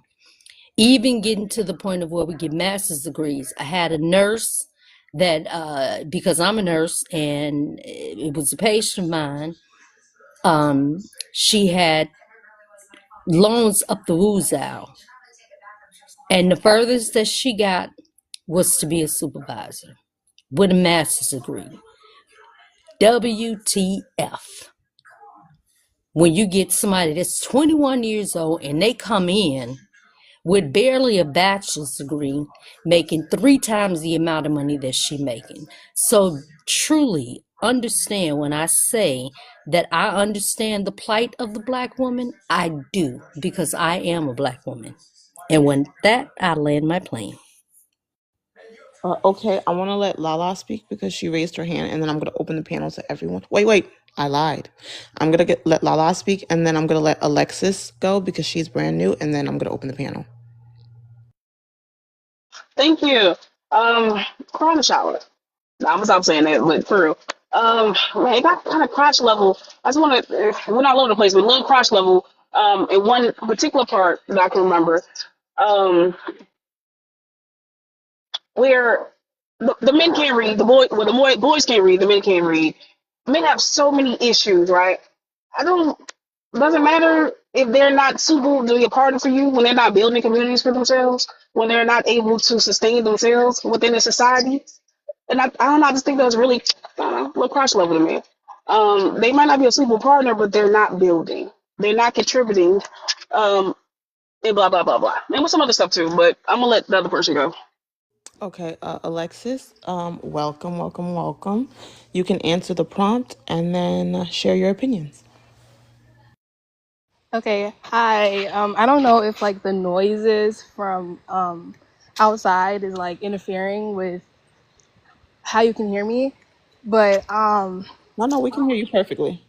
even getting to the point of where we get master's degrees. I had a nurse that, because I'm a nurse and it was a patient of mine, she had loans up the woozle. And the furthest that she got was to be a supervisor with a master's degree. WTF. When you get somebody that's 21 years old and they come in with barely a bachelor's degree, making 3 times the amount of money that she's making. So truly understand when I say that I understand the plight of the black woman, I do, because I am a black woman. And when that, I land my plane. Okay, I want to let Lala speak because she raised her hand, and then I'm going to open the panel to everyone. Wait, I lied. I'm going to let Lala speak, and then I'm going to let Alexis go because she's brand new, and then I'm going to open the panel. Thank you. Cry in the shower. No, I'm gonna stop saying that, but for real. Man, it got kind of crotch level. I just want to, we're not all over the place, but a little crotch level. In one particular part that I can remember, um, where the men can't read, boys can't read, the men can't read. Men have so many issues, right? I don't. Doesn't matter if they're not suitable to be a partner for you when they're not building communities for themselves, when they're not able to sustain themselves within a society. And I don't know, I just think that was really, I don't know, a little crush level to me. They might not be a suitable partner, but they're not building. They're not contributing. And blah blah blah blah. And with some other stuff too, but I'm gonna let the other person go. Okay, Alexis, welcome. You can answer the prompt and then share your opinions. Okay, hi. I don't know if like the noises from outside is like interfering with how you can hear me, but No, we can hear you perfectly.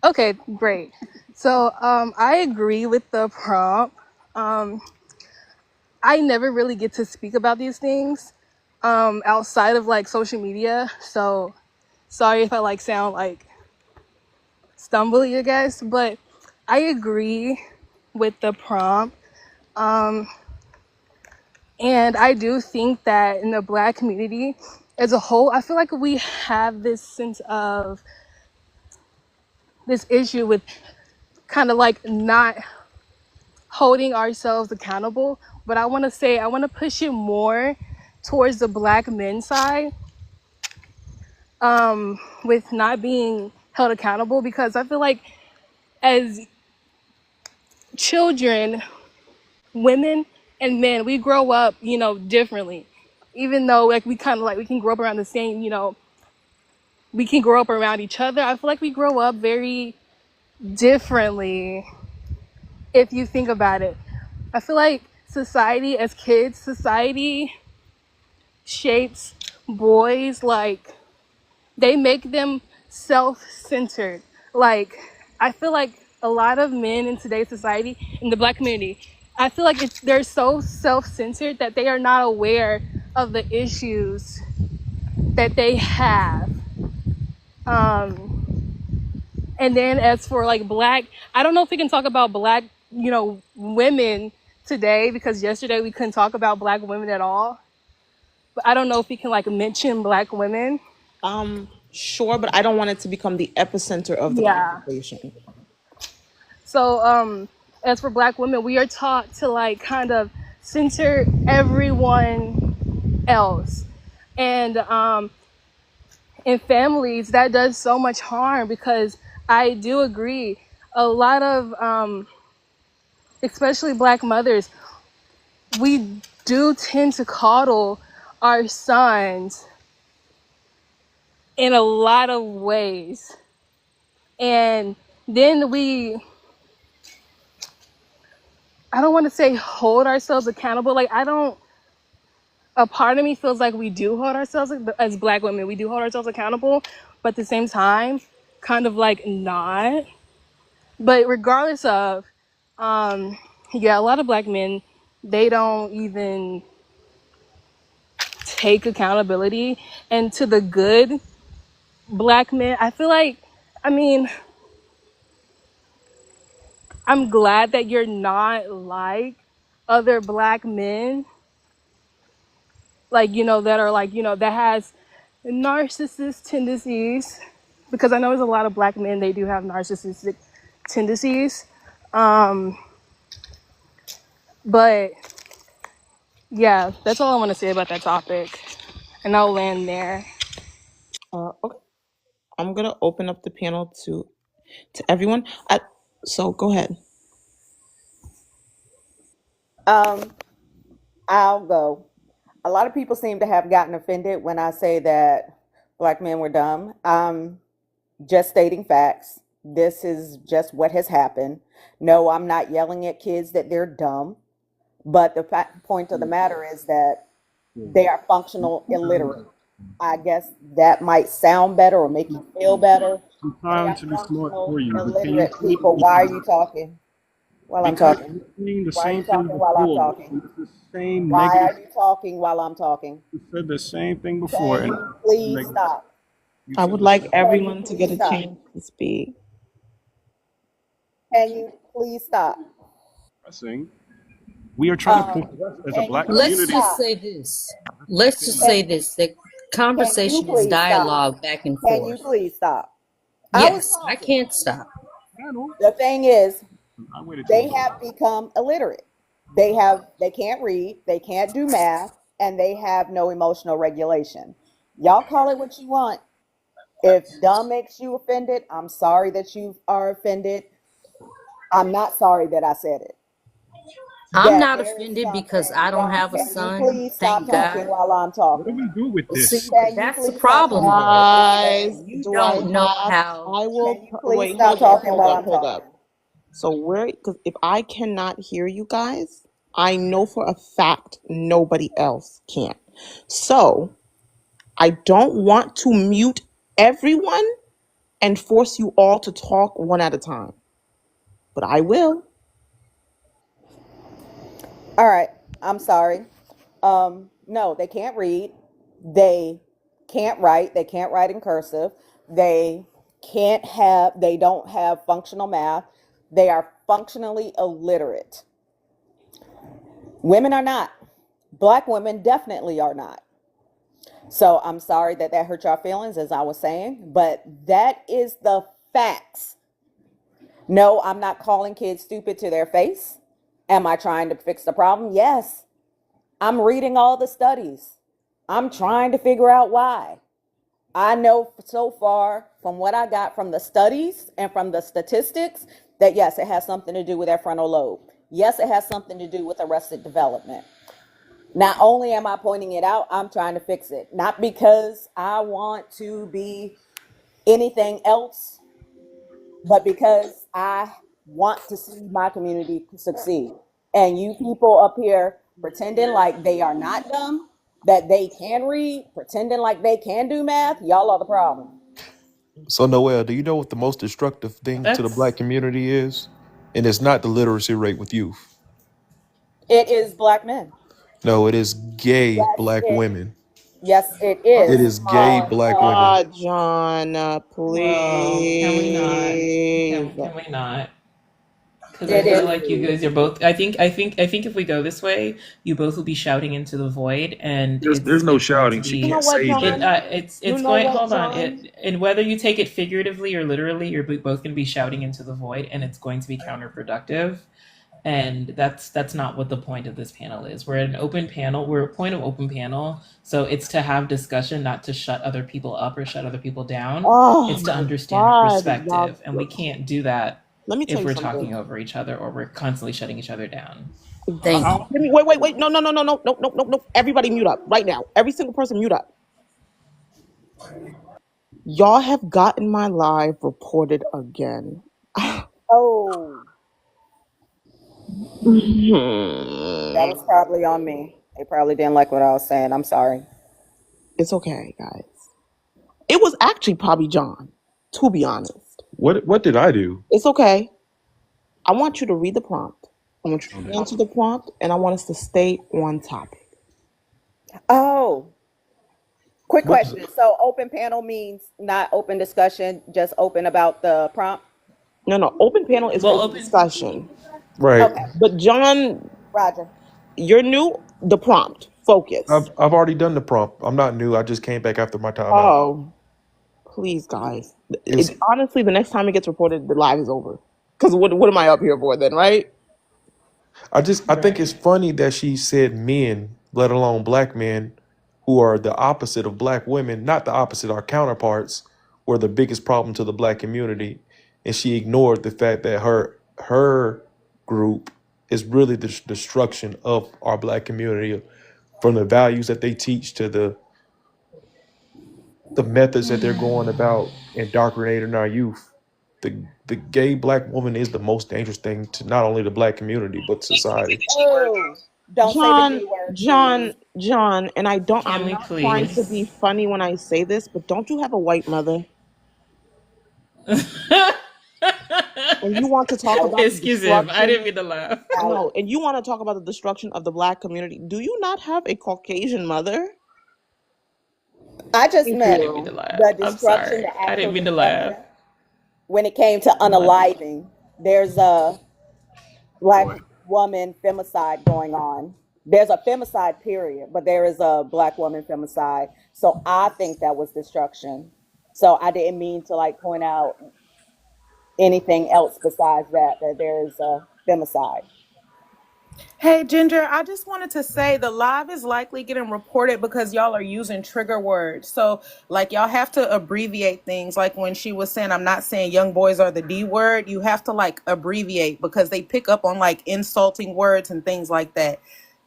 okay, great. So I agree with the prompt. Um, I never really get to speak about these things outside of like social media. So sorry if I like sound like stumbly, I guess, but I agree with the prompt. And I do think that in the Black community as a whole, I feel like we have this sense of this issue with kind of like not holding ourselves accountable. But I want to push it more towards the Black men's side with not being held accountable, because I feel like as children, women and men, we grow up, differently. Even though like we kind of like we can grow up around the same, we can grow up around each other. I feel like we grow up very differently if you think about it. I feel like society shapes boys like they make them self-centered. Like I feel like a lot of men in today's society, in the Black community, I feel like they're so self-centered that they are not aware of the issues that they have. And then as for like Black, I don't know if we can talk about Black, women today, because yesterday we couldn't talk about Black women at all. But I don't know if we can like mention Black women. Sure, but I don't want it to become the epicenter of the Yeah. conversation. So as for Black women, we are taught to like kind of center everyone else. And in families, that does so much harm, because I do agree. A lot of, especially Black mothers, we do tend to coddle our sons in a lot of ways. And then I don't want to say hold ourselves accountable. Like, a part of me feels like we do hold ourselves, as Black women, we do hold ourselves accountable, but at the same time, kind of like not. But regardless of, yeah, a lot of Black men, they don't even take accountability. And to the good Black men, I feel like, I mean, I'm glad that you're not like other Black men, like, that are like, that has narcissist tendencies, because I know there's a lot of Black men, they do have narcissistic tendencies. But yeah, that's all I want to say about that topic. And I'll land there. Okay. I'm gonna open up the panel to everyone. So go ahead. Um, I'll go. A lot of people seem to have gotten offended when I say that black men were dumb. Just stating facts. This is just what has happened. No, I'm not yelling at kids that they're dumb, but the point of the matter is that they are functional illiterate. I guess that might sound better or make you feel better. I'm They trying are to be smart for functional you, but can you illiterate please people. be Why are you quiet? talking while I'm Because talking? you're saying the Why are you same thing talking while I'm before. talking? And it's the same Why negative. are you talking while I'm talking? You said the same thing before, Can and you please negative. stop? You I said would the like same. Can you everyone to get please a stop? chance to speak. Can you please stop? Pressing. We are trying to Um, progress as a can you black please Let's community. just stop? say this. Let's just Can, say this. The can you conversation is please stop? dialogue back and Can you forth. please stop? I was Yes, I talking. can't stop. Panel. The thing is, I waited till they you were have done. become illiterate. They can't read, they can't do math, and they have no emotional regulation. Y'all call it what you want. If dumb makes you offended, I'm sorry that you are offended. I'm not sorry that I said it. I'm That not there is offended because something I don't wrong. have a Can you son, please stop thank talking God. while I'm What do talking? we do with See, this? but Can you that's the please stop problem talking? though, is that Guys, you do I don't know have? how. I will Can you please wait. stop Hold up. talking Hold while up. I'm Hold up. talking? So we're because if I cannot hear you guys, I know for a fact nobody else can. So I don't want to mute everyone and force you all to talk one at a time, but I will. All right. I'm sorry. No, they can't read. They can't write. They can't write in cursive. They they don't have functional math. They are functionally illiterate. Women are not. Black women definitely are not. So I'm sorry that that hurt your feelings, as I was saying, but that is the facts. No, I'm not calling kids stupid to their face. Am I trying to fix the problem? Yes. I'm reading all the studies. I'm trying to figure out why. I know so far from what I got from the studies and from the statistics that yes, it has something to do with their frontal lobe. Yes, it has something to do with arrested development. Not only am I pointing it out, I'm trying to fix it. Not because I want to be anything else, but because I want to see my community succeed. And you people up here pretending like they are not dumb, that they can read, pretending like they can do math, y'all are the problem. So Noel, do you know what the most destructive thing to the black That's community is? And it's not the literacy rate with youth. It is black men. No, it is gay Yes, black it women. yes, it It is. is gay black women. John, well, can we not? please. Can we not? Because I It feel is. like you guys are both. I think if we go this way, you both will be shouting into the void, and There's no it's going to shouting. She You be know can't what, say it. that. John? You It's know going. what, Hold on. John? And whether you take it figuratively or literally, you're both going to be shouting into the void, and it's going to be counterproductive. And that's not what the point of this panel is. We're an open panel. We're a point of open panel, so it's to have discussion, not to shut other people up or shut other people down. Oh It's to my understand a God, y'all. perspective, and we can't do that Let me tell if you we're something. talking over each other or we're constantly shutting each other down. Thank you. Give me, wait. No, no, no, no, no, no, no, no, no. Everybody mute up right now. Every single person mute up. Y'all have gotten my live reported again. Oh, that was It's probably on me. They probably didn't like what I was saying. I'm sorry. okay, guys. It was actually probably John, to be honest. What did I do? It's okay. I want you to read the prompt. I want you On to it. answer the prompt, and I want us to stay on topic. Oh, quick What? question. So open panel means not open discussion, just open about the prompt? No, no. Open panel is Well, open open. discussion. Right. Okay, But John, Roger. you're new. The prompt. Focus. I've already done the prompt. I'm not new. I just came back after my timeout. Oh, please, guys. It's Honestly, the next time it gets reported, the live is over. Because what am I up here for then, right? I think Right. it's funny that she said men, let alone black men, who are the opposite of black women, not the opposite, our counterparts, were the biggest problem to the black community, and she ignored the fact that her group is really the destruction of our black community, from the values that they teach to the methods that they're going about indoctrinating our youth. The gay black woman is the most dangerous thing to not only the black community but Let's let me say society. the G word Oh, though. don't say the John, D word, John, please. John, and Can I'm we not trying to be please? funny when I say this, but don't you have a white mother? And you want to talk Out, about the Excuse him. I destruction. didn't mean to laugh. out. No, and you want to talk about the destruction of the black community. Do you not have a Caucasian mother? I just Thank I meant didn't mean to you. laugh. the I'm destruction, sorry. the I actual didn't mean to laugh. destruction. When it came to My bad. unaliving, there's a Go black ahead. woman femicide going on. There's a femicide period, but there is a black woman femicide. So I think that was destruction. So I didn't mean to like point out anything else besides that, that there is a femicide. Hey, Ginger, I just wanted to say the live is likely getting reported because y'all are using trigger words. So, like, y'all have to abbreviate things. Like when she was saying, I'm not saying young boys are the D word, you have to like abbreviate because they pick up on like insulting words and things like that.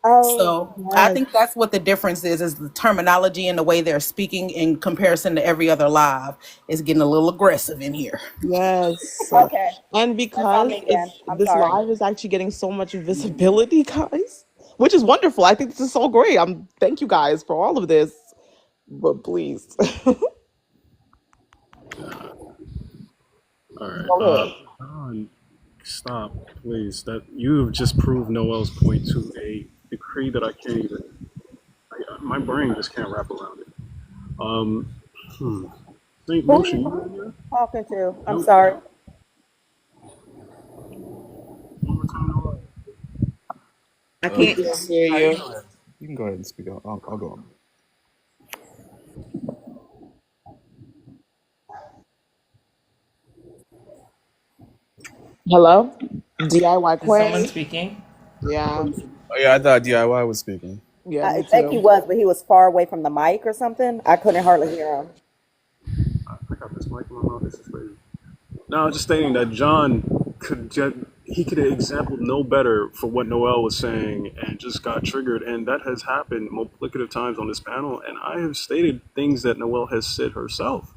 Oh, So, I Yes. think that's what the difference is the terminology and the way they're speaking in comparison to every other live is getting a little aggressive in here. Yes. okay. And That's on because me then. it's I'm this sorry. live is actually getting so much visibility, guys, which is wonderful. I think this is so great. Thank you guys for all of this. But please, All right. go ahead. Don, stop, please. That you have just proved Noel's point to a degree that I can't even. My brain just can't wrap around it. Um, hmm. Saint Who Moshe, you in you there? talking to? I'm No. sorry. One more time, Noel. I We can't can hear. hear You you. can go ahead. You can go ahead and speak. I'll go on. Hello, DIY Is someone Quay. speaking? Yeah, Oh yeah, I thought DIY was speaking. yeah, I me think he too. was, but he was far away from the mic or something. I couldn't hardly hear him. I got this mic in my mouth. This is crazy. No, I'm just stating that John he could have exampled no better for what Noel was saying and just got triggered. And that has happened multiplicative times on this panel. And I have stated things that Noel has said herself.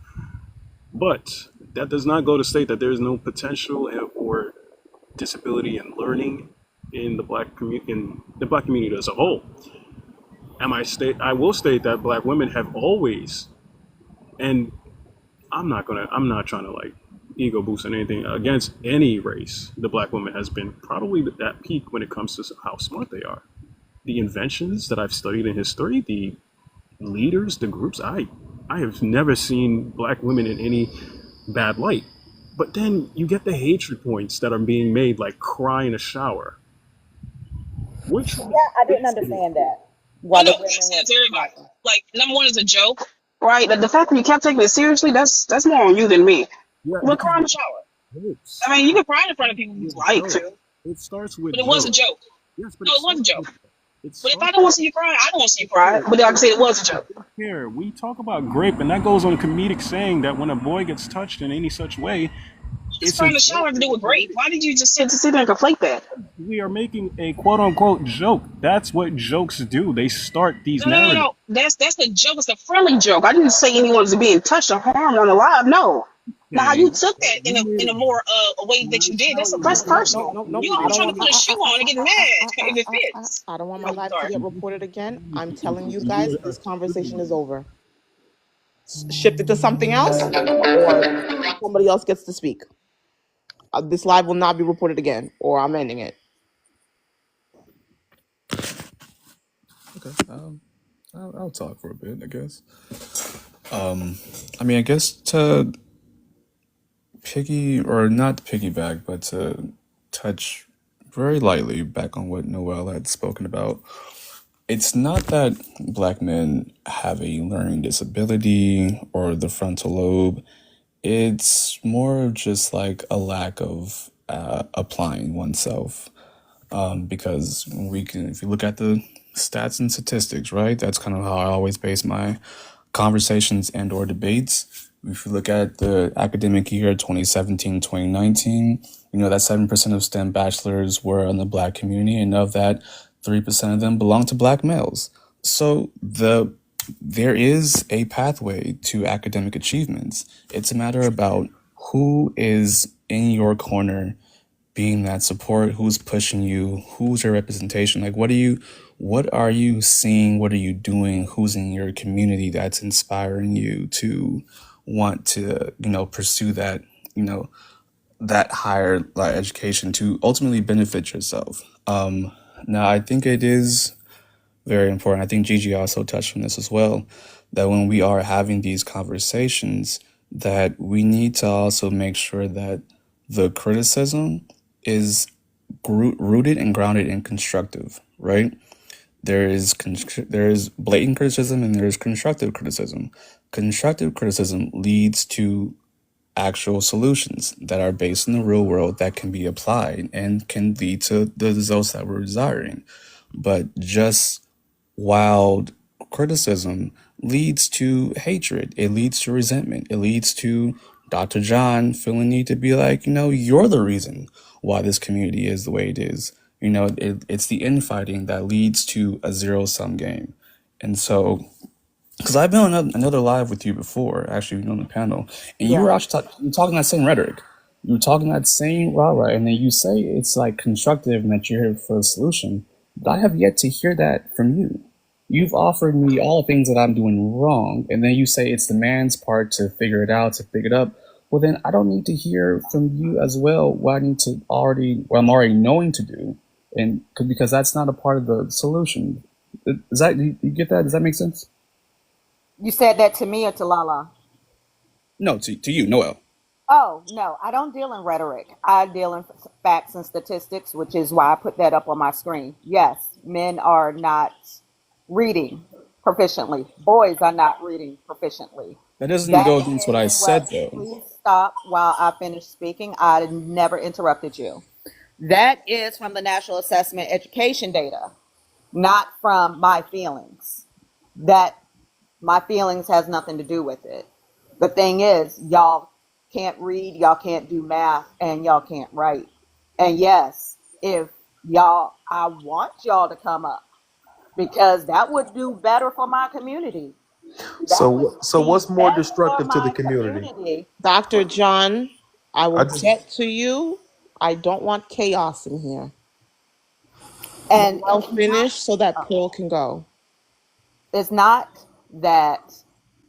But that does not go to state that there is no potential or disability in learning in the black community as a whole. I will state that black women have always, and I'm not trying to like ego boost or anything against any race. The black woman has been probably at peak when it comes to how smart they are. The inventions that I've studied in history, the leaders, the groups, I have never seen black women in any bad light. But then you get the hatred points that are being made, like cry in a shower. Which one Yeah, I didn't is it? understand that. Oh Why no, the I women said were it to everybody. talking. Like number one is a joke. Right. The fact that you kept taking it seriously, that's more on you than me. Yeah, We'll because cry in the shower. jokes I mean, you can cry in front of people if with you like jokes. to, It starts with But it was a jokes. joke. Yes, but No, it it was a starts joke. with it But if I starts. don't want to see you cry, I don't want to see you cry. Here, But like I said, it was a joke. here we talk about grape, and that goes on comedic saying that when a boy gets touched in any such way, This it's cry a in the joke. shower have to do with Because grape. Why did you just sit there and conflate that? we are making a quote unquote joke. That's what jokes do. They start these No, no, no, narratives. no. That's the joke. It's a friendly joke. I didn't say anyone was being touched or harmed on the live. No. Now how Okay, you took that we made in it. a more a way When that I you did, tell that's you, No, personal. no, we no. You I always made don't trying to want put a shoe on and get mad if it fits. I don't want my Oh, life to sorry. get reported again. I'm telling you guys, you are this conversation triggering is me. over. Shift it to something else, or somebody else gets to speak. This live will not be reported again, or I'm ending it. Okay, I'll talk for a bit, I guess. I mean, I guess to or not piggyback, but to touch very lightly back on what Noel had spoken about. It's not that black men have a learning disability or the frontal lobe. It's more of just like a lack of applying oneself. Because if you look at the stats and statistics, right? That's kind of how I always base my conversations and or debates. If you look at the academic year 2017 2019, that 7% of STEM bachelors were in the Black community, and of that, 3% of them belong to Black males. So there is a pathway to academic achievements. It's a matter about who is in your corner being that support, who's pushing you, who's your representation. Like, what are you seeing, what are you doing, who's in your community that's inspiring you to want to pursue that, that higher education to ultimately benefit yourself. Now I think it is very important. I think Gigi also touched on this as well, that when we are having these conversations, that we need to also make sure that the criticism is rooted and grounded in constructive, right? There is blatant criticism and there is constructive criticism. Constructive criticism leads to actual solutions that are based in the real world that can be applied and can lead to the results that we're desiring. But just wild criticism leads to hatred. It leads to resentment. It leads to Dr. John feeling need to be like, you're the reason why this community is the way it is. It's the infighting that leads to a zero-sum game. And so, because I've been on another live with you before, actually, on the panel, and you Yeah. were actually you were talking that same rhetoric. You were talking that same rah-rah, and then you say it's like constructive and that you're here for a solution. But I have yet to hear that from you. You've offered me all the things that I'm doing wrong, and then you say it's the man's part to figure it out, to pick it up. Well, then I don't need to hear from you as well what I'm already knowing to do, and because that's not a part of the solution. Do you get that? Does that make sense? You said that to me or to Lala? No, to you, Noel. Oh, no, I don't deal in rhetoric. I deal in facts and statistics, which is why I put that up on my screen. Yes, men are not reading proficiently. Boys are not reading proficiently. That doesn't That go against what I is what, said, though. please stop while I finish speaking. I never interrupted you. That is from the National Assessment Education data, not from my feelings. That my feelings has nothing to do with it. The thing is, y'all can't read, y'all can't do math, and y'all can't write. And yes, if I want y'all to come up because that would do better for my community. That would So be what's more better for destructive to the my community? community. Dr. John, I I will just get to you. I don't want chaos in here. And Noel, it's not. finish so that Pearl can go. It's not that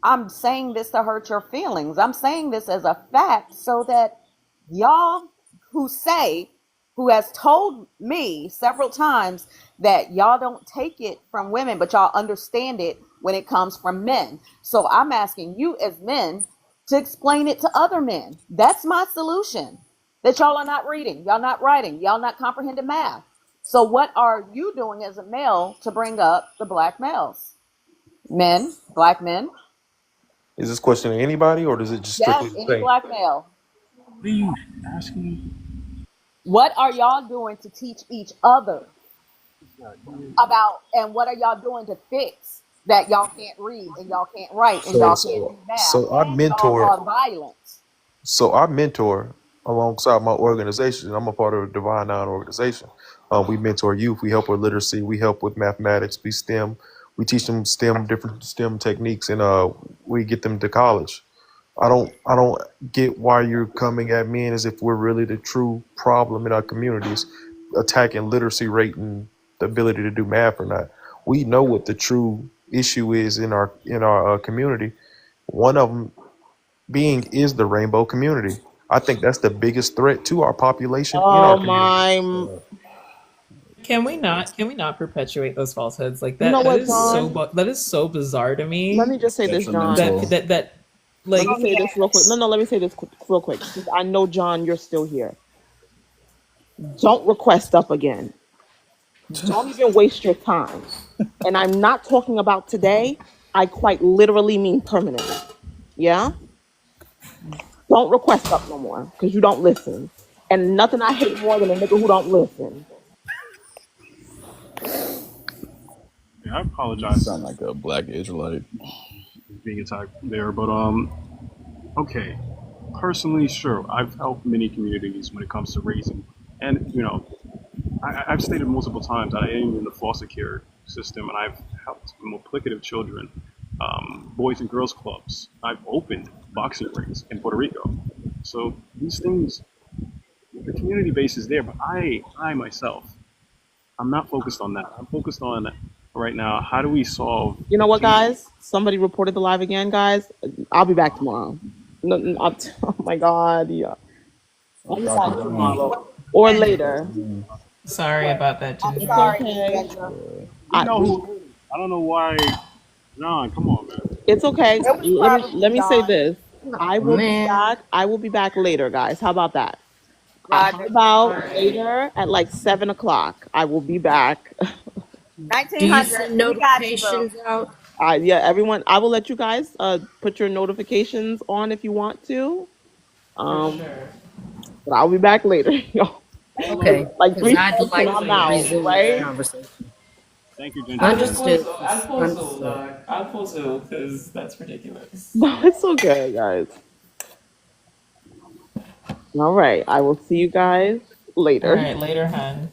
I'm saying this to hurt your feelings. I'm saying this as a fact so that y'all who has told me several times that y'all don't take it from women, but y'all understand it when it comes from men. So I'm asking you as men to explain it to other men. That's my solution. That y'all are not reading, y'all not writing, y'all not comprehending math. So what are you doing as a male to bring up the black males? Men, black men. is this question to anybody or does it just Yes, strictly any say? black male. What are you asking? What are y'all doing to teach each other about, and what are y'all doing to fix that y'all can't read and y'all can't write and So y'all can't do so math so I and y'all mentor are violent? so I mentor alongside my organization. I'm a part of a Divine Nine organization. We mentor youth. We help with literacy. We help with mathematics. We STEM. We teach them different STEM techniques, and we get them to college. I don't get why you're coming at men as if we're really the true problem in our communities, attacking literacy rate and the ability to do math or not. We know what the true issue is in our community. One of them being is the rainbow community. I think that's the biggest threat to our population in our Oh community. my. Can we not perpetuate those falsehoods? Like You know that what, is so John? that is so bizarre to Let me. me just say this, John. Detrimental. That Let me like say this real quick. No, let me say this real quick. Because I know, John, you're still here. Don't request stuff again. Don't even waste your time. And I'm not talking about today. I quite literally mean permanently. Yeah? Don't request stuff no more because you don't listen. And nothing I hate more than a nigga who don't listen. Yeah, I You apologize sound like a black Israelite. for being attacked there, but Okay, personally, sure, I've helped many communities when it comes to raising, and I've stated multiple times that I am in the foster care system, and I've helped multiplicative children, boys and girls clubs. I've opened boxing rings in Puerto Rico. So these things, the community base is there, but I myself, I'm not focused on that. I'm focused on right now. How do we solve You know the what, changing? guys? Somebody reported the live again, guys. I'll be back tomorrow. No, oh my God. Yeah. I'll be Dr. back John. tomorrow or Dr. later. John. Sorry What? about that, I'm It's Ginger. sorry, Miss okay. Kendra. We know We, who did it. I don't know why. John, come on, man. it's okay. It was probably Let me say John. this. I Oh will be man. back. I will be back later, guys. How about that? How Roger. about Alright. later at like 7 o'clock? I will be back. Do you 1900. send We got you, boo. notifications out? Yeah, everyone. I will let you guys put your notifications on if you want to. For Um, sure. but I'll be back later, y'all. Thank you. Okay, Like because three I'd strikes and like I'm to out, resume this right? conversation. Thank you, Ginger. I'll Understood, puzzle. I'll sis. puzzle, Understood. dog. I'll puzzle because that's ridiculous. No, it's okay, guys. All right. I will see you guys All later. right, later, hun.